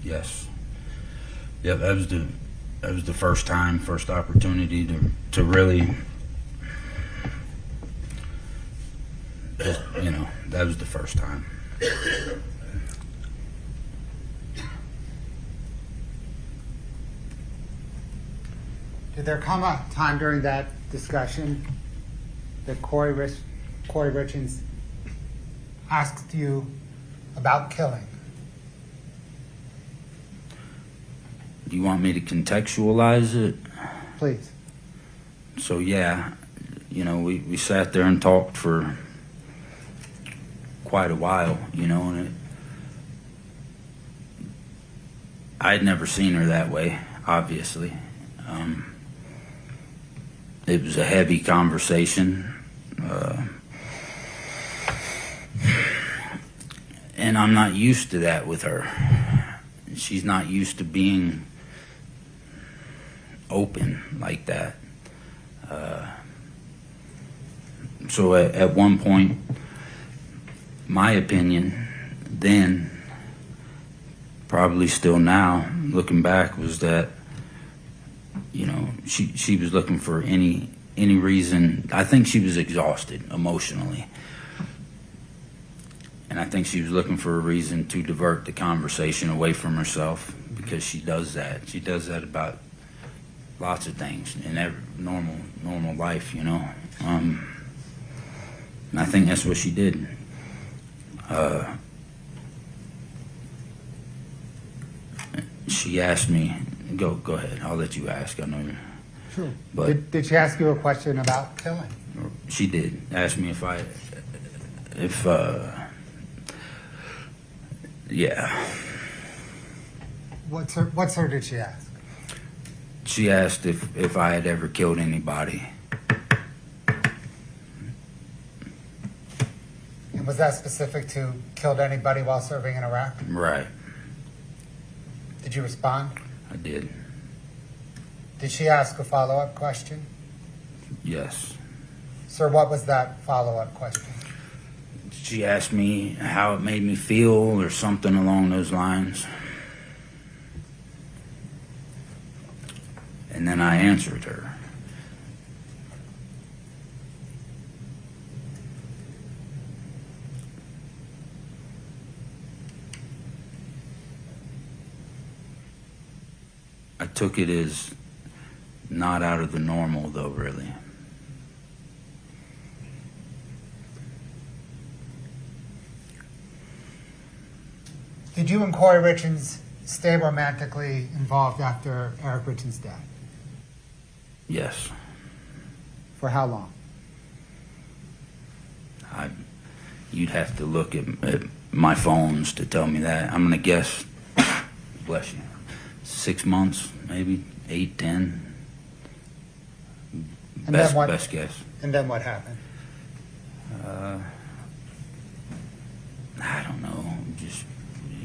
Yes. Yeah, that was the first time, first opportunity to really, just, that was the first time. Did there come a time during that discussion that Kouri Richins asked you about killing? Do you want me to contextualize it? Please. So yeah, we sat there and talked for quite a while, and I'd never seen her that way, obviously. It was a heavy conversation, and I'm not used to that with her. She's not used to being open like that. So at one point, my opinion then, probably still now, looking back, was that she was looking for any reason. I think she was exhausted emotionally, and I think she was looking for a reason to divert the conversation away from herself, because she does that. She does that about lots of things in every normal life, and I think that's what she did. She asked me, go ahead, I'll let you ask, I know you. Sure. But Did she ask you a question about killing? she did ask me yeah. What sir did she ask? She asked if I had ever killed anybody. And was that specific to killed anybody while serving in Iraq? Right, Did you respond? I did. Did she ask a follow-up question? Yes. Sir, what was that follow-up question? She asked me how it made me feel or something along those lines. And then I answered her. I took it as not out of the normal, though, really. Did you and Kouri Richins stay romantically involved after Eric Richins' death? Yes. For how long? You'd have to look at my phones to tell me that. I'm going to guess, bless you, 6 months, maybe 8, 10. And then what, Best guess. And then what happened? I don't know. Just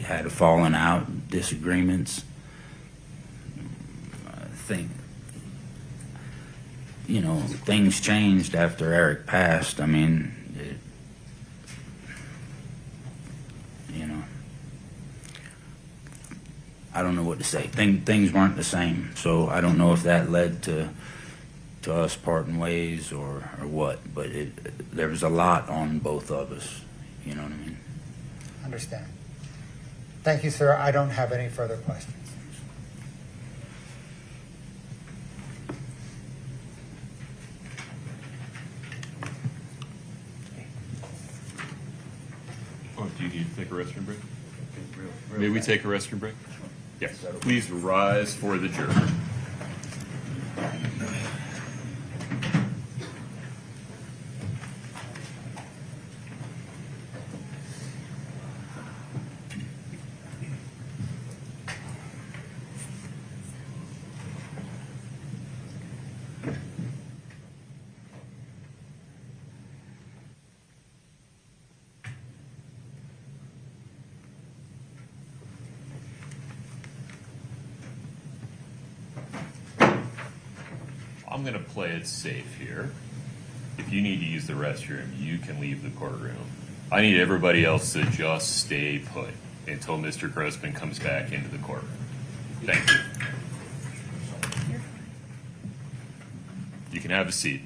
had a falling out, disagreements. I think, things changed after Eric passed. I mean, I don't know what to say. Things weren't the same, so I don't know if that led to us parting ways or what, but there was a lot on both of us, you know what I mean? Understand. Thank you, sir. I don't have any further questions. you need to take a restroom break? May we take a restroom break? Yes. Please rise for the jury. I'm going to play it safe here. If you need to use the restroom, you can leave the courtroom. I need everybody else to just stay put until Mr. Grossman comes back into the courtroom. Thank you. You can have a seat.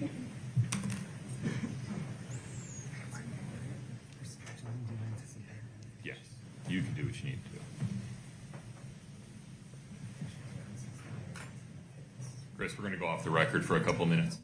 Yes, you can do what you need to do. Chris, we're going to go off the record for a couple minutes.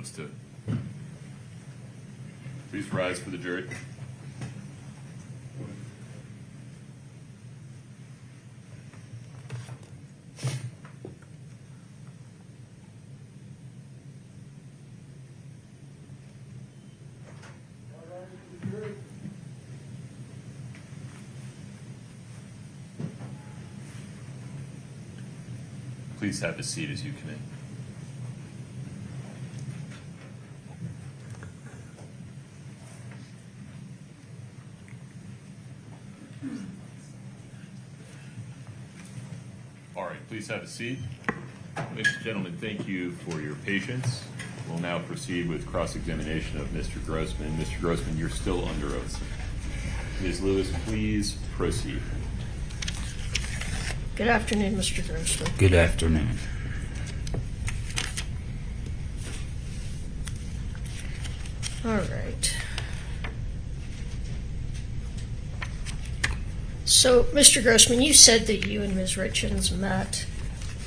Let's do it. Please rise for the jury. Please have a seat as you come in. All right, please have a seat. Ladies and gentlemen, thank you for your patience. We'll now proceed with cross-examination of Mr. Grossman. Mr. Grossman, you're still under oath. Ms. Lewis, please proceed. Good afternoon, Mr. Grossman. Good afternoon. All right. So, Mr. Grossman, you said that you and Ms. Richins met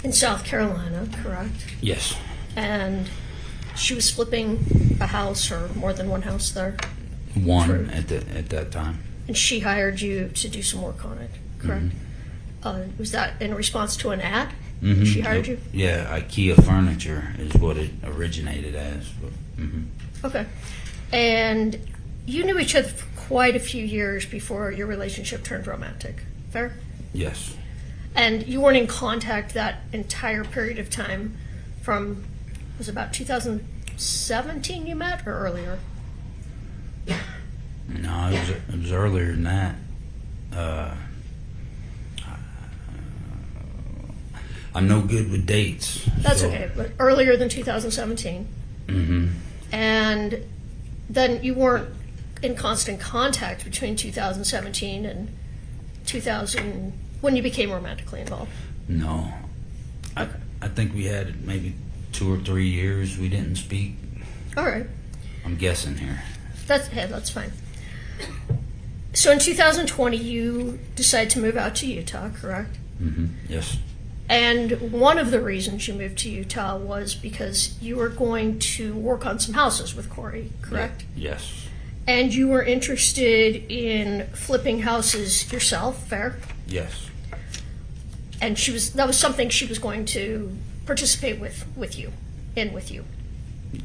in South Carolina, correct? Yes. And she was flipping a house or more than one house there? One at that time. And she hired you to do some work on it, correct? Was that in response to an ad? Mm-hmm. She hired you? Yeah, IKEA furniture is what it originated as. Okay. And you knew each other for quite a few years before your relationship turned romantic, fair? Yes. And you weren't in contact that entire period of time from, was it about 2017 you met or earlier? No, it was earlier than that. I'm no good with dates. That's so. okay, but earlier than 2017. Mm-hmm. And then you weren't in constant contact between 2017 and 2000, when you became romantically involved. No. I think we had maybe 2 or 3 years we didn't speak. All right. I'm guessing here. That's fine. So in 2020, you decided to move out to Utah, correct? Mm-hmm. Yes. And one of the reasons you moved to Utah was because you were going to work on some houses with Kouri, correct? Yes. And you were interested in flipping houses yourself, fair? Yes. And that was something she was going to participate with you.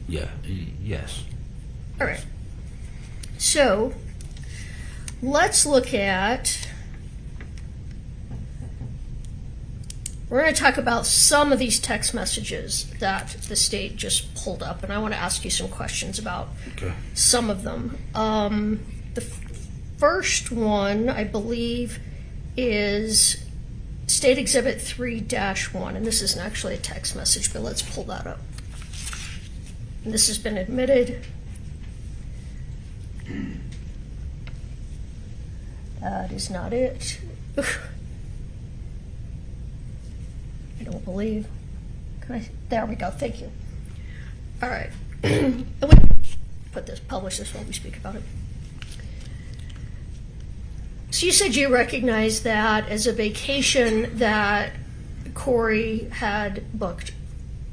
Yeah. Yes. All right. So let's look at, we're going to talk about some of these text messages that the state just pulled up, and I want to ask you some questions about some of them. The first one, I believe, is State Exhibit 3-1, and this isn't actually a text message, but let's pull that up. And this has been admitted. That is not it. I don't believe. There we go. Thank you. All right. Publish this while we speak about it. So you said you recognized that as a vacation that Kouri had booked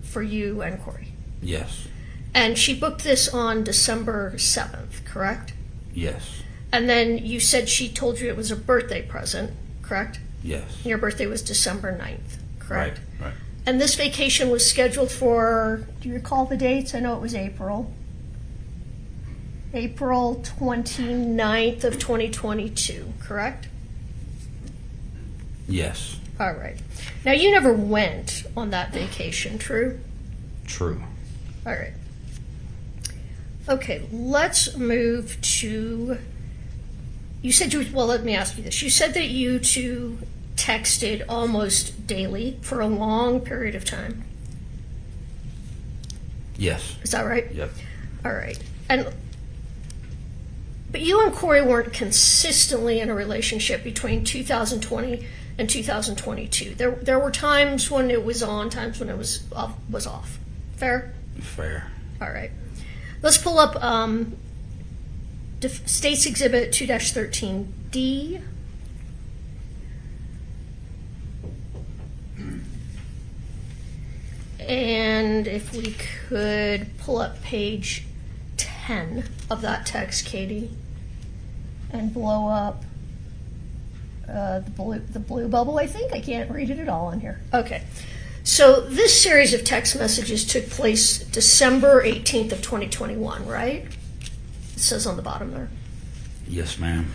for you and Kouri. Yes. And she booked this on December 7th, correct? Yes. And then you said she told you it was a birthday present, correct? Yes. And your birthday was December 9th, correct? Right. And this vacation was scheduled for, do you recall the dates? I know it was April. April 29th of 2022, correct? Yes. All right. Now, you never went on that vacation, true? True. All right. Okay, let's move to, you said let me ask you this. You said that you two texted almost daily for a long period of time. Yes. Is that right? Yep. All right. But you and Kouri weren't consistently in a relationship between 2020 and 2022. There were times when it was on, times when it was off. Fair? Fair. All right. Let's pull up State's Exhibit 2-13D. And And if we could pull up page 10 of that text, Katie, and blow up the blue bubble, I think. I can't read it at all in here. Okay. So this series of text messages took place December 18th of 2021, right? It says on the bottom there. Yes, ma'am.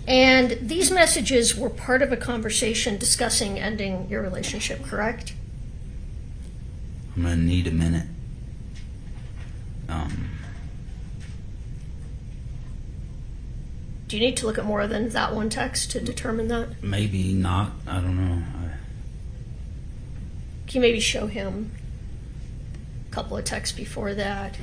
And these messages were part of a conversation discussing ending your relationship, correct? I'm gonna need a minute. Do you need to look at more than that one text to determine that? Maybe not. I don't know. Can you maybe show him a couple of texts before that?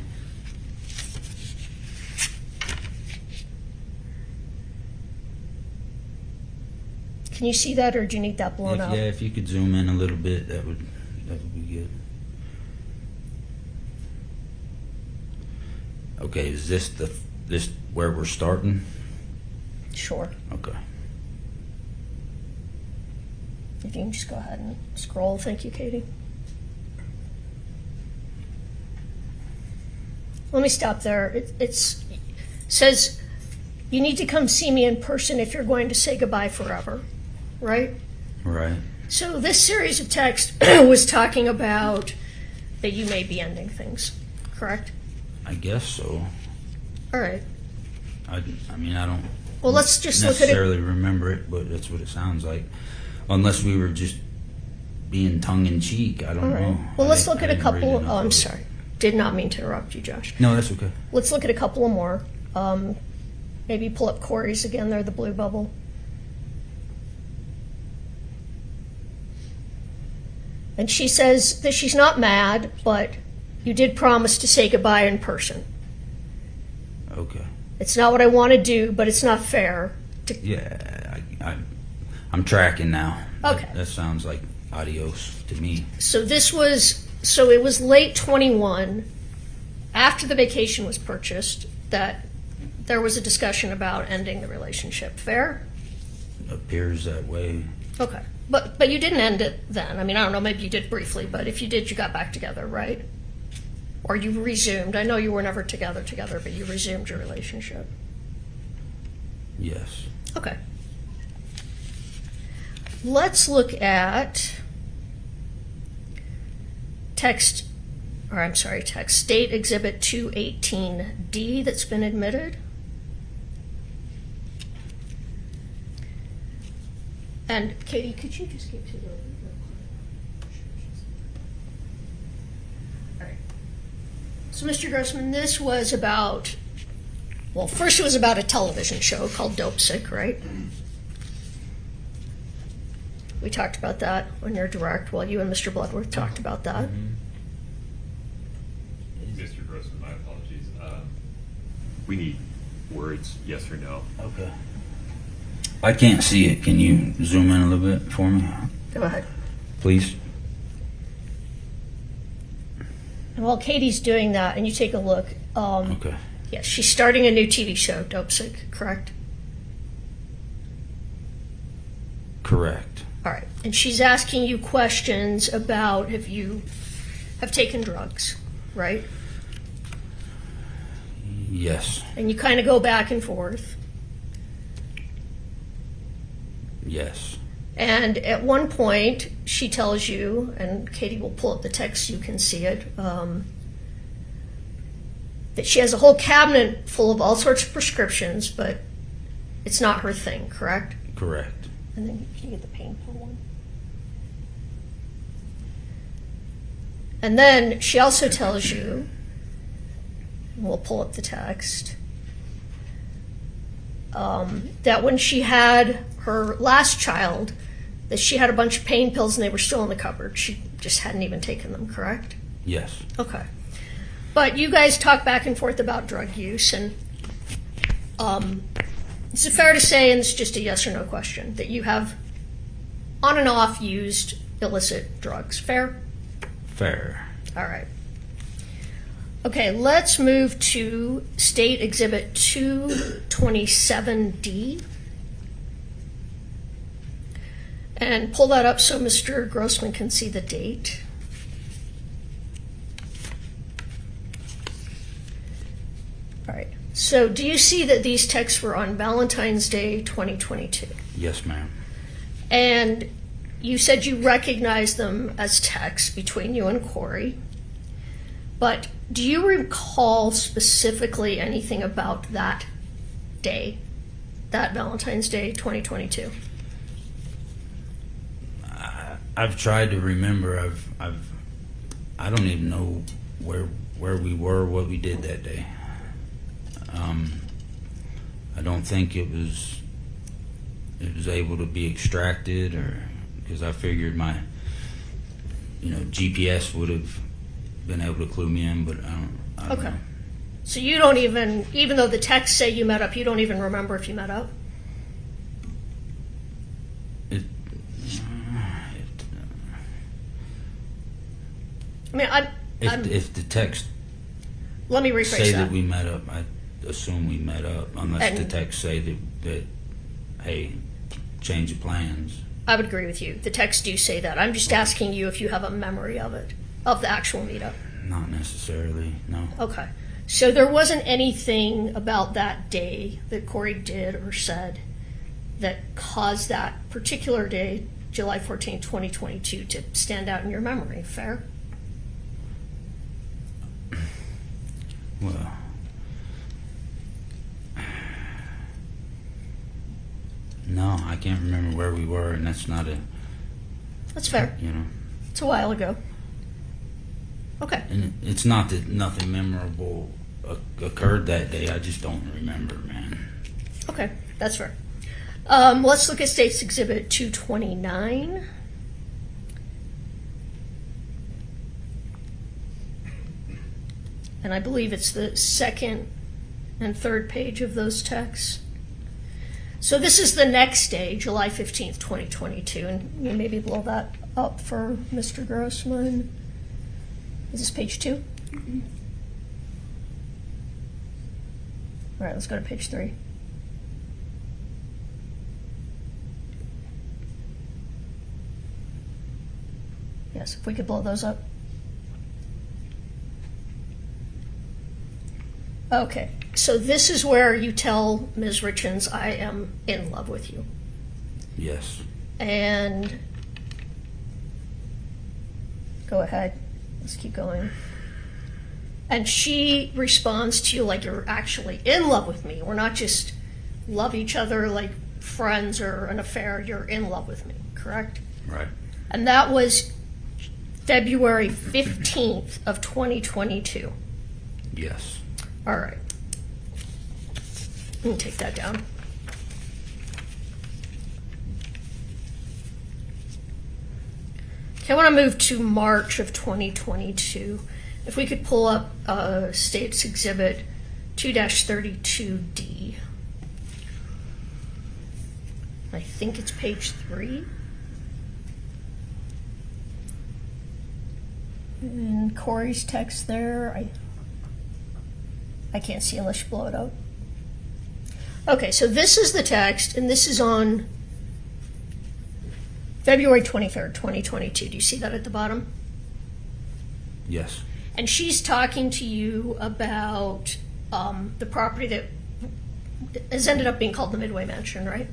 Can you see that, or do you need that blown up? Yeah, if you could zoom in a little bit, that would be good. Okay, is this where we're starting? Sure. Okay. If you can just go ahead and scroll. Thank you, Katie. Let me stop there. It says you need to come see me in person if you're going to say goodbye forever, right? Right. So this series of text was talking about that you may be ending things, correct? I guess so. All right. I mean, I don't Well, let's just look at it. necessarily remember it, but that's what it sounds like. Unless we were just being tongue-in-cheek. I don't All right. know. Well, let's I look at a didn't read couple. enough Oh, I'm of it. sorry. Did not mean to interrupt you, Josh. No, that's okay. Let's look at a couple of more. Maybe pull up Kouri's again there, the blue bubble. And she says that she's not mad, but you did promise to say goodbye in person. Okay. It's not what I want to do, but it's not fair. Yeah, I'm tracking now. Okay. That sounds like adios to me. So it was late 21, after the vacation was purchased, that there was a discussion about ending the relationship. Fair? Appears that way. Okay. But you didn't end it then. I mean, I don't know, maybe you did briefly, but if you did, you got back together, right? Or you resumed. I know you were never together, but you resumed your relationship. Yes. Okay. Let's look at text State Exhibit 218D that's been admitted. And Katie, could you just get to the... All right. So, Mr. Grossman, this was about, well, first it was about a television show called Dope Sick, right? We talked about that on your direct. Well, you and Mr. Bloodworth talked about that. Mr. Grossman, my apologies. We need words, yes or no. Okay. I can't see it. Can you zoom in a little bit for me? Go ahead. Please. And while Katie's doing that, and you take a look, Okay. yeah, she's starting a new TV show, Dope Sick, correct? Correct. All right. And she's asking you questions about if you have taken drugs, right? Yes. And you kind of go back and forth. Yes. And at one point, she tells you, and Katie will pull up the text, you can see it, that she has a whole cabinet full of all sorts of prescriptions, but it's not her thing, correct? Correct. And then can you get the painful one? And then she also tells you, and we'll pull up the text, that when she had her last child, that she had a bunch of pain pills and they were still in the cupboard. She just hadn't even taken them, correct? Yes. Okay. But you guys talk back and forth about drug use, and is it fair to say, and it's just a yes or no question, that you have on and off used illicit drugs? Fair? Fair. All right. Okay, let's move to State Exhibit 227D. And pull that up so Mr. Grossman can see the date. All right. So do you see that these texts were on Valentine's Day 2022? Yes, ma'am. And you said you recognized them as texts between you and Kouri. But do you recall specifically anything about that day, that Valentine's Day 2022? I've tried to remember. I don't even know where we were, what we did that day. I don't think it was able to be extracted, or because I figured my GPS would have been able to clue me in, but I don't know. So you don't even though the texts say you met up, you don't even remember if you met up? I mean, if the text let me rephrase say that. that we met up, I assume we met up, unless the text say that hey, change of plans. I would agree with you. The texts do say that. I'm just asking you if you have a memory of it, of the actual meetup. Not necessarily, no. Okay. So there wasn't anything about that day that Kouri did or said that caused that particular day, July 14, 2022, to stand out in your memory, fair? Well, no, I can't remember where we were, and that's not That's fair. It's a while ago. Okay. And it's not that nothing memorable occurred that day. I just don't remember, man. Okay, that's fair. Let's look at State's Exhibit 229. And I believe it's the second and third page of those texts. So this is the next day, July 15th, 2022. And you maybe blow that up for Mr. Grossman. Is this page 2? Mm-hmm. All right, let's go to page 3. Yes, if we could blow those up. Okay, so this is where you tell Ms. Richins, I am in love with you. Yes. And go ahead, let's keep going. And she responds to you like you're actually in love with me. We're not just love each other like friends or an affair, you're in love with me, correct? Right. And that was February 15th of 2022. Yes. All right. Let me take that down. Okay, I want to move to March of 2022. If we could pull up State's Exhibit 2-32D. I think it's page 3. And Kouri's text there, I can't see unless you blow it up. Okay, so this is the text, and this is on February 23rd, 2022. Do you see that at the bottom? Yes. And she's talking to you about the property that has ended up being called the Midway Mansion, right?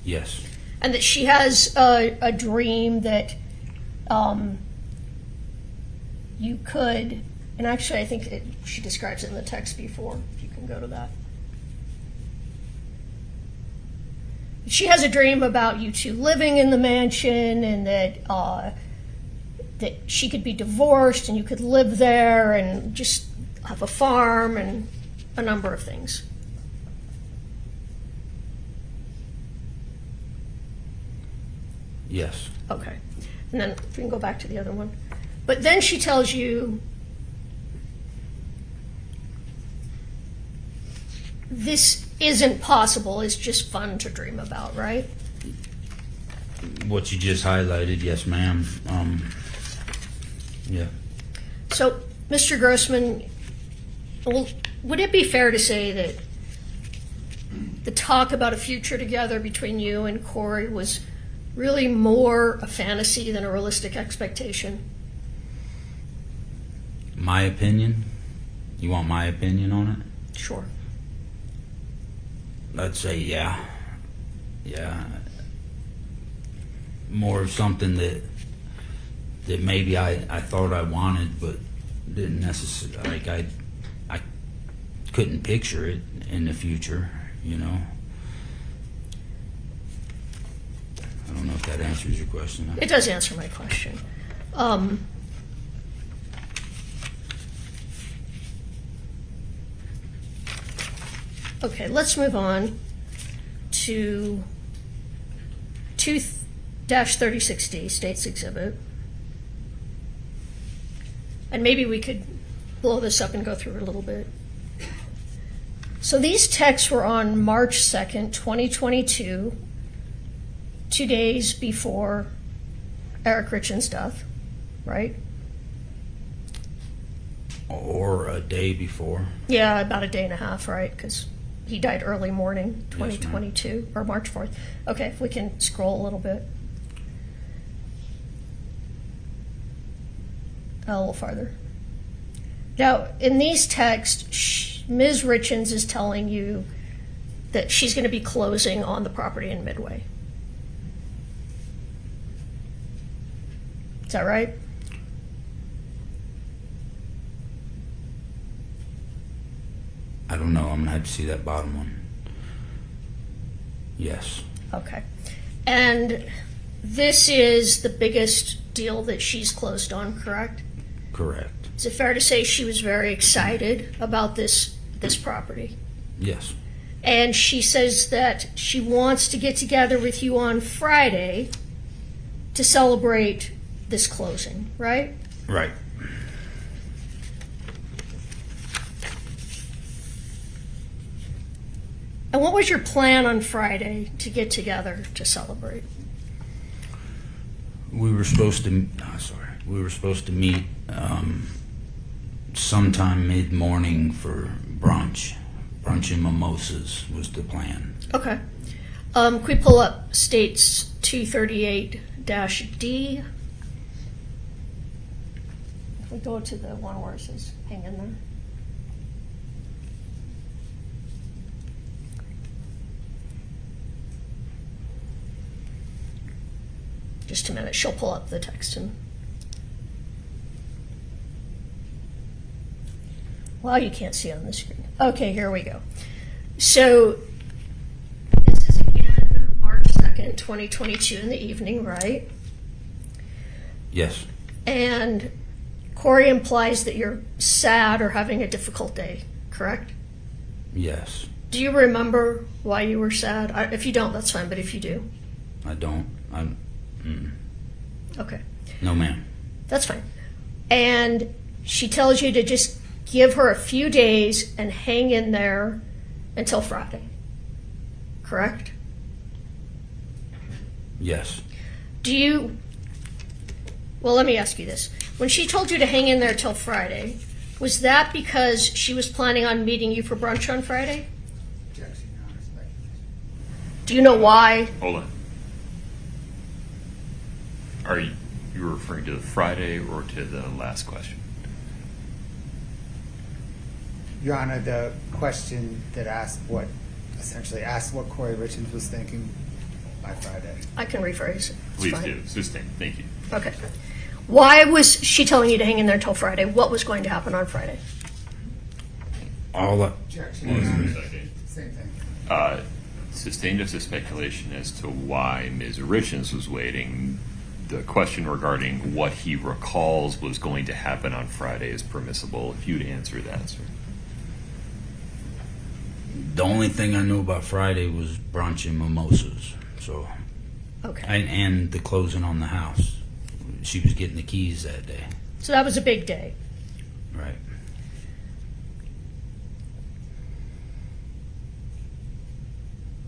Yes. And that she has a dream that you could, and actually I think she describes it in the text before, if you can go to that. She has a dream about you two living in the mansion, and that she could be divorced and you could live there and just have a farm and a number of things. Yes. Okay. And then if we can go back to the other one. But then she tells you this isn't possible, it's just fun to dream about, right? What you just highlighted, yes, ma'am. Yeah. So, Mr. Grossman, would it be fair to say that the talk about a future together between you and Kouri was really more a fantasy than a realistic expectation? My opinion? You want my opinion on it? Sure. I'd say yeah. More of something that maybe I thought I wanted, but didn't necessarily, like I couldn't picture it in the future, you know. I don't know if that answers your question. It does answer my question. Okay, let's move on to 2-36D, State's Exhibit. And maybe we could blow this up and go through it a little bit. So these texts were on March 2nd, 2022, 2 days before Eric Richins' death, right? Or a day before. Yeah, about a day and a half, right? Because he died early morning, Yes, ma'am. 2022, or March 4th. Okay, if we can scroll a little bit. A little farther. Now, in these texts, Ms. Richins is telling you that she's going to be closing on the property in Midway. Is that right? I don't know. I'm gonna have to see that bottom one. Yes. Okay. And this is the biggest deal that she's closed on, correct? Correct. Is it fair to say she was very excited about this property? Yes. And she says that she wants to get together with you on Friday to celebrate this closing, right? Right. And what was your plan on Friday to get together to celebrate? We were supposed to. We were supposed to meet sometime mid-morning for brunch. Brunch and mimosas was the plan. Okay. Can we pull up States 238-D? We go to the one where it says hang in there. Just a minute, she'll pull up the text and. Well, you can't see on the screen. Okay, here we go. So this is again March 2nd, 2022 in the evening, right? Yes. And Kouri implies that you're sad or having a difficult day, correct? Yes. Do you remember why you were sad? If you don't, that's fine, but if you do. I don't. Okay. No, ma'am. That's fine. And she tells you to just give her a few days and hang in there until Friday, correct? Yes. Well, let me ask you this. When she told you to hang in there till Friday, was that because she was planning on meeting you for brunch on Friday? Do you know why? Hold on. Are you referring to the Friday or to the last question? Your Honor, the question that essentially asked what Kouri Richins was thinking by Friday. I can rephrase it. It's Please fine. do. Sustain. Thank you. Okay. Why was she telling you to hang in there till Friday? What was going to happen on Friday? All that. Same thing. Sustained just a speculation as to why Ms. Richins was waiting. The question regarding what he recalls was going to happen on Friday is permissible. If you'd answer that, sir. The only thing I knew about Friday was brunch and mimosas. So. Okay. And the closing on the house. She was getting the keys that day. So that was a big day. Right.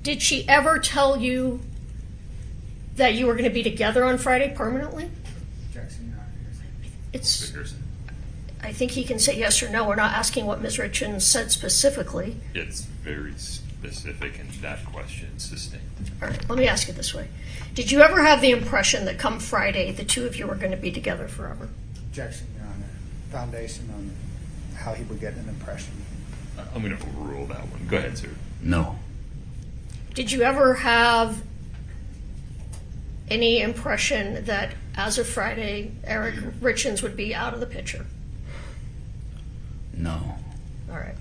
Did she ever tell you that you were going to be together on Friday permanently? I think he can say yes or no. We're not asking what Ms. Richins said specifically. It's very specific in that question, sustained. All right, let me ask it this way. Did you ever have the impression that come Friday, the two of you were going to be together forever? Objection, Your Honor. Foundation on how he would get an impression. I'm going to overrule that one. Go ahead, sir. No. Did you ever have any impression that as of Friday, Eric Richins would be out of the picture? No. All right.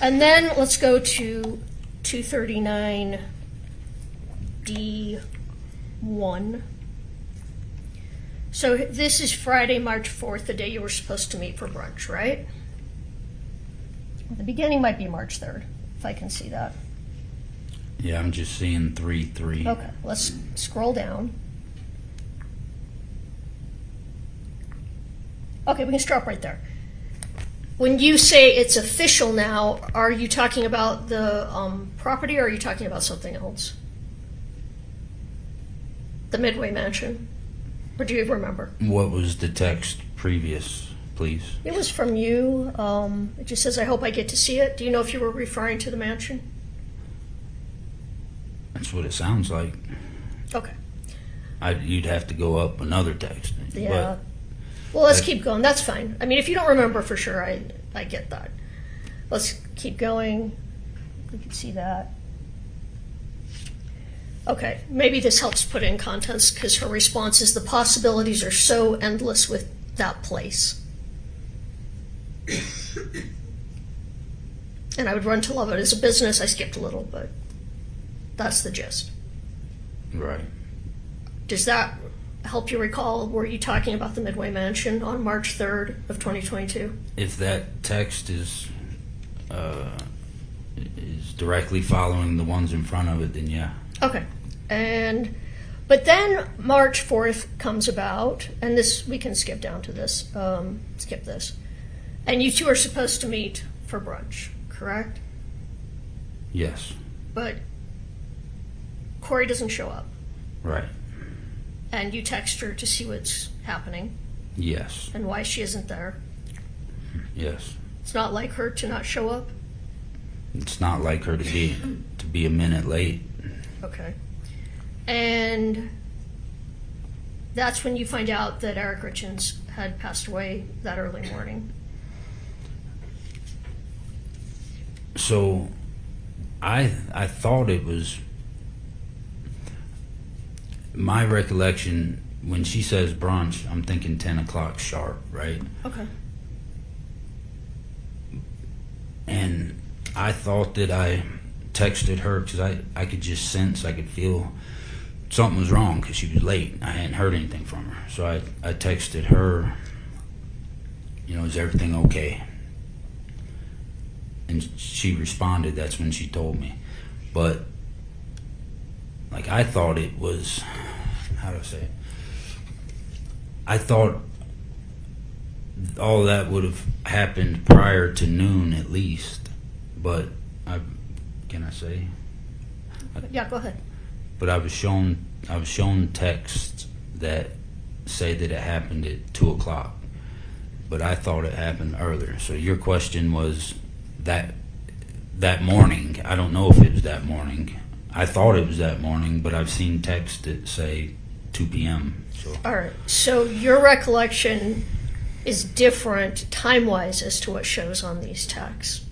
And then let's go to 239D1. So this is Friday, March 4th, the day you were supposed to meet for brunch, right? The beginning might be March 3rd, if I can see that. Yeah, I'm just seeing 3-3. Okay, let's scroll down. Okay, we can stop right there. When you say it's official now, are you talking about the property or are you talking about something else? The Midway Mansion? Or do you remember? What was the text previous, please? It was from you. It just says, I hope I get to see it. Do you know if you were referring to the mansion? That's what it sounds like. Okay. You'd have to go up another text. Yeah. But Well, let's keep going. That's fine. I mean, if you don't remember for sure, I get that. Let's keep going. You can see that. Okay, maybe this helps put in context because her response is the possibilities are so endless with that place. And I would run to love it as a business. I skipped a little, but that's the gist. right. Does that help you recall? Were you talking about the Midway Mansion on March 3rd of 2022? If that text is directly following the ones in front of it, then yeah. Okay. But then March 4th comes about, and this, we can skip down to this, skip this. And you two are supposed to meet for brunch, correct? Yes. But Kouri doesn't show up, Right. and you text her to see what's happening Yes. and why she isn't there. Yes. It's not like her to not show up? It's not like her to be a minute late. Okay. And that's when you find out that Eric Richins had passed away that early morning. So I thought it was my recollection when she says brunch, I'm thinking 10 o'clock sharp, right? Okay. And I thought that I texted her because I could just sense, I could feel something was wrong because she was late. I hadn't heard anything from her. So I texted her, is everything okay? And she responded, that's when she told me. But, I thought it was, how do I say it? I thought all that would have happened prior to noon at least. But, can I say? Yeah, go ahead. But I was shown texts that say that it happened at 2 o'clock. But I thought it happened earlier. So your question was that morning. I don't know if it was that morning. I thought it was that morning, but I've seen texts that say 2 p.m. So. All right. So your recollection is different time-wise as to what shows on these texts.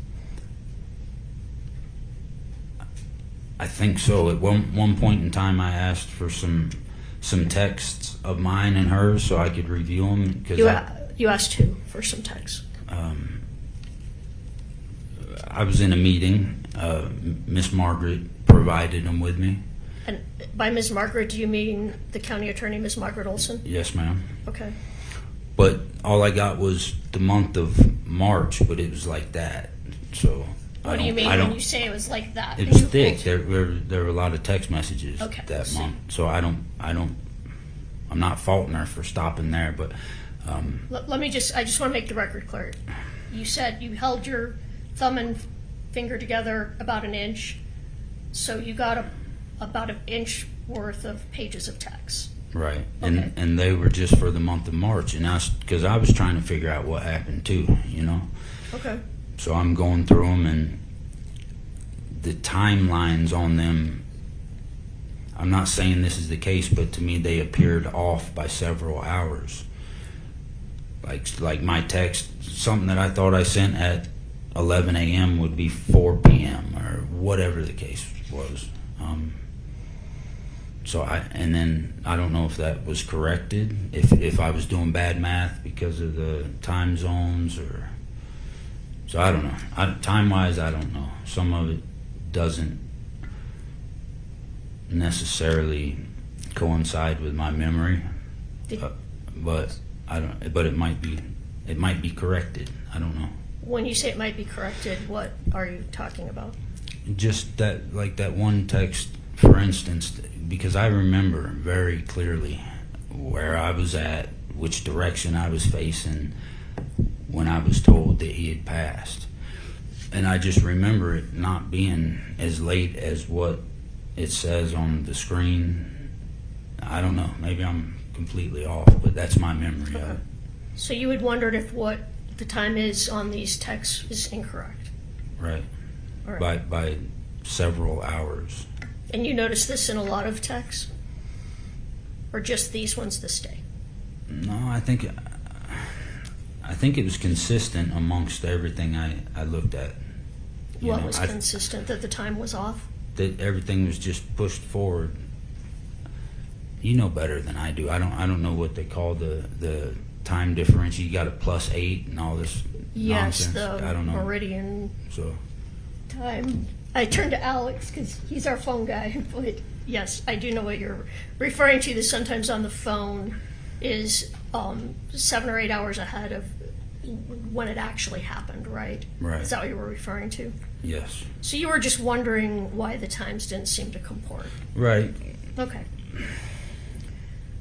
I think so. At one point in time, I asked for some texts of mine and hers so I could review them. You asked who for some texts? I was in a meeting. Miss Margaret provided them with me. And by Ms. Margaret, do you mean the county attorney, Ms. Margaret Olson? Yes, ma'am. Okay. But all I got was the month of March, but it was like that. So What do you mean when you say it was like that? It was thick. There were a lot of text messages that month. So I'm not faulting her for stopping there, but I just want to make the record clear. You said you held your thumb and finger together about an inch, so you got about an inch worth of pages of text. right. Okay. And they were just for the month of March, and because I was trying to figure out what happened too, Okay. So I'm going through them, and the timelines on them, I'm not saying this is the case, but to me they appeared off by several hours. Like my text, something that I thought I sent at 11 a.m. would be 4 p.m. or whatever the case was. And then I don't know if that was corrected, if I was doing bad math because of the time zones, or so I don't know. Time wise, I don't know. Some of it doesn't necessarily coincide with my memory, but I don't. But it might be corrected. I don't know. When you say it might be corrected, what are you talking about? Just that, like that one text, for instance, because I remember very clearly where I was at, which direction I was facing when I was told that he had passed. And I just remember it not being as late as what it says on the screen. I don't know, maybe I'm completely off, but that's my memory of it. So you had wondered if what the time is on these texts is incorrect. Right. All right. By several hours. And you noticed this in a lot of texts? Or just these ones this day? No, I think it was consistent amongst everything I looked at. What was consistent? That the time was off? That everything was just pushed forward. You know better than I do. I don't know what they call the time differential. You got a +8 and all this nonsense. Yes, I don't know. meridian So time. I turned to Alex because he's our phone guy. But yes, I do know what you're referring to. That sometimes on the phone is 7 or 8 hours ahead of when it actually happened, right? Right. Is that what you were referring to? yes. So you were just wondering why the times didn't seem to comport. Right. Okay.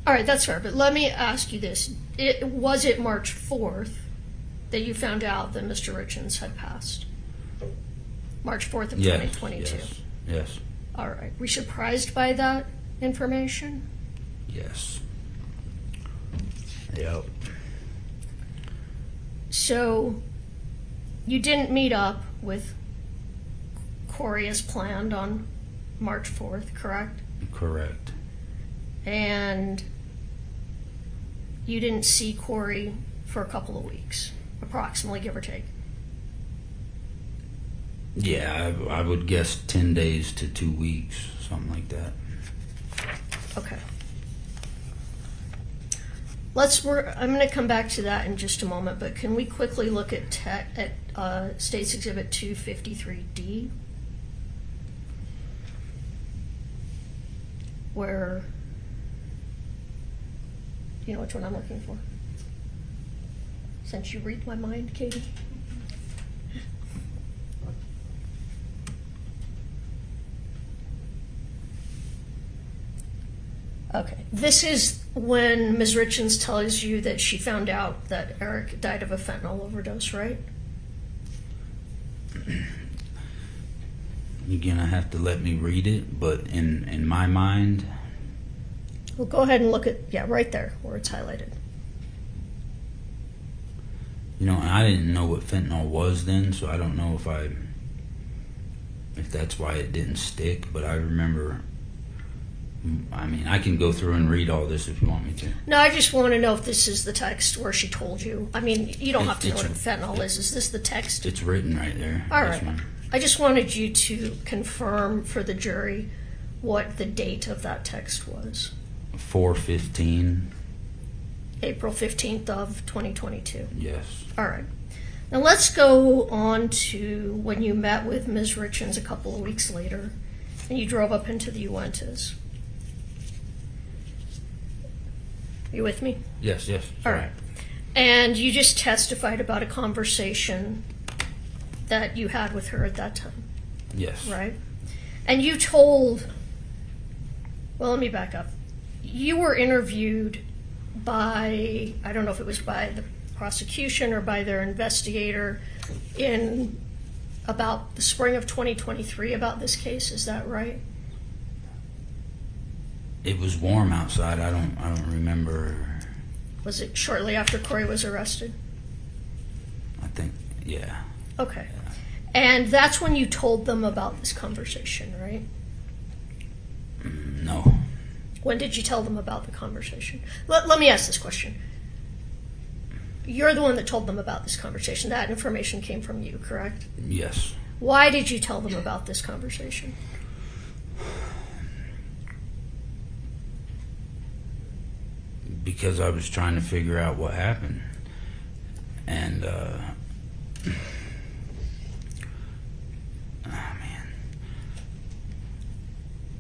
All right, that's fair. But let me ask you this. Was it March 4th that you found out that Mr. Richins had passed? March 4th of 2022? Yes. All right. Were you surprised by that information? Yes. Yep. So you didn't meet up with Kouri as planned on March 4th, correct? Correct. And you didn't see Kouri for a couple of weeks, approximately, give or take. Yeah, I would guess 10 days to 2 weeks, something like that. Okay. I'm going to come back to that in just a moment, but can we quickly look at State's Exhibit 253D? Where, do you know which one I'm looking for? Since you read my mind, Katie. Okay, this is when Ms. Richins tells you that she found out that Eric died of a fentanyl overdose, right? You're gonna have to let me read it, but in my mind, Well, go ahead and look at, right there where it's highlighted. I didn't know what fentanyl was then, so I don't know if that's why it didn't stick, but I remember, I can go through and read all this if you want me to. No, I just want to know if this is the text where she told you. You don't have to know what fentanyl is. Is this the text? It's written right there. All Yes, right. ma'am. I just wanted you to confirm for the jury what the date of that text was. 4/15. April 15th of 2022. Yes. All right. Now let's go on to when you met with Ms. Richins a couple of weeks later and you drove up into the Uentas. You with me? Yes. All Sorry. right. And you just testified about a conversation that you had with her at that time, Yes. right? And you told, well, let me back up. You were interviewed by, I don't know if it was by the prosecution or by their investigator in about the spring of 2023 about this case. Is that right? It was warm outside. I don't remember. Was it shortly after Kouri was arrested? I think, yeah. Okay. And that's when you told them about this conversation, right? No. When did you tell them about the conversation? Let me ask this question. you're the one that told them about this conversation. That information came from you, correct? Yes. Why did you tell them about this conversation? Because I was trying to figure out what happened. And,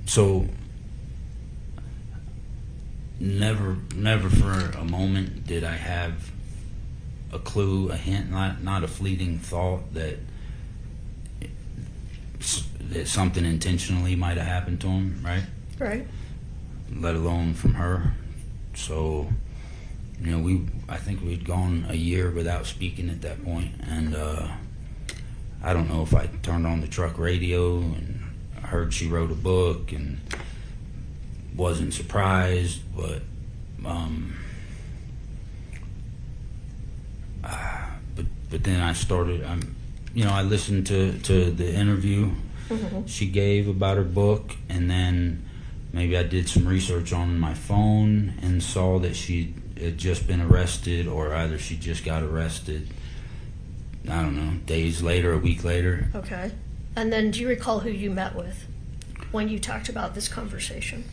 so never for a moment did I have a clue, a hint, not a fleeting thought that something intentionally might have happened to him, right? Right. Let alone from her. So, you know, I think we'd gone a year without speaking at that point, and I don't know if I turned on the truck radio and heard she wrote a book and wasn't surprised, but then I started. I listened to the interview she gave about her book, and then maybe I did some research on my phone and saw that she had just been arrested, or either she just got arrested. I don't know, days later, a week later. Okay. And then do you recall who you met with when you talked about this conversation?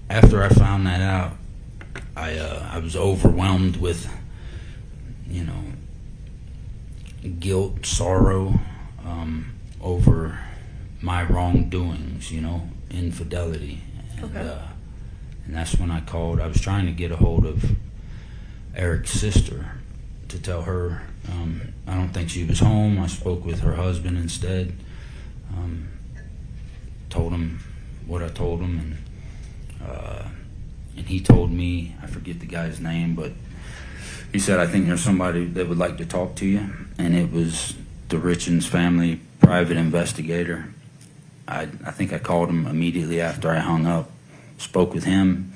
After I found that out, I was overwhelmed with, guilt, sorrow over my wrongdoings, infidelity. And, Okay. And that's when I called. I was trying to get a hold of Eric's sister to tell her. I don't think she was home. I spoke with her husband instead. Told him what I told him, and he told me, I forget the guy's name, but he said, I think there's somebody that would like to talk to you. And it was the Richins family private investigator. I think I called him immediately after I hung up, spoke with him.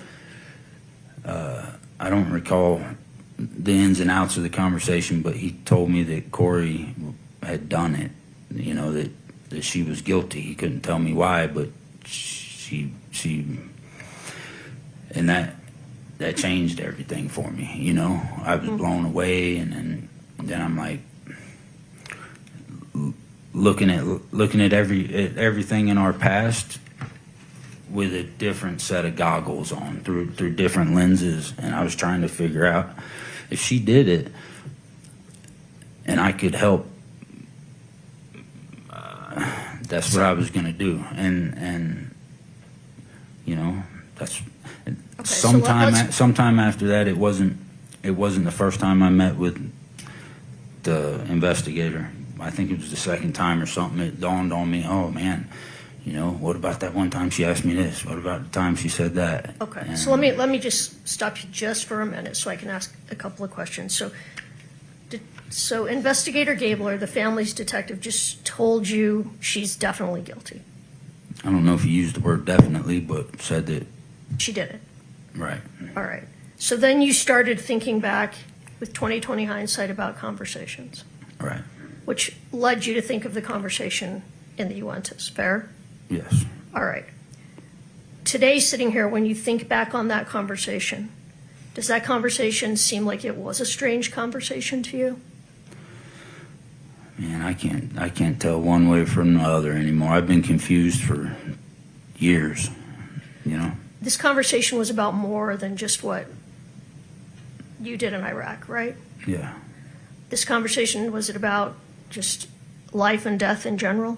I don't recall the ins and outs of the conversation, but he told me that Kouri had done it, that she was guilty. He couldn't tell me why, but she and that changed everything for me. I was blown away, and then I'm like looking at everything in our past with a different set of goggles on, through different lenses, and I was trying to figure out if she did it and I could help. That's what I was going to do, and that's sometime after that. It wasn't the first time I met with the investigator. I think it was the second time or something. It dawned on me, oh man, what about that one time she asked me this? What about the time she said that? Okay, And so let me just stop you just for a minute so I can ask a couple of questions. So Investigator Gabler, the family's detective, just told you she's definitely guilty. I don't know if he used the word definitely, but said that. She did it. Right. All right. So then you started thinking back with 20/20 hindsight about conversations. Right. Which led you to think of the conversation in the Uentas. Fair? Yes. All right. Today, sitting here, when you think back on that conversation, does that conversation seem like it was a strange conversation to you? Man, I can't tell one way from the other anymore. I've been confused for years, This conversation was about more than just what you did in Iraq, right? Yeah. This conversation, was it about just life and death in general?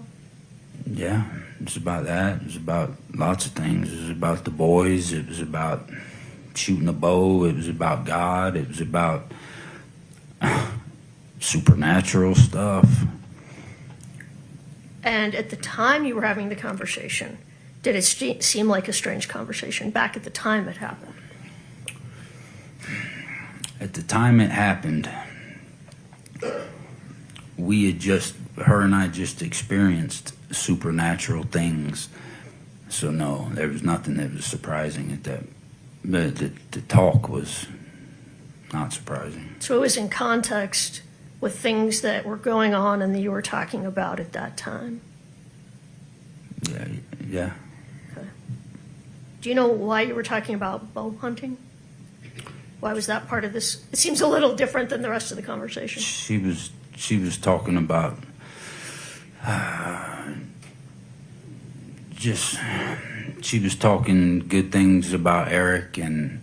Yeah, it was about that. It was about lots of things. It was about the boys. It was about shooting a bow. It was about God. It was about supernatural stuff. And at the time you were having the conversation, did it seem like a strange conversation back at the time it happened? At the time it happened, her and I just experienced supernatural things. So no, there was nothing that was surprising at that. But the talk was not surprising. So it was in context with things that were going on and that you were talking about at that time? Yeah. Okay. Do you know why you were talking about bow hunting? Why was that part of this? It seems a little different than the rest of the conversation. She was talking about she was talking good things about Eric and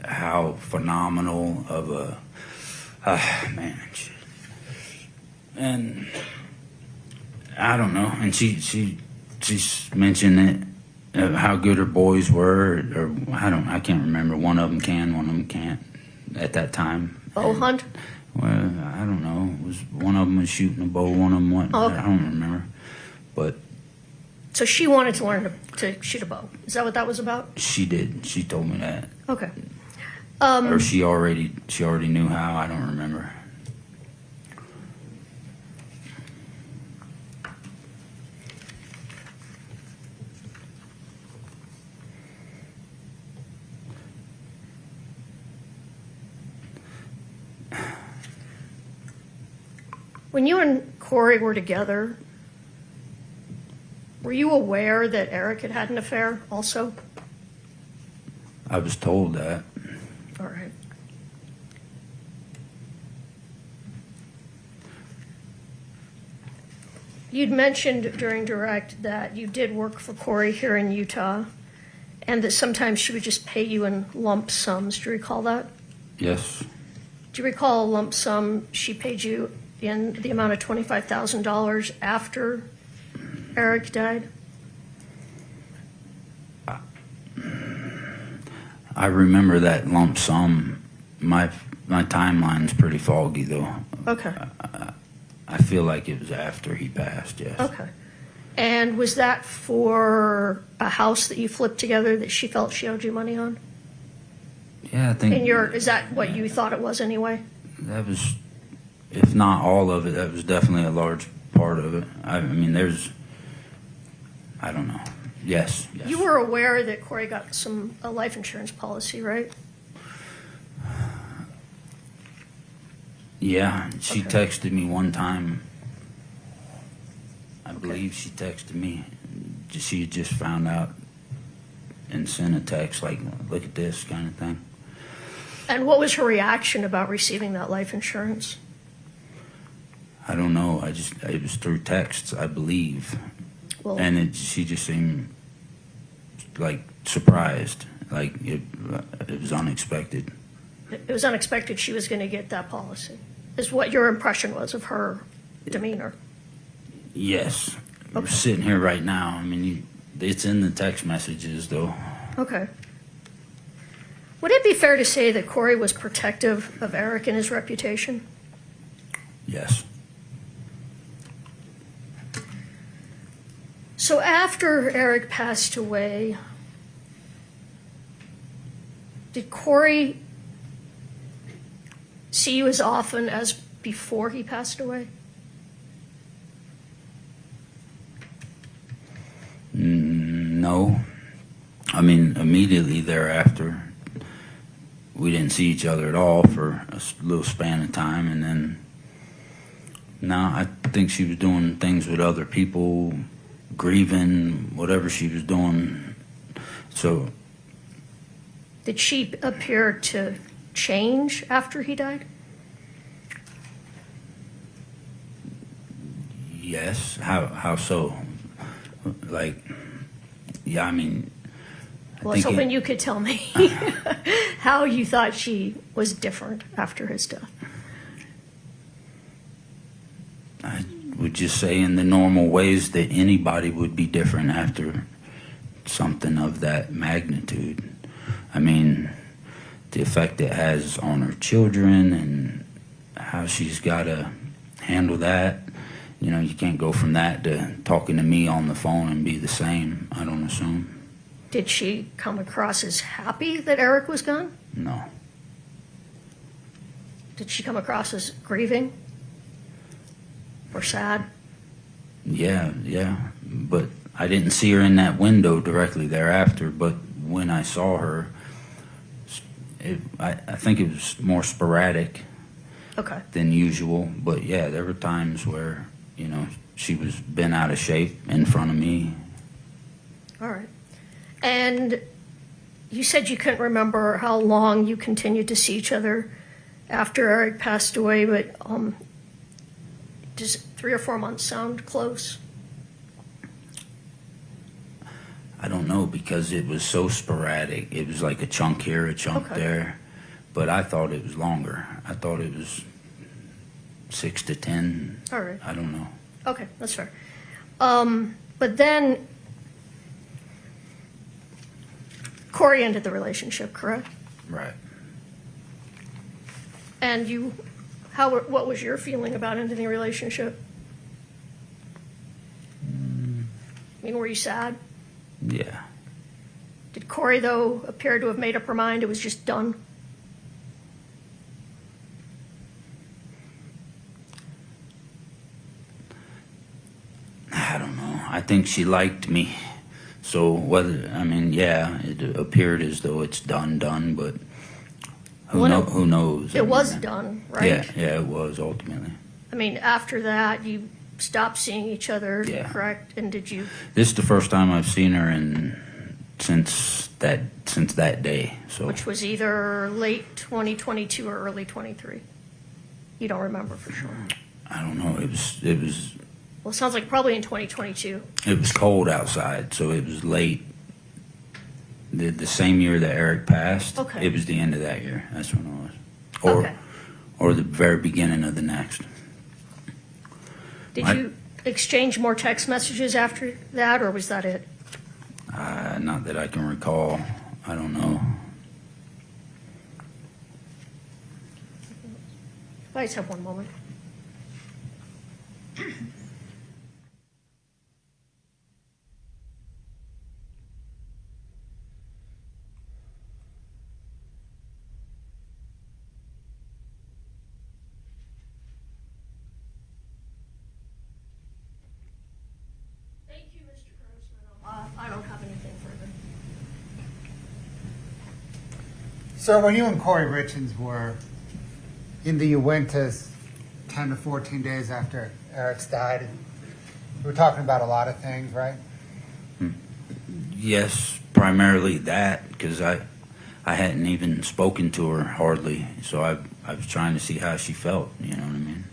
how phenomenal of a man. And I don't know. And she mentioned it, how good her boys were, or I can't remember. One of them can, one of them can't. At that time. Bow hunt. Well, I don't know. It was one of them was shooting a bow, one of them wasn't. Oh, okay. I don't remember. But So she wanted to learn to shoot a bow. Is that what that was about? she did. She told me that. Okay. Or she already knew how. I don't remember. When you and Kouri were together, were you aware that Eric had had an affair also? I was told that. All right. You'd mentioned during direct that you did work for Kouri here in Utah, and that sometimes she would just pay you in lump sums. Do you recall that? Yes. Do you recall a lump sum she paid you in the amount of $25,000 after Eric died? I remember that lump sum. My timeline's pretty foggy though. Okay. I feel like it was after he passed. Yes. Okay. And was that for a house that you flipped together that she felt she owed you money on? Yeah, I think. And is that what you thought it was anyway? That was, if not all of it, that was definitely a large part of it. I mean, I don't know. Yes. You were aware that Kouri got a life insurance policy, right? Yeah, she texted me one time. I believe she texted me. She had just found out and sent a text like, look at this kind of thing. And what was her reaction about receiving that life insurance? I don't know. It was through texts, I believe. Well, And she just seemed like surprised, like it was unexpected. it was unexpected she was going to get that policy, is what your impression was of her demeanor. Yes. We're sitting here right now. I mean, it's in the text messages, though. Okay. Would it be fair to say that Kouri was protective of Eric and his reputation? Yes. So after Eric passed away, did Kouri see you as often as before he passed away? No. I mean, immediately thereafter, we didn't see each other at all for a little span of time, and then, no, I think she was doing things with other people, grieving, whatever she was doing. So, Did she appear to change after he died? yes. How so? Like, yeah, I mean, Well, I was hoping you could tell me how you thought she was different after his death. I would just say in the normal ways that anybody would be different after something of that magnitude. I mean, the effect it has on her children and how she's got to handle that. You know, you can't go from that to talking to me on the phone and be the same, I don't assume. Did she come across as happy that Eric was gone? No. Did she come across as grieving or sad? Yeah. But I didn't see her in that window directly thereafter, but when I saw her, I think it was more sporadic than usual. But yeah, there were times where, you know, she was bent out of shape in front of me. All right. And you said you couldn't remember how long you continued to see each other after Eric passed away, but does 3 or 4 months sound close? I don't know, because it was so sporadic. It was like a chunk here, a chunk Okay. there. But I thought it was longer. I thought it was 6 to 10. All right. I don't know. Okay, that's fair. But then Kouri ended the relationship, correct? Right. And you, what was your feeling about ending the relationship? I mean, were you sad? Yeah. Did Kouri, though, appear to have made up her mind? It was just done? I don't know. I think she liked me. So whether, I mean, yeah, it appeared as though it's done, but who knows? It was done, right? Yeah, it was ultimately. I mean, after that, you stopped seeing each other, Yeah. correct? And did you? This is the first time I've seen her since that day. So Which was either late 2022 or early 23. You don't remember for sure. I don't know. It was Well, it sounds like probably in 2022. It was cold outside, so it was late. The same year that Eric passed, Okay. it was the end of that year. That's when it was. Okay. Or the very beginning of the next. Did I- you exchange more text messages after that, or was that it? Not that I can recall. I don't know. I just have one moment. Thank you, Mr. Grossman. I don't have anything further. Sir, when you and Kouri Richins were in the Uintas 10 to 14 days after Eric's died, we were talking about a lot of things, right? Yes, primarily that, because I hadn't even spoken to her hardly, so I was trying to see how she felt. You know what I mean?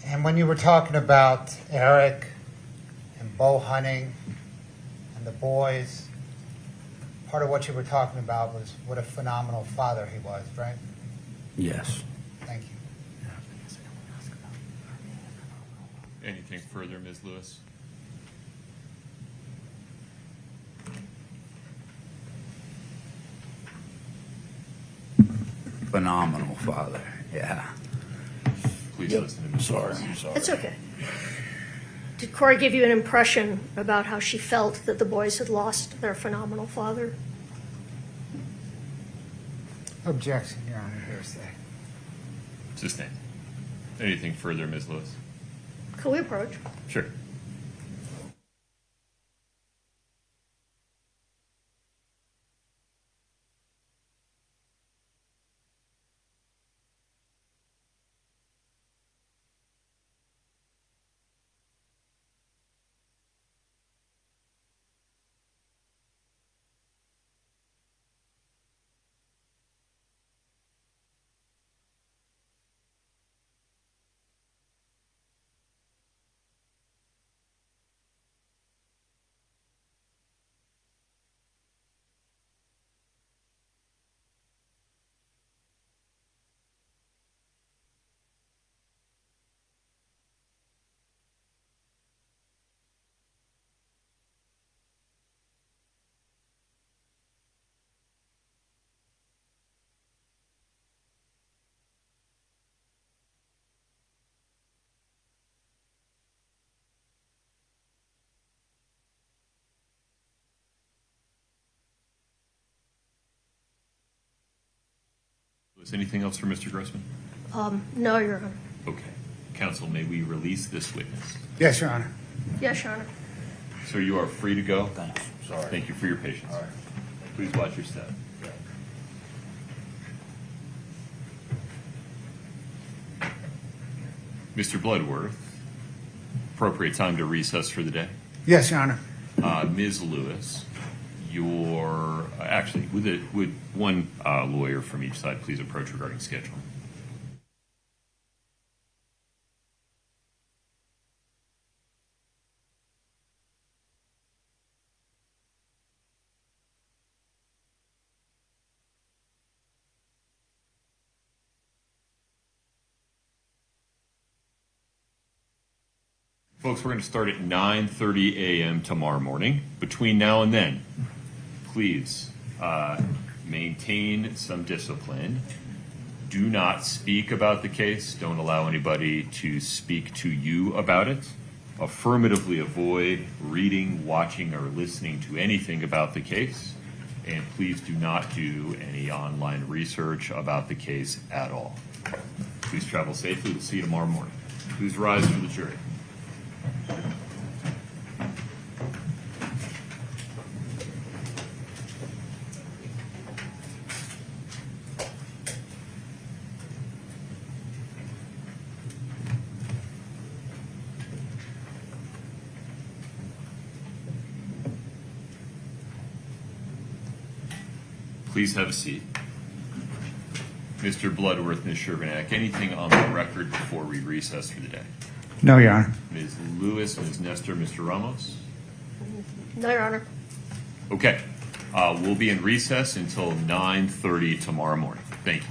And when you were talking about Eric and bow hunting and the boys, part of what you were talking about was what a phenomenal father he was, right? Yes. Thank you. Anything further, Ms. Lewis? Phenomenal father. Yeah. Please listen to me. Sorry. It's okay. Did Kouri give you an impression about how she felt that the boys had lost their phenomenal father? Objection, Your Honor, hearsay. Sustained. Anything further, Ms. Lewis? Could we approach? Sure. Was anything else for Mr. Grossman? No, Your Honor. Okay. Counsel, may we release this witness? Yes, Your Honor. Yes, Your Honor. So you are free to go. Thanks. Sorry. Thank you for your patience. All right. Please watch your step. Mr. Bloodworth, appropriate time to recess for the day. Yes, Your Honor. Ms. Lewis, actually, would one lawyer from each side please approach regarding scheduling? Folks, we're going to start at 9:30 a.m. tomorrow morning. Between now and then, please maintain some discipline. Do not speak about the case. Don't allow anybody to speak to you about it. Affirmatively avoid reading, watching, or listening to anything about the case. And please do not do any online research about the case at all. Please travel safely. We'll see you tomorrow morning. Please rise for the jury. Please have a seat. Mr. Bloodworth, Ms. Shervanack, anything on the record before we recess for the day? No, Your Honor. Ms. Lewis, Ms. Nestor, Mr. Ramos? No, Your Honor. Okay. We'll be in recess until 9:30 tomorrow morning. Thank you.